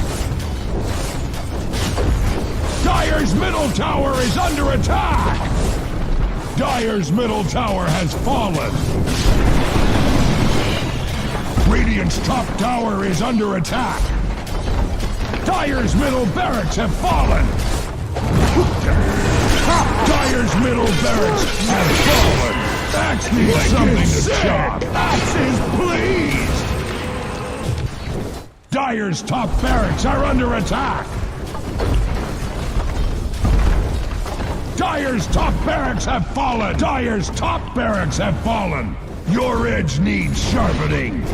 Dire's middle tower is under attack! Dire's middle tower has fallen. Radiant's top tower is under attack. Dire's middle barracks have fallen. Dire's middle barracks have fallen. Axe needs something to chop. Axe is pleased. Dire's top barracks are under attack. Dire's top barracks have fallen! Dire's top barracks have fallen! Your edge needs sharpening!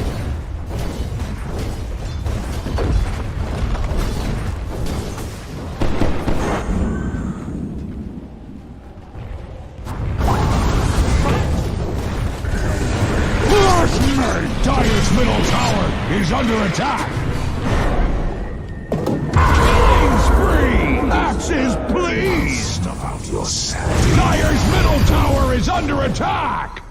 Dire's middle tower is under attack! Killing spree! Axe is pleased! About your sanity. Dire's middle tower is under attack!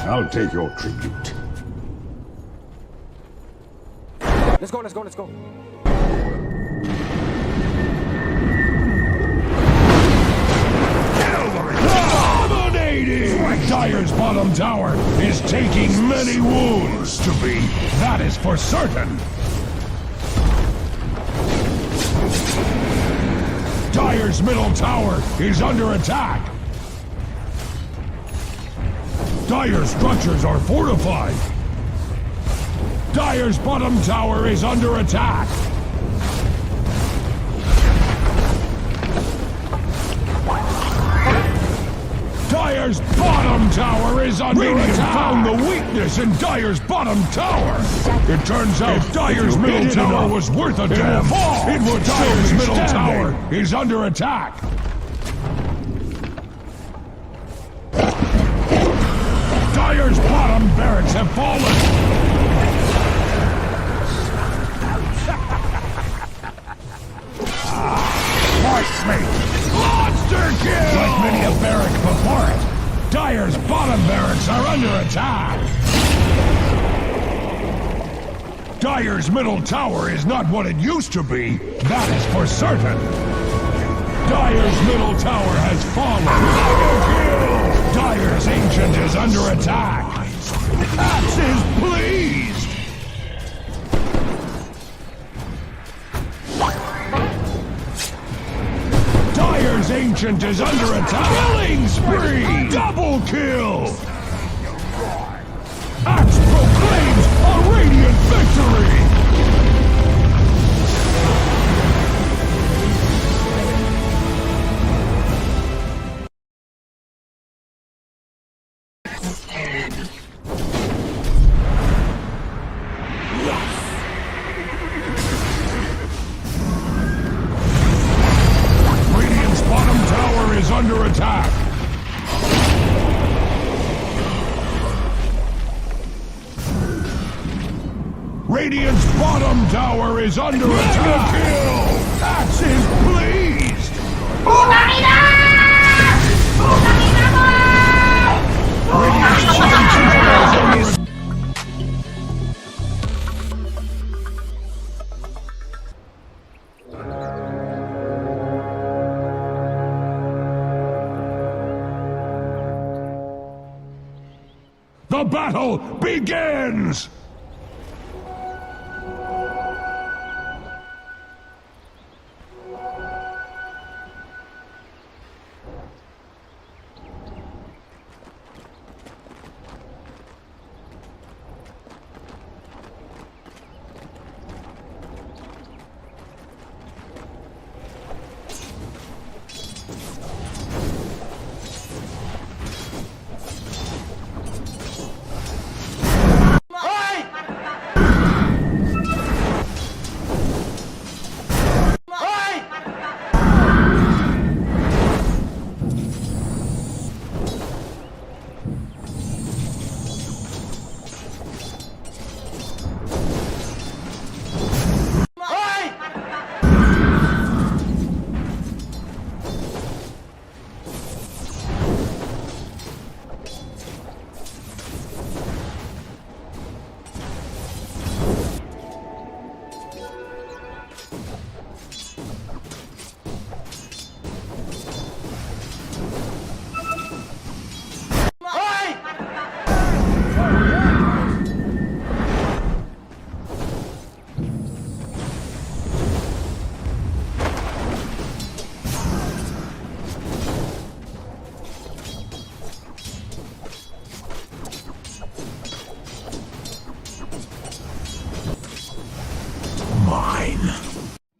I'll take your tribute. Let's go, let's go, let's go. Dominating! Dire's bottom tower is taking many wounds to be. That is for certain. Dire's middle tower is under attack. Dire's structures are fortified. Dire's bottom tower is under attack. Dire's bottom tower is under attack. Found the weakness in Dire's bottom tower. It turns out Dire's middle tower was worth a damn. It would Dire's middle tower is under attack. Dire's bottom barracks have fallen. Monster kill! Like many a barrack before it, Dire's bottom barracks are under attack! Dire's middle tower is not what it used to be, that is for certain! Dire's middle tower has fallen! Dire's ancient is under attack! Axe is pleased! Dire's ancient is under attack! Killing spree! Double kill! Axe proclaims a radiant victory! Under attack! Radiant's bottom tower is under attack! Kill! Axe is pleased! The battle begins!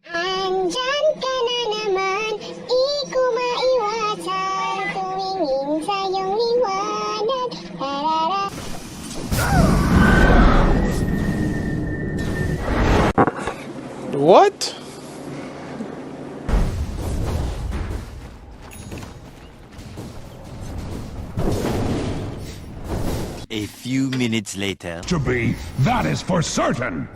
Andyan ka na naman, iko maiwasan. Tumingin sa iyong liwanag, tarara. What? A few minutes later. To be, that is for certain!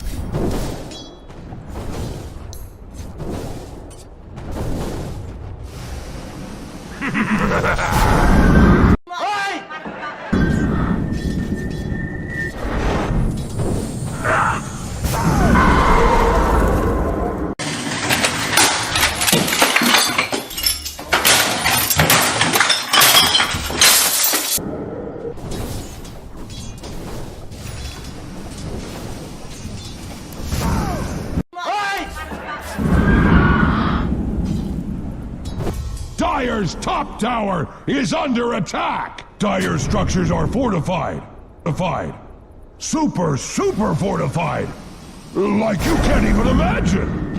Dire's top tower is under attack! Dire's structures are fortified. Super fortified! Like you can't even imagine!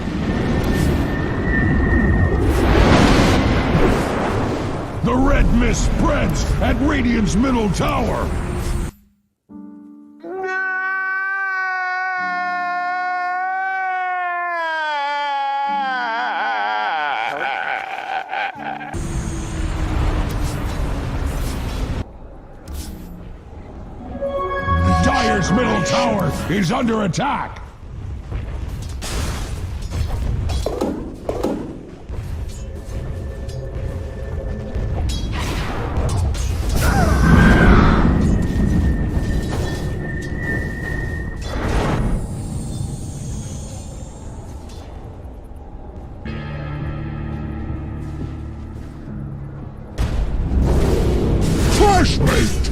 The red mist spreads at Radiant's middle tower! Dire's middle tower is under attack! First mate!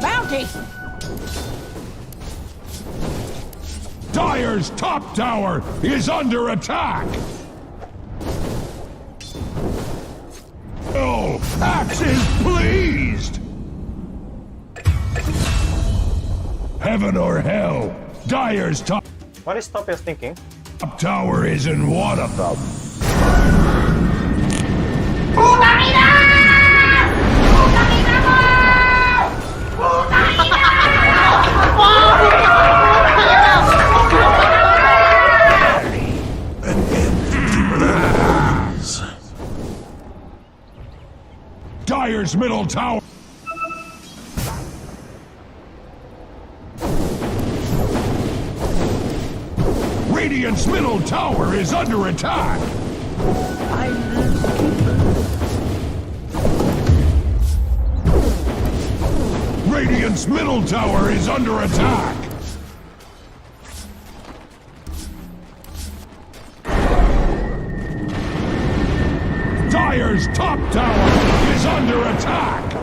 Bounty! Dire's top tower is under attack! Oh, Axe is pleased! Heaven or hell, Dire's top What is Topias thinking? tower is in one of them. Dire's middle tower. Radiant's middle tower is under attack. Radiant's middle tower is under attack. Dire's top tower is under attack.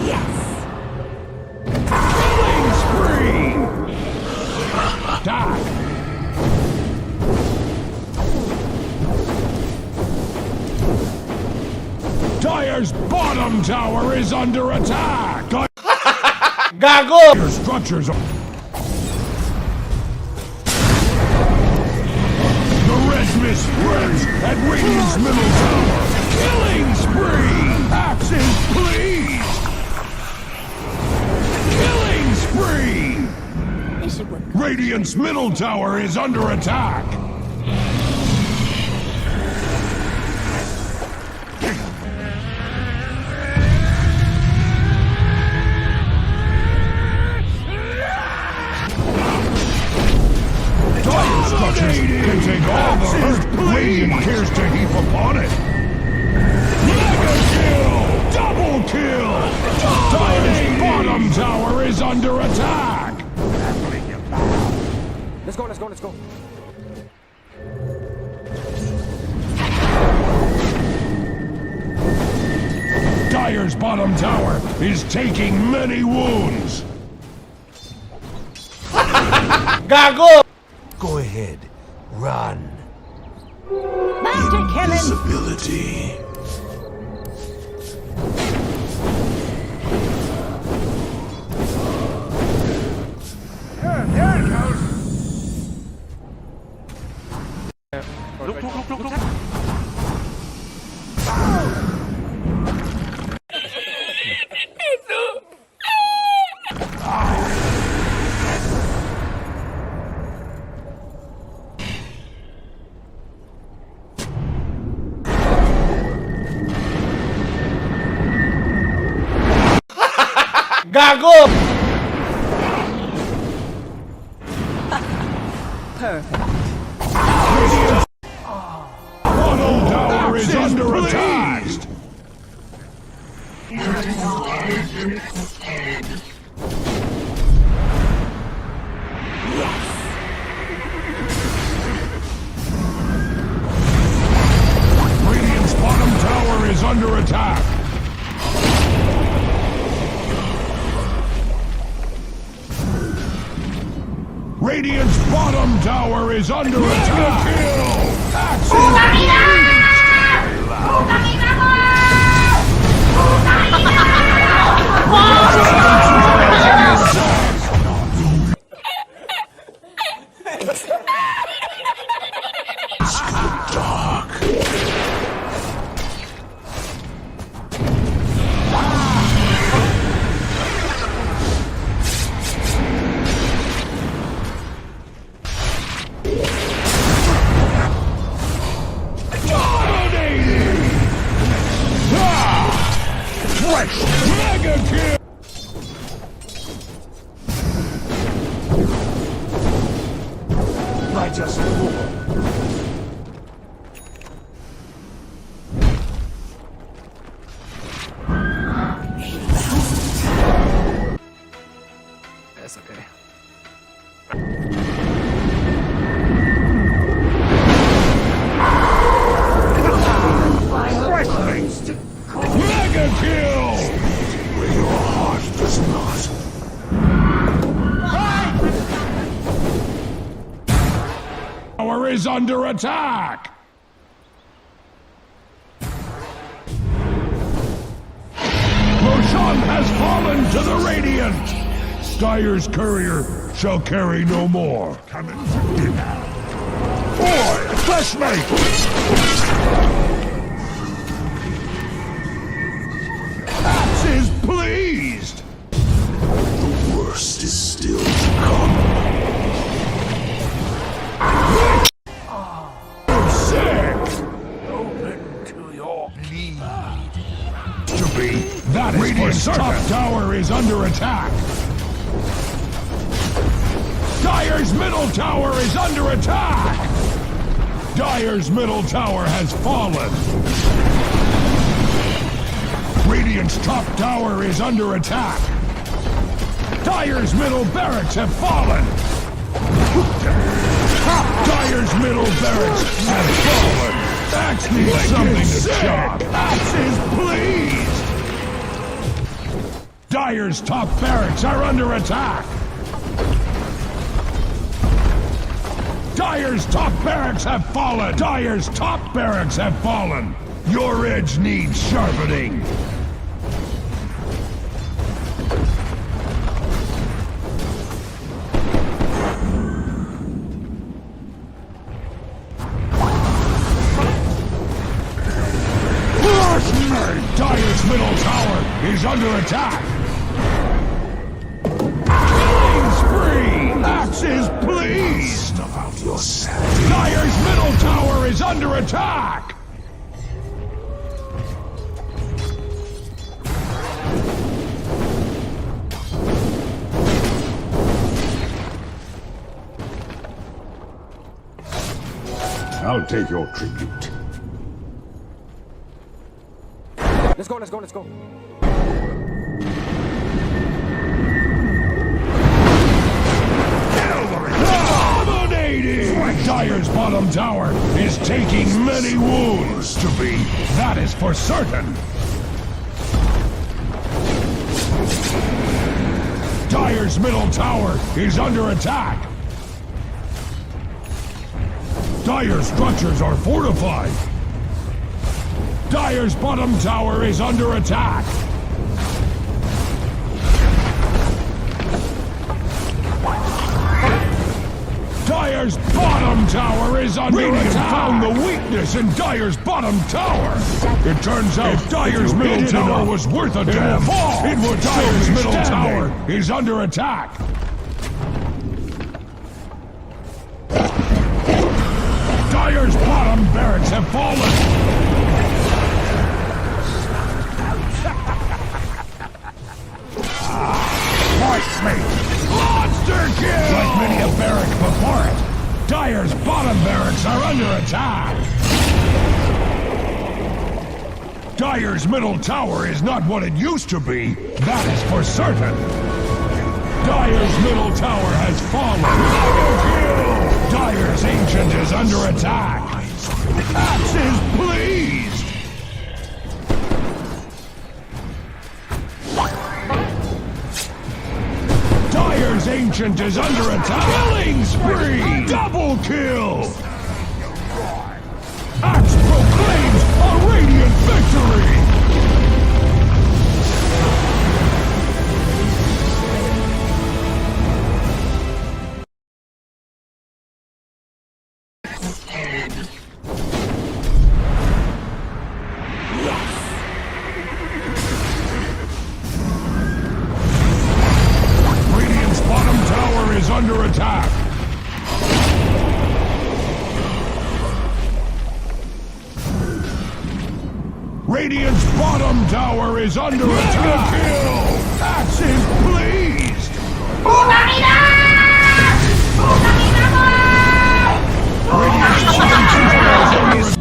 Yes. Killing spree. Die. Dire's bottom tower is under attack. Gago! Your structures are... The red mist spreads at Radiant's middle tower. Killing spree. Axes, please. Killing spree. This should work. Radiant's middle tower is under attack. Structures can take all the hurt Radiant cares to heap upon it. Mega kill! Double kill! Dire's bottom tower is under attack! Let's go, let's go, let's go. Dire's bottom tower is taking many wounds. Gago! Go ahead. Run. Bounty killing. Invisibility. There it goes. Look. Gago! Perfect. Bottom tower is under attack. Radiant's bottom tower is under attack. Radiant's bottom tower is under attack. Dark. Mega kill! I just That's okay. Mega kill! where your heart does not. Tower is under attack! Roshan has fallen to the Radiant! Dire's courier shall carry no more. Coming for dinner. Boy, fleshmate! Is pleased! The worst is still to come. Sick! Open to your need. To be. That is Radiant's top tower is under attack. Dire's middle tower is under attack. Dire's middle tower has fallen. Radiant's top tower is under attack. Dire's middle barracks have fallen. Dire's middle barracks have fallen. Axe needs something to chop. Axes, please! Dire's top barracks are under attack. Dire's top barracks have fallen. Dire's top barracks have fallen. Your edge needs sharpening. Dire's middle tower is under attack. Killing spree! Axes, please! Snuff out your sanity. Dire's middle tower is under attack. I'll take your tribute. Let's go, let's go, let's go. Dominating! Dire's bottom tower is taking many wounds to be. That is for certain. Dire's middle tower is under attack. Dire's structures are fortified. Dire's bottom tower is under attack. Dire's bottom tower is under attack. Found the weakness in Dire's bottom tower. It turns out Dire's middle tower was worth a damn. It will Dire's middle tower is under attack. Dire's bottom barracks have fallen. Monster kill! Like many a barrack before it, Dire's bottom barracks are under attack. Dire's middle tower is not what it used to be. That is for certain. Dire's middle tower has fallen. Dire's ancient is under attack. Axes, please! Dire's ancient is under attack. Killing spree! Double kill! Axe proclaims a radiant victory! Under attack! Radiant's bottom tower is under attack! Kill! Axes, please! Radiant's bottom tower is under attack!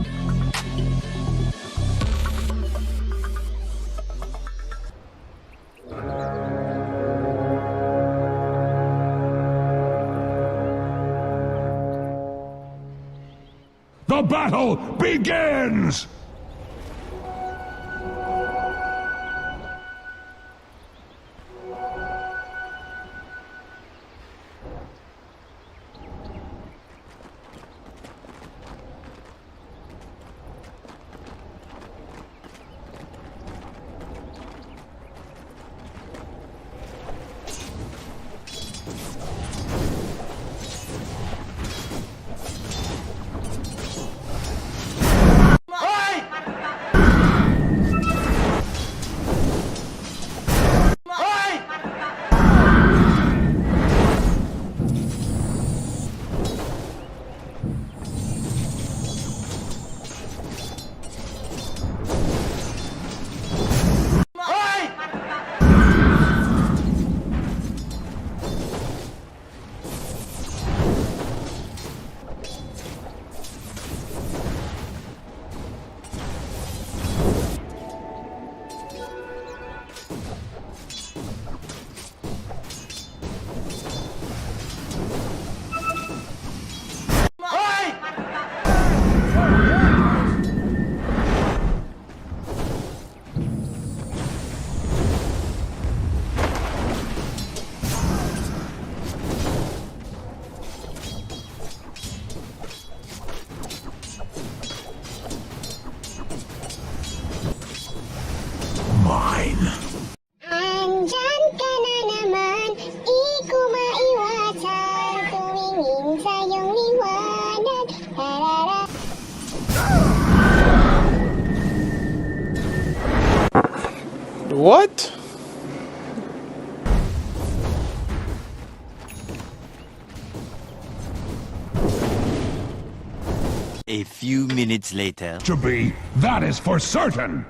The battle begins! sayong liwanag. Tarara. What? A few minutes later. To be, that is for certain.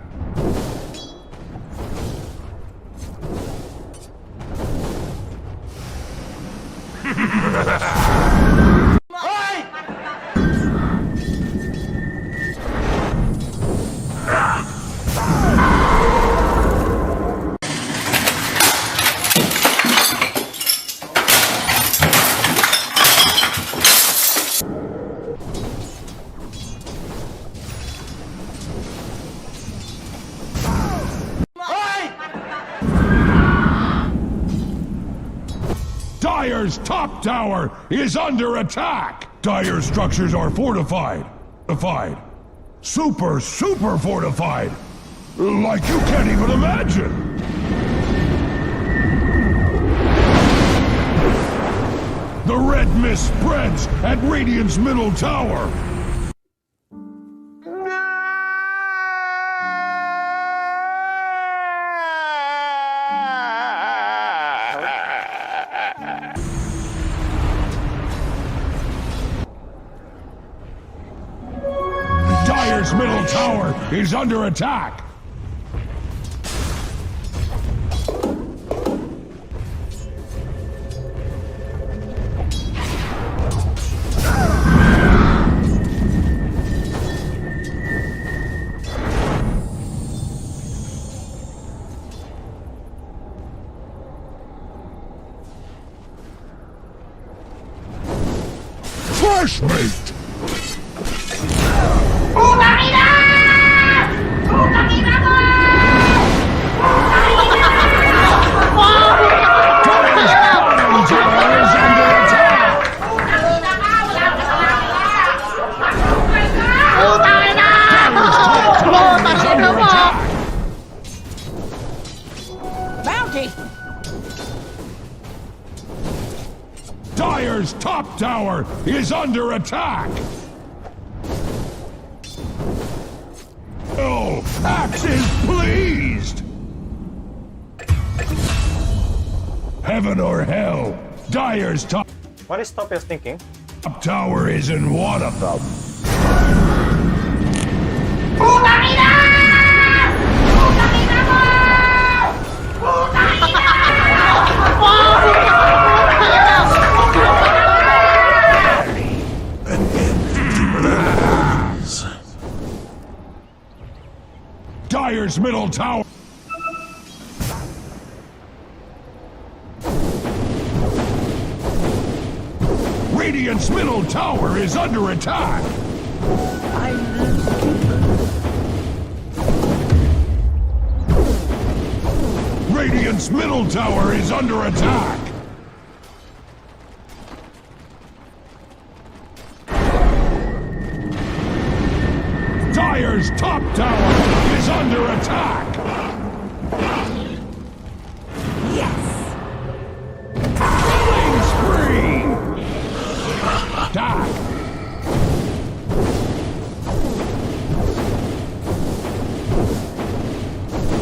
Dire's top tower is under attack! Dire's structures are fortified. Super fortified! Like you can't even imagine! The red mist spreads at Radiant's middle tower! Dire's middle tower is under attack! Fresh meat! Bounty! Dire's top tower is under attack! Oh, Axe is pleased! Heaven or hell, Dire's top What is Topias thinking? tower is in one of them. Dire's middle tower. Radiant's middle tower is under attack. Radiant's middle tower is under attack. Dire's top tower is under attack! Yes! Killing spree! Die!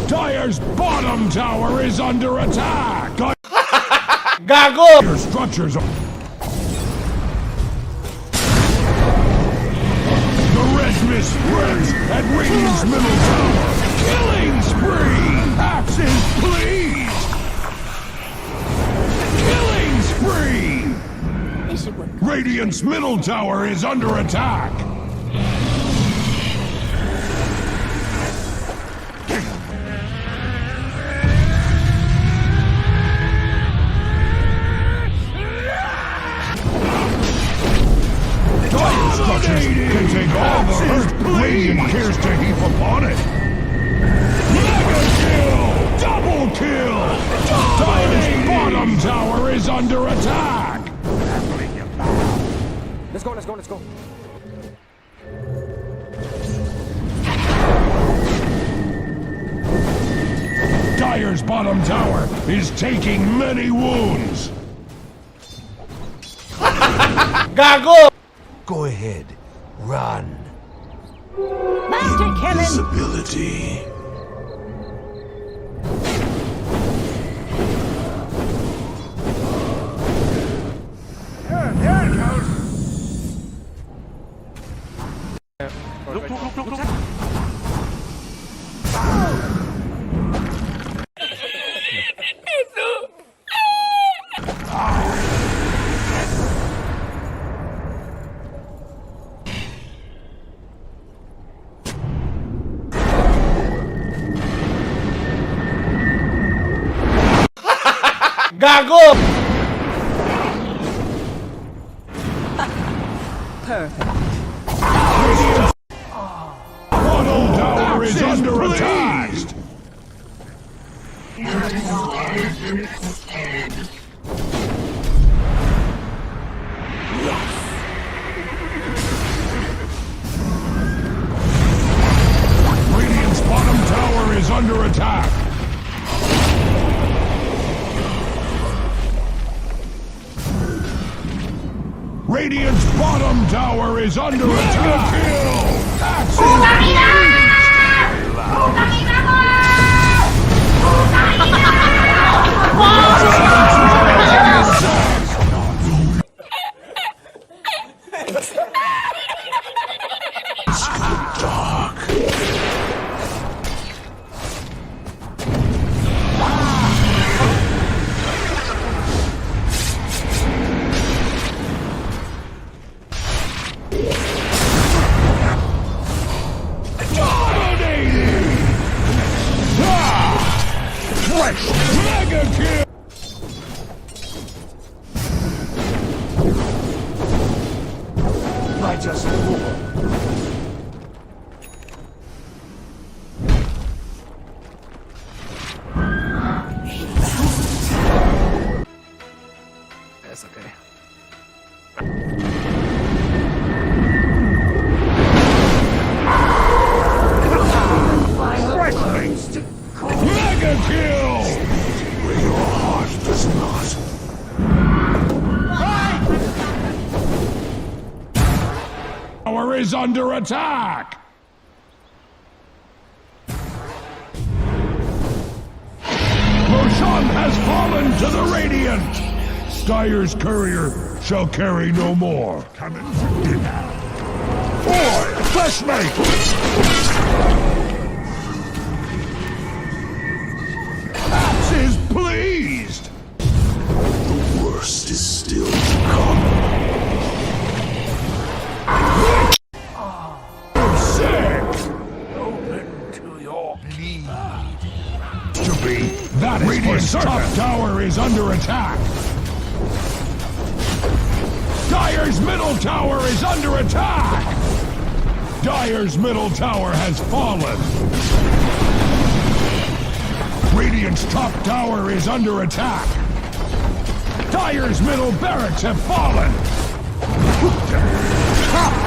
Dire's bottom tower is under attack! Gago! Your structures are... Mist spreads at Radiant's middle tower. Killing spree! Axes, please! Killing spree! Radiant's middle tower is under attack. Structures can take all the hurt Radiant cares to heap upon it. Mega kill! Double kill! Dire's bottom tower is under attack! Let's go, let's go, let's go. Dire's bottom tower is taking many wounds. Gago! Go ahead. Run. Bounty killing! Invisibility. There it goes. Look. Gago! Perfect. Bottle tower is under attack. Radiant's bottom tower is under attack. Radiant's bottom tower is under attack. Mega kill! I just That's okay. Mega kill! where your heart does not. Tower is under attack! Roshan has fallen to the Radiant! Dyer's courier shall carry no more. Coming for dinner. Boy, fleshmate! Axe is pleased! The worst is still to come. Sick! Open to your need. To be. That is Radiant's top tower is under attack. Dyer's middle tower is under attack. Dyer's middle tower has fallen. Radiant's top tower is under attack. Dyer's middle barracks have fallen.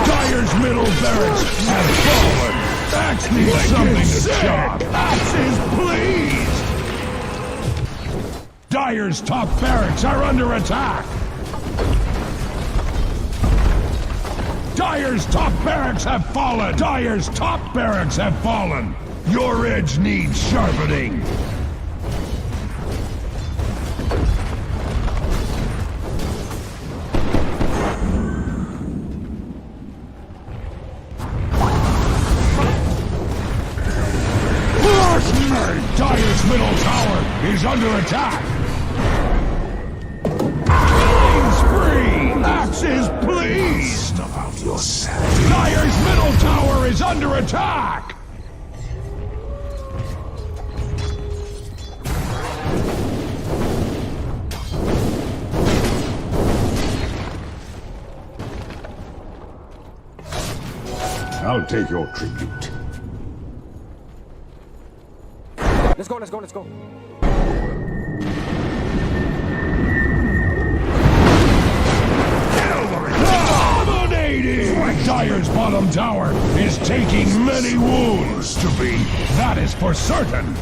Dyer's middle barracks have fallen. Axe needs something to chop. Axe is pleased. Dyer's top barracks are under attack. Dyer's top barracks have fallen. Dyer's top barracks have fallen. Your edge needs sharpening. Dyer's middle tower is under attack. Killing spree! Axe is pleased. Stuff out your sanity. Dyer's middle tower is under attack. I'll take your tribute. Let's go. Dominating! Dyer's bottom tower is taking many wounds to be. That is for certain.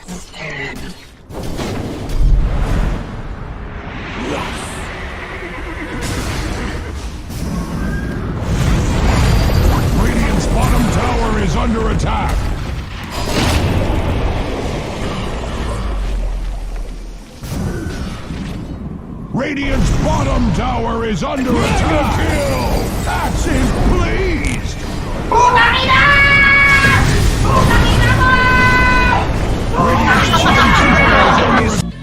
Radiant's bottom tower is under attack. Radiant's bottom tower is under attack. Kill! That's his pleased. Radiant's bottom tower is under attack.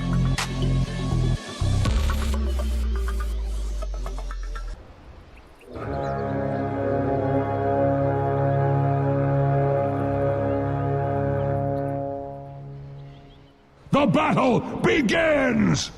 The battle begins!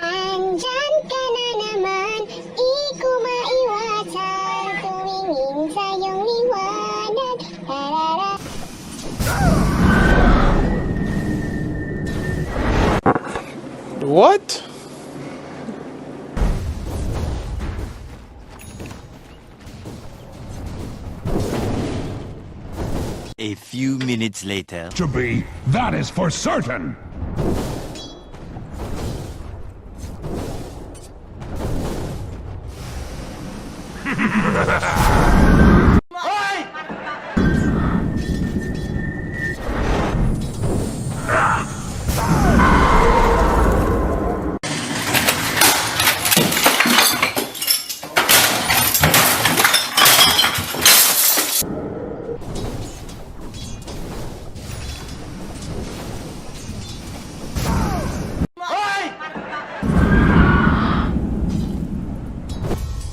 Andyan ka na naman, di ko maiwasan. Tumingin sa iyong liwanag. Tarara. What? A few minutes later. To be, that is for certain.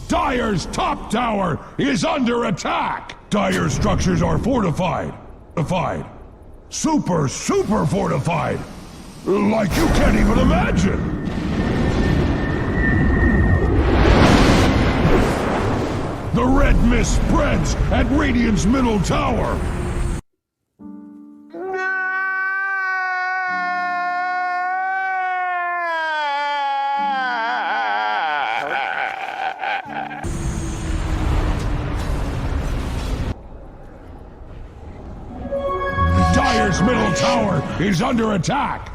Dire's top tower is under attack! Dire's structures are fortified. Super fortified! Like you can't even imagine! The red mist spreads at Radiant's middle tower! Dire's middle tower is under attack!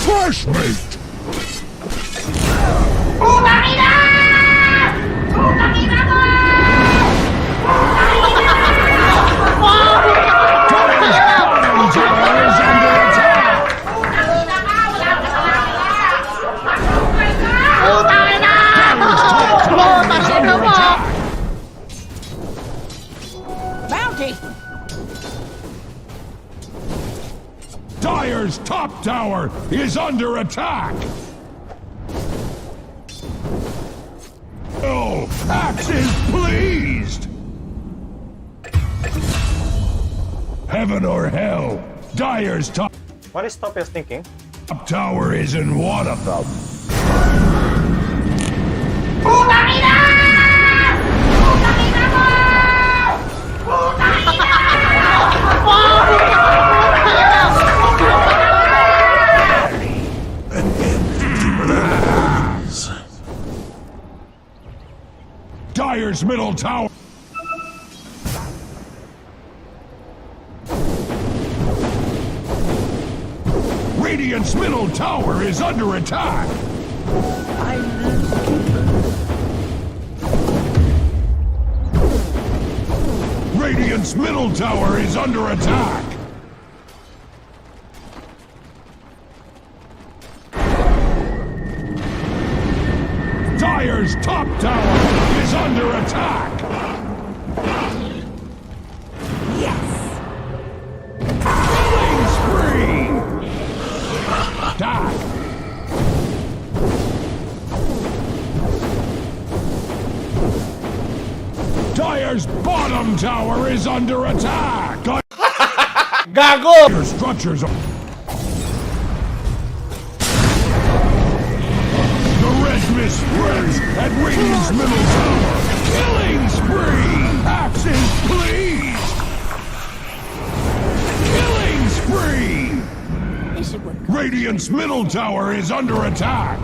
First mate! Dire's top tower is under attack! Oh, Axe is pleased! Heaven or hell, Dire's top What is Topia's thinking? tower is in one of them. Dire's middle tower. Radiant's middle tower is under attack. Radiant's middle tower is under attack. Dire's top tower is under attack. Killing spree. Die. Dire's bottom tower is under attack. Gago! Your structures are... The red mist spreads at Radiant's middle tower. Killing spree. Axe is pleased. Killing spree. Radiant's middle tower is under attack.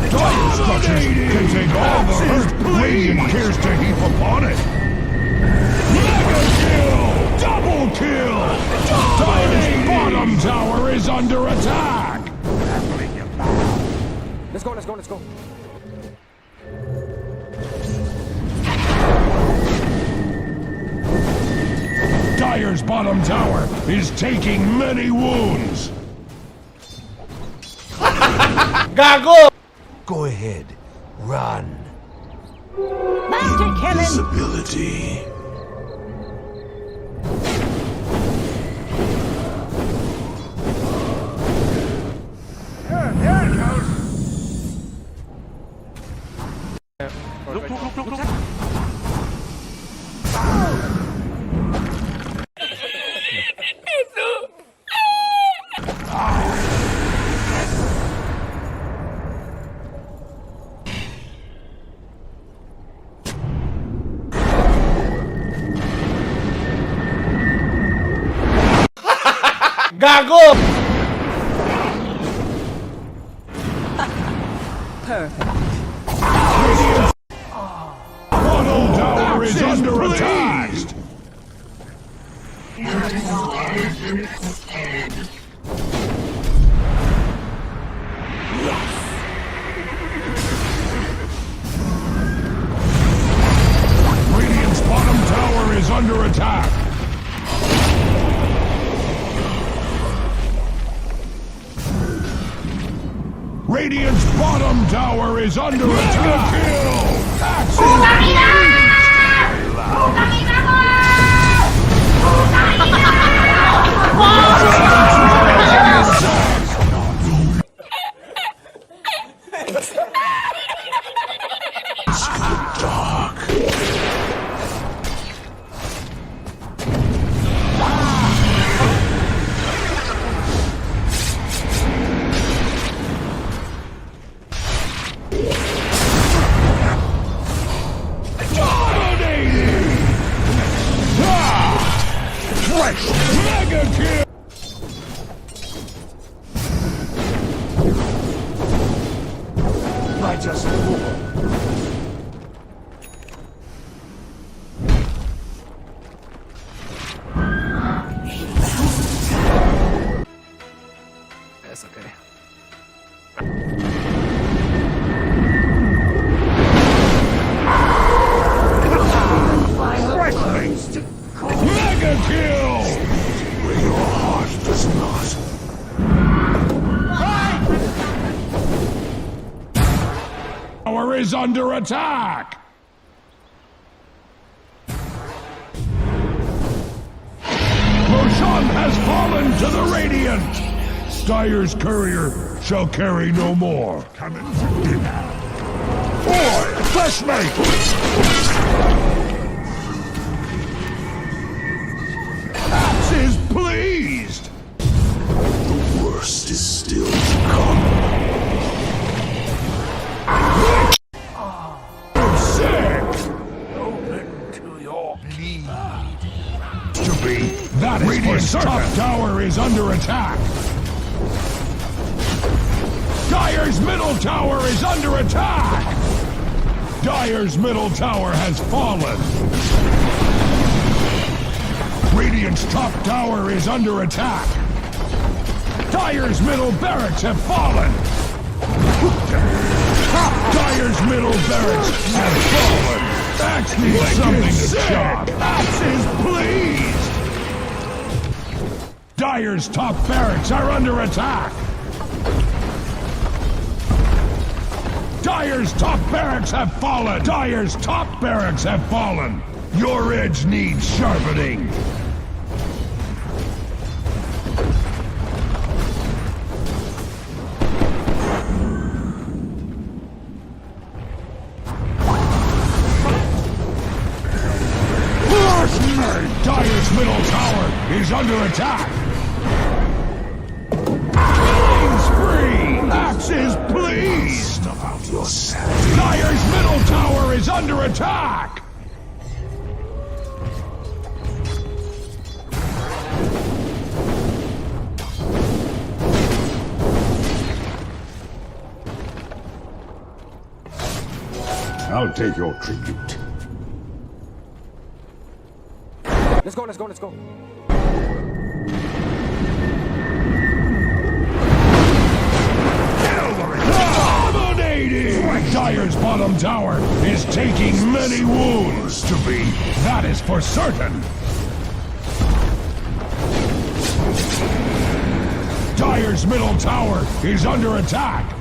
Dire structures can take all the hurt Radiant cares to heap upon it. Mega kill! Double kill! Dire's bottom tower is under attack. Let's go, let's go, let's go. Dire's bottom tower is taking many wounds. Gago! Go ahead. Run. Bounty killing. Invisibility. Gago! Perfect. Bottom tower is under attack. Radiant's bottom tower is under attack. Radiant's bottom tower is under attack. Kill! Axe Mega kill! I just That's okay. Mega kill! Where your heart does not. Tower is under attack. Radiant! Styre's courier shall carry no more. Coming for dinner. Boy, fleshmate! Axe is pleased! The worst is still to come. Sick! Open to your bleed. To be, that is Radiant's top tower is under attack. Dire's middle tower is under attack! Dire's middle tower has fallen. Radiant's top tower is under attack. Dire's middle barracks have fallen. Dire's middle barracks have fallen. Axe needs something to chop. Axe is pleased. Dire's top barracks are under attack. Dire's top barracks have fallen! Dire's top barracks have fallen! Your edge needs sharpening! Dire's middle tower is under attack! Killing spree! Axe is pleased! Dire's middle tower is under attack! I'll take your tribute. Let's go, let's go, let's go. Dominating! Dire's bottom tower is taking many wounds to be. That is for certain. Dire's middle tower is under attack.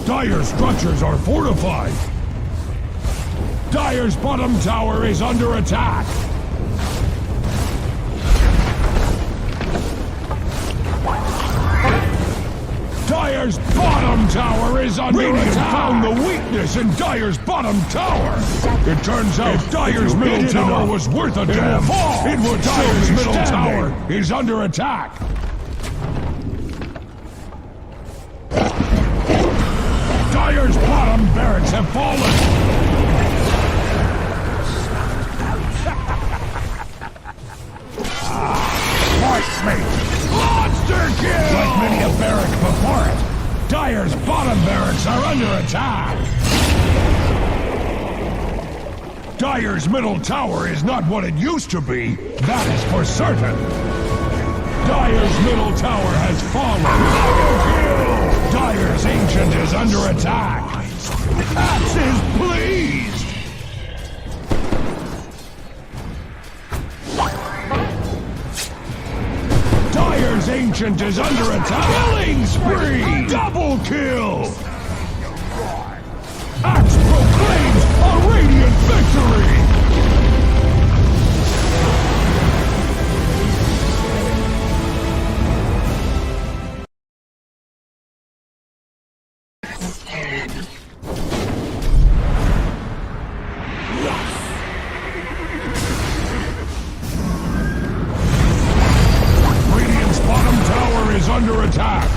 Dire's structures are fortified. Dire's bottom tower is under attack. Dire's bottom tower is under attack! Found the weakness in Dire's bottom tower! It turns out Dire's middle tower was worth a damn! It would Dire's middle tower is under attack! Dire's bottom barracks have fallen! Monster kill! Like many a barrack before it, Dire's bottom barracks are under attack! Dire's middle tower is not what it used to be, that is for certain! Dire's middle tower has fallen! Dire's ancient is under attack! Axe is pleased! Dire's ancient is under attack! Killing spree! Double kill! Axe proclaims a radiant victory! Under attack!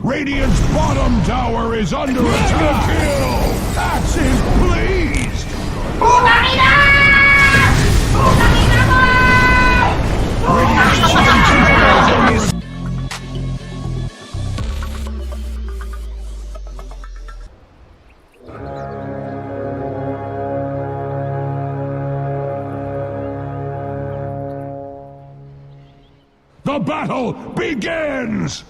Radiant's bottom tower is under attack! Kill! Axe is pleased! Radiant's bottom tower is under attack! The battle begins!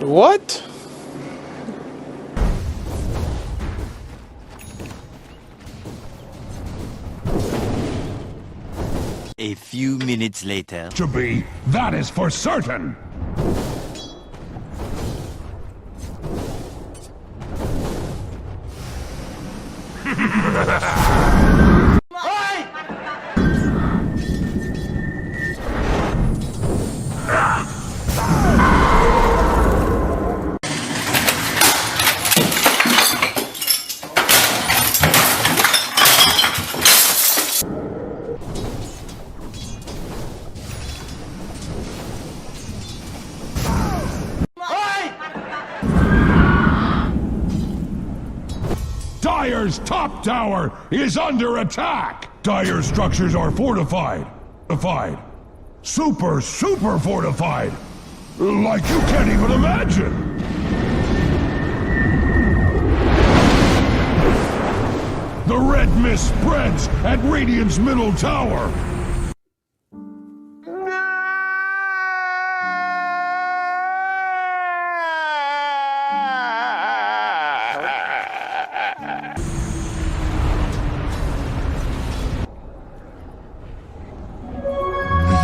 What? A few minutes later. To be, that is for certain. Dire's top tower is under attack! Dire's structures are fortified. Super fortified! Like you can't even imagine! The red mist spreads at Radiant's middle tower!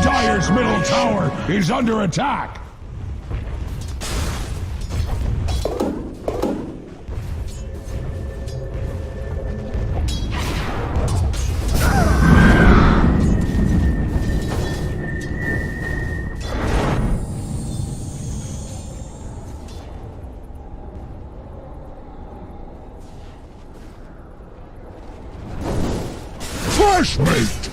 Dire's middle tower is under attack! First mate!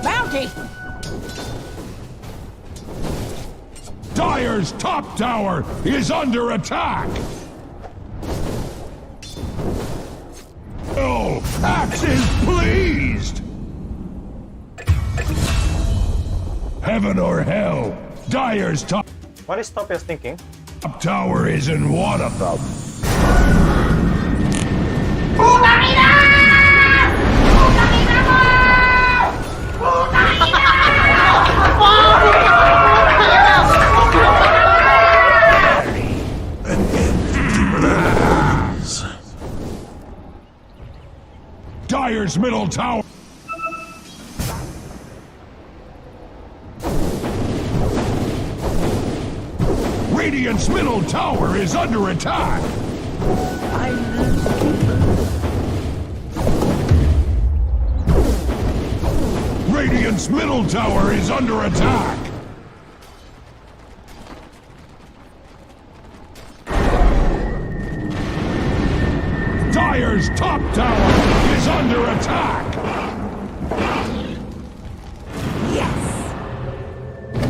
Bounty! Dire's top tower is under attack! Oh, Axe is pleased! Heaven or hell, Dire's top What is Topia's thinking? tower is in one of them. Dire's middle tower. Radiant's middle tower is under attack. Radiant's middle tower is under attack. Dire's top tower is under attack! Yes!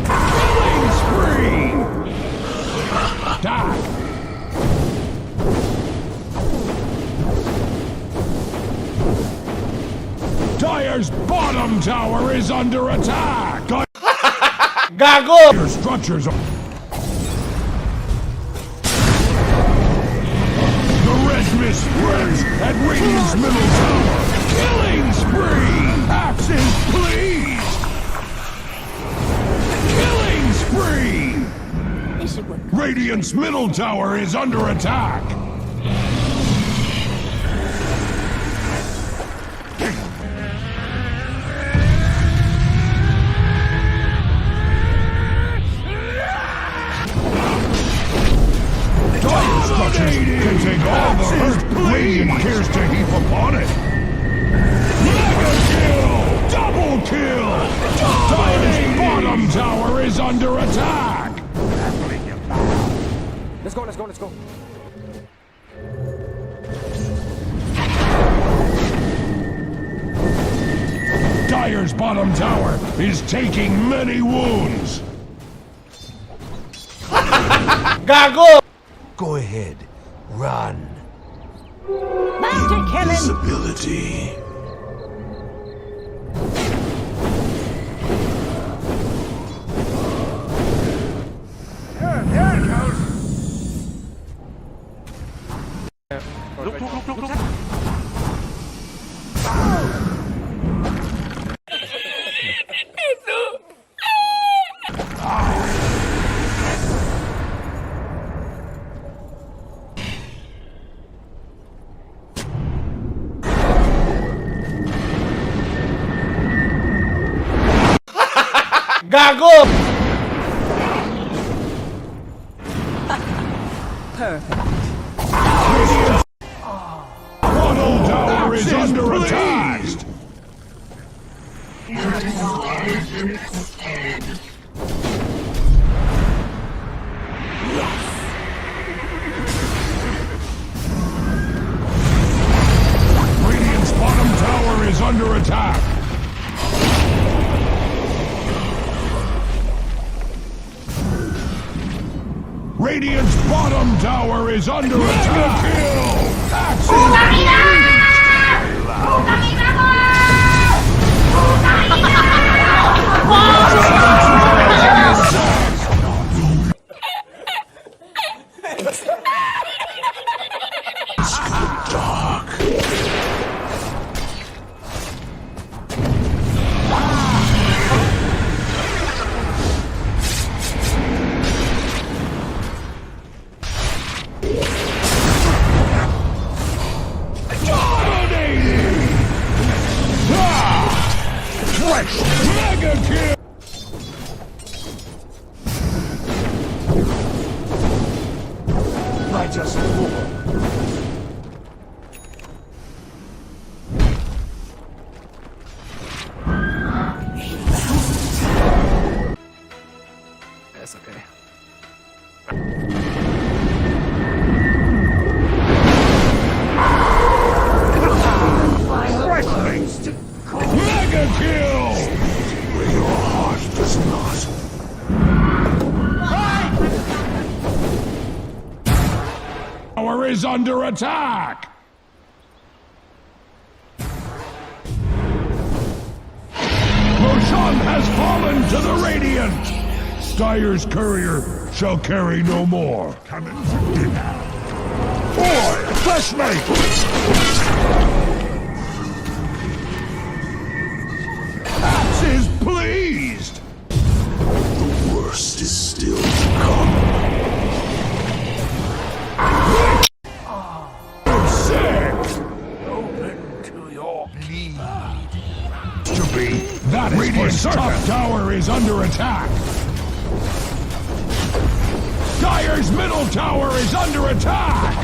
Killing spree! Die! Dire's bottom tower is under attack! Gago! Your structures are... Mist spreads at Radiant's middle tower. Killing spree! Axe is pleased! Killing spree! Radiant's middle tower is under attack. Can take all the hurt Radiant cares to heap upon it. Mega kill! Double kill! Dire's bottom tower is under attack! Let's go, let's go, let's go. Dire's bottom tower is taking many wounds. Gago! Go ahead. Run. Bounty killing! Invisibility. Gago! Ragdoll Tower is under attack! Radiant's bottom tower is under attack! Radiant's bottom tower is under attack! Mega kill! I just That's okay. Mega kill! Where your heart does not. Tower is under attack! Roshan has fallen to the Radiant! Styre's courier shall carry no more. Coming for dinner. Boy, flashmate! Axe is pleased! The worst is still to come. That is Radiant's top tower is under attack! Dire's middle tower is under attack!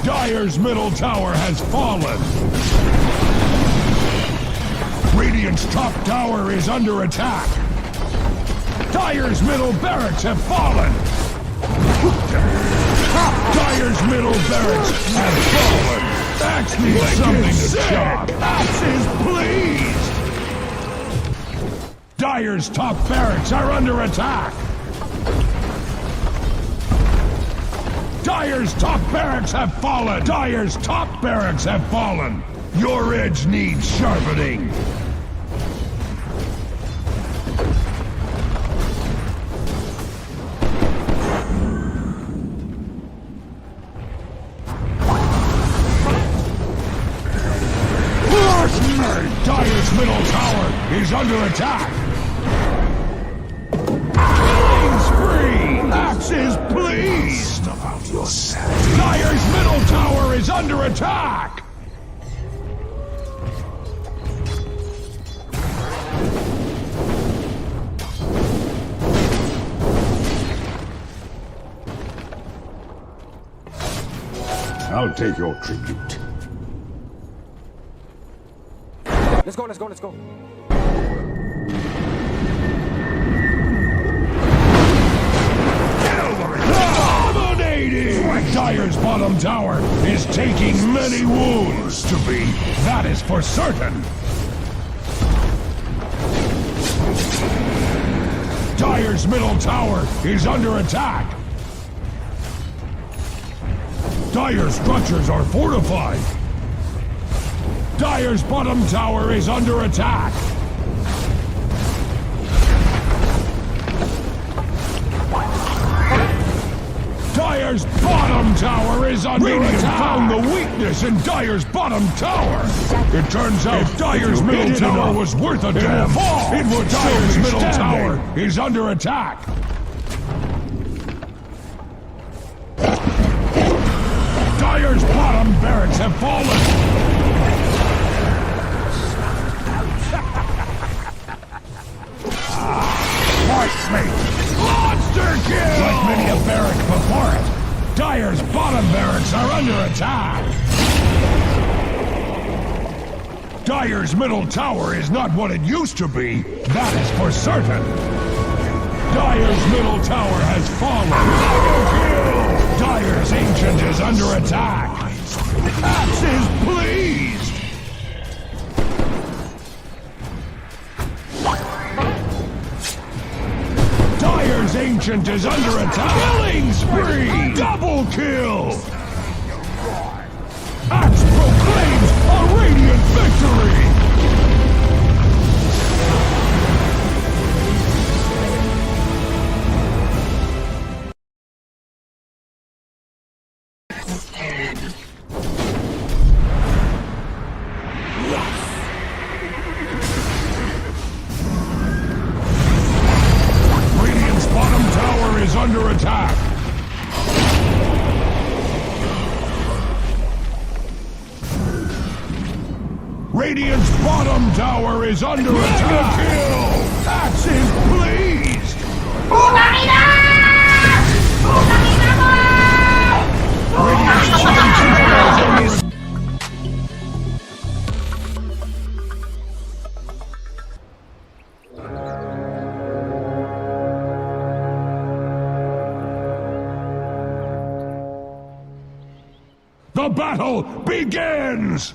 Dire's middle tower has fallen! Radiant's top tower is under attack! Dire's middle barracks have fallen! Dire's middle barracks have fallen! Axe needs something to chop! Axe is pleased! Dire's top barracks are under attack! Dire's top barracks have fallen! Dire's top barracks have fallen! Your edge needs sharpening! Dire's middle tower is under attack! Killing spree! Axe is pleased! Stuff out your sanity. Dire's middle tower is under attack! I'll take your tribute. Let's go, let's go, let's go. Dominating! Dire's bottom tower is taking many wounds to be. That is for certain. Dire's middle tower is under attack. Dire's structures are fortified. Dire's bottom tower is under attack. Dire's bottom tower is under attack. Found the weakness in Dire's bottom tower. It turns out Dire's middle tower was worth a damn. It would Dire's middle tower is under attack. Dire's bottom barracks have fallen. Twice me. Monster kill! Like many a barrack before it, Dire's bottom barracks are under attack. Dire's middle tower is not what it used to be. That is for certain. Dire's middle tower has fallen. Dire's ancient is under attack. Axe is pleased. Dire's ancient is under attack. Killing spree. Double kill. Axe proclaims a radiant victory. Radiant's bottom tower is under attack. Radiant's bottom tower is under attack. Kill. Axe is pleased. Radiant's bottom tower is under attack. The battle begins!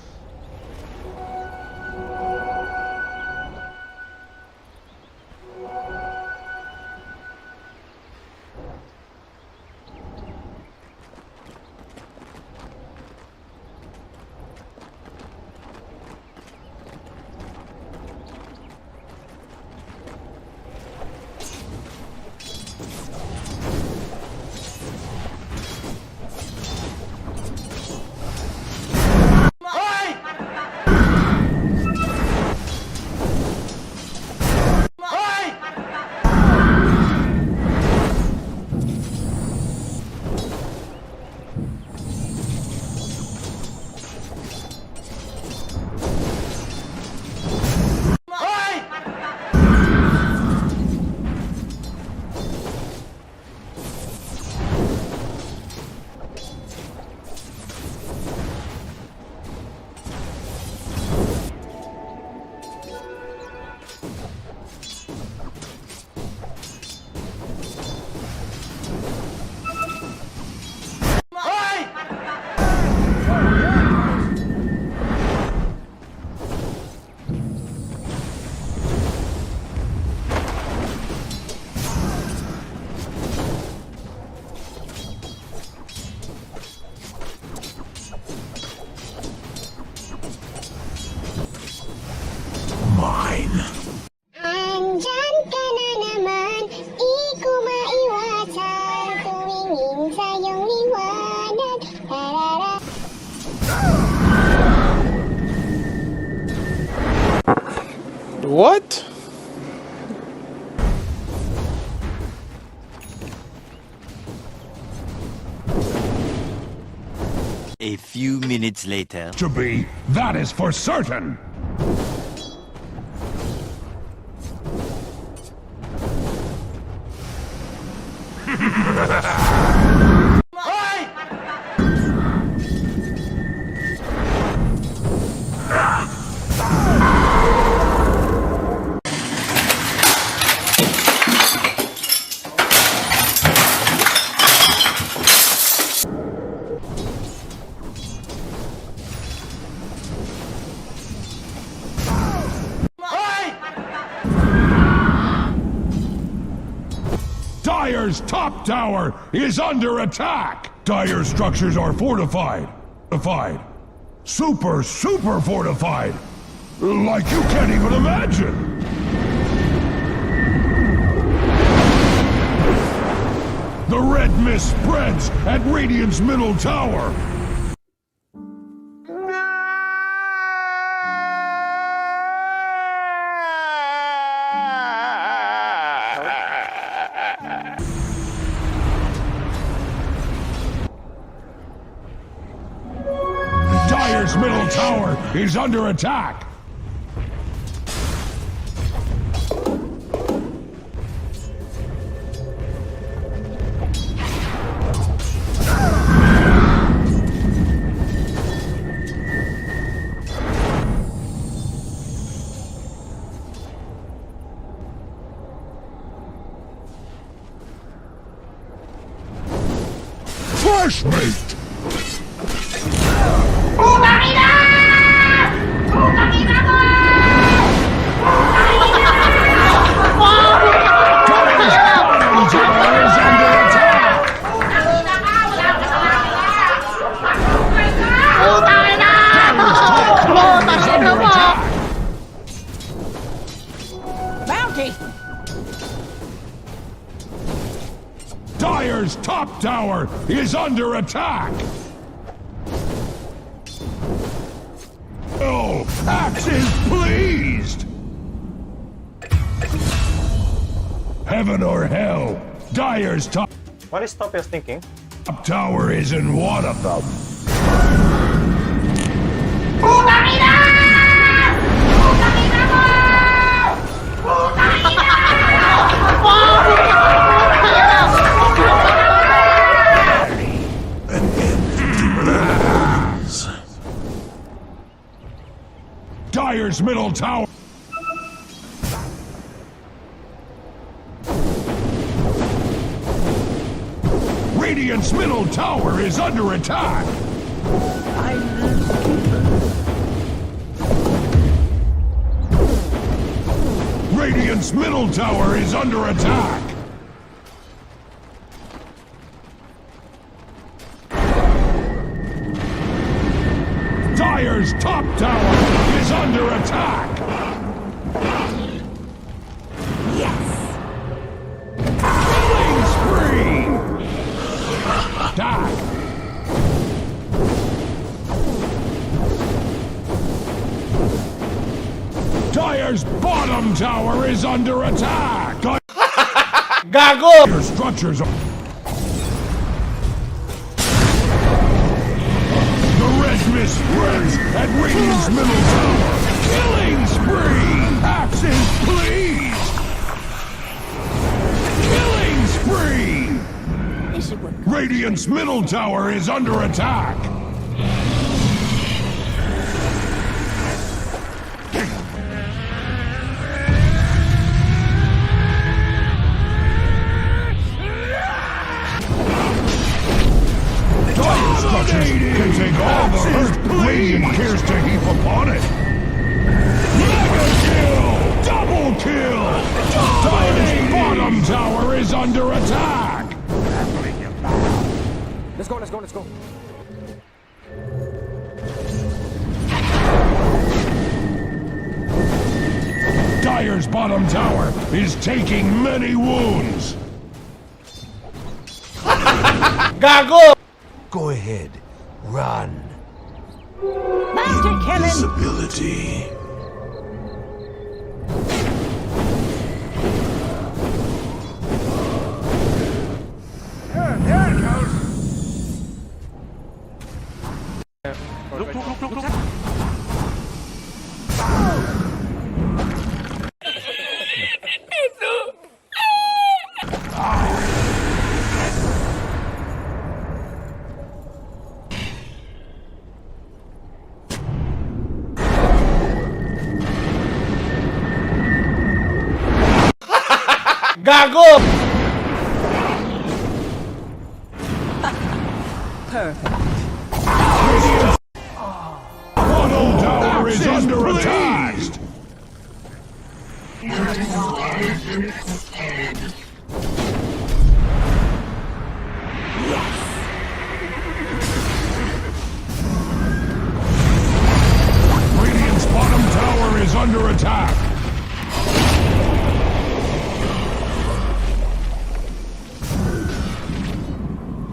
Andyan ka na naman, di ko maiwasan. Tumingin sa iyong liwanag, tarara. What? A few minutes later. To be, that is for certain. Dire's top tower is under attack! Dire's structures are fortified. Super fortified! Like you can't even imagine! The red mist spreads at Radiant's middle tower! Dire's middle tower is under attack! Flashmate! Bounty! Dire's top tower is under attack! Oh, Axe is pleased! Heaven or hell, Dire's top What is Topia's thinking? tower isn't one of them. Dire's middle tower. Radiant's middle tower is under attack. Radiant's middle tower is under attack. Dire's top tower is under attack! Yes! Killing spree! Die! Dire's bottom tower is under attack! Gago! Your structures are... Mist spreads at Radiant's middle tower. Killing spree! Axe is pleased! Killing spree! Radiant's middle tower is under attack. Can take all the hurt Radiant cares to heap upon it. Mega kill! Double kill! Dire's bottom tower is under attack! Let's go, let's go, let's go. Dire's bottom tower is taking many wounds. Gago! Go ahead. Run. Bounty killing! Invisibility. There it goes. Look. Gago! Perfect. Bottom tower is under attack.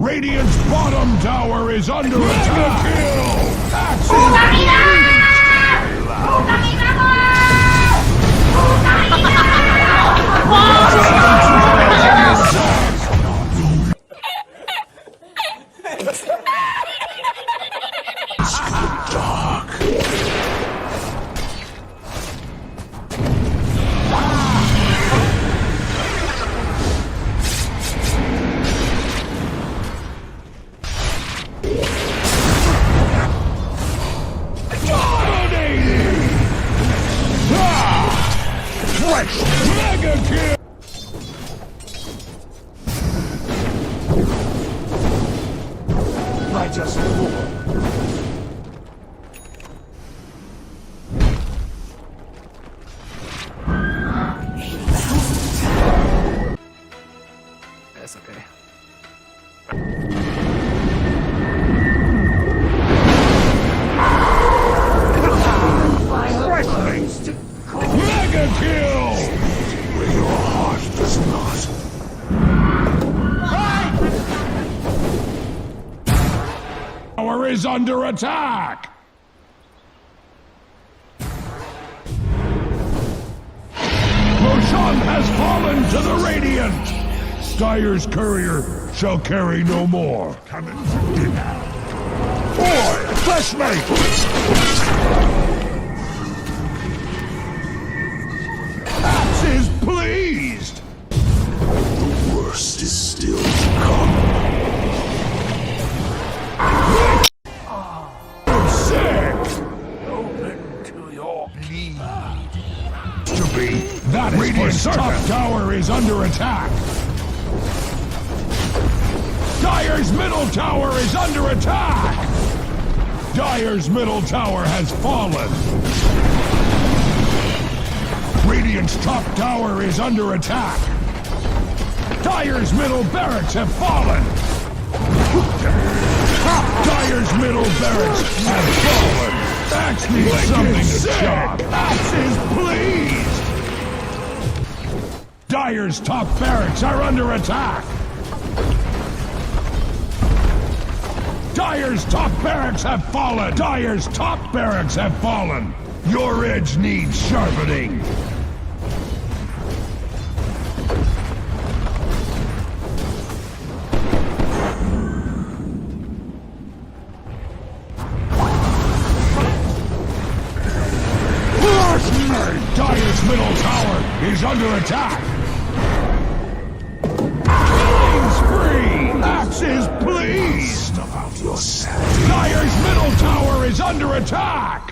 Radiant's bottom tower is under attack. Mega kill! Righteous rule. That's okay. Mega kill! Where your heart does not. Tower is under attack! Roshan has fallen to the Radiant! Dyer's courier shall carry no more. Coming for dinner. Boy, fleshmate! Axe is pleased! The worst is still to come. Sick! Open to your bleed. To be, that Radiant's top tower is under attack! Dyer's middle tower is under attack! Dyer's middle tower has fallen! Radiant's top tower is under attack! Dyer's middle barracks have fallen! Dyer's middle barracks have fallen! Axe needs something to chop! Axe is pleased! Dyer's top barracks are under attack! Dyer's top barracks have fallen! Dyer's top barracks have fallen! Your edge needs sharpening! Dyer's middle tower is under attack! Killing spree! Axe is pleased! Snuff out your sanity. Dyer's middle tower is under attack!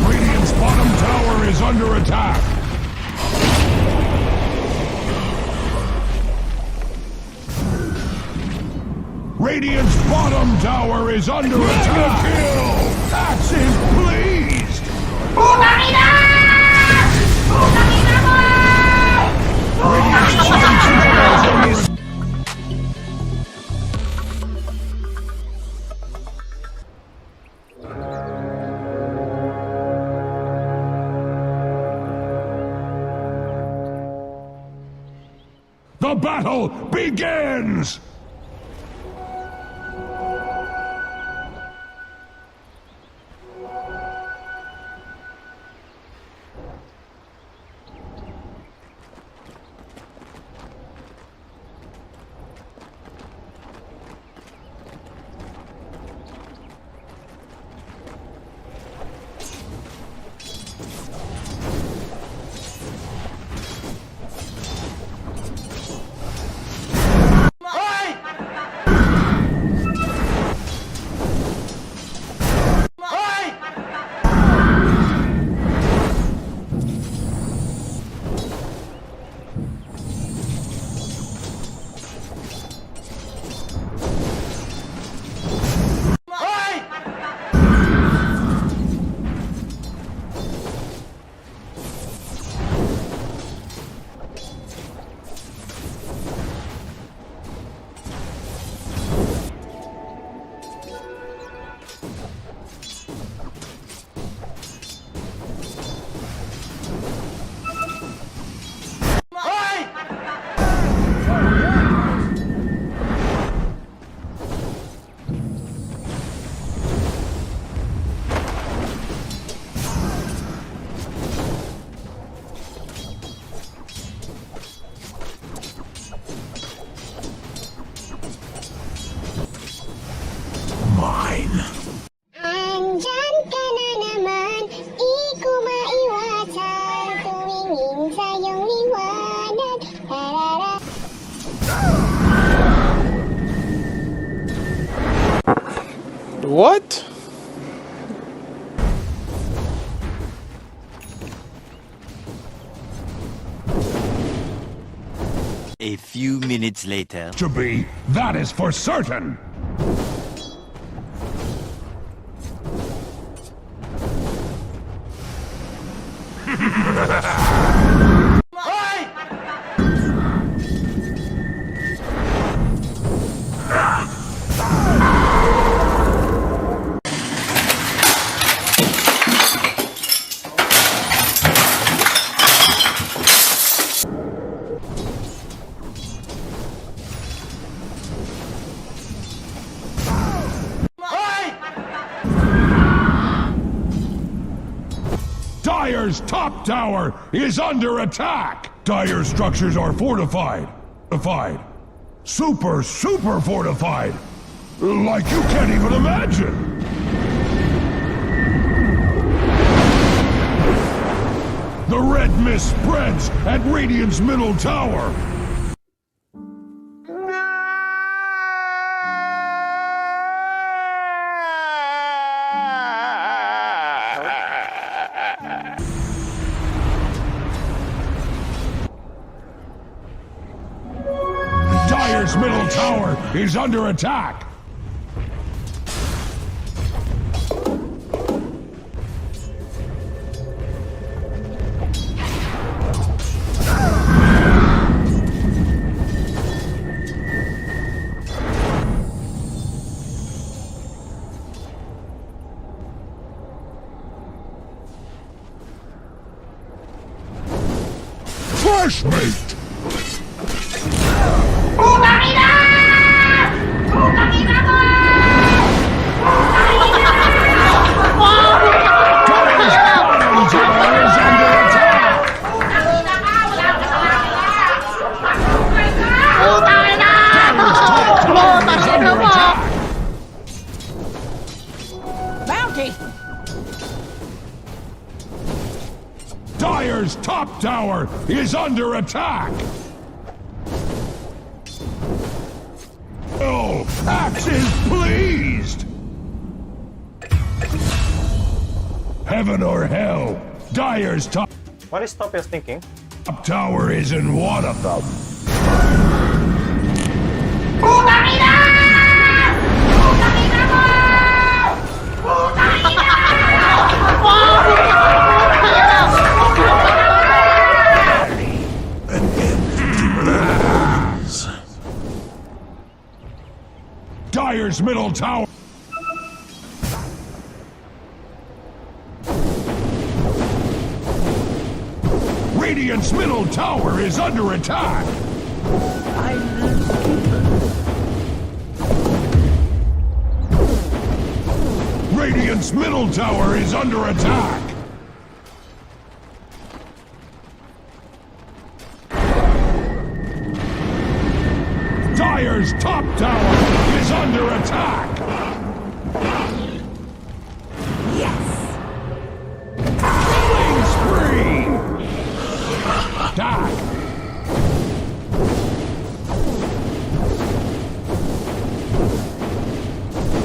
Radiant's bottom tower is under attack. Radiant's bottom tower is under attack. Kill! That's his pleased. Radiant's bottom tower is under attack. The battle begins! Anjan kananaman, iku maiwasan, tuwing sayong liwanag, tarara. What? A few minutes later. To be, that is for certain. Dire's top tower is under attack! Dire structures are fortified. Super fortified! Like you can't even imagine! The red mist spreads at Radiant's middle tower! Dire's middle tower is under attack! Fresh meat! Bounty! Dire's top tower is under attack! Oh, Axe is pleased! Heaven or hell, Dyer's top What is Topias thinking? tower isn't one of them. An end demands. Dyer's middle tower. Radiant's middle tower is under attack. Radiant's middle tower is under attack. Dyer's top tower is under attack. Killing spree! Die!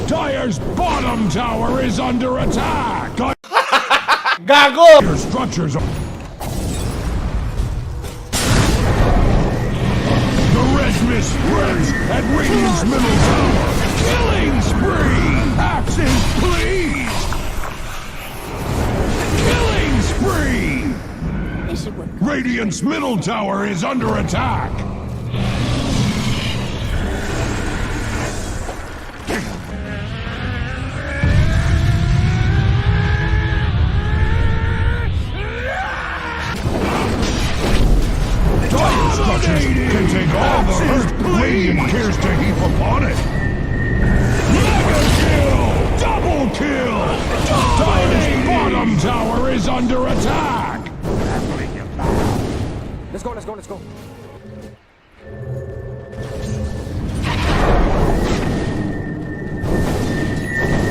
Dyer's bottom tower is under attack! Gago! Your structures are... The red mist spreads at Radiant's middle tower! Killing spree! Axe is pleased! Killing spree! This should work. Radiant's middle tower is under attack! Dire structures can take all the hurt Radiant cares to heap upon it! Mega kill! Double kill! Dire's bottom tower is under attack! Let's go, let's go, let's go.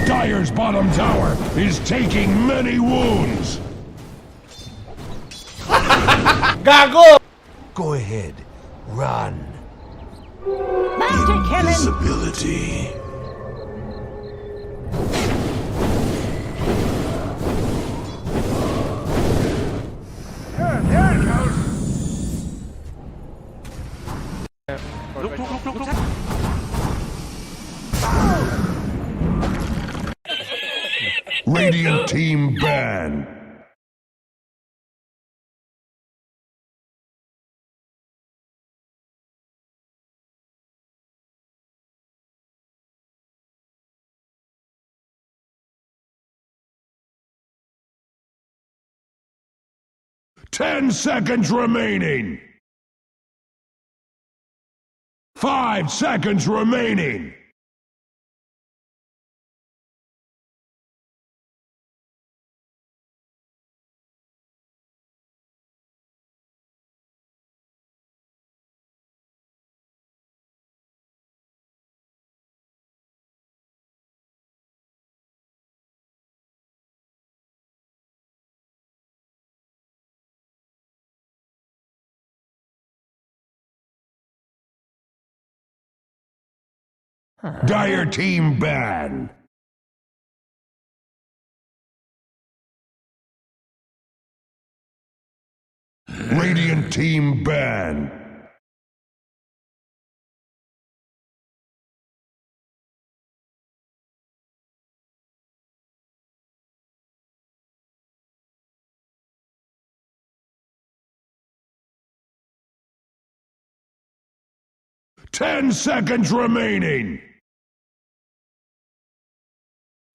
Dire's bottom tower is taking many wounds! Gago! Go ahead. Run. Bounty killing! Invisibility. Radiant team ban. Ten seconds remaining. 5 seconds remaining. Dire team ban. Radiant team ban. Ten seconds remaining.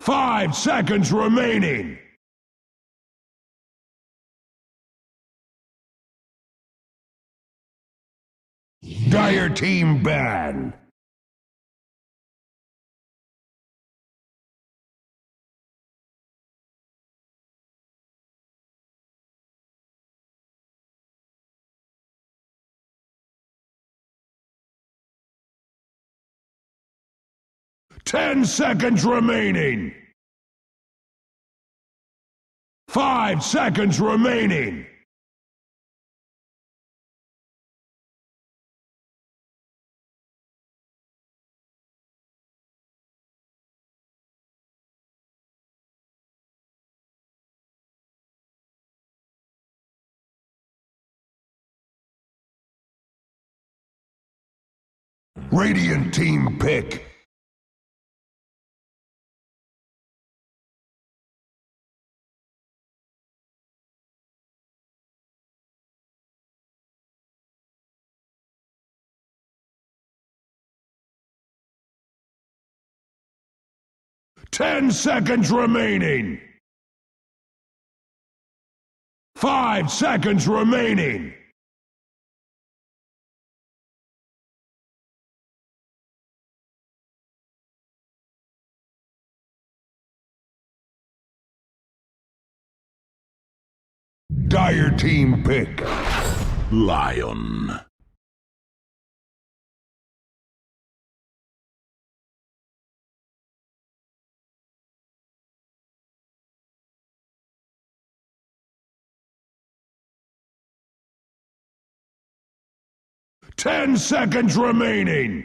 5 seconds remaining. Dire team ban. Ten seconds remaining. 5 seconds remaining. Radiant team pick. Ten seconds remaining. 5 seconds remaining. Dire team pick. Lion. Ten seconds remaining.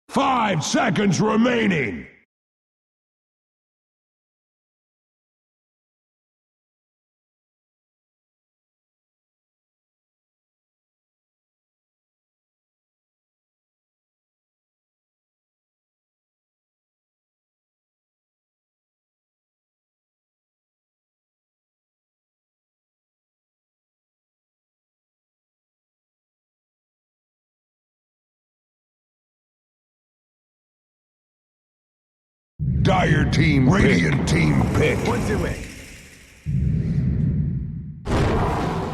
5 seconds remaining. Dire team Radiant team pick. What's the way?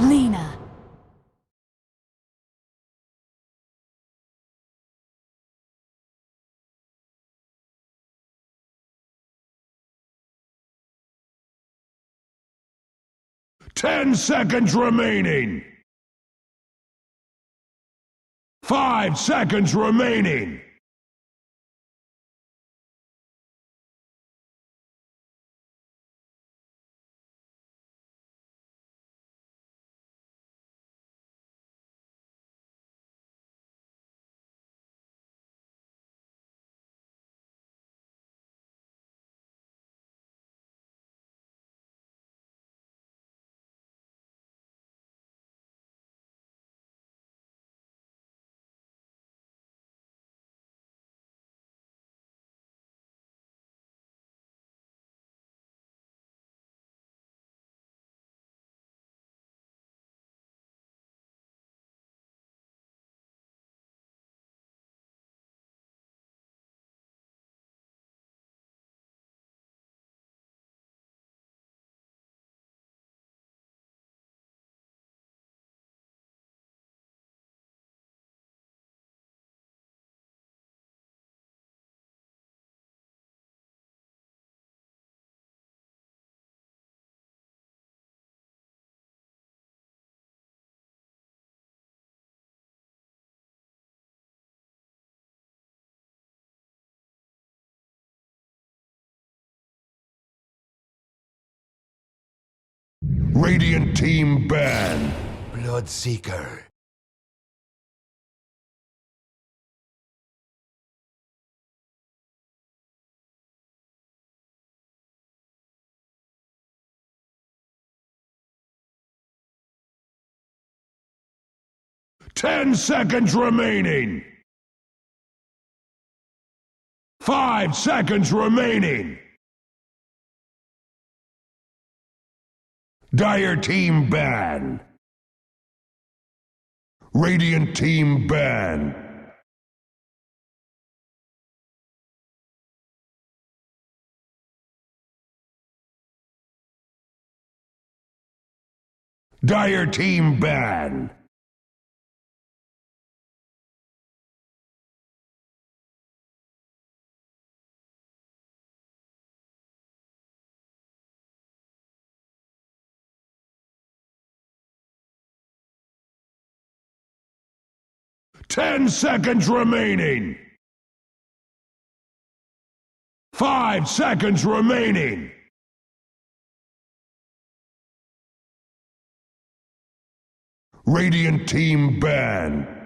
Lena. Ten seconds remaining. 5 seconds remaining. Radiant team ban. Bloodseeker. Ten seconds remaining. 5 seconds remaining. Dire team ban. Radiant team ban. Dire team ban. Ten seconds remaining. 5 seconds remaining. Radiant team ban.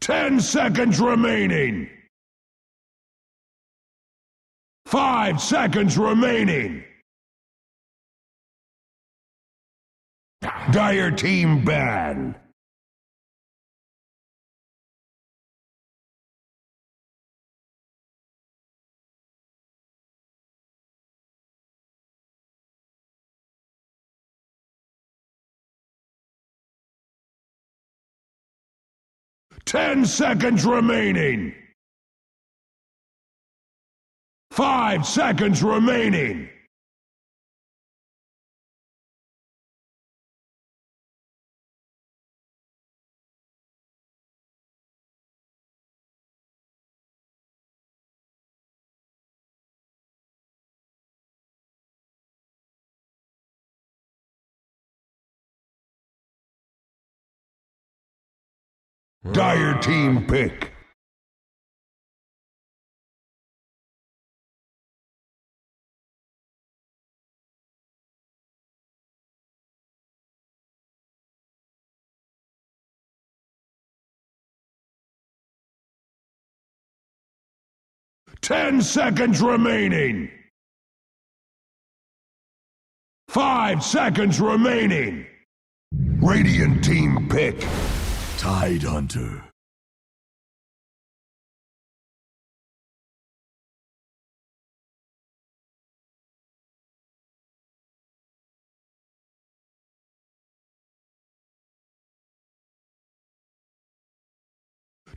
10 seconds remaining. 5 seconds remaining. Dire team ban. Ten seconds remaining. 5 seconds remaining. Dire team pick. Ten seconds remaining. 5 seconds remaining. Radiant team pick. Tide Hunter.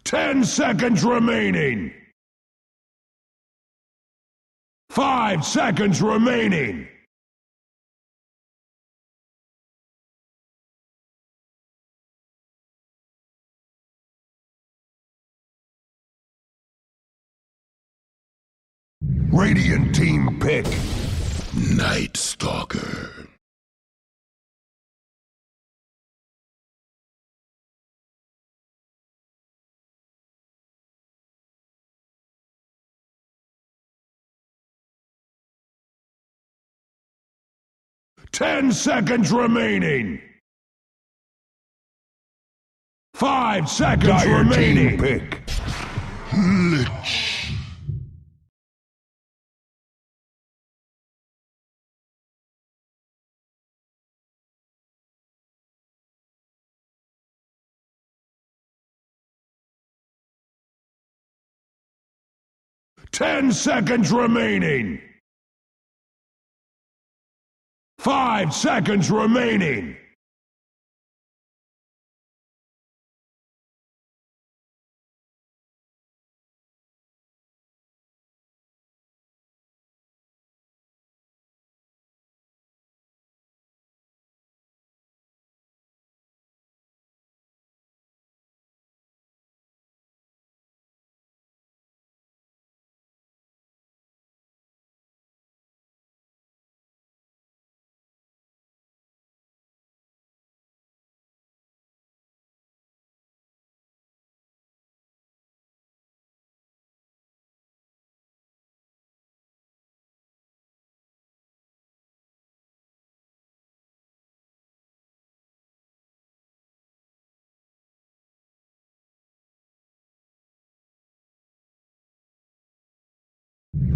Ten seconds remaining. 5 seconds remaining. Radiant team pick. Night Stalker. Ten seconds remaining. 5 seconds Dire remaining. Team pick. Lich. Ten seconds remaining. 5 seconds remaining.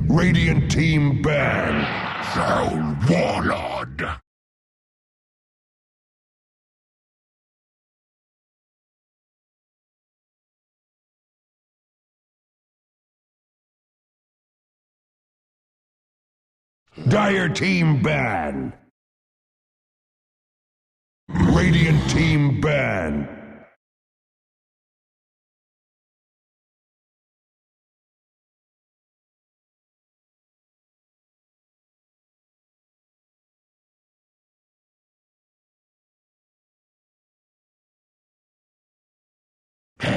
Radiant team ban. Foul Warlord. Dire team ban. Radiant team ban.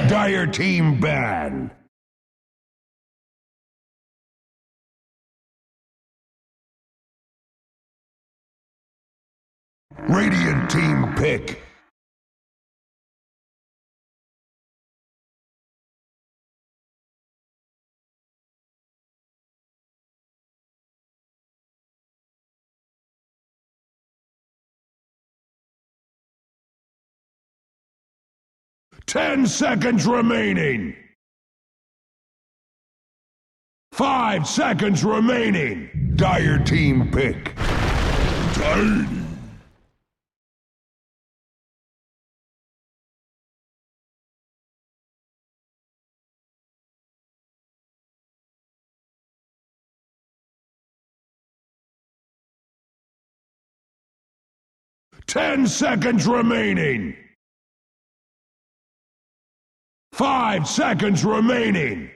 Dire team ban. Radiant team pick. 10 seconds remaining. 5 seconds remaining. Dire team pick. Tiny. 10 seconds remaining. 5 seconds remaining.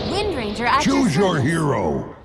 Wind Ranger at Choose your service. hero.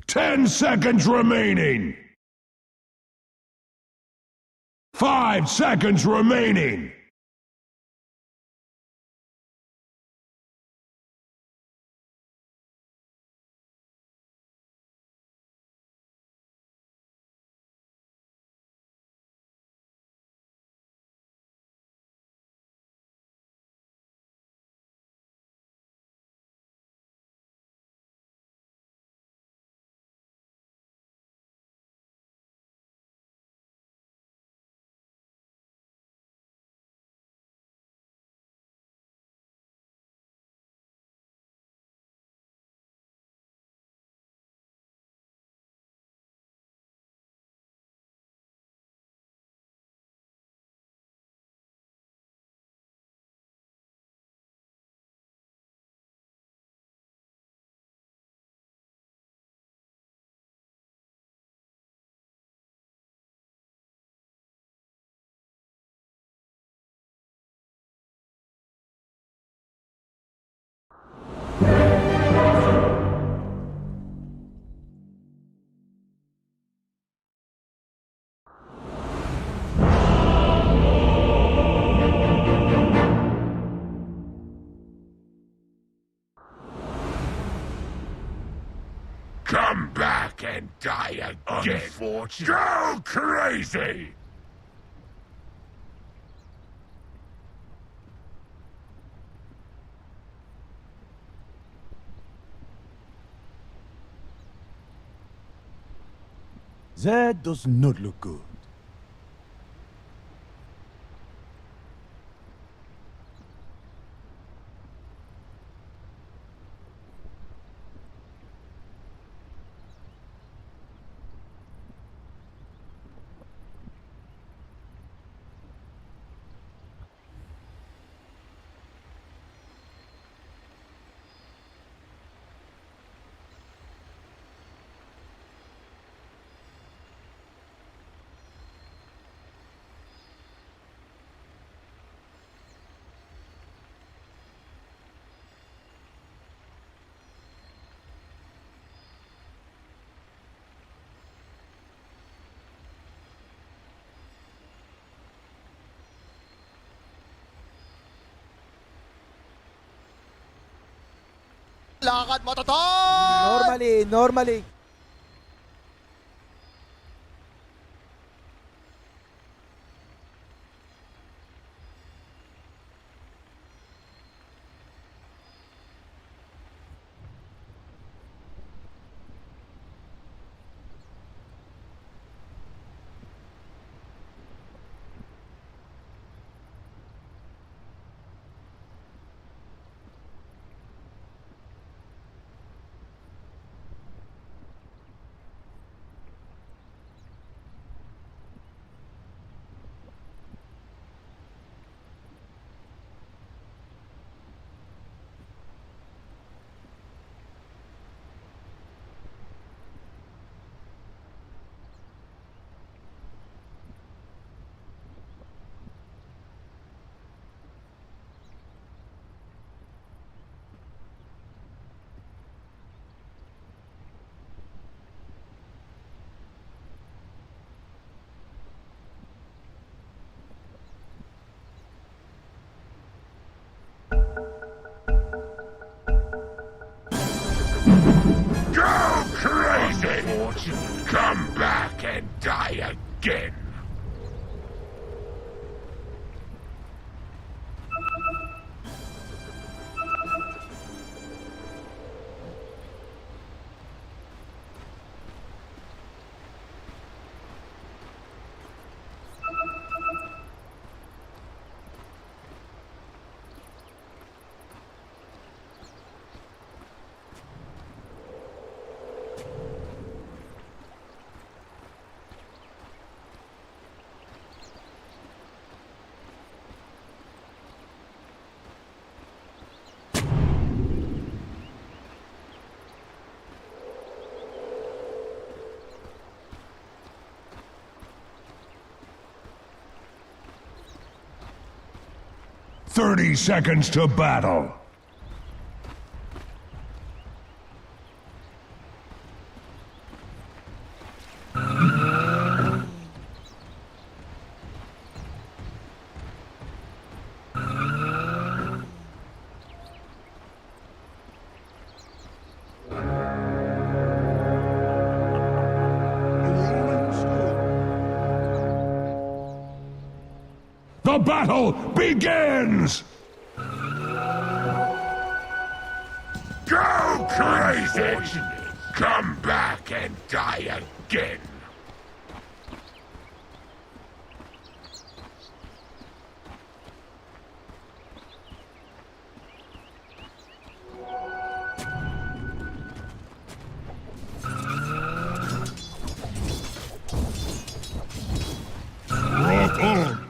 Ten seconds remaining. 5 seconds remaining. Come back and die again. Go crazy! That does not look good. Lakad mo, Toton! Normally. Come back and die again. "30 seconds to battle." The battle begins! Go crazy! Come back and die again! Rock on!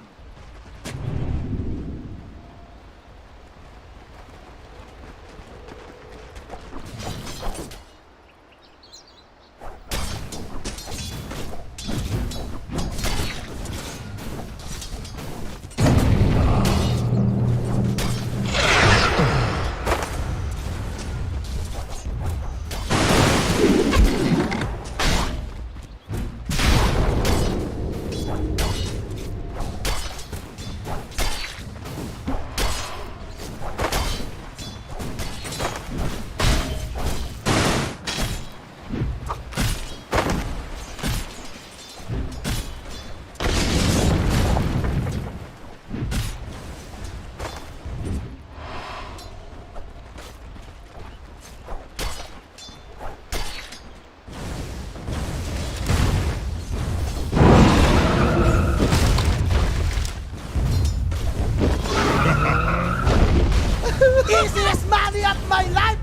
Easiest money of my life!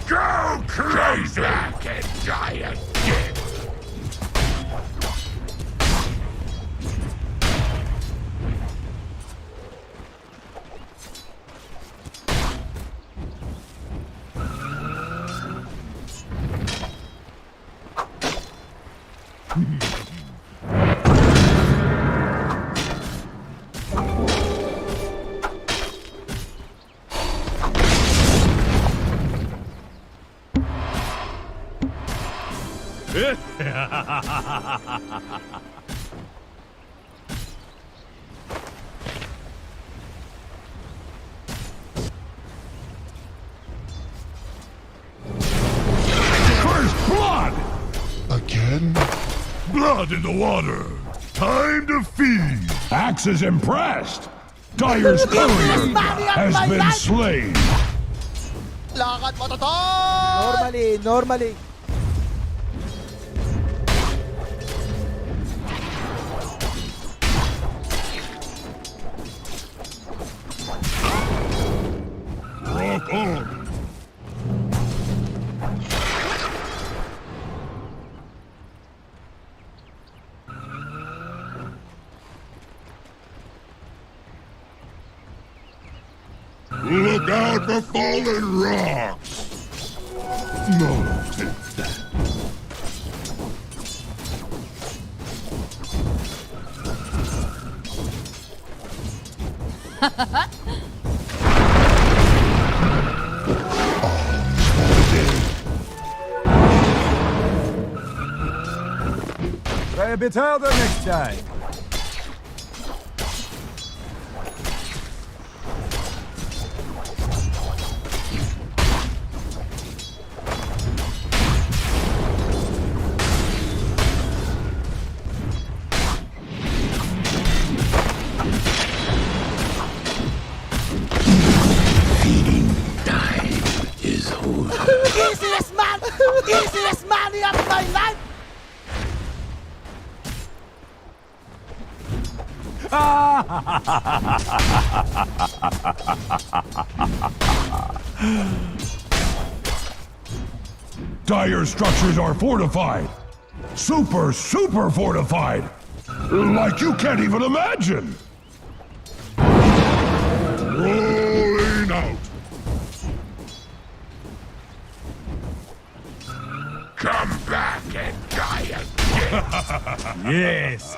Go crazy! Come back and die again! First blood! Again? Blood in the water! Time to feed! Axe is impressed! Dyer's courier has been slain! Lakad mo to! Normally. Rock on! Look out for fallen rocks! No, take that. a bit harder next time. Easiest money of my life! Dire structures are fortified. Super fortified. Like you can't even imagine. Rolling out. Come back and die again. Yes.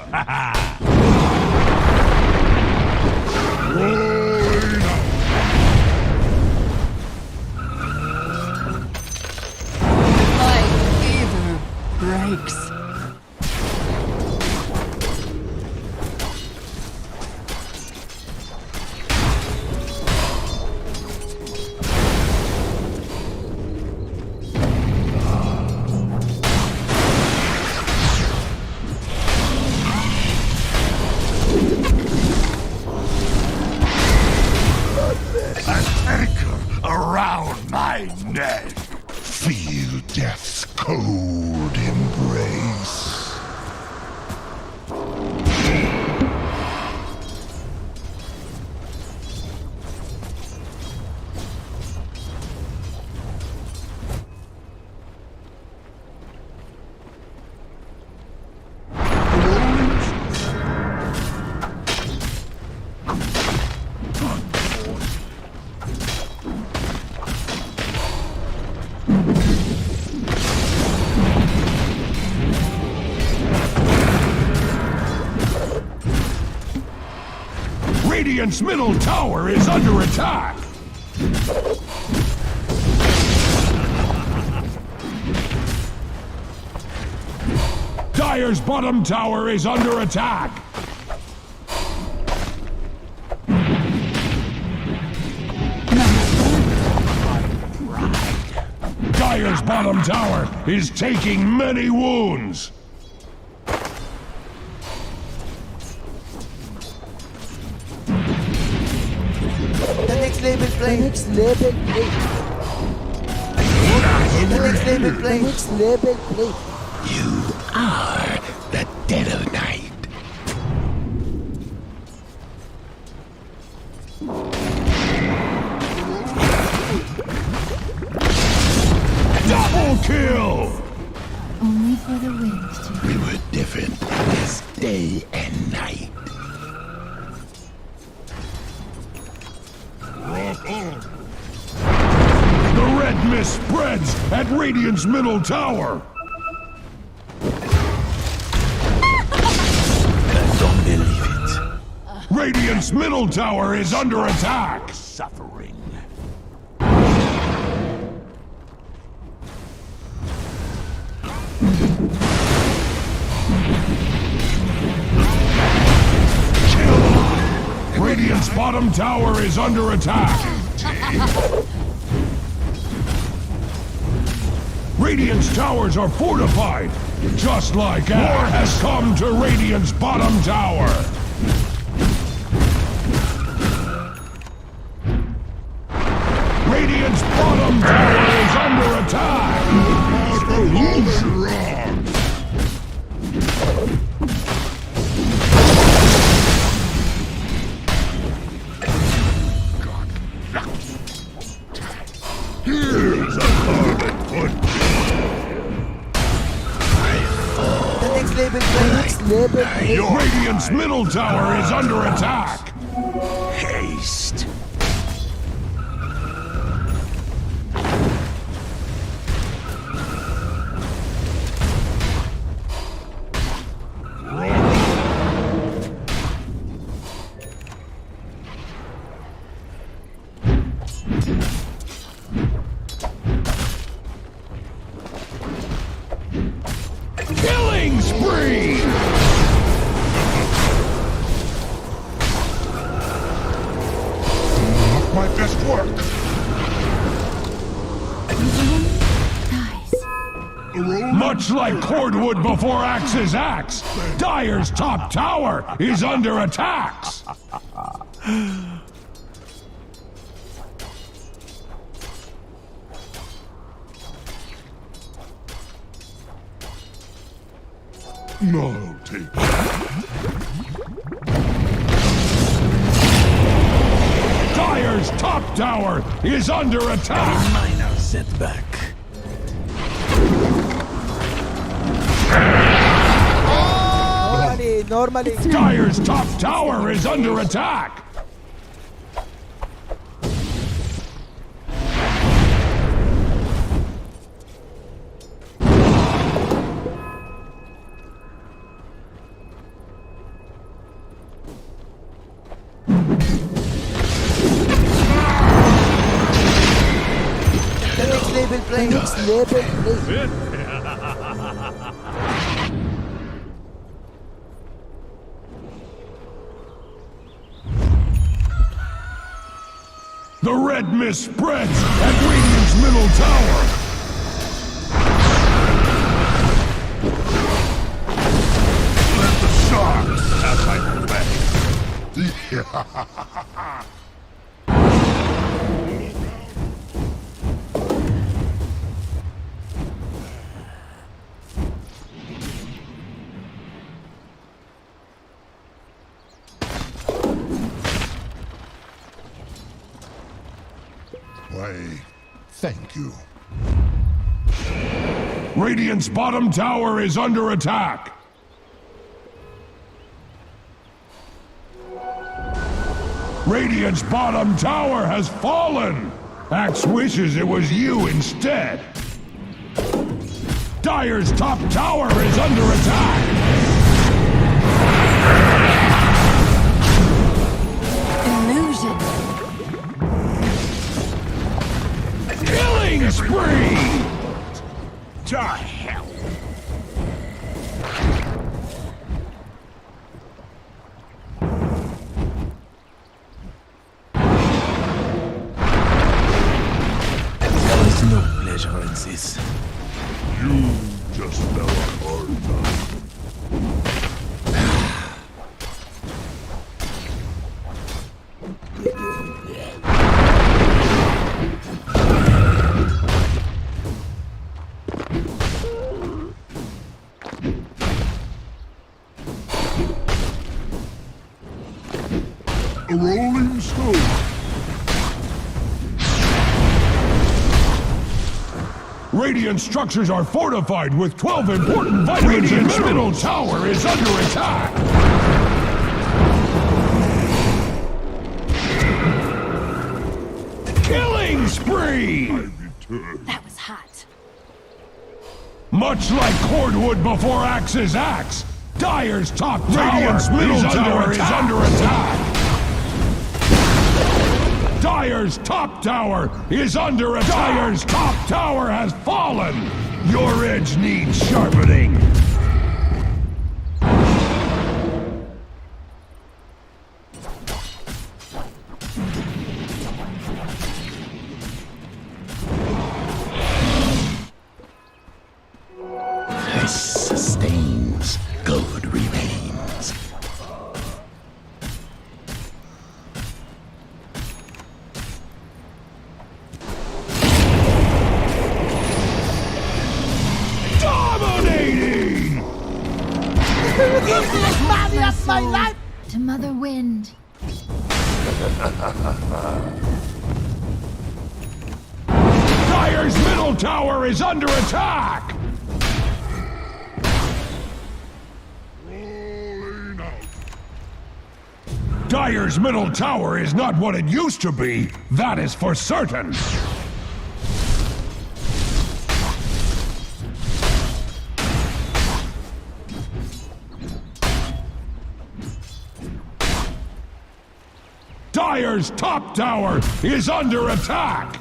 Rolling out. My fever breaks. Around my neck. Feel death's cold embrace. Radiant's middle tower is under attack! Dire's bottom tower is under attack! Dire's bottom tower is taking many wounds! The next level play. The next level play. The next level play. The next level play. You are the dead of night. Double kill! Only for the wind to... We were different as day and night. The red mist spreads at Radiant's middle tower! Don't believe it. Radiant's middle tower is under attack! Suffering. Kill! Radiant's bottom tower is under attack! Radiant's towers are fortified, just like war has come to Radiant's bottom tower. Radiant's bottom tower is under attack. Here's a carbon punch. The next level play. Next level play. Radiant's middle tower is under attack. Haste. Killing spree! finest work! Much like cordwood before axe's axe, Dire's top tower is under attack! No, take Dire's top tower is under attack! Minor setback. Normally. Dire's top tower is under attack! The next level play. Next level play. The red mist spreads at Radiant's middle tower! Let the sharks have my play! Why, thank you. Radiant's bottom tower is under attack! Radiant's bottom tower has fallen! Axe wishes it was you instead! Dire's top tower is under attack! Illusion. Killing spree! To hell! There is no pleasure in this. You just fell hard enough. A rolling stone. Radiant structures are fortified with 12 important vitamins. Radiant's middle tower is under attack. Killing spree! That was hot. Much like cordwood before axe's axe, Dire's top tower Radiant's middle tower is under attack. Dire's top tower is under attack. Dire's top tower has fallen. Your edge needs sharpening. This sustains. Good remains. Dominating! My life to Mother Wind. Dire's middle tower is under attack! Dire's middle tower is not what it used to be. That is for certain. Dire's top tower is under attack!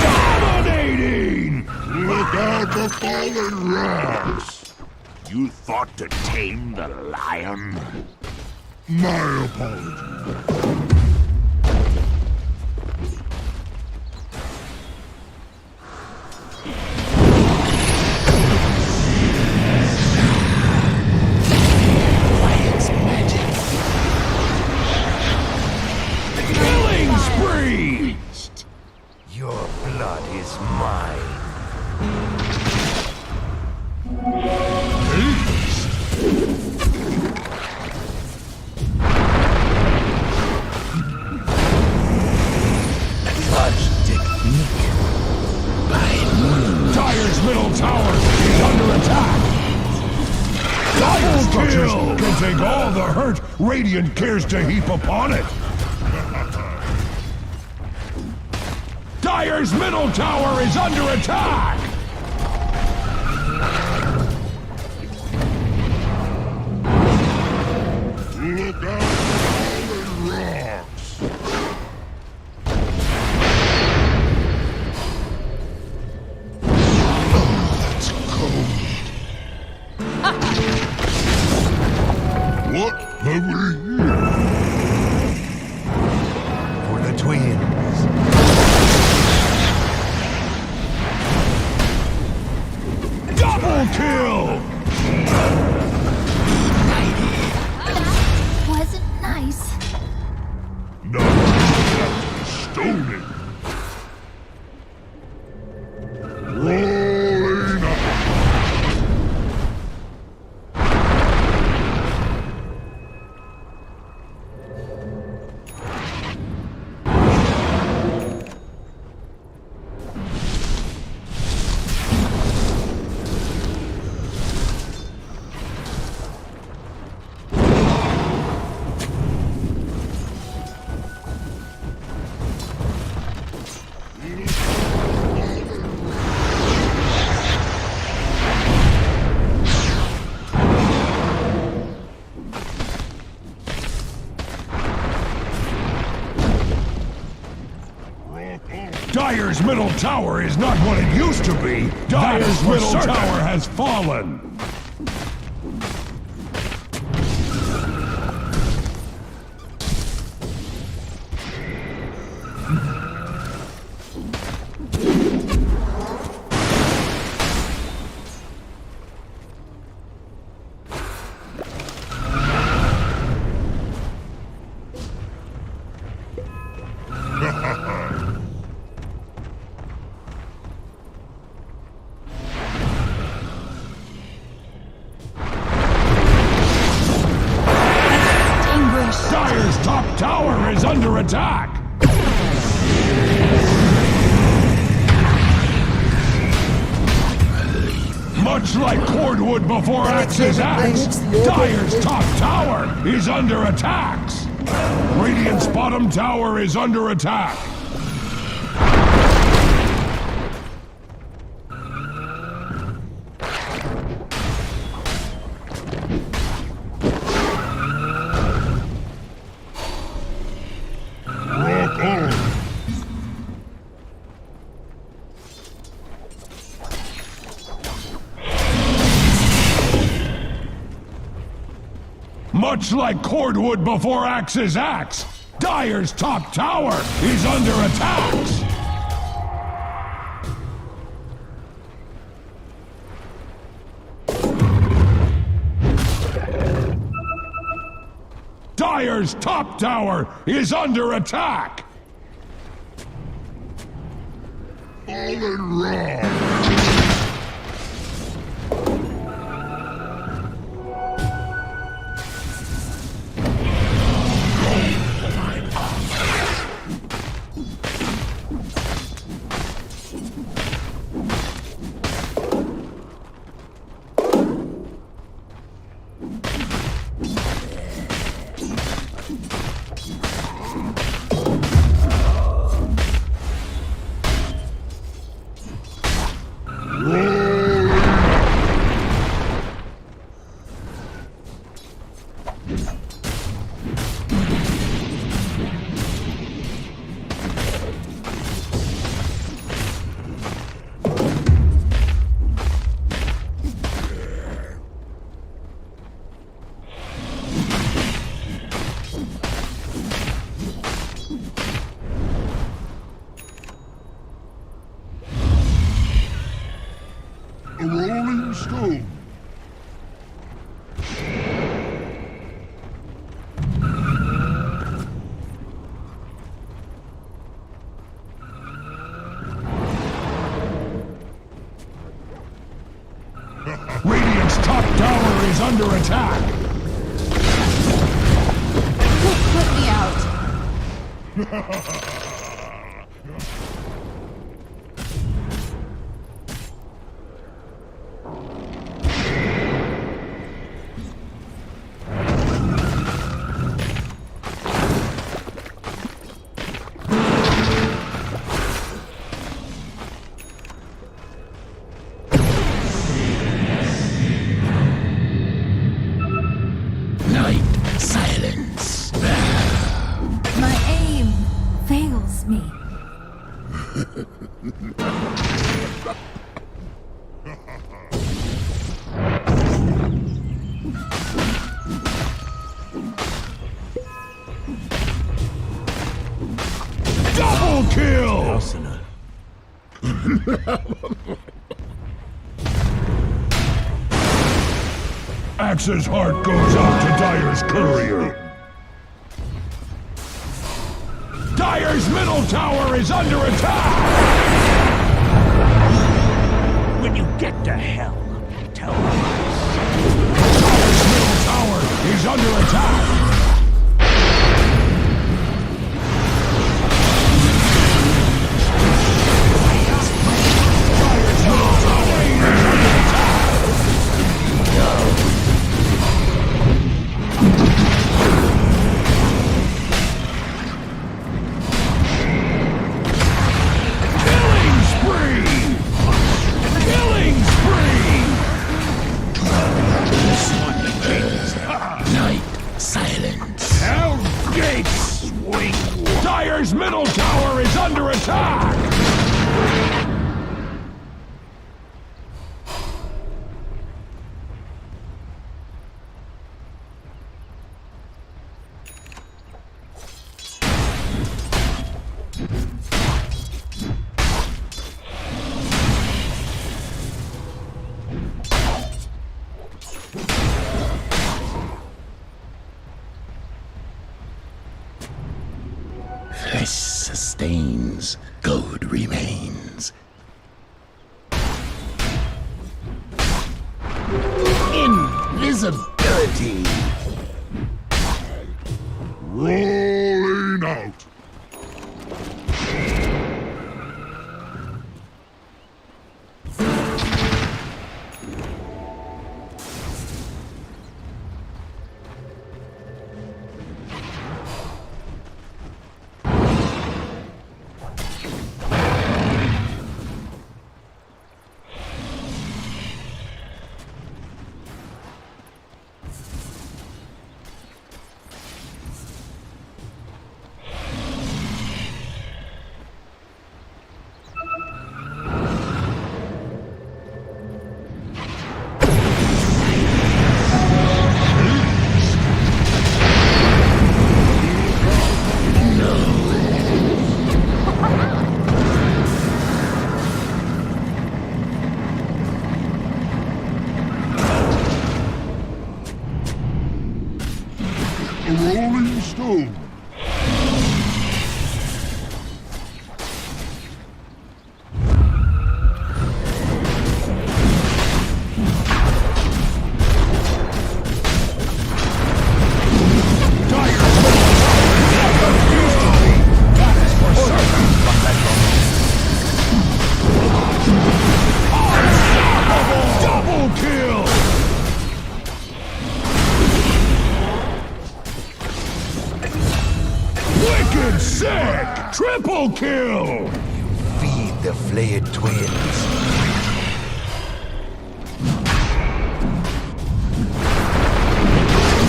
Dominating! Look out the fallen rocks! You thought to tame the lion? My apologies. Killing spree! Your blood is mine. Dire's middle tower is under attack. Dire structures can take all the hurt Radiant cares to heap upon it. Dire's middle tower is under attack. Look out, falling rocks! That's cold. What have we here? For the twins. Double kill! That wasn't nice. No, stoning. Rolling up. Dire's middle tower is not what it used to be. Dire's middle tower has fallen. Dire's top tower is under attack. Much like cordwood before axe's axe, Dire's top tower is under attacks. Radiant's bottom tower is under attack. Rock on. Much like cordwood before axe's axe, Dire's top tower is under attacks. Dire's top tower is under attack. Fallen rock. stone. Radiant's top tower is under attack. Put me out. My aim fails me. Double kill! Axe's heart goes out to Dyer's courier. Dyer's middle tower is under attack! When you get to hell, tell me. Dyer's middle tower is under attack! Dyer's middle tower is under attack! Dyer's middle tower is under attack! Flesh sustains, gold remains. Invisibility! Rolling out! A rolling stone. Double kill! Wicked sick! Triple kill! Feed the flayed twins.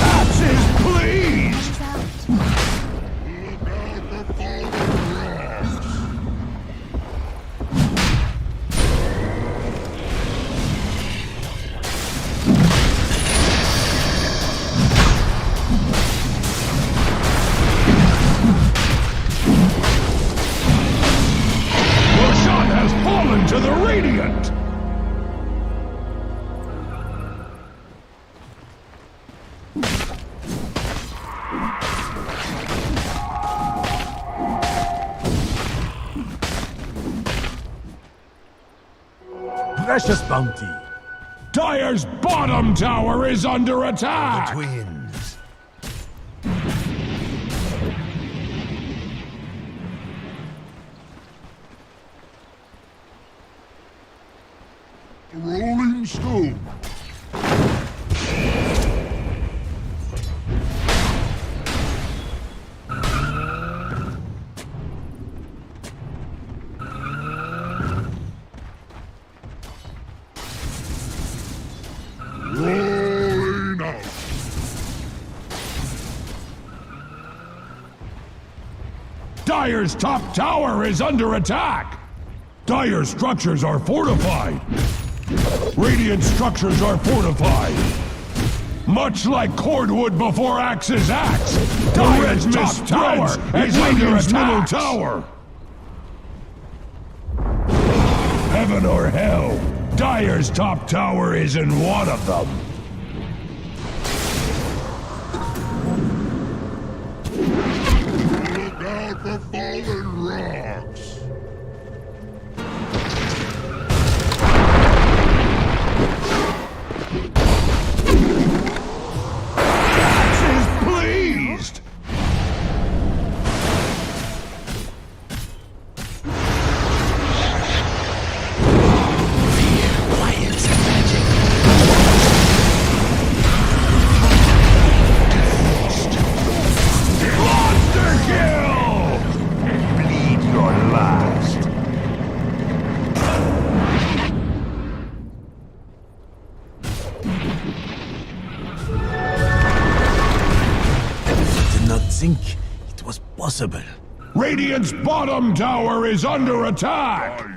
Axes, please! Roshan has fallen to the Radiant precious bounty. Dire's bottom tower is under attack. The twins. A rolling stone. Rolling out. Dire's top tower is under attack. Dire structures are fortified. Radiant structures are fortified. Much like cordwood before axe's axe, Dire's top tower is under attack. Tower. Heaven or hell, Dire's top tower is in one of them. Look out for fallen rocks. Pleased. Monster kill! Bleed your last. Did not think it was possible. Radiant's bottom tower is under attack!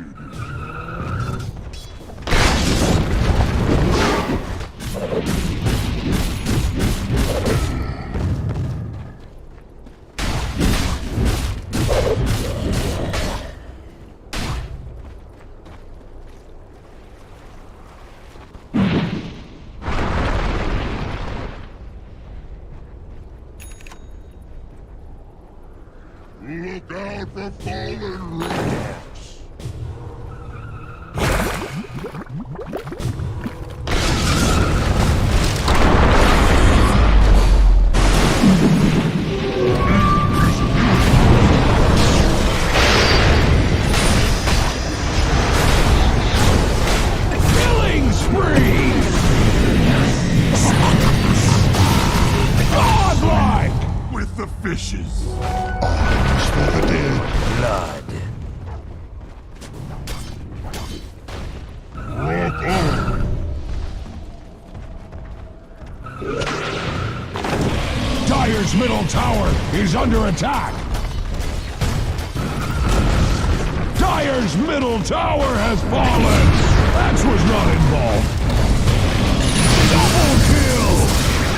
Look out for fallen rocks! Killing spree! Godlike! With the fishes! Arms for the dead. Blood. Walk on! Dire's middle tower is under attack! Dire's middle tower has fallen! Axe was not involved! Double kill!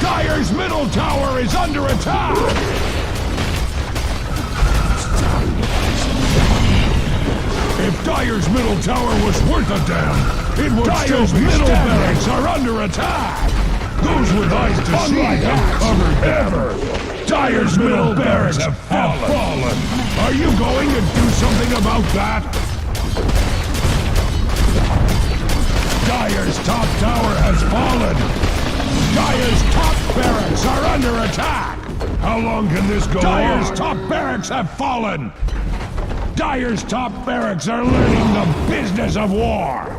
Dire's middle tower is under attack! If Dire's middle tower was worth a damn, it would Dire's middle barracks are under attack! Those with eyes to see have covered ever! Dire's middle barracks have fallen! Are you going to do something about that? Dire's top tower has fallen! Dire's top barracks are under attack! How long can this go on? Dire's top barracks have fallen! Dire's top barracks are learning the business of war!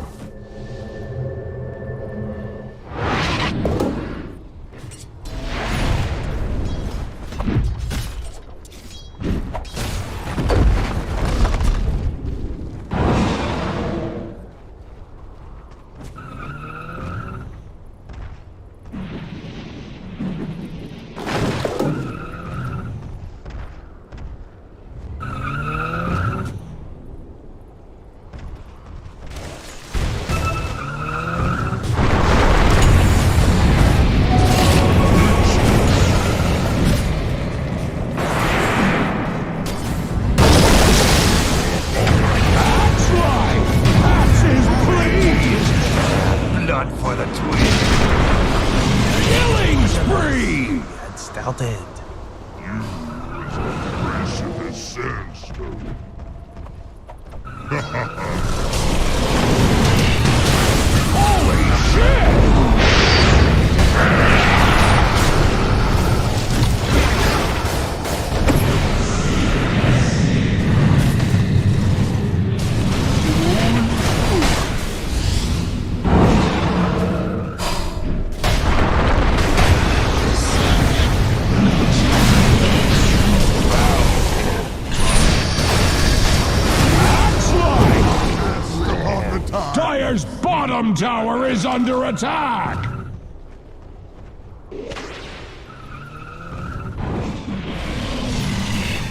Dire's bottom tower is under attack!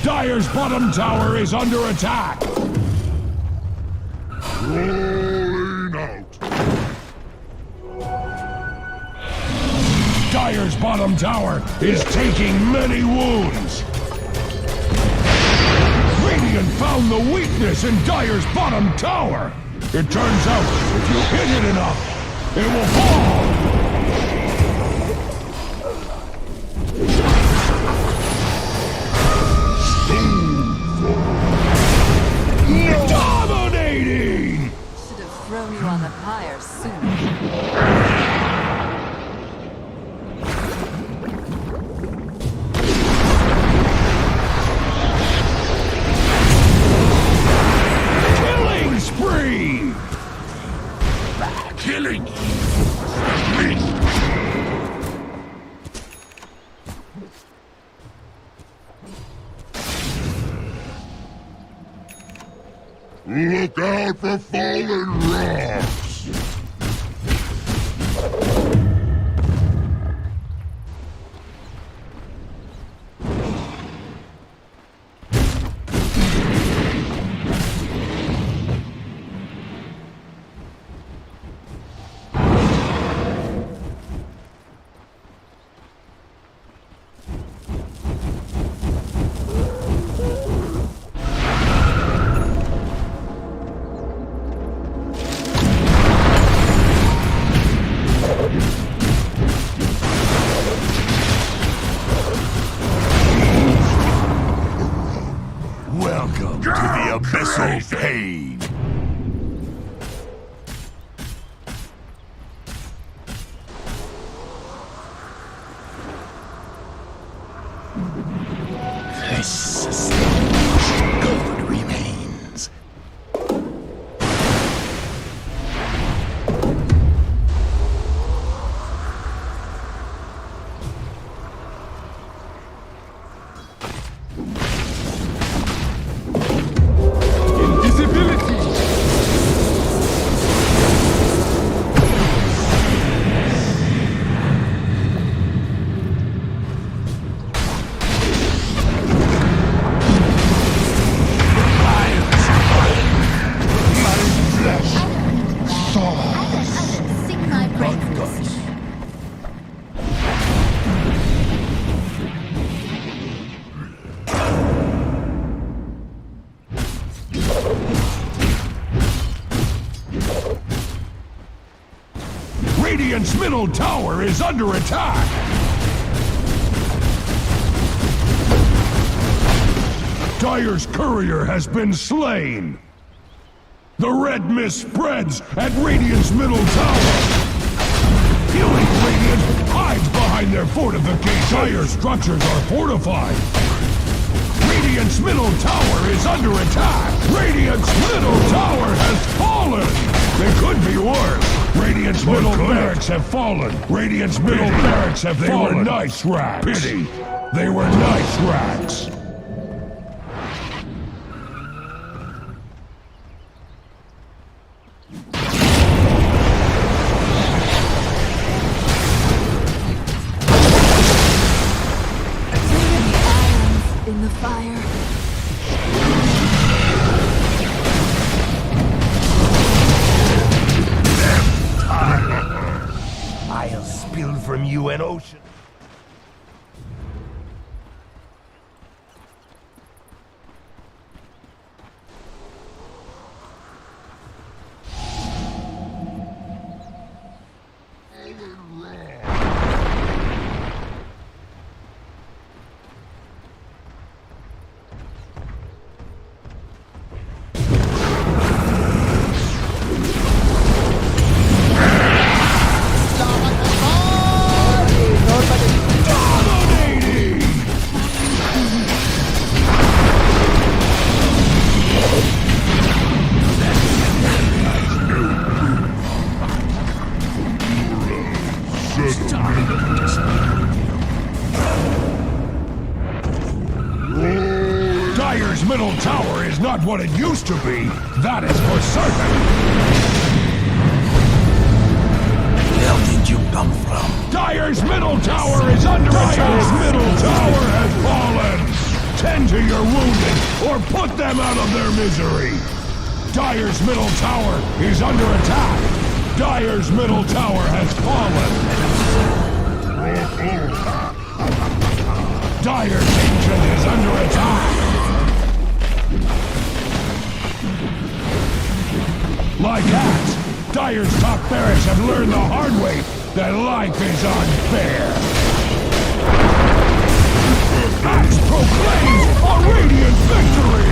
Dire's bottom tower is under attack! Rolling out! Dire's bottom tower is taking many wounds! Radiant found the weakness in Dire's bottom tower! It turns out, if you hit it enough, it will fall! Dominating! Should have thrown you on the pyre sooner. Spree! Killing! Look out for fallen rocks! Welcome to the abyssal pain. This sustained good remains. Radiant's middle tower is under attack! Dire's courier has been slain! The red mist spreads at Radiant's middle tower! Healing Radiant hides behind their fortification! Dire structures are fortified! Radiant's middle tower is under attack! Radiant's middle tower has fallen! They could be worse! Radiant's middle barracks have fallen! Radiant's middle barracks have fallen! They were nice racks! Pity! They were nice racks! In the fire. I'll spill from you an ocean. Dire's middle tower is not what it used to be. That is for certain. Where did you come from? Dire's middle tower is under attack. Dire's middle tower has fallen. Tend to your wounded, or put them out of their misery. Dire's middle tower is under attack. Dire's middle tower has fallen. Dire's ancient is under attack. Like that, Dire's top barracks have learned the hard way that life is unfair. Axe proclaims a radiant victory!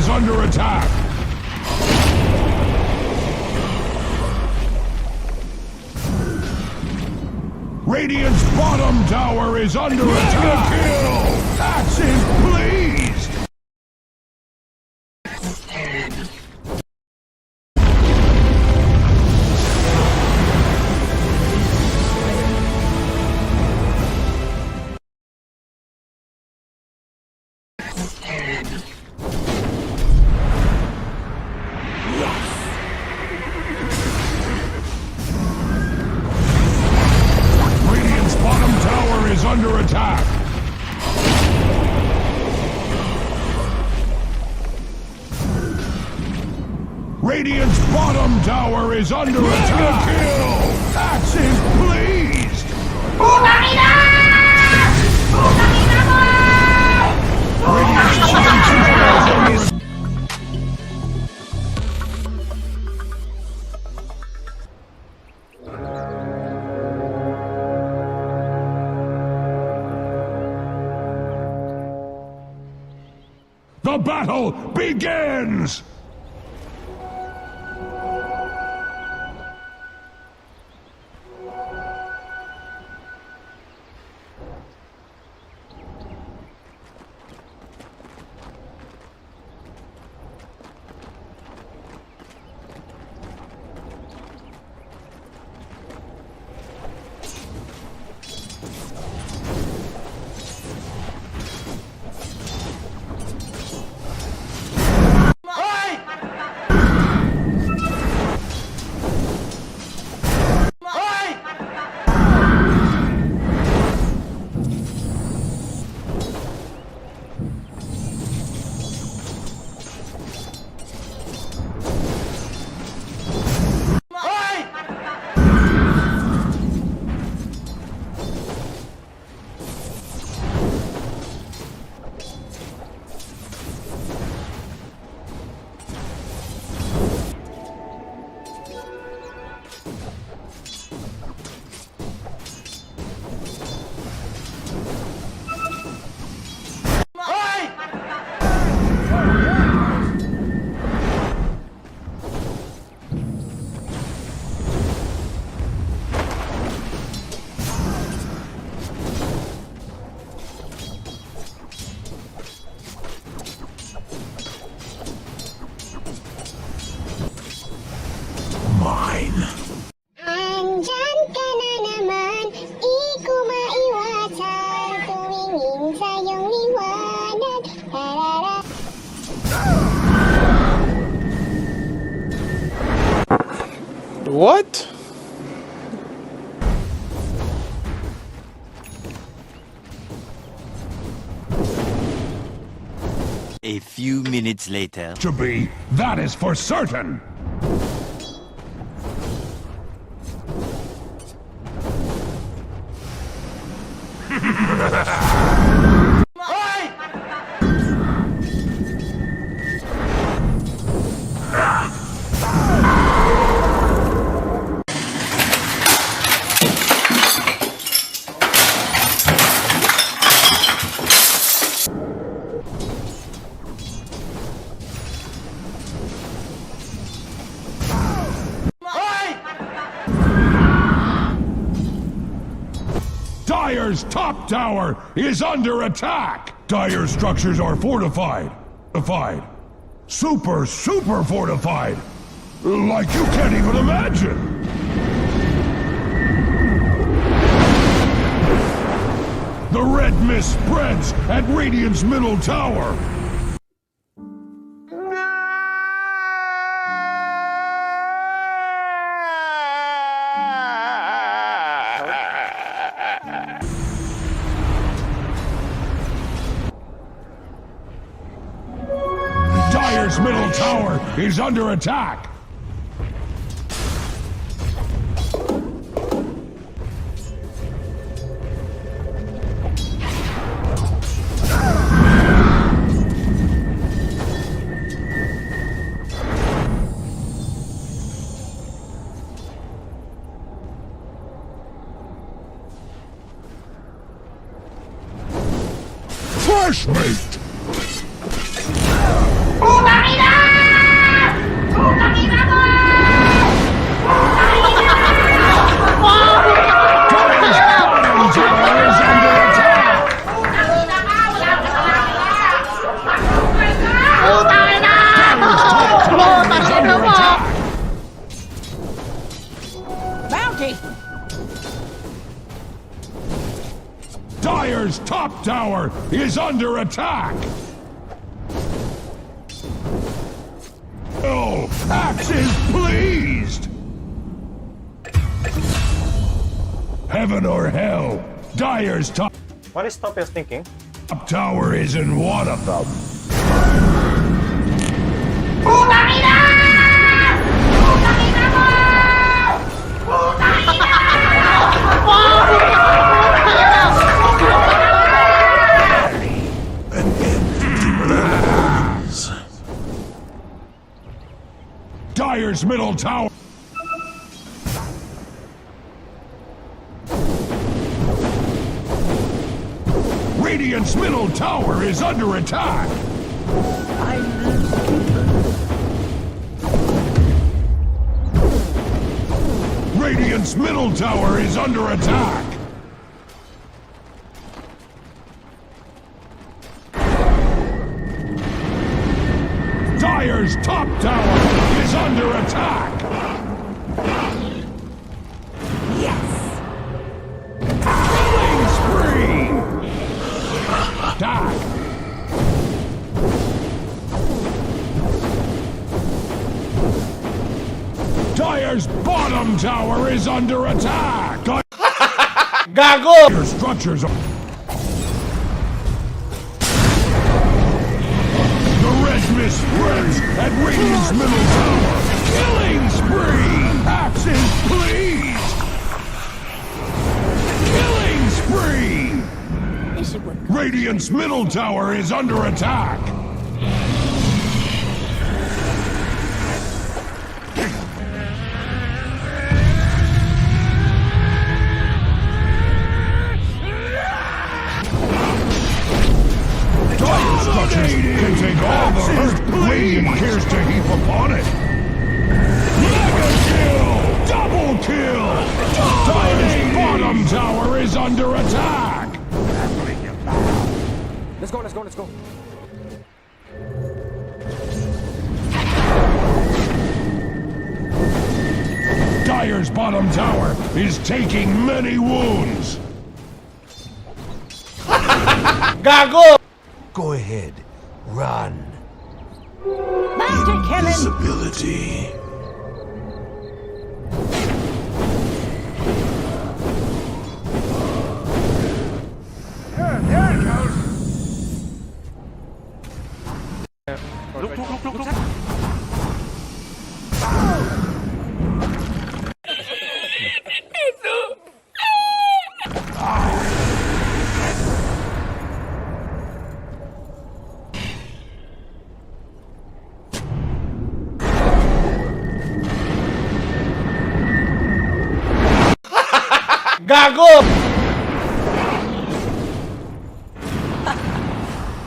Under attack. Radiant's bottom tower is under attack. Kill! Axe is pleased. Under attack. Radiant's bottom tower is under attack. Kill! Axe is pleased. Radiant's bottom tower is under attack. The battle begins! What? A few minutes later. To be, that is for certain. Dire's top tower is under attack! Dire's structures are fortified. Super fortified! Like you can't even imagine! The red mist spreads at Radiant's middle tower! Dire's middle tower is under attack! Fresh meat! Dire's top tower is under attack! Oh, Axe is pleased! Heaven or hell, Dire's top What is Topia's thinking? tower isn't one of them. Dire's middle tower. Radiant's middle tower is under attack. Radiant's middle tower is under attack. Dire's top tower is under attack! Yes! Killing spree! Die! Dire's bottom tower is under attack! Gago! Your structures are... Mist spreads at Radiant's middle tower. Killing spree! Axe is pleased! Killing spree! Radiant's middle tower is under attack. Can take all the hurt Radiant cares to heap upon it. Mega kill! Double kill! Dire's bottom tower is under attack! Let's go, let's go, let's go. Dire's bottom tower is taking many wounds. Gago! Go ahead. Run. Invisibility. There it goes. Look. Gago!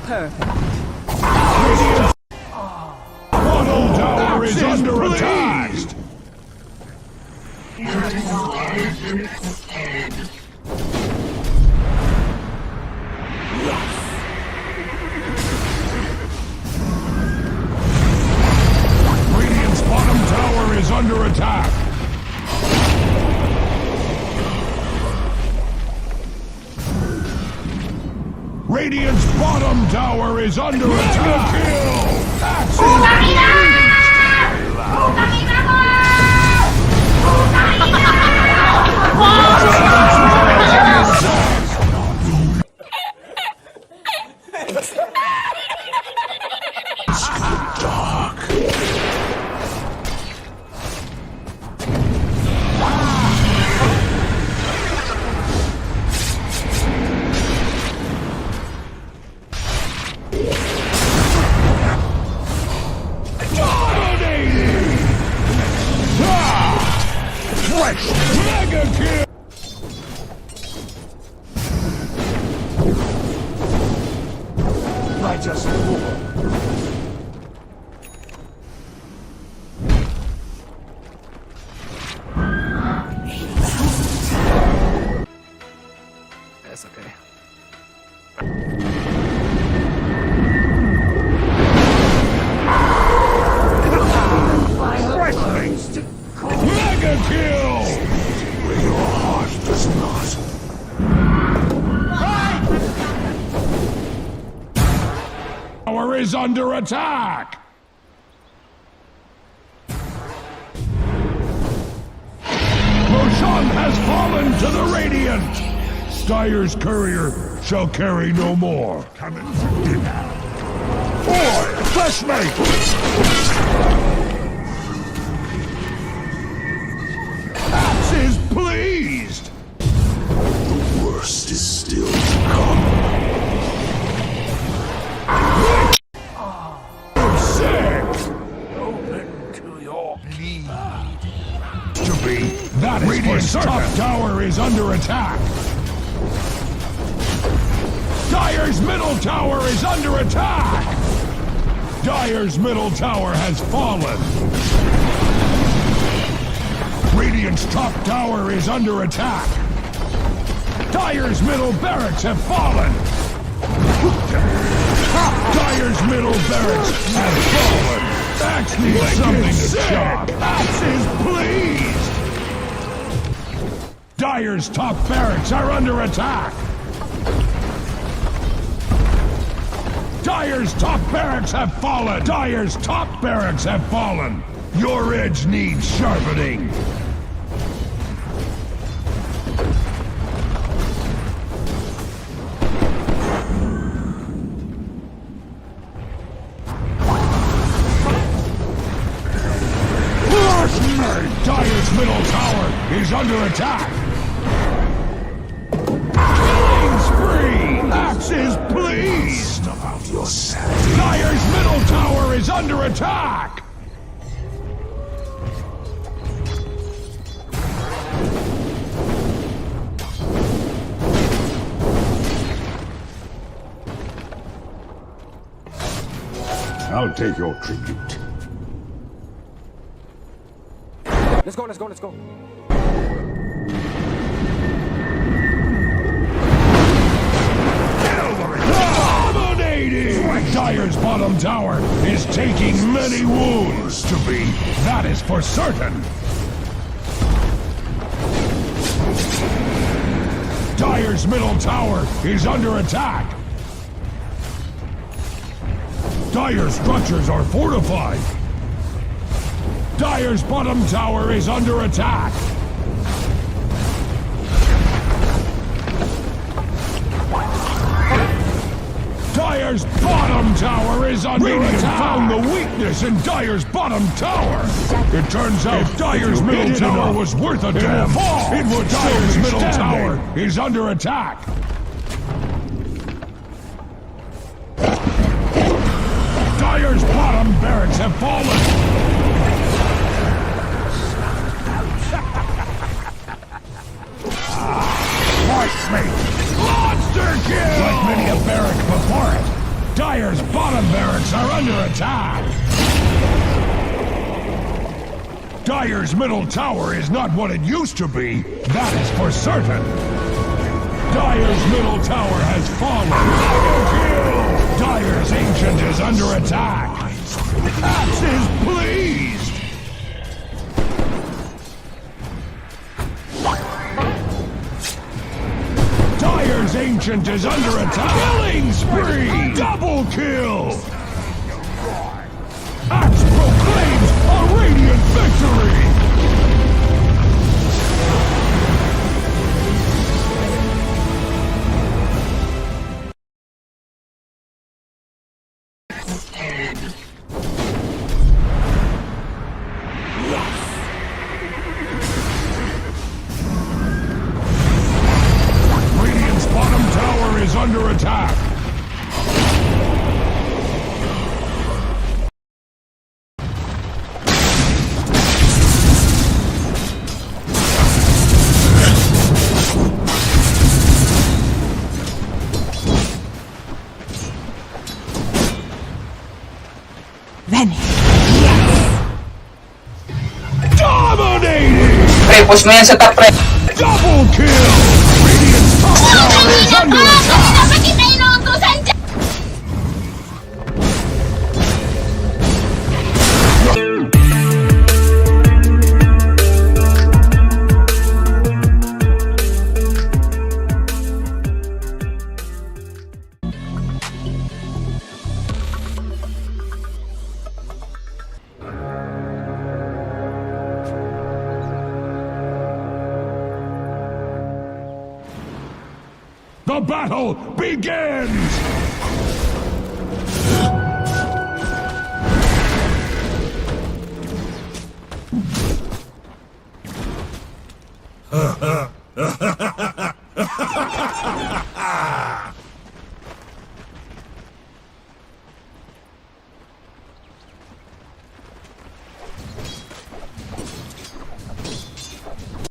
Perfect. Bottom tower is under attack. Radiant's bottom tower is under attack. Mega kill! I just That's okay. Mega kill! Where your heart does not. Tower is under attack! Roshan has fallen to the Radiant! Styre's courier shall carry no more. Come in for dinner. Boy, fleshmate! Axe is pleased! The worst is still to come. Sick! Open to your bleed. To be, that is Radiant's top tower is under attack. Dire's middle tower is under attack! Dire's middle tower has fallen. Radiant's top tower is under attack. Dire's middle barracks have fallen. Dire's middle barracks have fallen. Axe needs something to chop. Axe is pleased. Dire's top barracks are under attack. Dire's top barracks have fallen! Dire's top barracks have fallen! Your edge needs sharpening! Dire's middle tower is under attack! Killing spree! Axe is pleased! About your sanity. Dire's middle tower is under attack! I'll take your tribute. Let's go, let's go, let's go. Dominating! Dire's bottom tower is taking many wounds to be. That is for certain. Dire's middle tower is under attack. Dire's structures are fortified. Dire's bottom tower is under attack. Dire's bottom tower is under attack! Found the weakness in Dire's bottom tower! It turns out Dire's middle tower was worth a damn! It would Dire's middle tower is under attack! Dire's bottom barracks have fallen! Watch me! Monster kill! Like many a barrack before it, Dire's bottom barracks are under attack! Dire's middle tower is not what it used to be, that is for certain! Dire's middle tower has fallen! Dire's ancient is under attack! Axe is pleased! Dire's Ancient is under attack! Killing spree! Double kill! Axe proclaims a radiant victory! Radiant's bottom tower is under attack! Dominating! Push mo yan sa top, pre. Double kill! Radiant's top tower is under attack! The battle begins!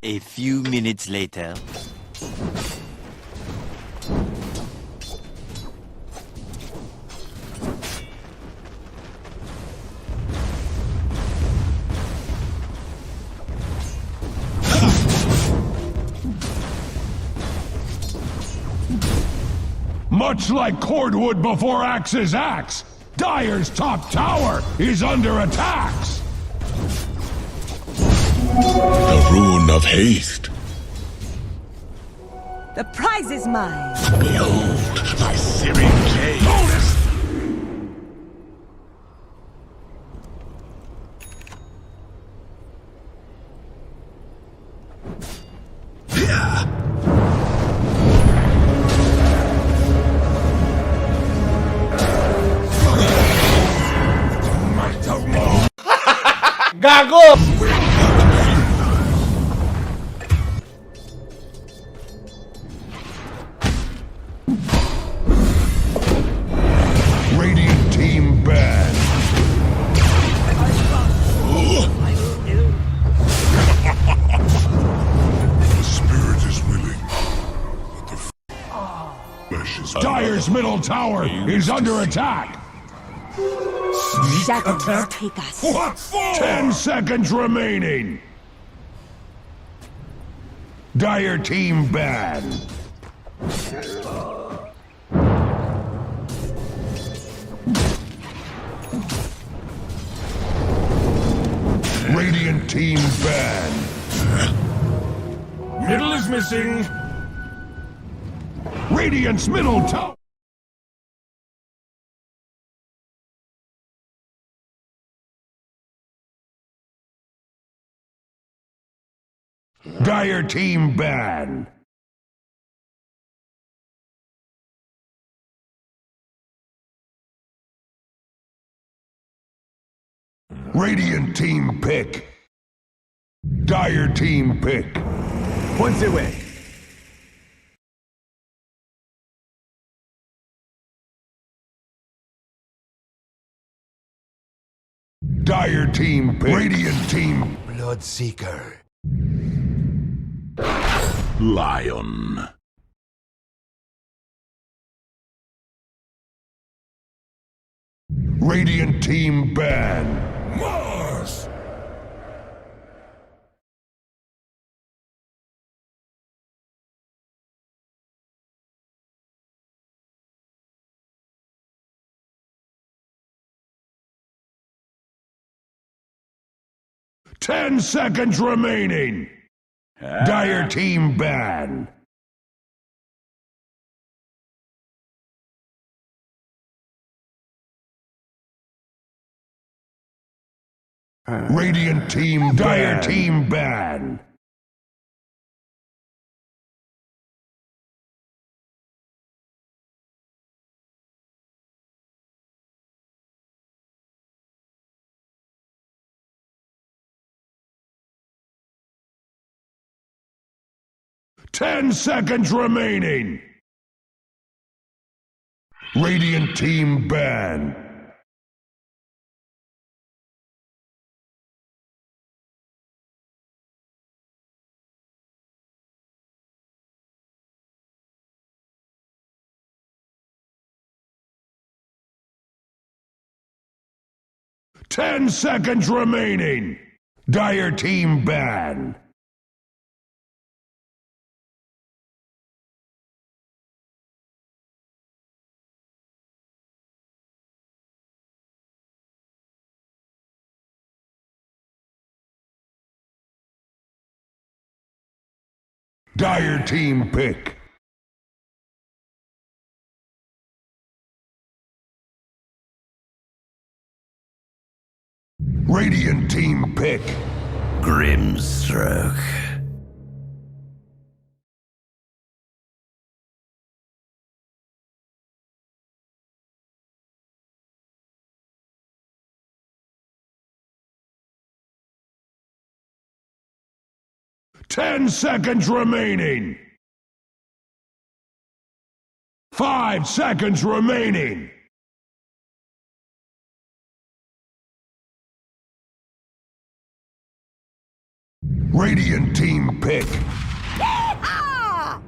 A few minutes later. Much like cordwood before Axe's axe, Dire's top tower is under attacks! The rune of haste. The prize is mine. Behold my searing gaze. Gago! Radiant team banned. The spirit is willing, but the flesh is Dire's middle tower is under attack! Shadows take us. What for? 10 seconds remaining! Dire team banned. Radiant team banned. Middle is missing. Radiant's middle tower. Dire team banned. Radiant team pick. Dire team pick. Points away. Dire team pick. Radiant team. Bloodseeker. lion. Radiant team ban. Mars! Ten seconds remaining. Dire team ban. Radiant team Dire team ban. Ten seconds remaining. Radiant team ban. Ten seconds remaining. Dire team ban. Dire team pick. Radiant team pick. Grimstroke. 10 seconds remaining. 5 seconds remaining. Radiant team pick. Yeehaw!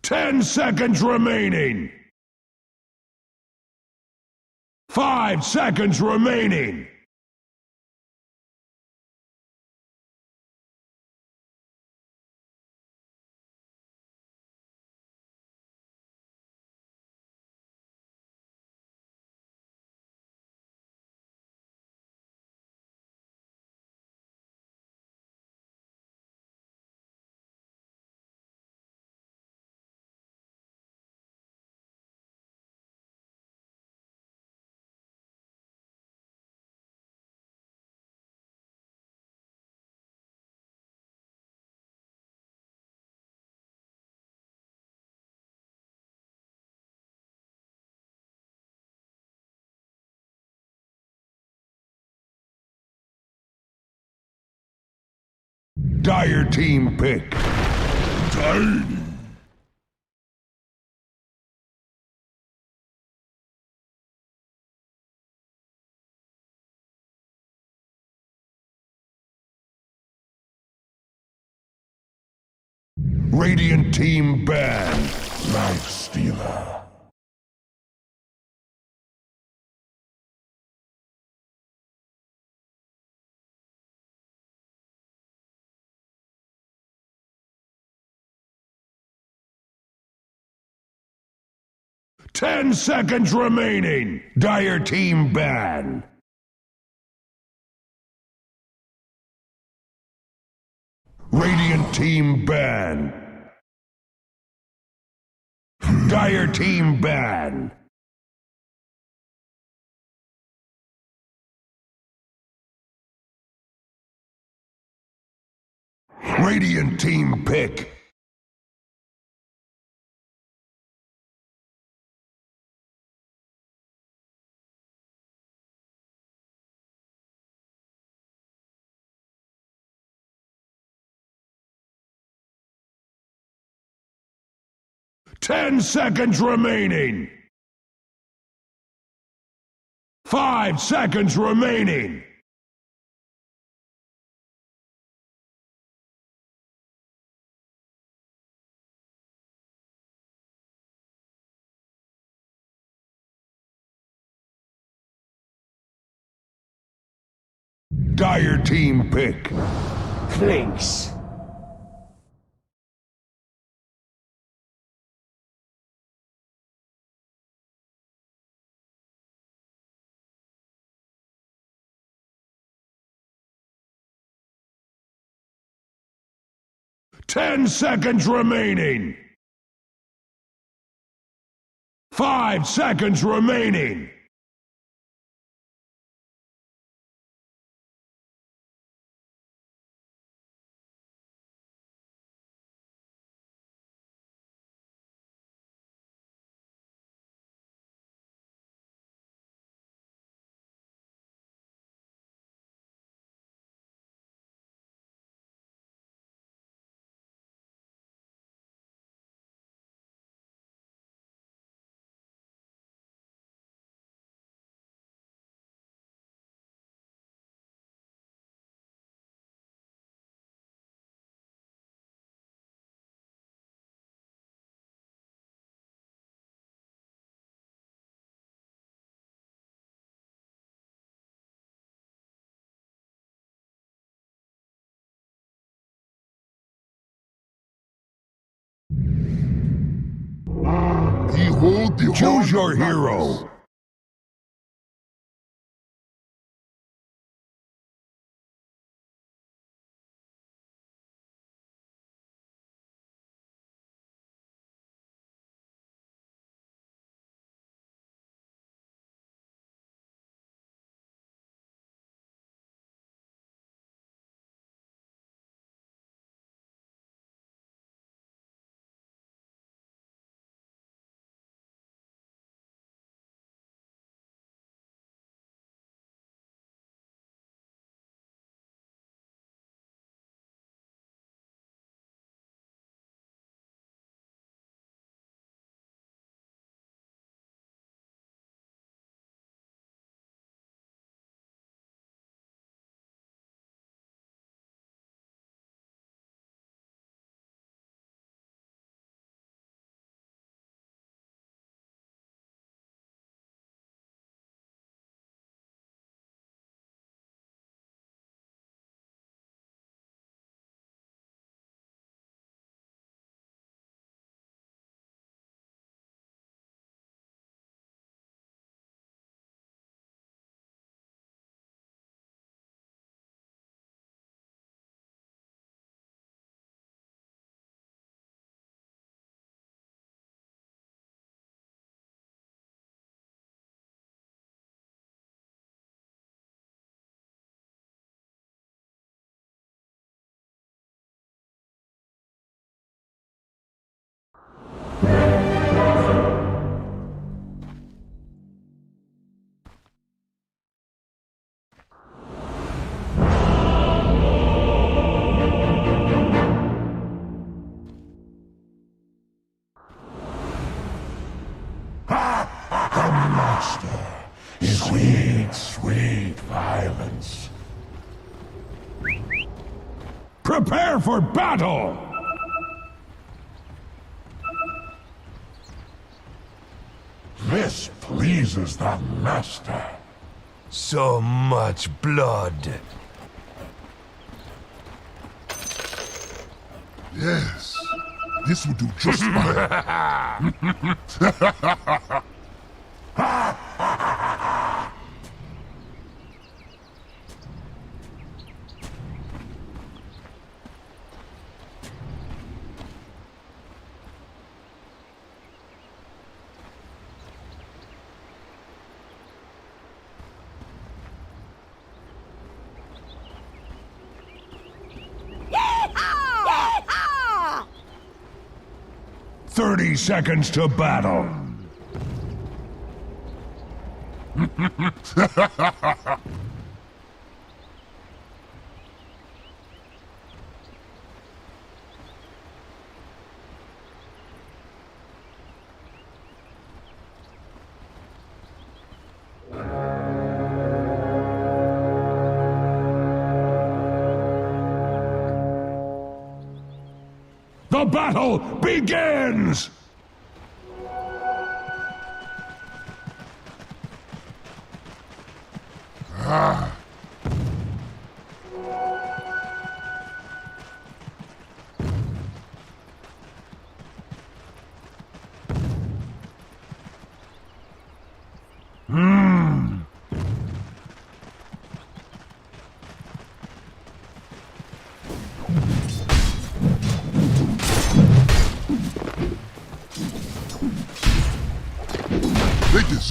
10 seconds remaining. 5 seconds remaining. Dire team pick. Tiny. Radiant team ban. Life stealer. Ten seconds remaining. Dire team ban. Radiant team ban. Dire team ban. Radiant team pick. Ten seconds remaining. 5 seconds remaining. Dire team pick. Thanks. 10 seconds remaining. 5 seconds remaining. Choose your hero. Sweet, sweet violence. Prepare for battle! This pleases the master. So much blood. Yes, this will do just fine. Yeehaw! 30 seconds to battle. The battle begins!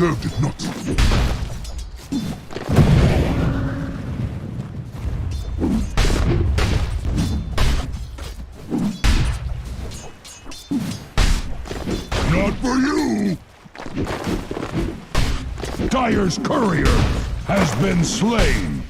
deserved it not. Not for you! Dyer's courier has been slain.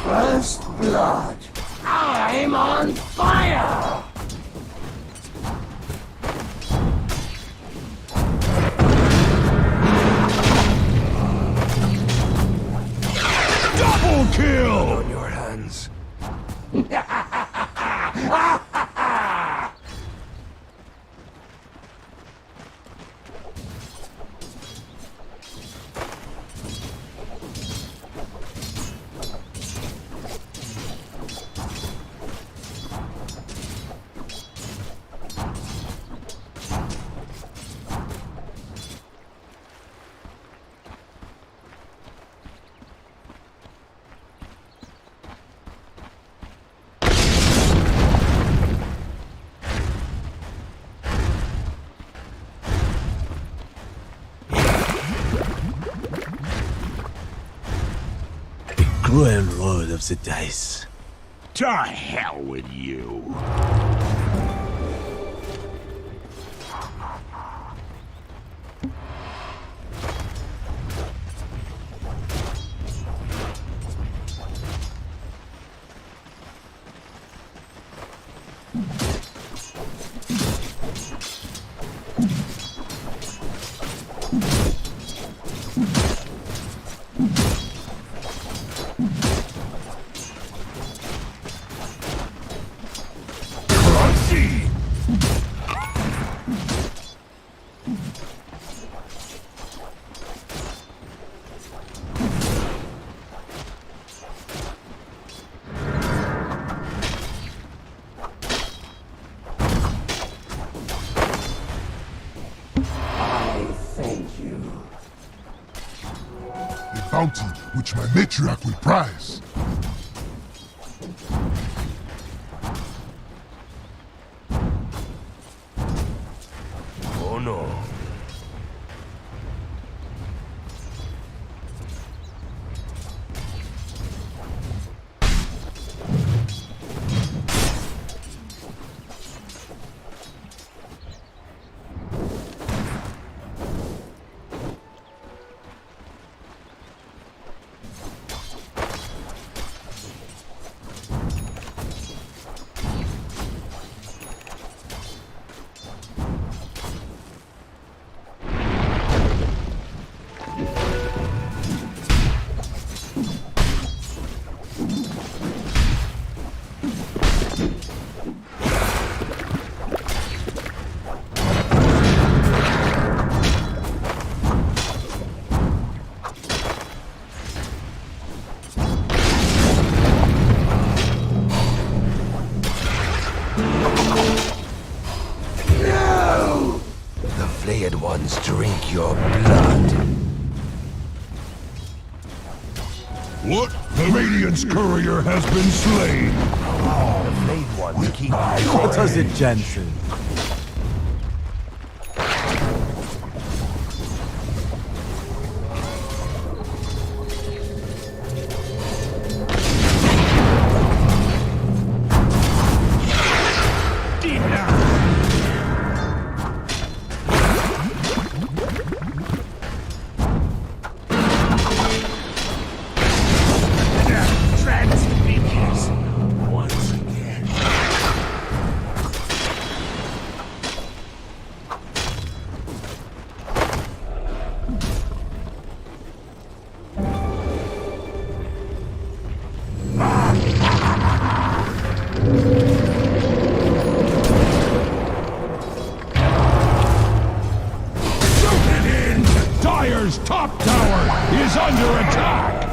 First blood. I'm on fire! Double kill! On your hands. Cruel roll of the dice. To hell with you. Bounty which my matriarch will prize. Oh no. Flayed ones drink your blood. What? The Radiant's courier has been slain. The flayed ones keep What was it, Jensen? Dire's top tower is under attack!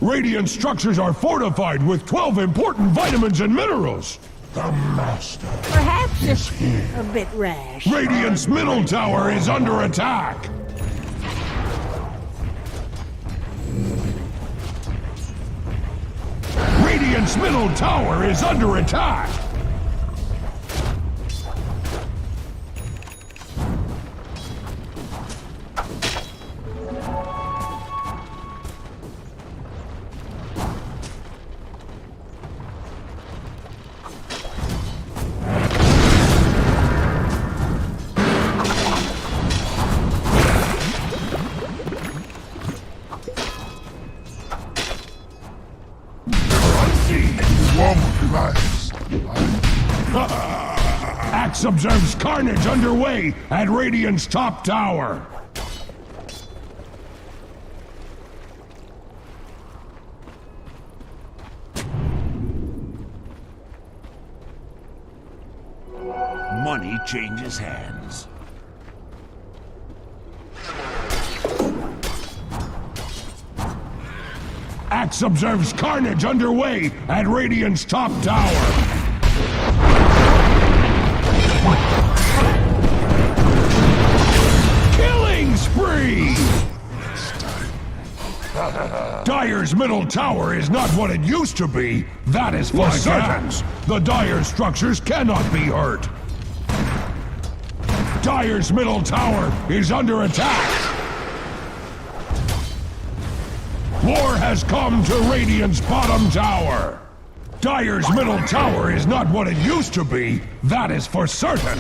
Radiant structures are fortified with 12 important vitamins and minerals. The Master Perhaps is here. a bit rash. Radiant's middle tower is under attack. Radiant's middle tower is under attack. Axe observes carnage underway at Radiant's top tower. Money changes hands. Axe observes carnage underway at Radiant's top tower. Killing spree! Dire's middle tower is not what it used to be. That is for certain. The Dire structures cannot be hurt. Dire's middle tower is under attack. War has come to Radiant's bottom tower. Dire's middle tower is not what it used to be. That is for certain.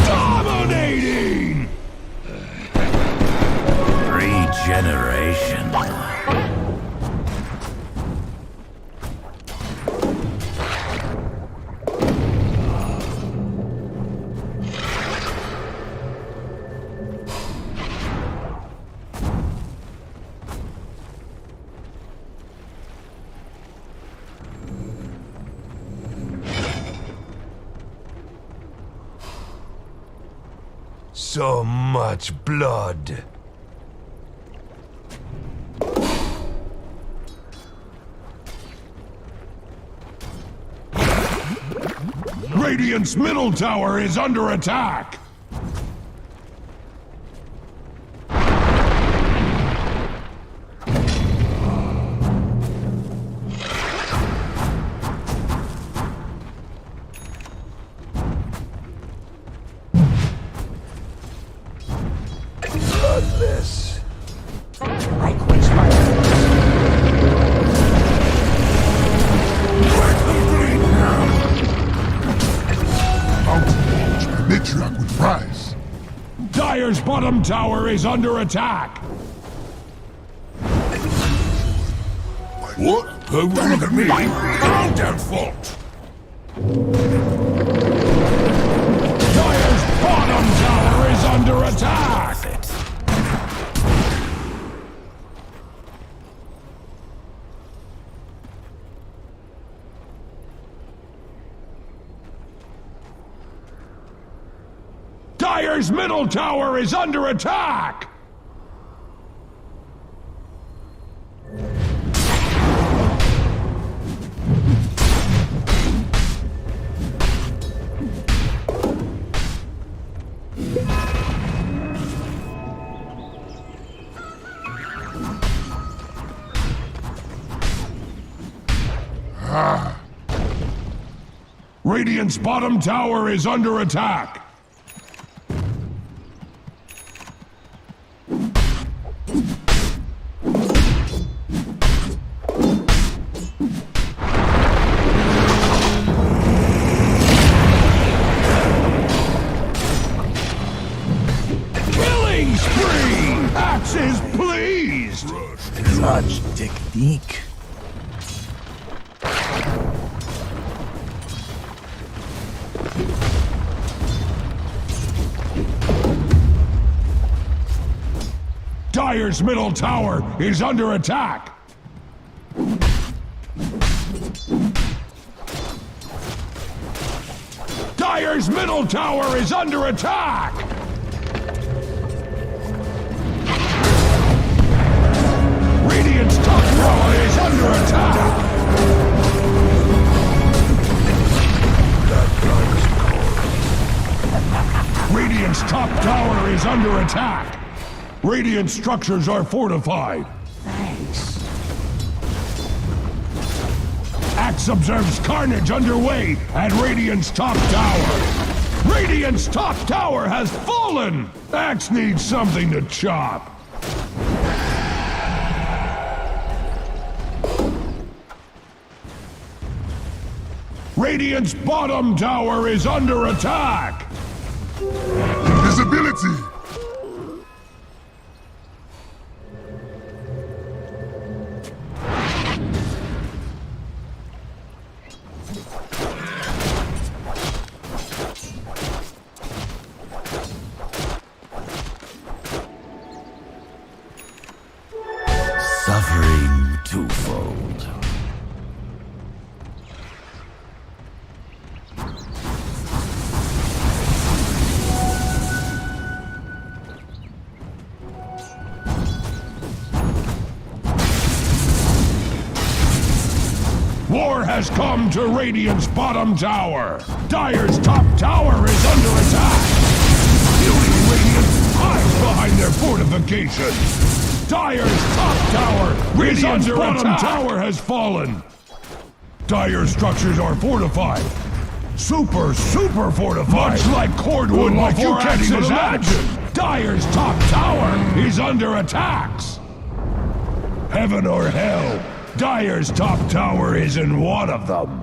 Dominating! Regeneration. So much blood. Radiant's middle tower is under attack. Bloodless. I quench fire. Matriarch with prize. Dire's bottom tower is under attack. What? Don't look at me. I'll damn fault. Dire's bottom tower is under attack. Dire's middle tower is under attack! Radiant's bottom tower is under attack! Killing spree! Axe is pleased! Such technique. Dire's middle tower is under attack. Dire's middle tower is under attack. Radiant's top tower is under attack. Radiant's top tower is under attack. Radiant structures are fortified. Thanks. Axe observes carnage underway at Radiant's top tower. Radiant's top tower has fallen. Axe needs something to chop. Radiant's bottom tower is under attack. Invisibility! Suffering twofold. War has come to Radiant's bottom tower. Dire's top tower is under attack. Building Radiant hides behind their fortifications. Dire's top tower is under attack. Radiant's bottom tower has fallen. Dire's structures are fortified. Super fortified. Much like cordwood like you can't even imagine. Dire's top tower is under attacks. Heaven or hell, Dire's top tower is in one of them.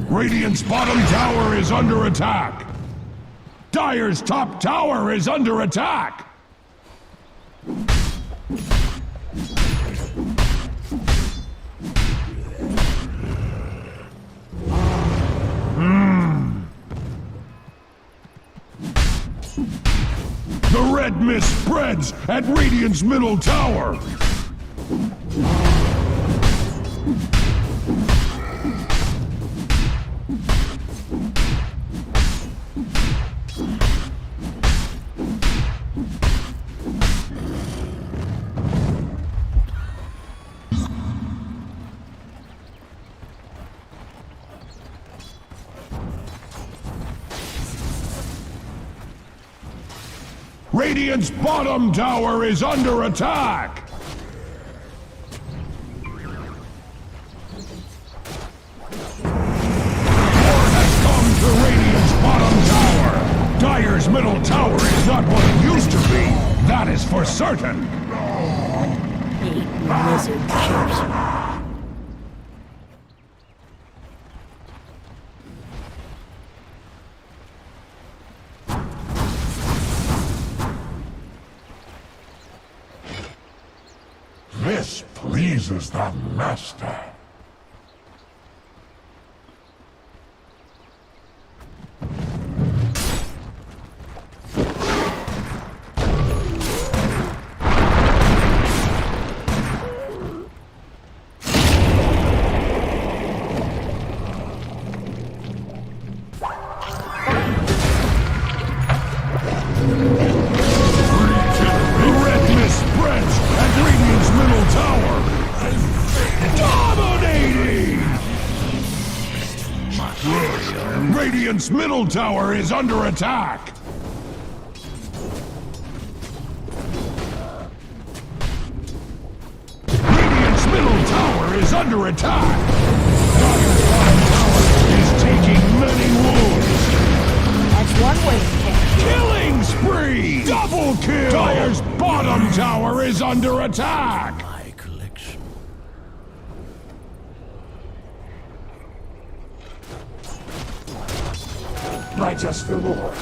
Radiant's bottom tower is under attack. Dire's top tower is under attack. The red mist spreads at Radiant's middle tower. Radiant's bottom tower is under attack! War has come to Radiant's bottom tower! Dire's middle tower is not what it used to be! That is for certain! Lizard creatures. This pleases the master. Radiant's middle tower is under attack! Radiant's middle tower is under attack! Dire's bottom tower is taking many wounds! That's one way to catch it. Killing spree! Double kill! Dire's bottom tower is under attack! My collection. Righteous reward.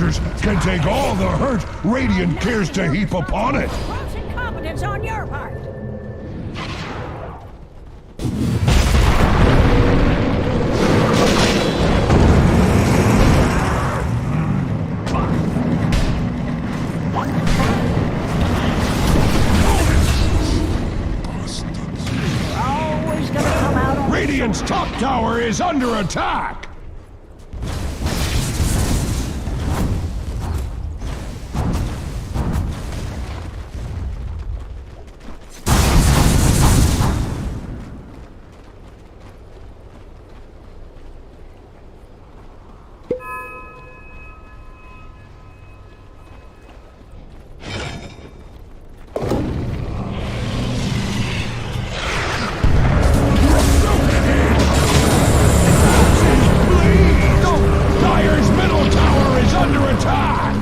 structures can take all the hurt Radiant cares to heap upon it. Gross incompetence on your part. Always gonna come out on Radiant's top tower is under attack. Dire's middle tower is under attack.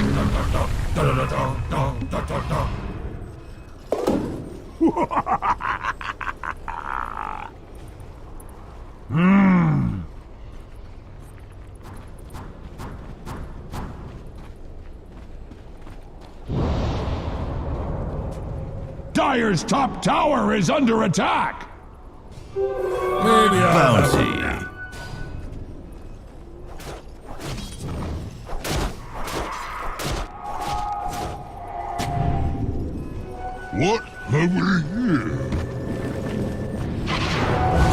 Dire's top tower is under attack. Bounty. What have we here?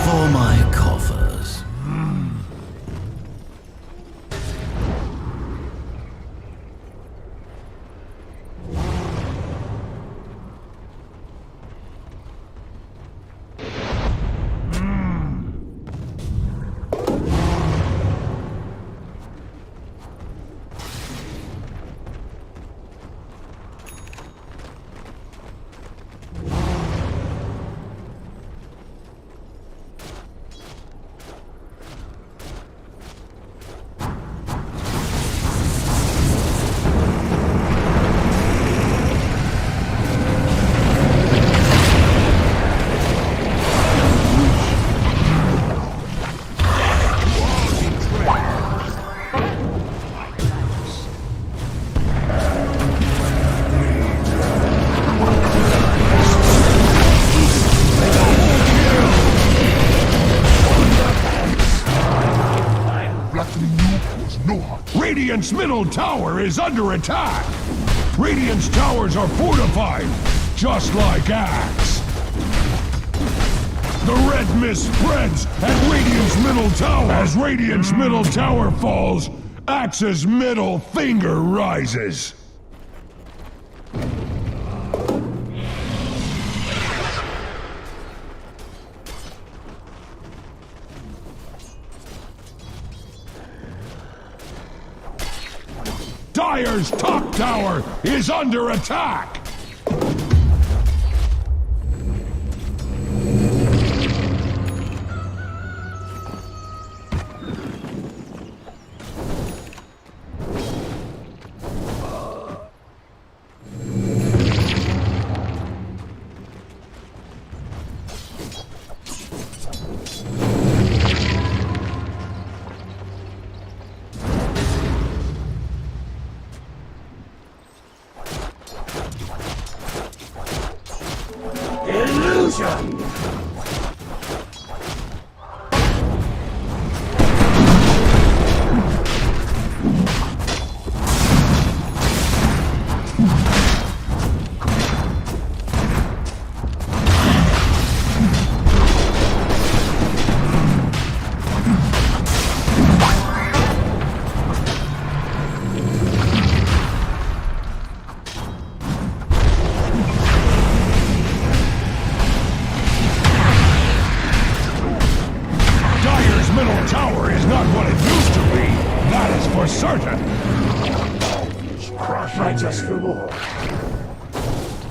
For my coffers. Radiant's middle tower is under attack. Radiant's towers are fortified, just like Axe. The red mist spreads at Radiant's middle tower. As Radiant's middle tower falls, Axe's middle finger rises. Dire's top tower is under attack!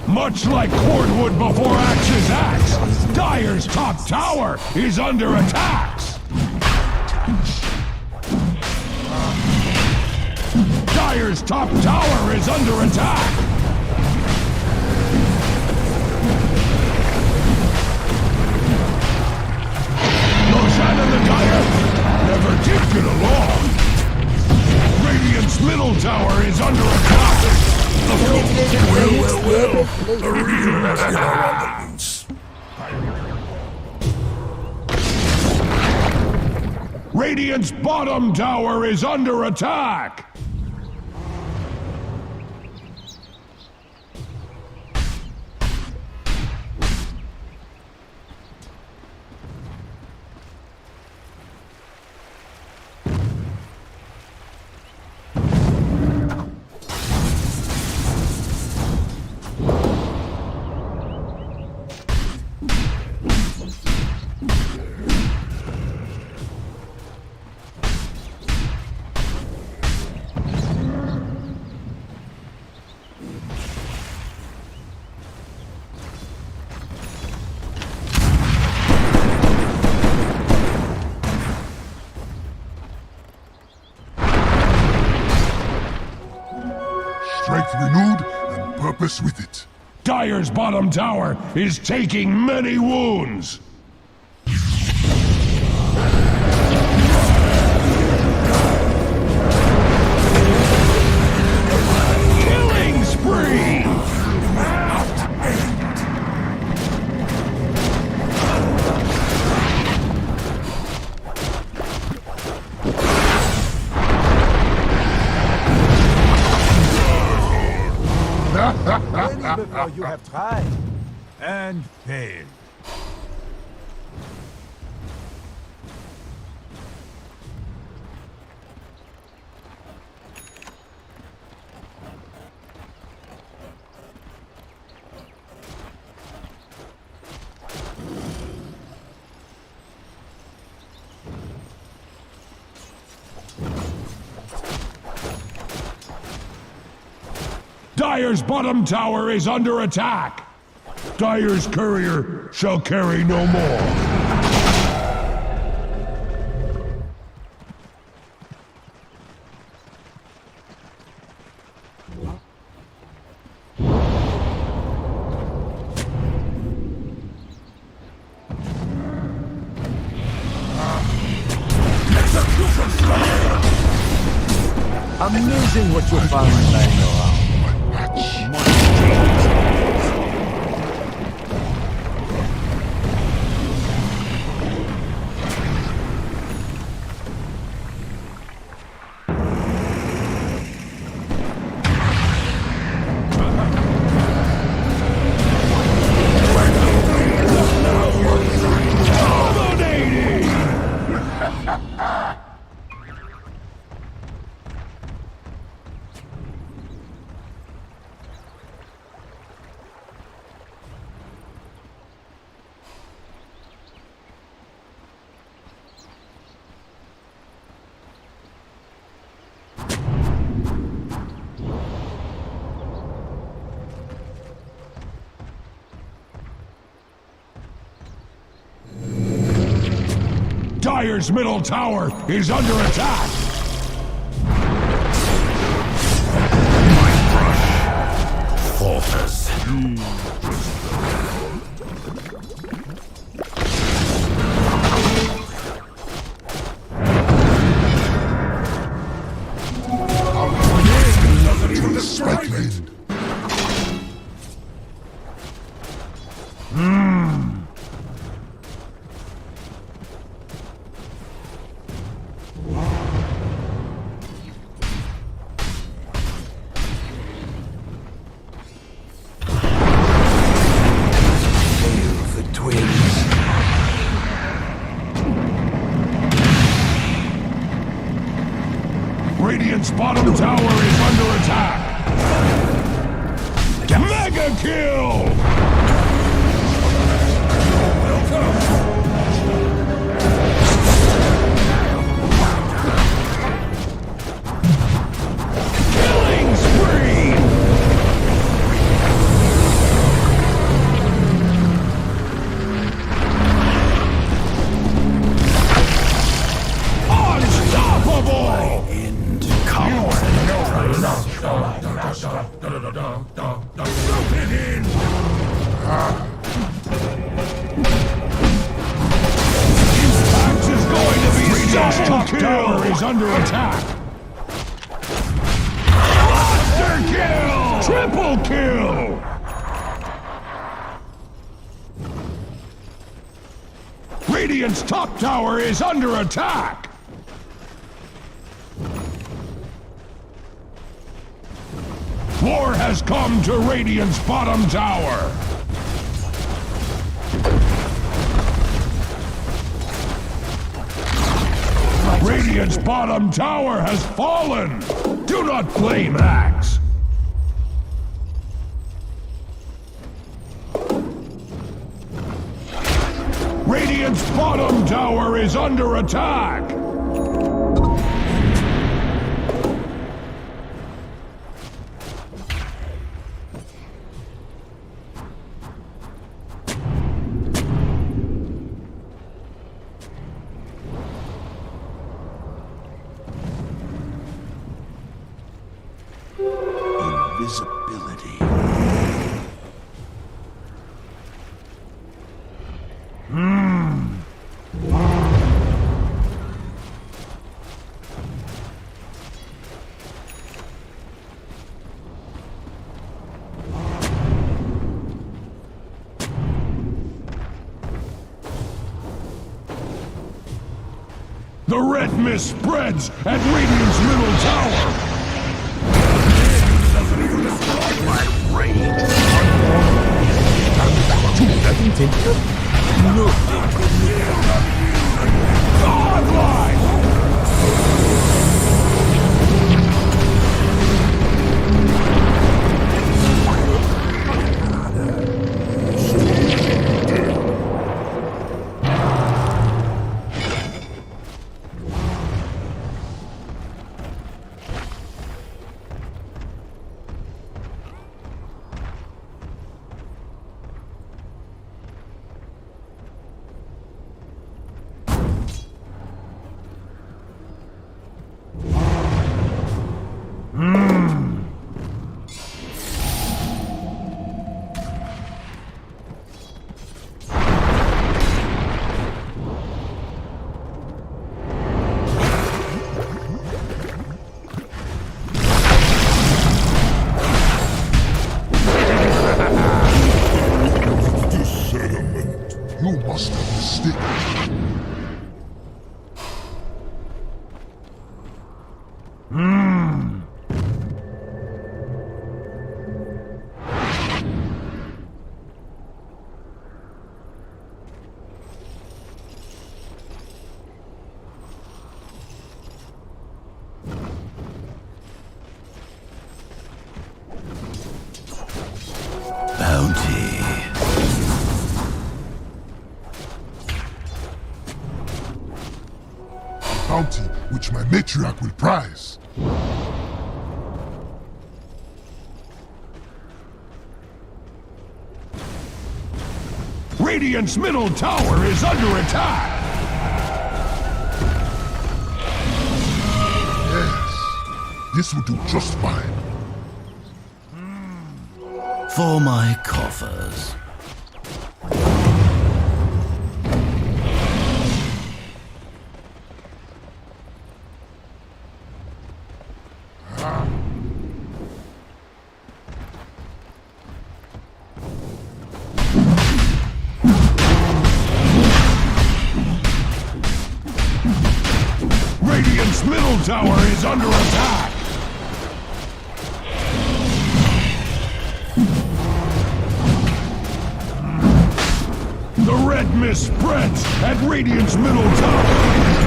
Much like cordwood before Axe's axe, Dire's top tower is under attack. Dire's top tower is under attack. Roshan and the Dire never did get along. Radiant's middle tower is Well played. The real killer on the loose. Radiant's bottom tower is under attack! Strength renewed and purpose with it. Dire's bottom tower is taking many wounds! Killing spree! Many before you have tried. And failed. Dire's bottom tower is under attack! Dire's courier shall carry no more. Amazing what you found, Ragdoll. Dire's middle tower is under attack! Falters. To the strike lane. Radiant's bottom tower is under attack! Mega kill! Killing spree! Unstoppable! Axe is going to be stopped. Top tower is under attack. Monster kill! Triple kill! Radiant's top tower is under attack! War has come to Radiant's bottom tower! Radiant's bottom tower has fallen! Do not play Max! Radiant's bottom tower is under attack! Invisibility. The red mist spreads at Radiant's middle tower! Godlike! You must have mistaken. Bounty. Bounty which my matriarch will prize. Radiant's middle tower is under attack! Yes, this will do just fine. For my coffers. Radiant's middle tower is under attack! The red mist spreads at Radiant's middle tower!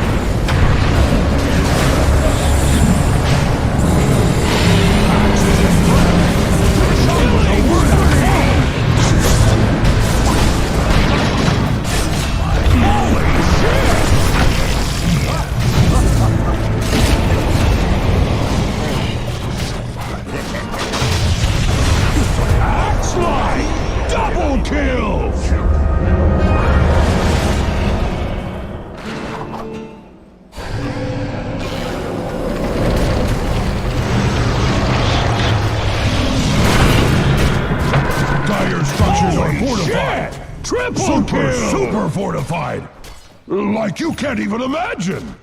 Double kill! Dire structures are fortified! Shit. Triple kill! Super fortified! Like you can't even imagine!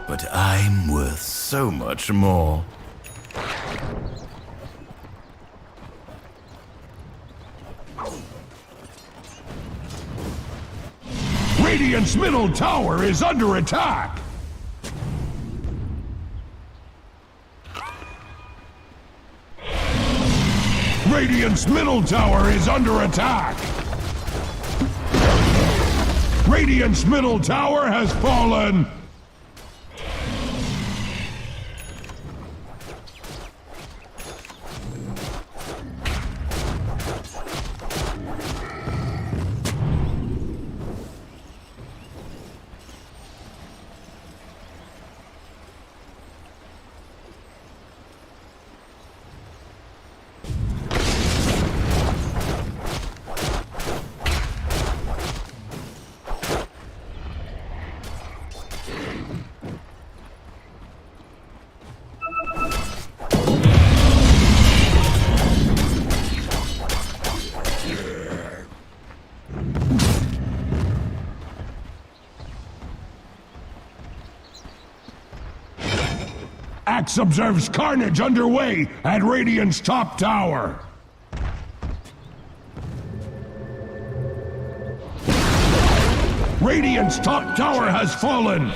But I'm worth so much more. Radiant's middle tower is under attack! Radiant's middle tower is under attack! Radiant's middle tower has fallen! Axe observes carnage underway at Radiant's top tower. Radiant's top tower has fallen.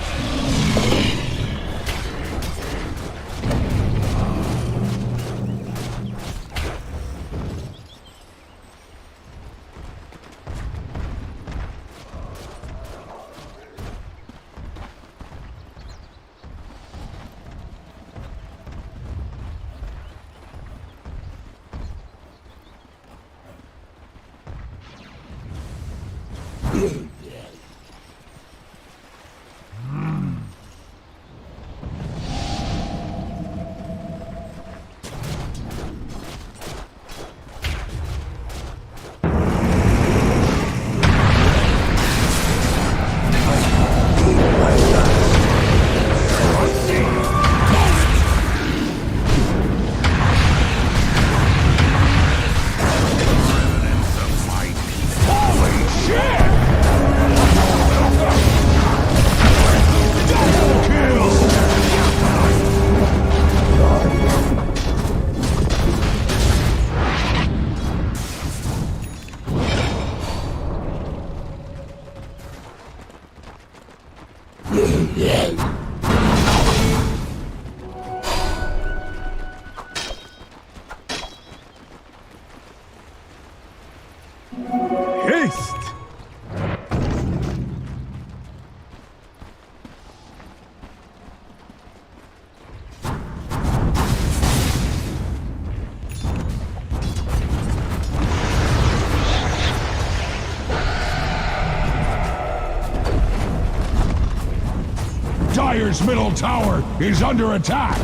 Dire's middle tower is under attack.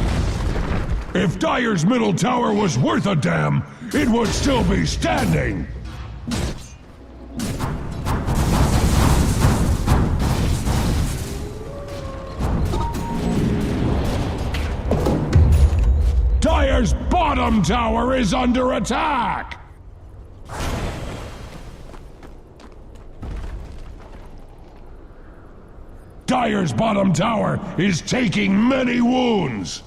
If Dire's middle tower was worth a damn, it would still be standing. Dire's bottom tower is under attack. Dire's bottom tower is taking many wounds.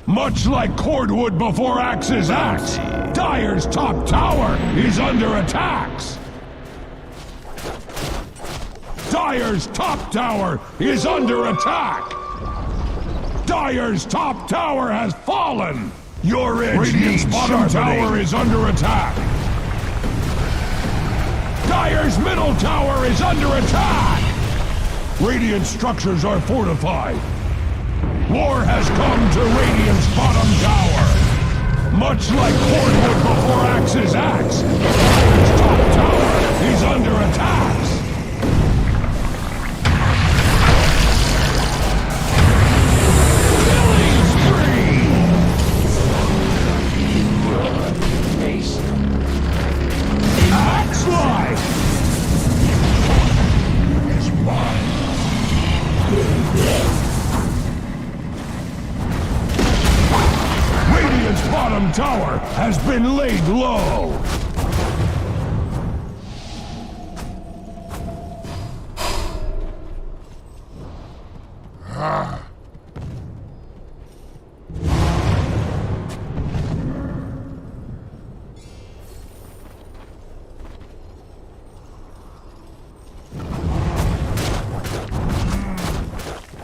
Much like cordwood before Axe's axe, Dire's top tower is under attacks. Dire's top tower is under attack. Dire's top tower has fallen. Your edge Radiant's bottom tower is under attack. Dire's middle tower is under attack. Radiant structures are fortified. War has come to Radiant's bottom tower. Much like cordwood before Axe's axe, Dire's top tower is under attacks. Killing spree! laid low.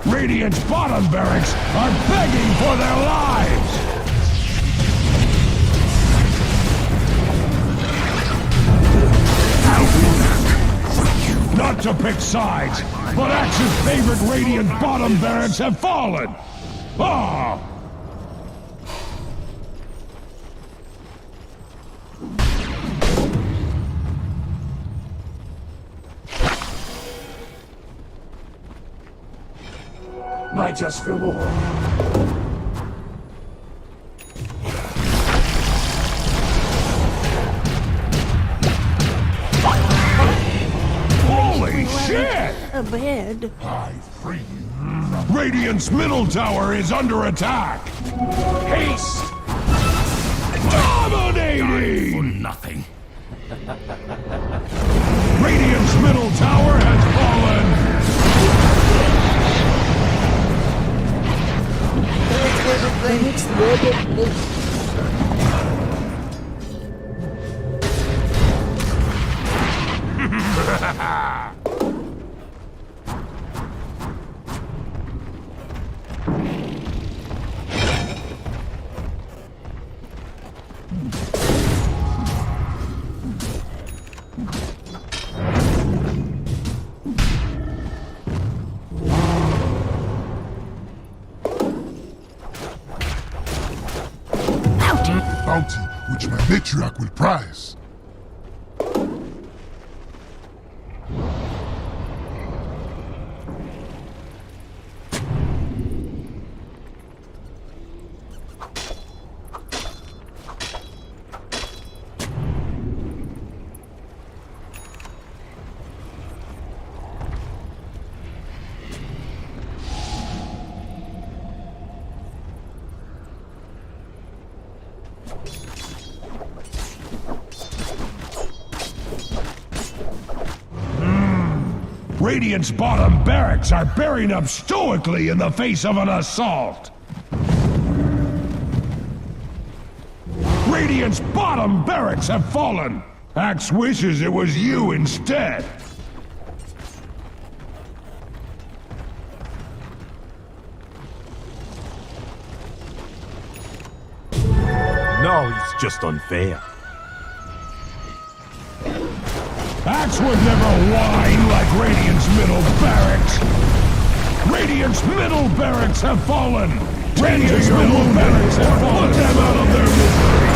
Radiant's bottom barracks are begging for their lives! Not to pick sides, but Axe's favorite Radiant bottom barracks have fallen! Ah! Might just for more. Holy shit! A bed. I free you. Radiant's middle tower is under attack! Haste! Dominating! Nothing. Radiant's middle tower has fallen! Bounty, which my matriarch will prize. Radiant's bottom barracks are bearing up stoically in the face of an assault! Radiant's bottom barracks have fallen! Axe wishes it was you instead! No, it's just unfair. Axe would never whine like Radiant's middle barracks! Radiant's middle barracks have fallen! Radiant's middle barracks have fallen! Put them out of their misery!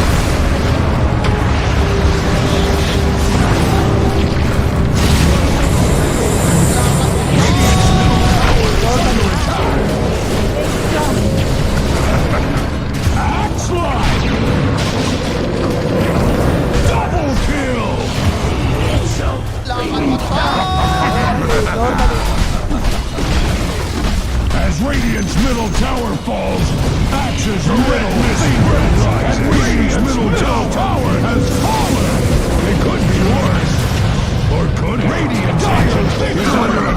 Axe life! Double kill! As Radiant's middle tower falls, Axe's middle rises, and Radiant's middle tower has fallen! It could be worse. Or could it? Radiant's Axe's is under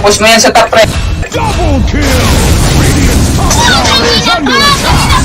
Push mo yan sa top, pre. double kill! Radiant's top tower is under attack!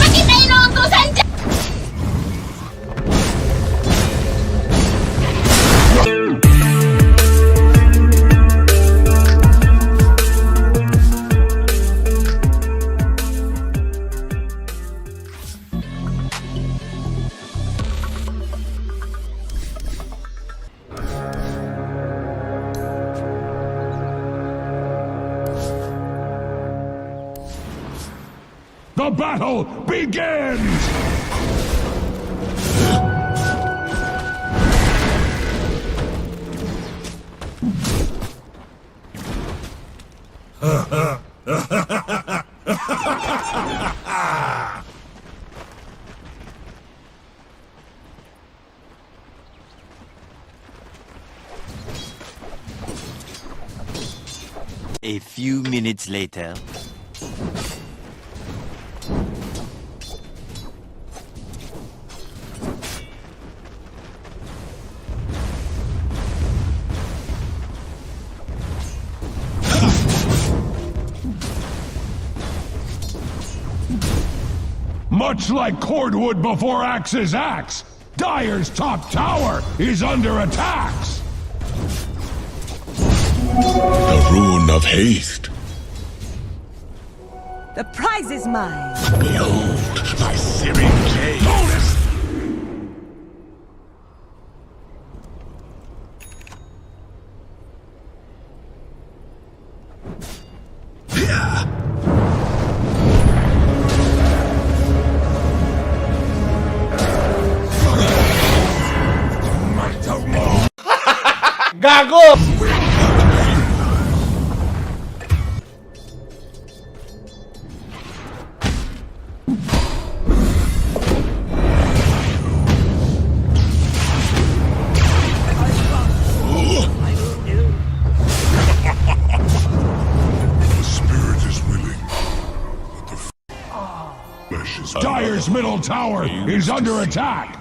The battle begins! A few minutes later. Much like cordwood before axe's axe, Dire's top tower is under attacks. The rune of haste. The prize is mine. Behold my searing blade. Bonus! Gago! The spirit is willing, but the flesh is Dire's middle tower is under attack.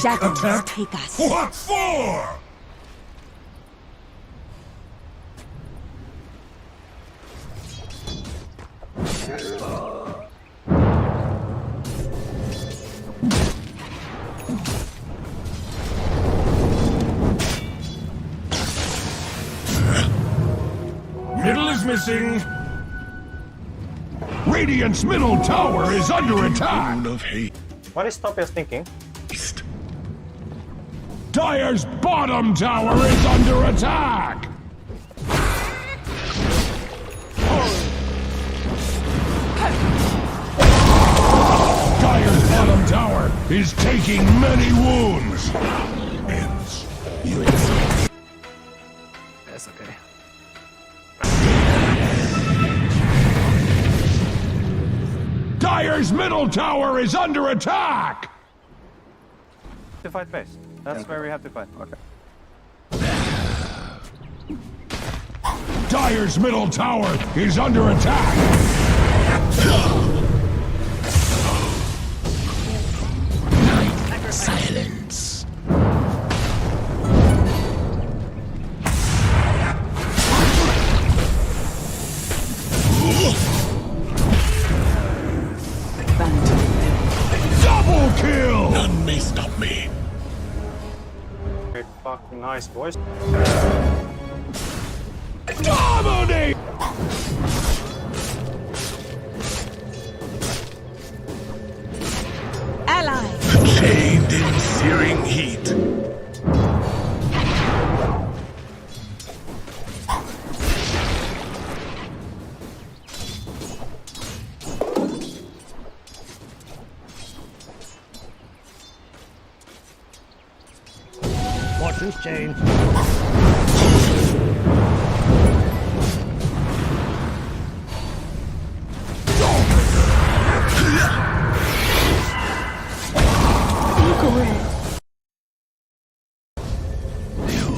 Shadows take us. What for? Middle is missing. Radiant's middle tower is under attack. Rune of haste. What is Topia's thinking? Dire's bottom tower is under attack. Dire's bottom tower is taking many wounds. That's okay. Dire's middle tower is under attack. To fight base. That's where we have to fight. Okay. Dire's middle tower is under attack. Silence. Double kill! None may stop me. Very fucking nice, boys. Dominate! Ally. Chained in searing heat. Fortune's changed.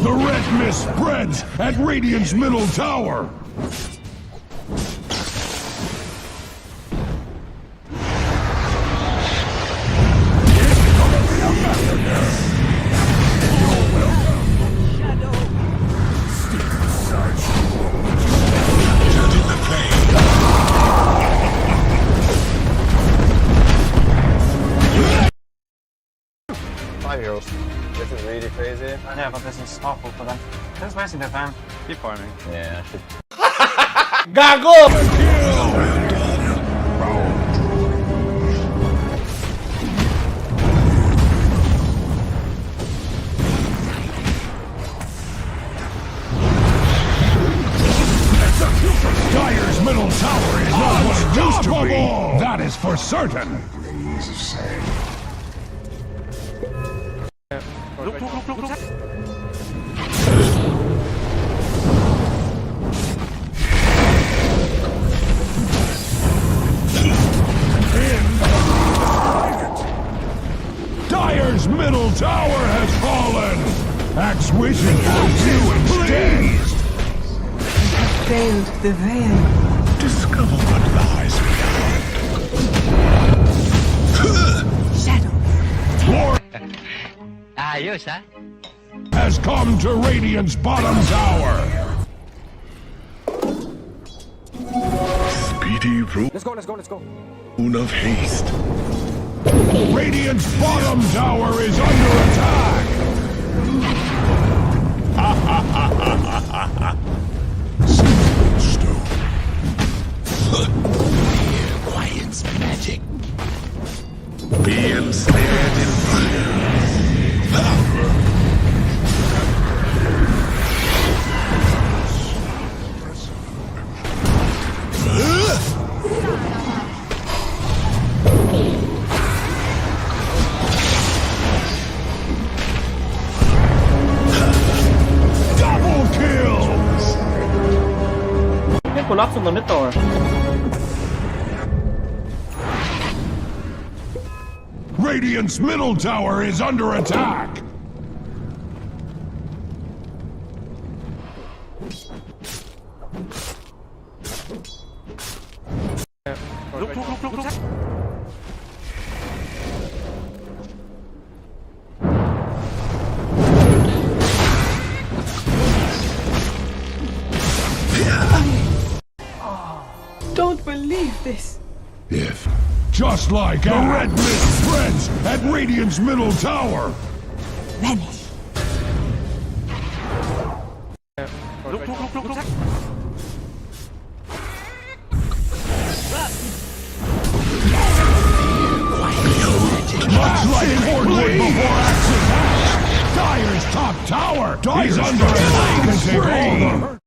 The red mist spreads at Radiant's middle tower. This is really crazy. Yeah, but this is awful for them. Just wasting their time. Keep farming. Yeah, I should. Gago! Dire's middle tower is not what it used to be. That is for certain. Jack's wishing for you instead. Failed the veil. Discover what lies beyond. Shadow. War has come to Radiant's bottom tower. Speedy rune Let's go. of haste. Radiant's bottom tower is under attack. Stone. Quiet's magic. Be ensnared in fire. Double kills. It collapsed on the mid tower. Radiant's middle tower is under attack. Look. Don't believe this. If just like the red mist spreads at Radiant's middle tower. Vanish. Look. Much like Fordwood before Axe's Hash, Dyer's top tower is under attack to take all the hurt.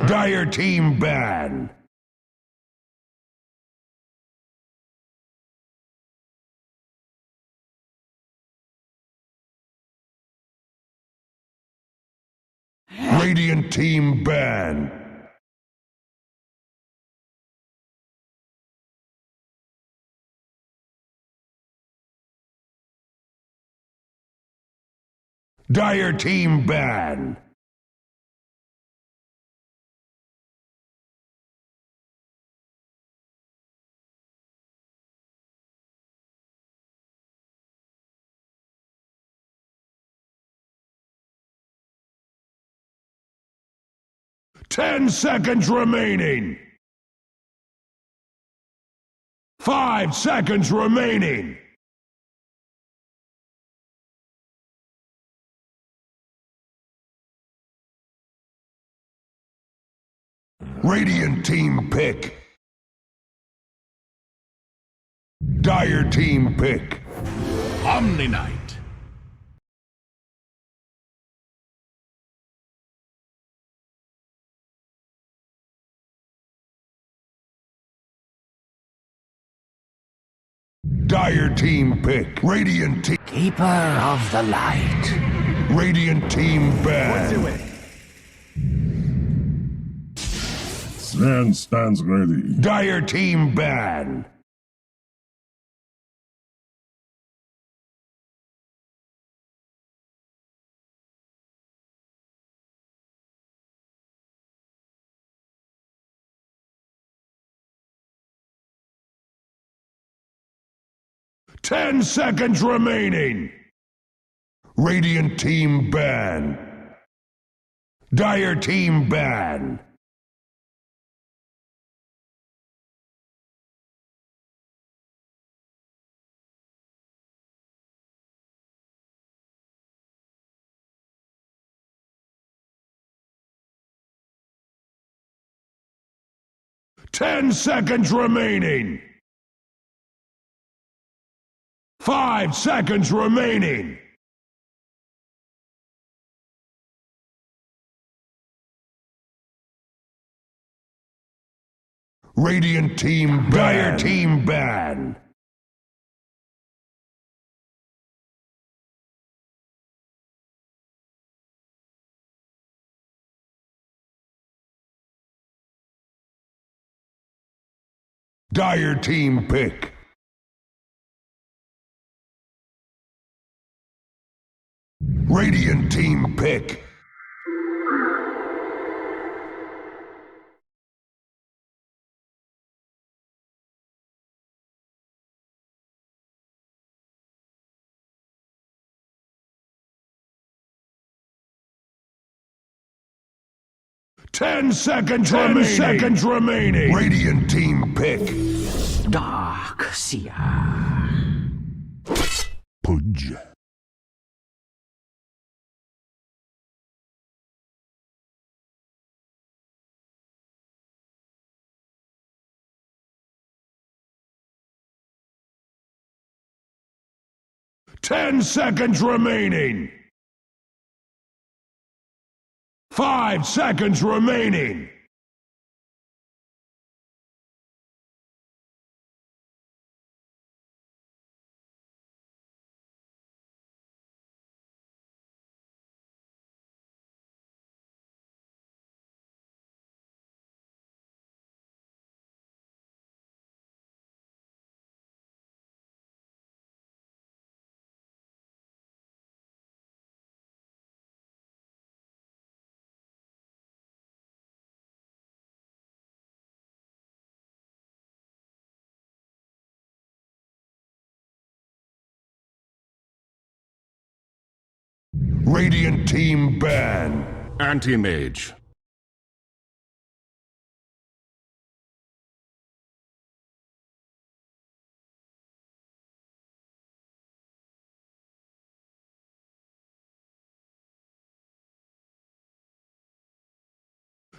Dire team ban. Radiant team ban. Dire team ban. Ten seconds remaining. 5 seconds remaining. Radiant team pick. Dire team pick. Omni Knight. Dire team pick. Radiant team. Keeper of the light. Radiant team ban. Sven stands ready. Dire team ban. Ten seconds remaining. Radiant team ban. Dire team ban. Ten seconds remaining. 5 seconds remaining. Radiant team ban. Dire team ban. Dire team pick. Radiant team pick. Ten seconds remaining. Radiant team pick. Dark Seer. Pudge. Ten seconds remaining. 5 seconds remaining. Radiant team ban. Anti-mage.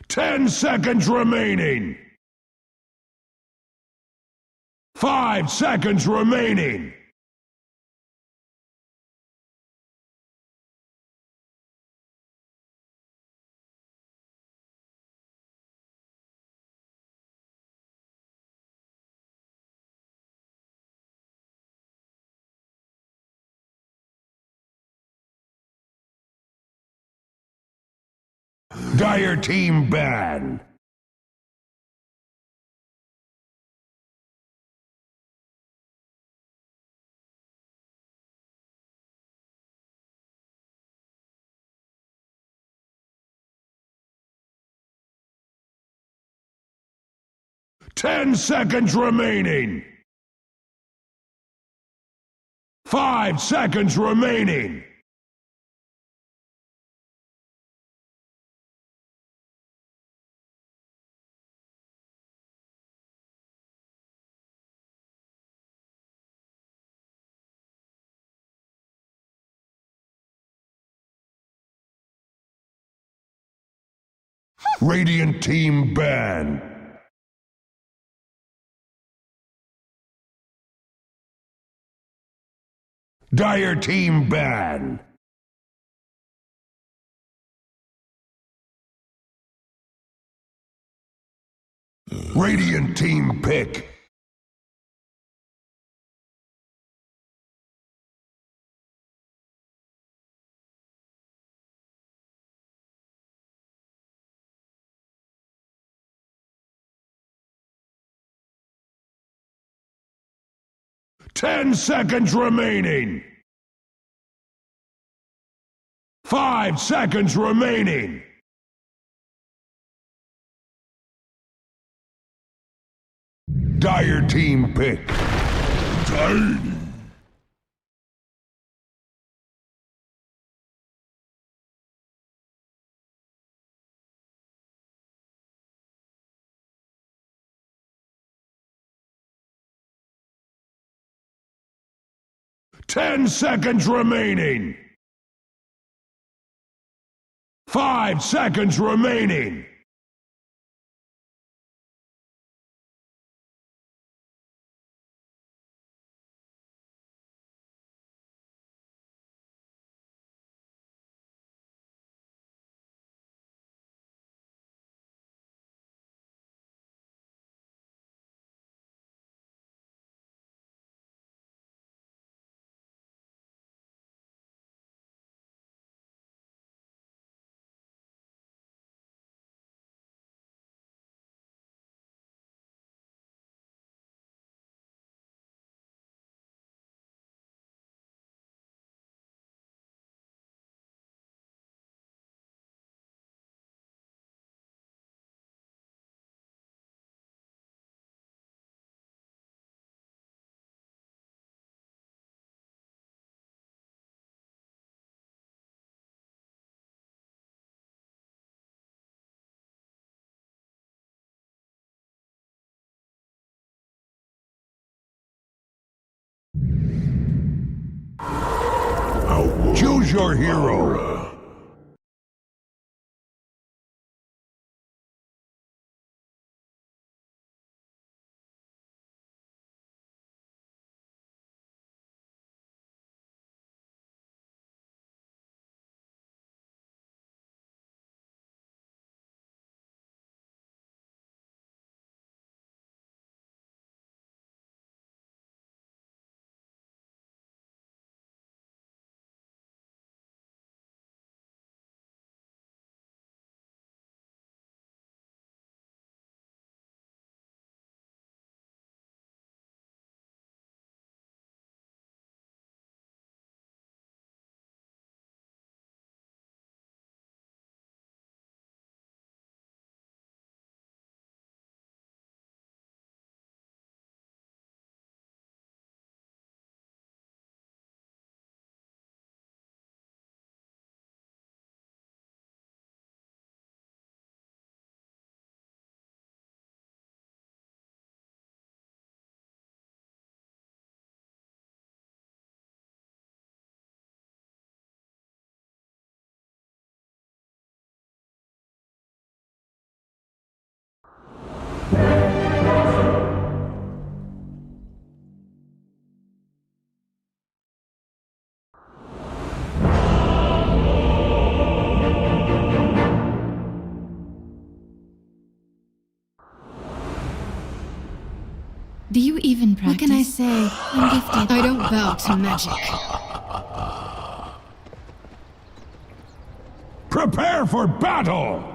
Ten seconds remaining. 5 seconds remaining. Dire team ban. Ten seconds remaining. 5 seconds remaining. Radiant team ban. Dire team ban. Radiant team pick. Ten seconds remaining. 5 seconds remaining. Dire team pick. Tiny. Ten seconds remaining. 5 seconds remaining. Choose your hero. Do you even practice? What can I say? I'm gifted. I don't bow to magic. Prepare for battle!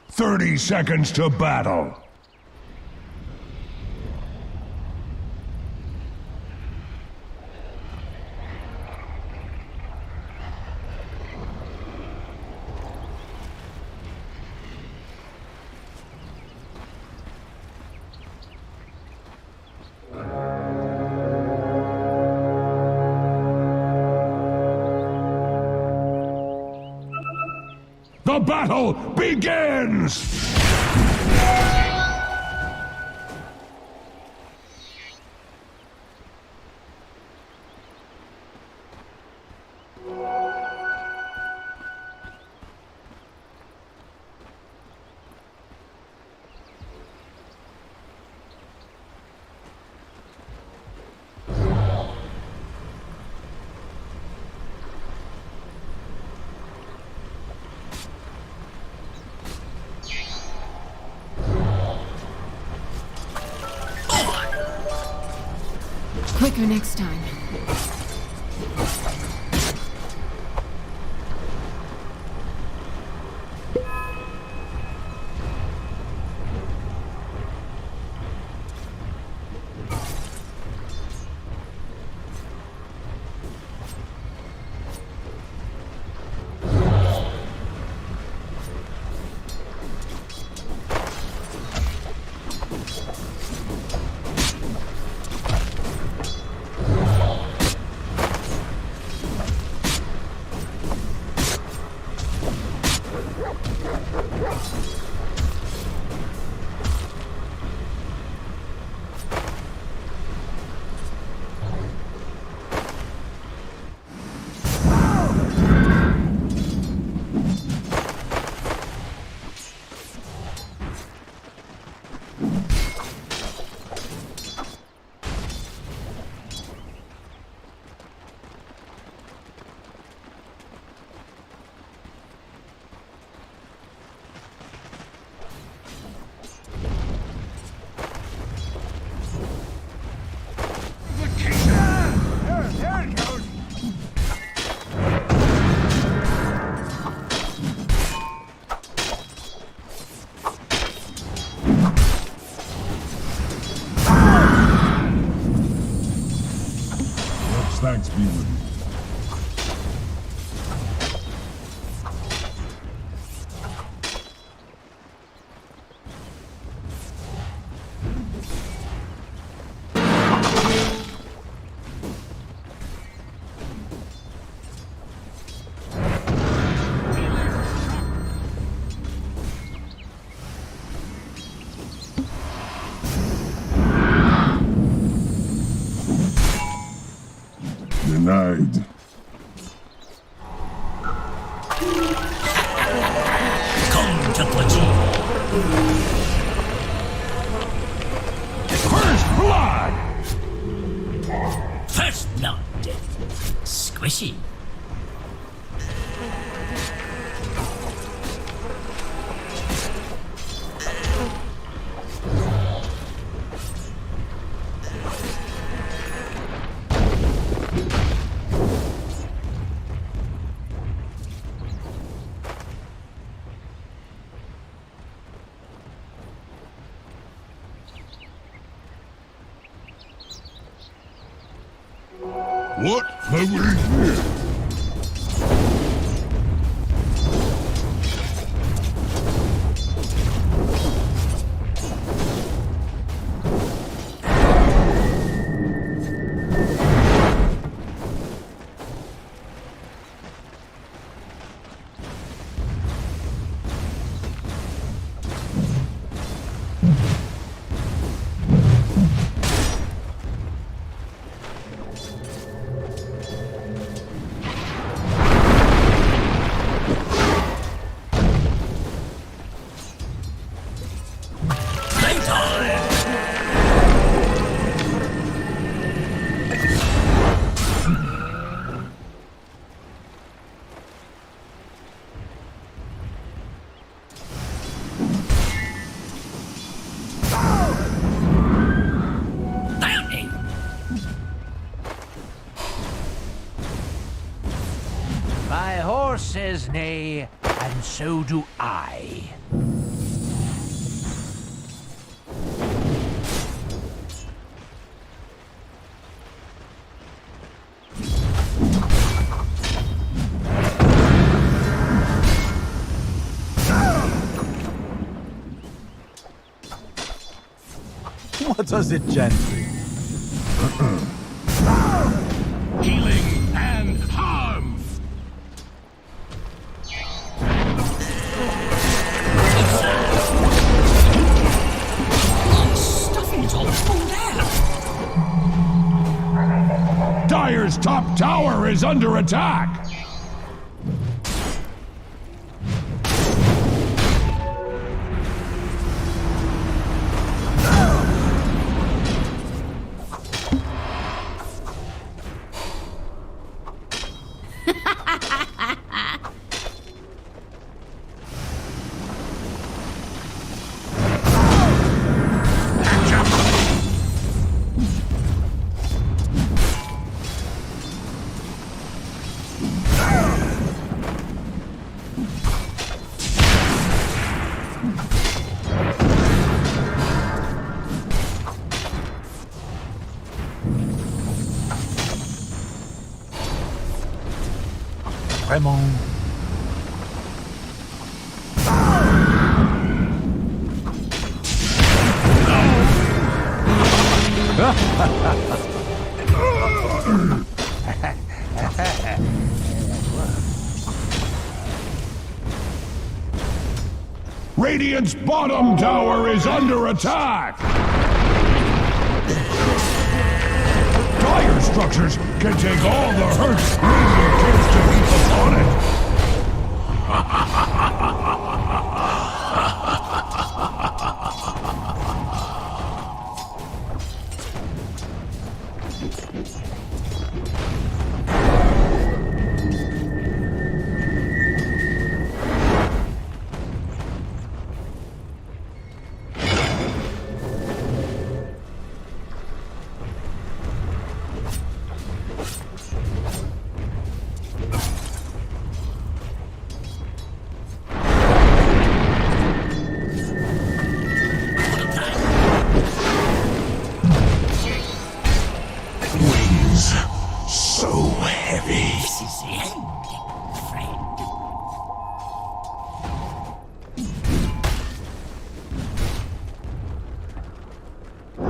"30 seconds to battle." The battle begins! Quicker next time. Thanks be with you. Denied. First blood! First blood. Squishy. What have we here? My horse says nay, and so do I. What does it gently? Healing and harm! Stuffing's all full there. Dire's top tower is under attack! Vraiment. Radiant's bottom tower is under attack! Dire structures can take all the hurt Radiant cares to heap upon it!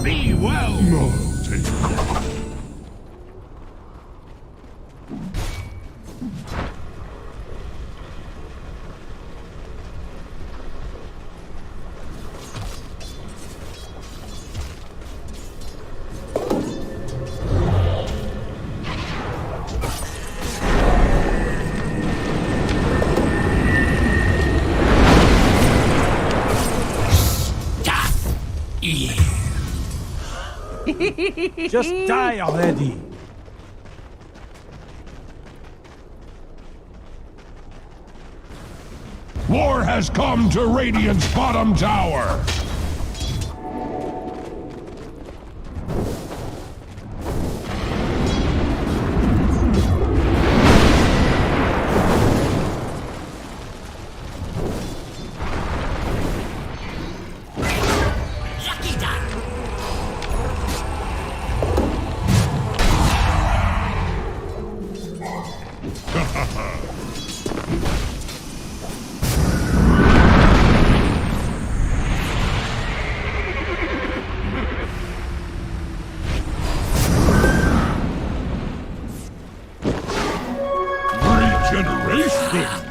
Be well. No, take Just die already. War has come to Radiant's bottom tower. Regeneration!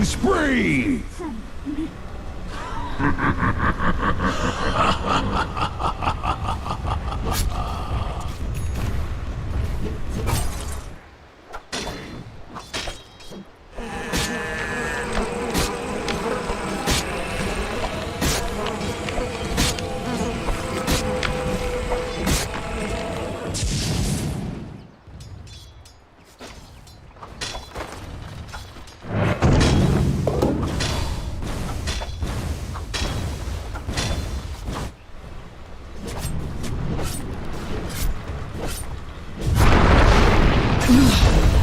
Spree!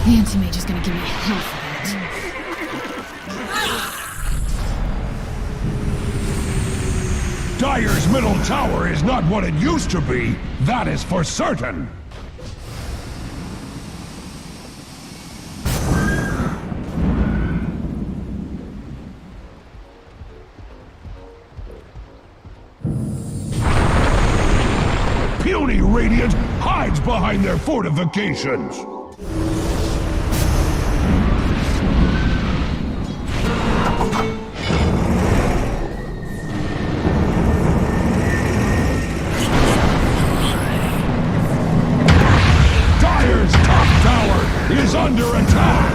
The anti-mage is gonna give me hell for that. Dire's middle tower is not what it used to be. That is for certain. Puny Radiant hides behind their fortifications. Dire's top tower is under attack.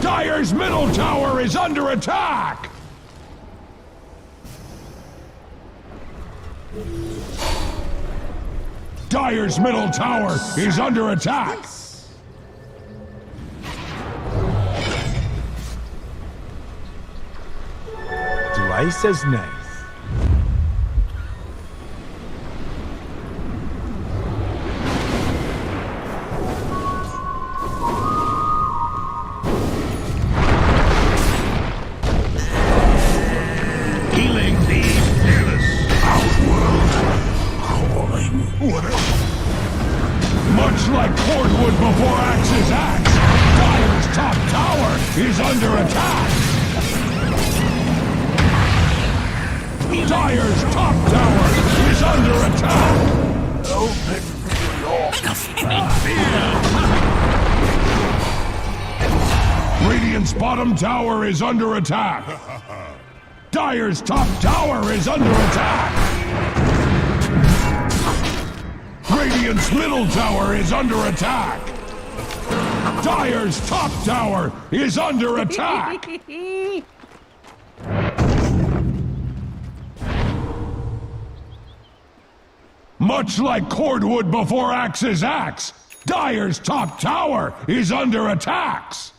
Dire's middle tower is under attack! Dire's middle tower is under attack! Twice as nice. Healing the fearless outworld. Calling. Much like cordwood before Axe's axe, Dire's top tower is under attack. Dire's top tower is under attack. Open Radiant's bottom tower is under attack. Dire's top tower is under attack. Radiant's middle tower is under attack. Dire's top tower is under attack. Much like cordwood before Axe's axe, Dire's top tower is under attacks.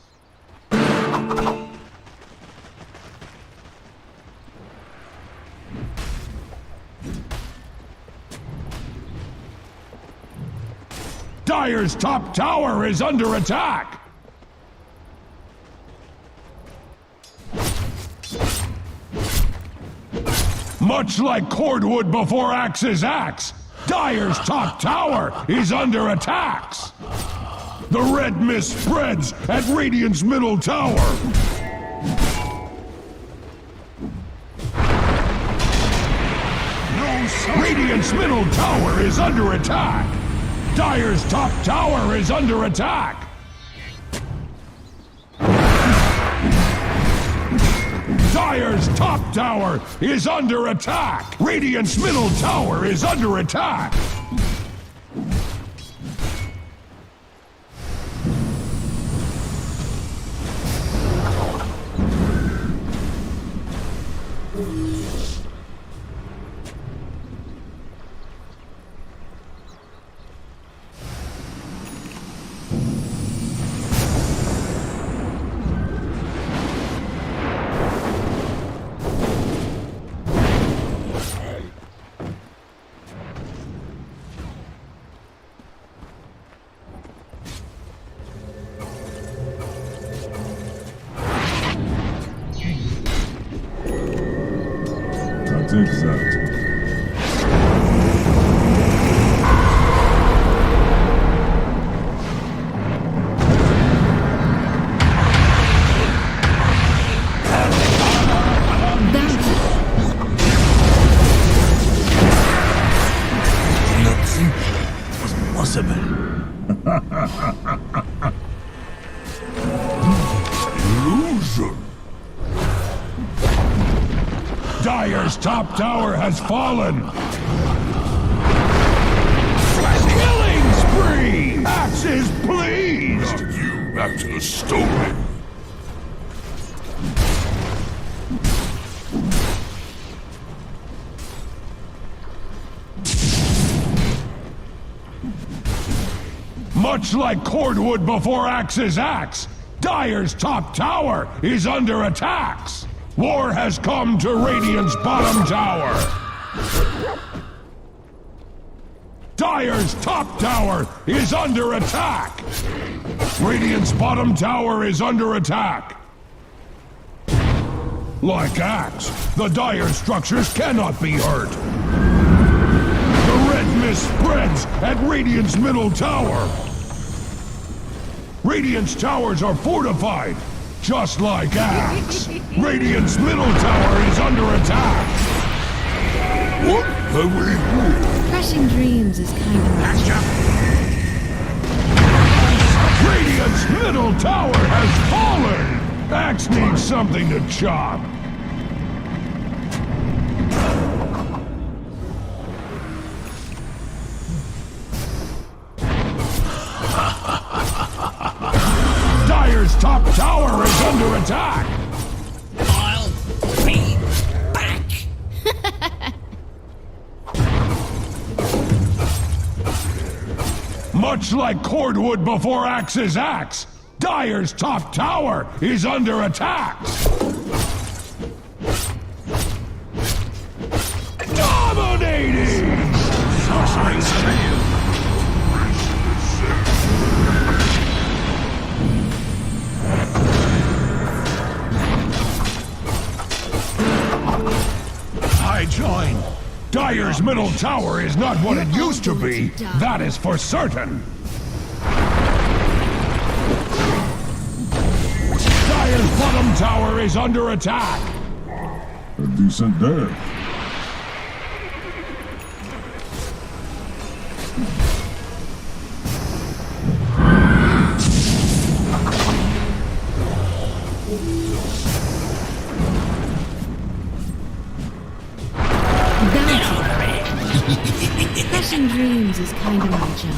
Dire's top tower is under attack. Much like cordwood before Axe's axe, Dire's top tower is under attacks. The red mist spreads at Radiant's middle tower. Radiant's middle tower is under attack. Dire's top tower is under attack. Dire's top tower is under attack. Radiant's middle tower is under attack. Take that. Nothing was possible. Illusion. Dire's top tower has fallen. Killing spree! Axe is pleased. Now you back to the story. Much like cordwood before Axe's axe, Dire's top tower is under attacks. War has come to Radiant's bottom tower. Dire's top tower is under attack. Radiant's bottom tower is under attack. Like Axe, the Dire structures cannot be hurt. The red mist spreads at Radiant's middle tower. Radiant's towers are fortified. Just like Axe, Radiant's middle tower is under attack. What have we do? Crushing dreams is kind of Radiant's middle tower has fallen. Axe needs something to chop. Dire's top tower is under attack. I'll be back. Much like cordwood before Axe's axe, Dire's top tower is under attack. join. Dire's middle tower is not what it used to be. That is for certain. Dire's bottom tower is under attack. A decent day. Crushing dreams is kind of my job.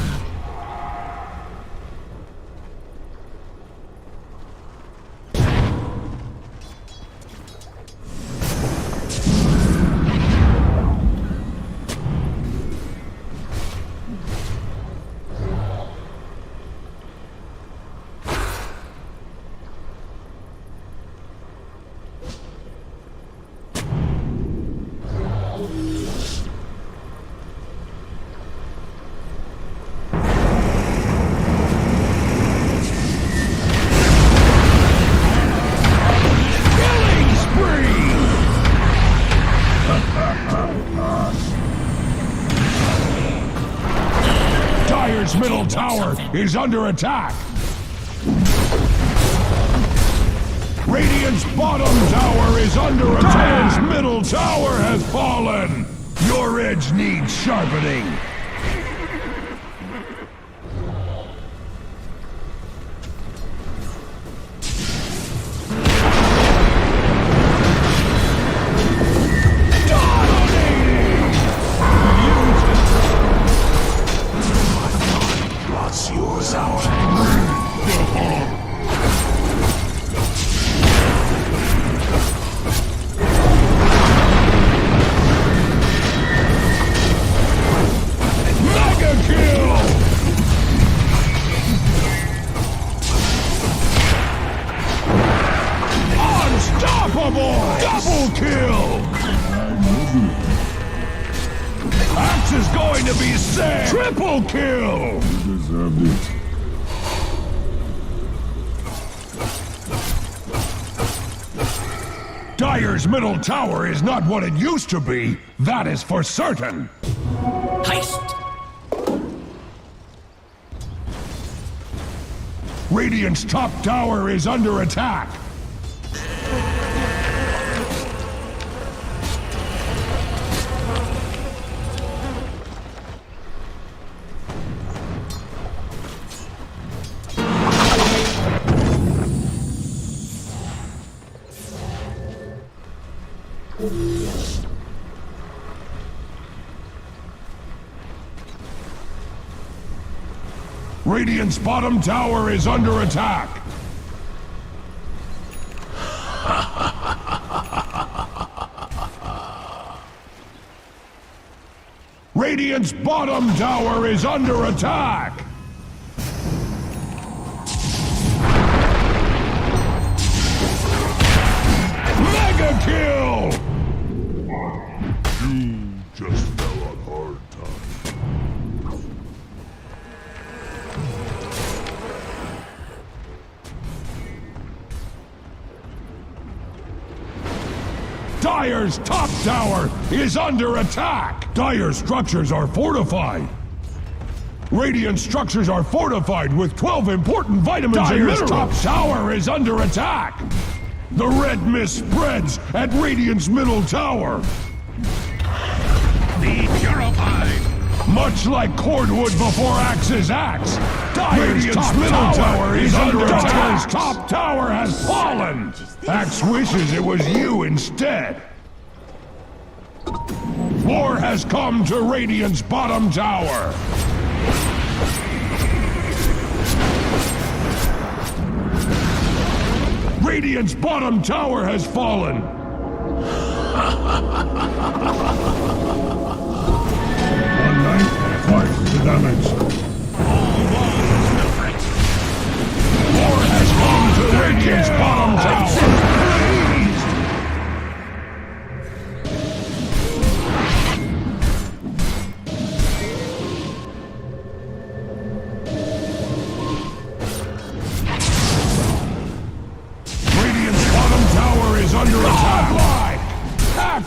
Middle tower is under attack. Radiant's bottom tower is under attack. Dire's middle tower has fallen. Your edge needs sharpening. Double kill! Axe is going to be sick! Triple kill! You deserved it. Dire's middle tower is not what it used to be. That is for certain. Heist! Radiant's top tower is under attack. Radiant's bottom tower is under attack. Radiant's bottom tower is under attack. Mega kill! You just fell on hard times. Dire's top tower is under attack! Dire's structures are fortified! Radiant structures are fortified with 12 important vitamins and minerals! Dire's top tower is under attack! The red mist spreads at Radiant's middle tower! Be purified! Much like cordwood before Axe's axe, Dire's top middle tower is under attack! Dire's top tower has fallen! Axe wishes it was you instead! War has come to Radiant's bottom tower! Radiant's bottom tower has fallen! One night, twice the damage. War has come to Radiant's bottom tower! Radiant's bottom tower is under attack!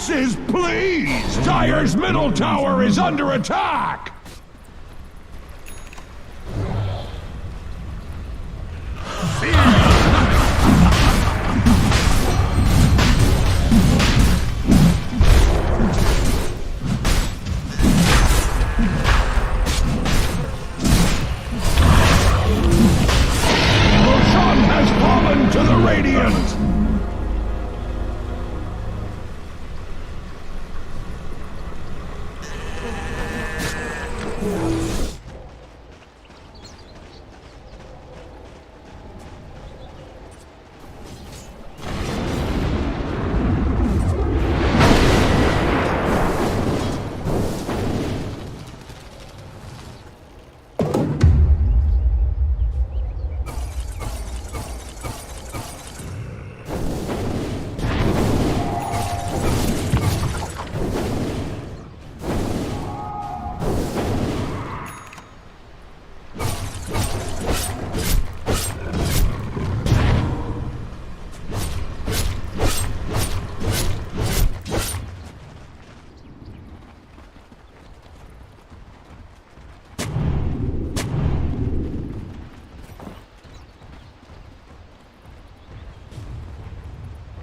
Axes, please! Dire's middle tower is under attack! Roshan has fallen to the Radiant!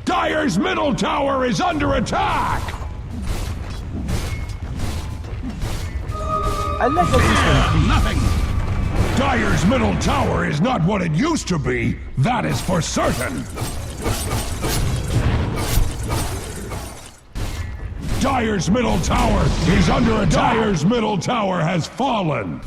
Dire's middle tower is under attack! I like this one. Nothing! Dire's middle tower is not what it used to be, that is for certain! Dire's middle tower is under attack! Dire's middle tower has fallen!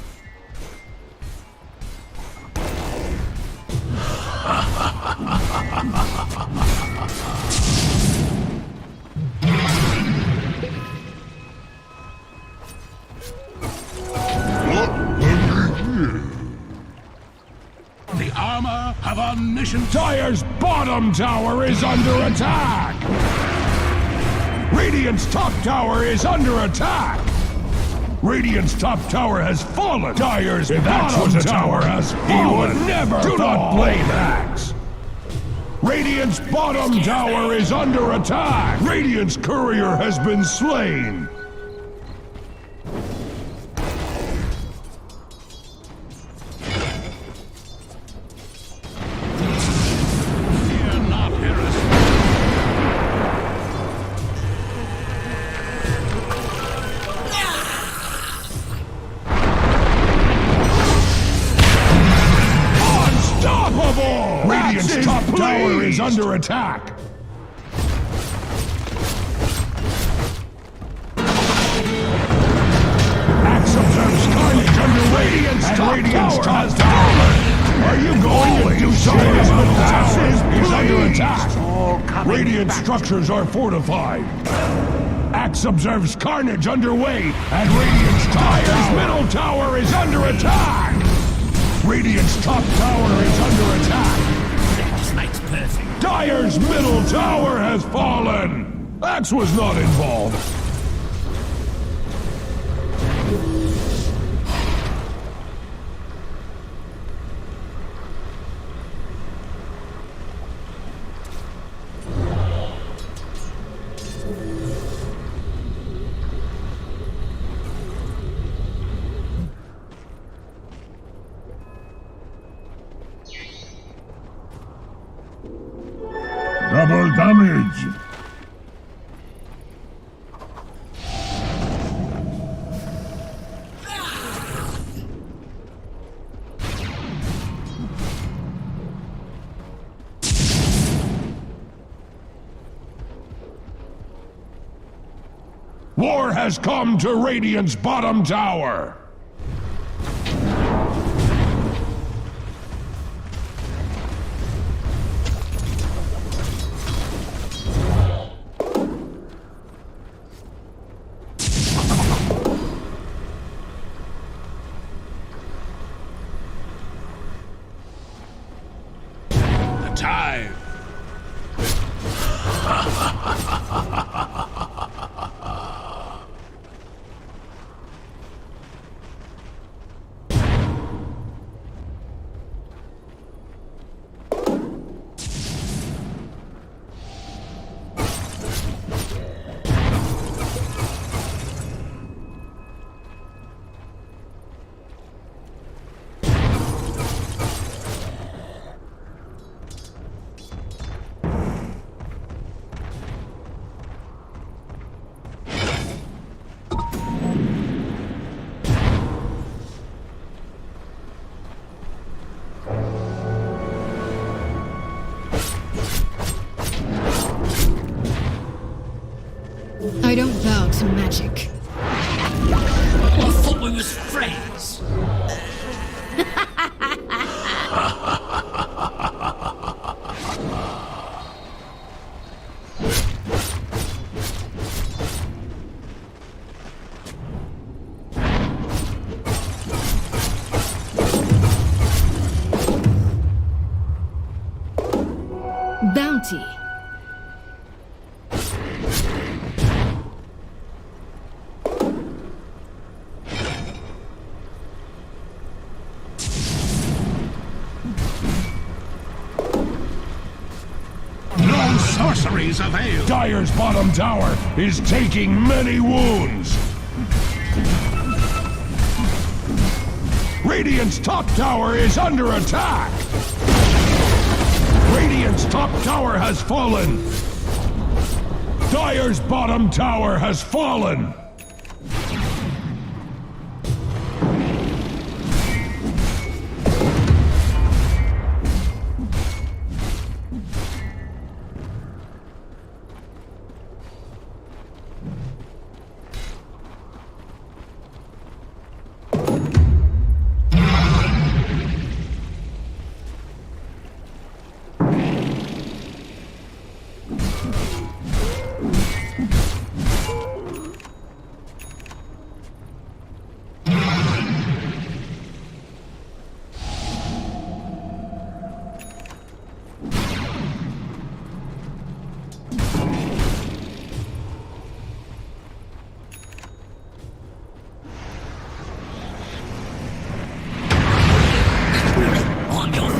The armor have omniscient. Dire's bottom tower is under attack! Radiant's top tower is under attack! Radiant's top tower has fallen! Dire's bottom tower has fallen! He would never Do not blame Axe! Radiant's bottom tower is under attack! Radiant's courier has been slain! Fear not, Harris. Unstoppable! Radiant's top tower is under attack! Axe observes carnage under Radiant's top tower! Are you going to do something? Dire's middle tower is under attack! Radiant structures are fortified! Axe observes carnage underway, and Radiant's Dire's middle tower is under attack! Radiant's top tower is under attack! Makes perfect. Dire's middle tower has fallen! Axe was not involved. Double damage. War has come to Radiant's bottom tower! The time. I don't bow to magic. I thought we was friends. Bounty. No sorceries avail. Dire's bottom tower is taking many wounds. Radiant's top tower is under attack. Radiant's top tower has fallen. Dire's bottom tower has fallen.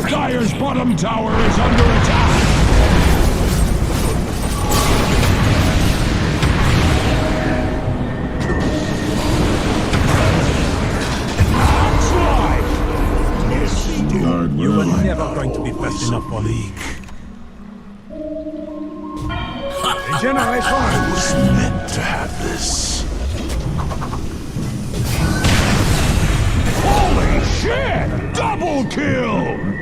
Dire's bottom tower is under attack! You were never going to be best enough for League. I was meant to have this. Holy shit! Double kill!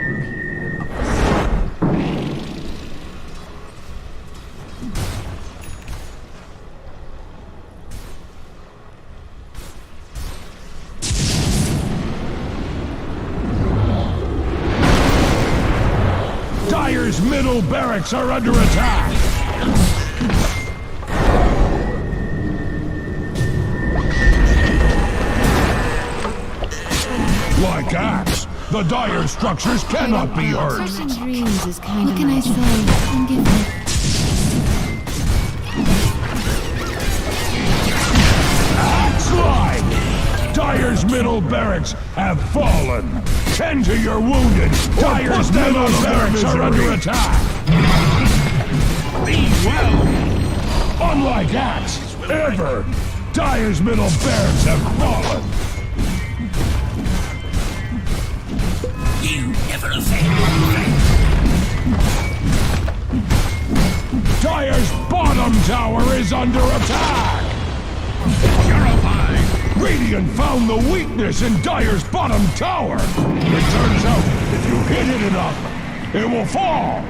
Dire's middle barracks are under attack! Like axe, the Dire structures cannot be hurt! Dreams is kind what can I say? I'm giving Axe line! Dire's middle barracks have fallen! Tend to your wounded! Dire's middle barracks are under attack! Be well! Unlike Axe, ever, Dire's middle barracks have fallen! You never offend. Dire's bottom tower is under attack! Purified! Radiant found the weakness in Dire's bottom tower! It turns out, if you hit it enough, it will fall!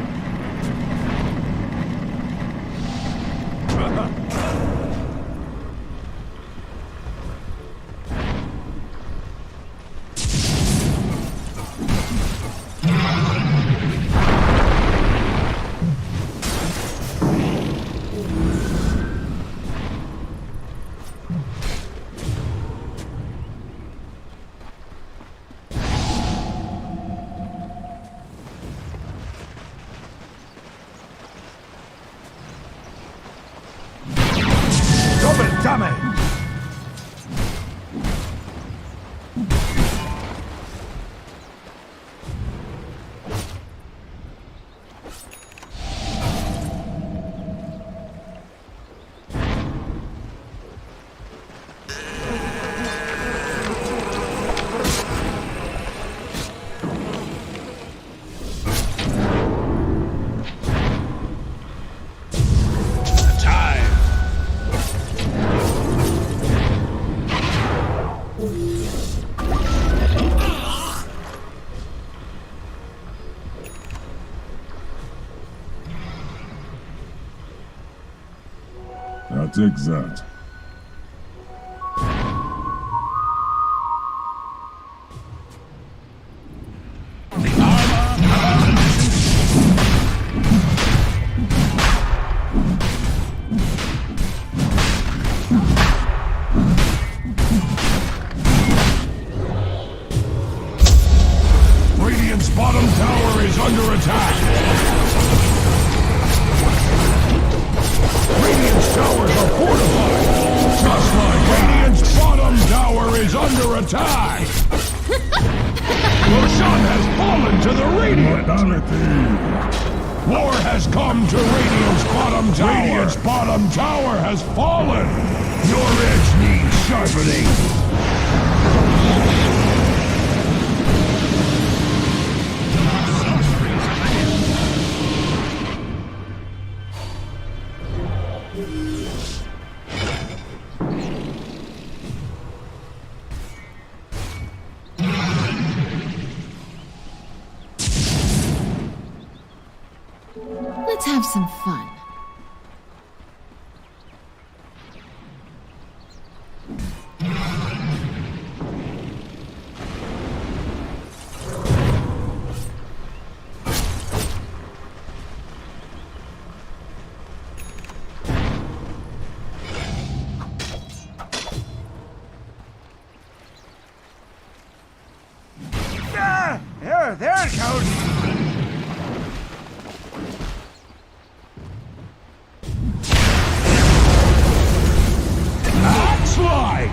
Double damage! That's exact. Radiant's bottom tower is under attack. Radiant's towers are fortified. Just like Radiant's bottom tower is under attack. Roshan has fallen to the Radiant. War has come to Radiant's bottom tower. Radiant's bottom tower has fallen. Your edge needs sharpening. Let's have some fun. There it goes. Looks like.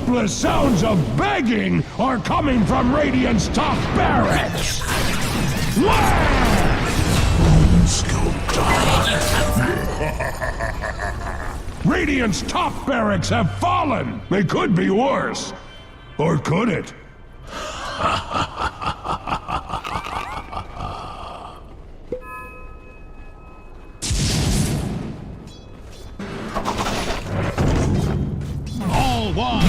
The sounds of begging are coming from Radiant's top barracks. Radiant's top barracks have fallen. They could be worse. Or could it? All one.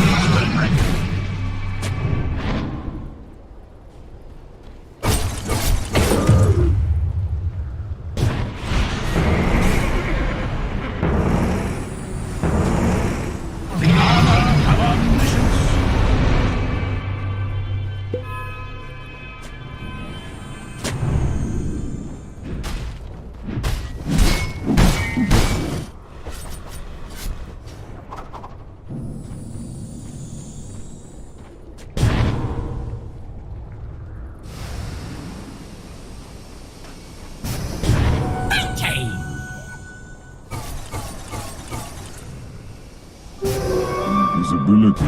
Visibility.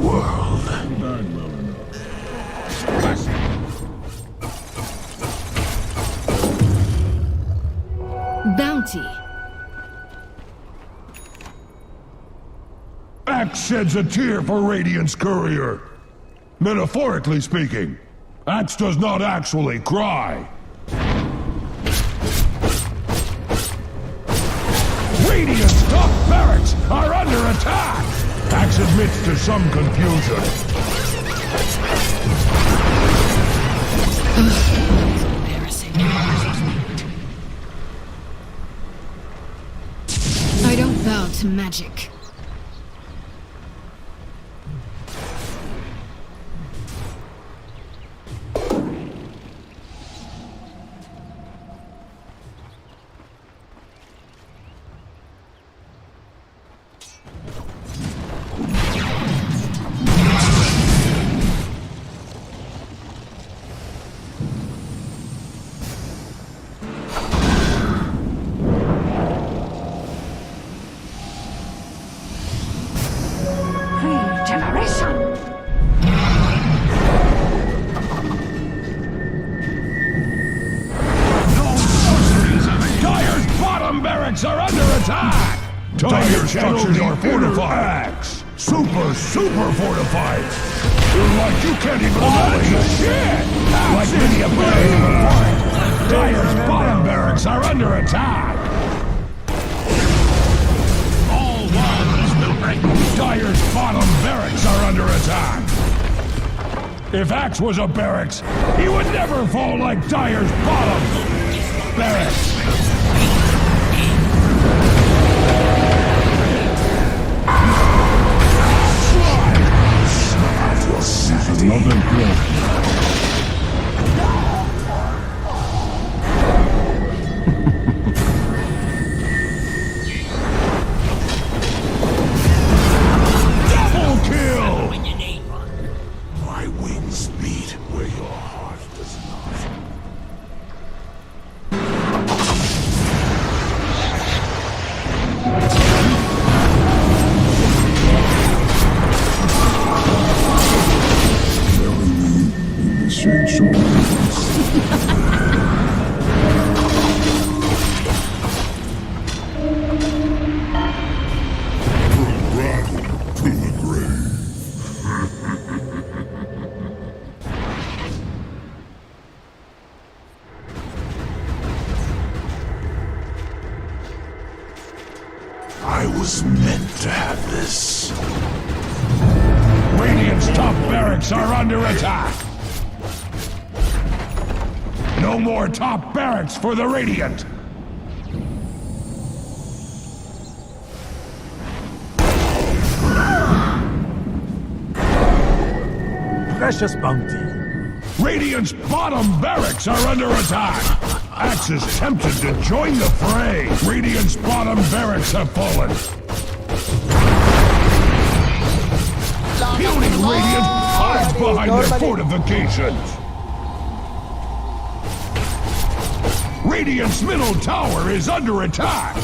world. Bounty. Axe sheds a tear for Radiant's courier. Metaphorically speaking, Axe does not actually cry. Radiant's top barracks are under attack! Axe admits to some confusion. I don't bow to magic. Are under attack! Dire structures are fortified! Super fortified! Like you can't even believe shit! Like many a barrack! Dire's bottom barracks are under attack! All walls will break. Dire's bottom barracks are under attack! If Axe was a barracks, he would never fall like Dire's bottom barracks! Another growth. Double kill! When you need one. My wings beat where your heart does not. I was meant to have this. Radiant's top barracks are under attack. No more top barracks for the Radiant. Precious bounty. Radiant's bottom barracks are under attack. Axe is tempted to join the fray. Radiant's bottom barracks have fallen. Puny Radiant hides behind their fortifications. Radiant's middle tower is under attack.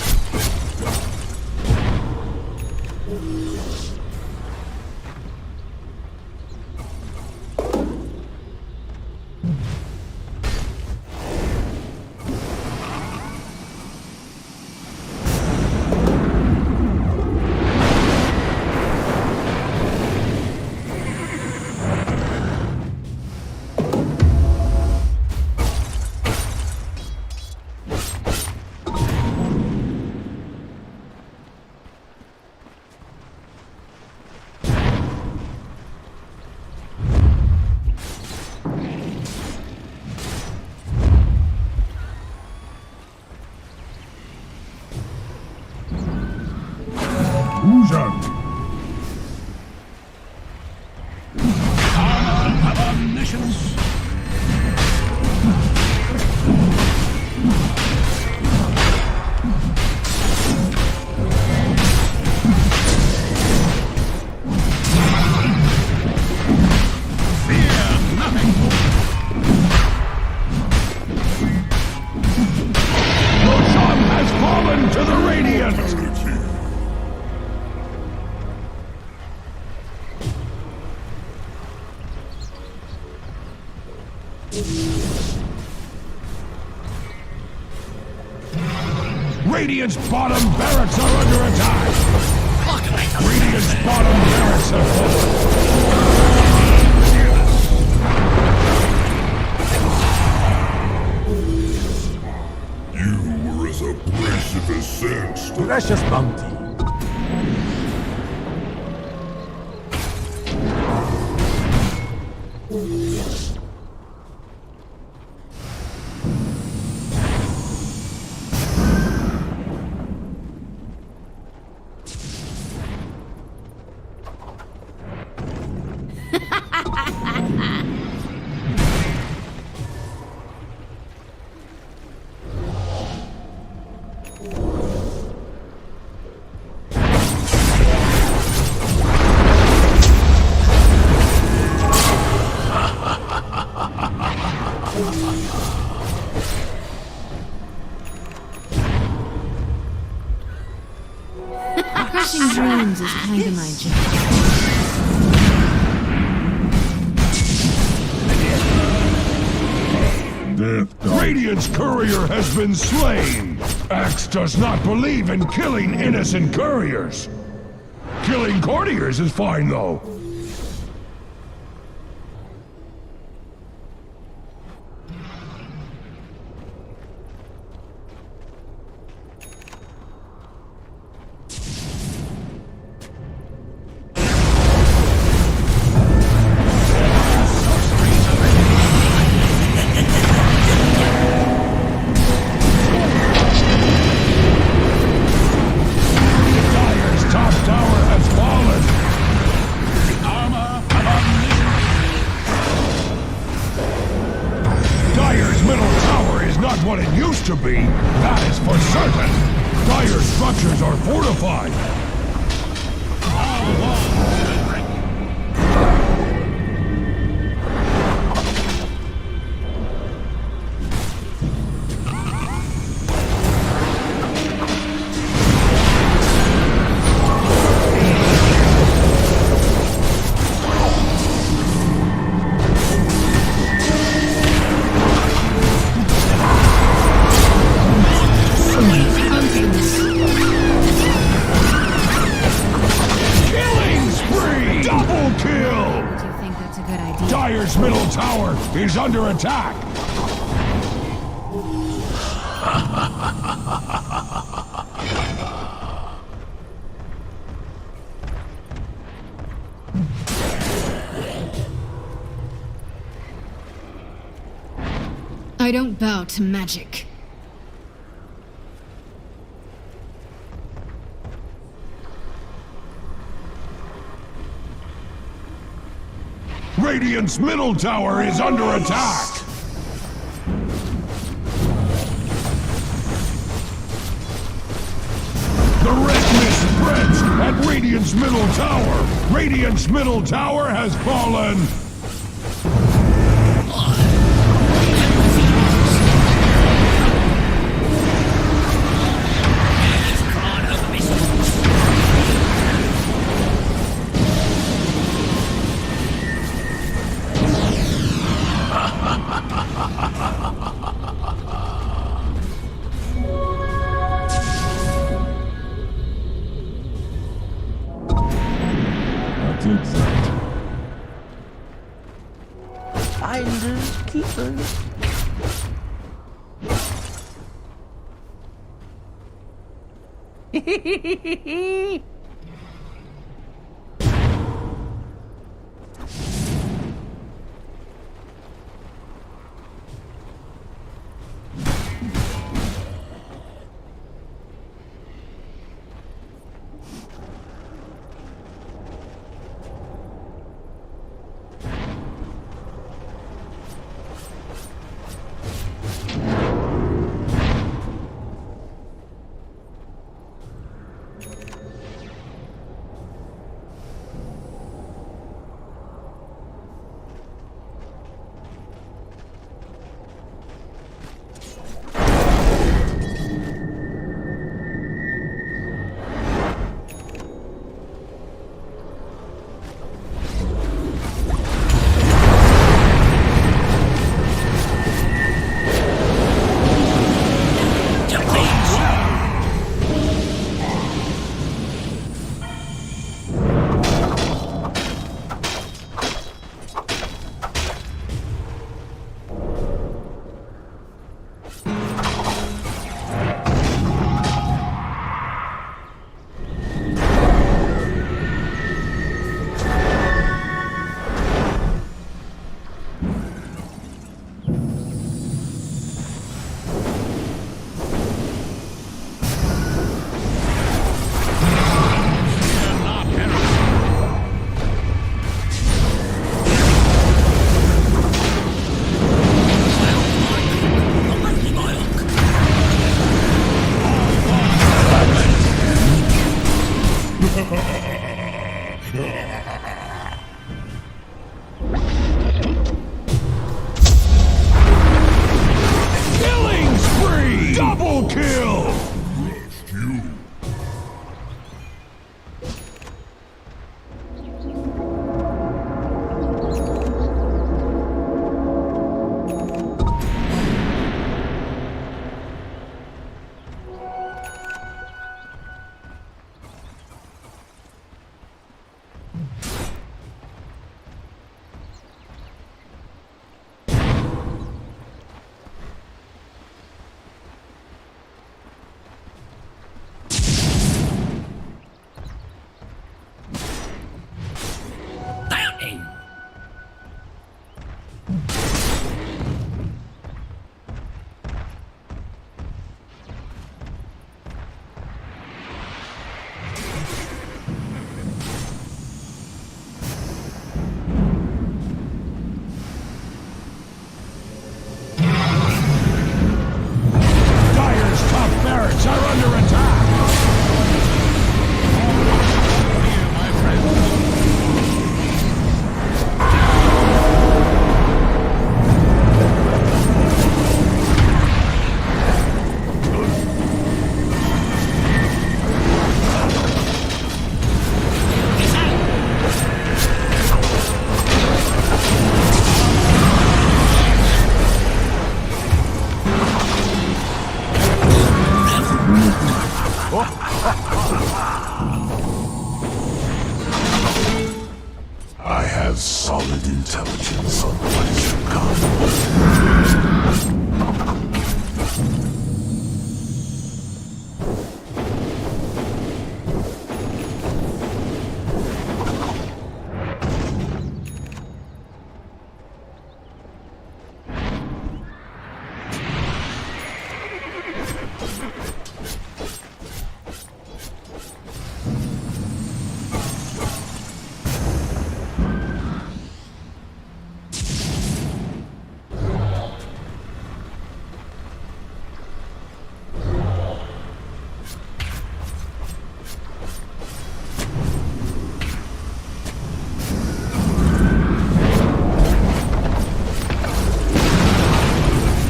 Radiant's bottom barracks are under attack! Radiant's bottom barracks have fallen! You were as abrasive as sandstone. Precious bounty. Crushing dreams is kind of my job. Radiant's courier has been slain! Axe does not believe in killing innocent couriers! Killing courtiers is fine, though. What it used to be, that is for certain. Dire's structures are fortified. Dire's middle tower is under attack! I don't bow to magic. Radiant's middle tower is under attack! The red mist spreads at Radiant's middle tower! Radiant's middle tower has fallen! Finders keepers. Killing spree! Double kill! I have solid intelligence on what is to come.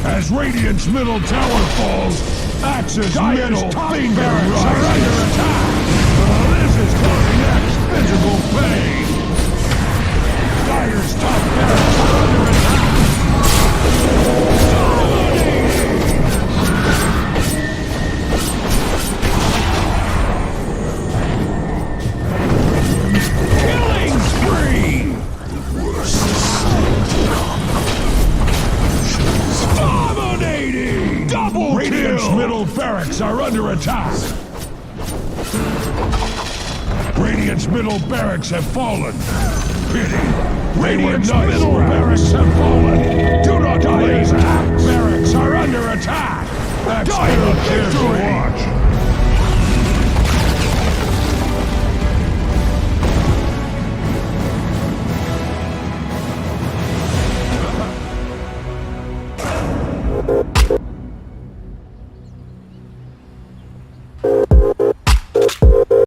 As Radiant's middle tower falls, Axe's middle finger barracks are under attack. This is causing Axe physical pain. Dire's top barracks are under attack. Killing spree! Dominating! Double Radiant's kill! Middle barracks are under attack. Radiant's middle barracks have fallen. Pity. Radiant's middle barracks have fallen. Do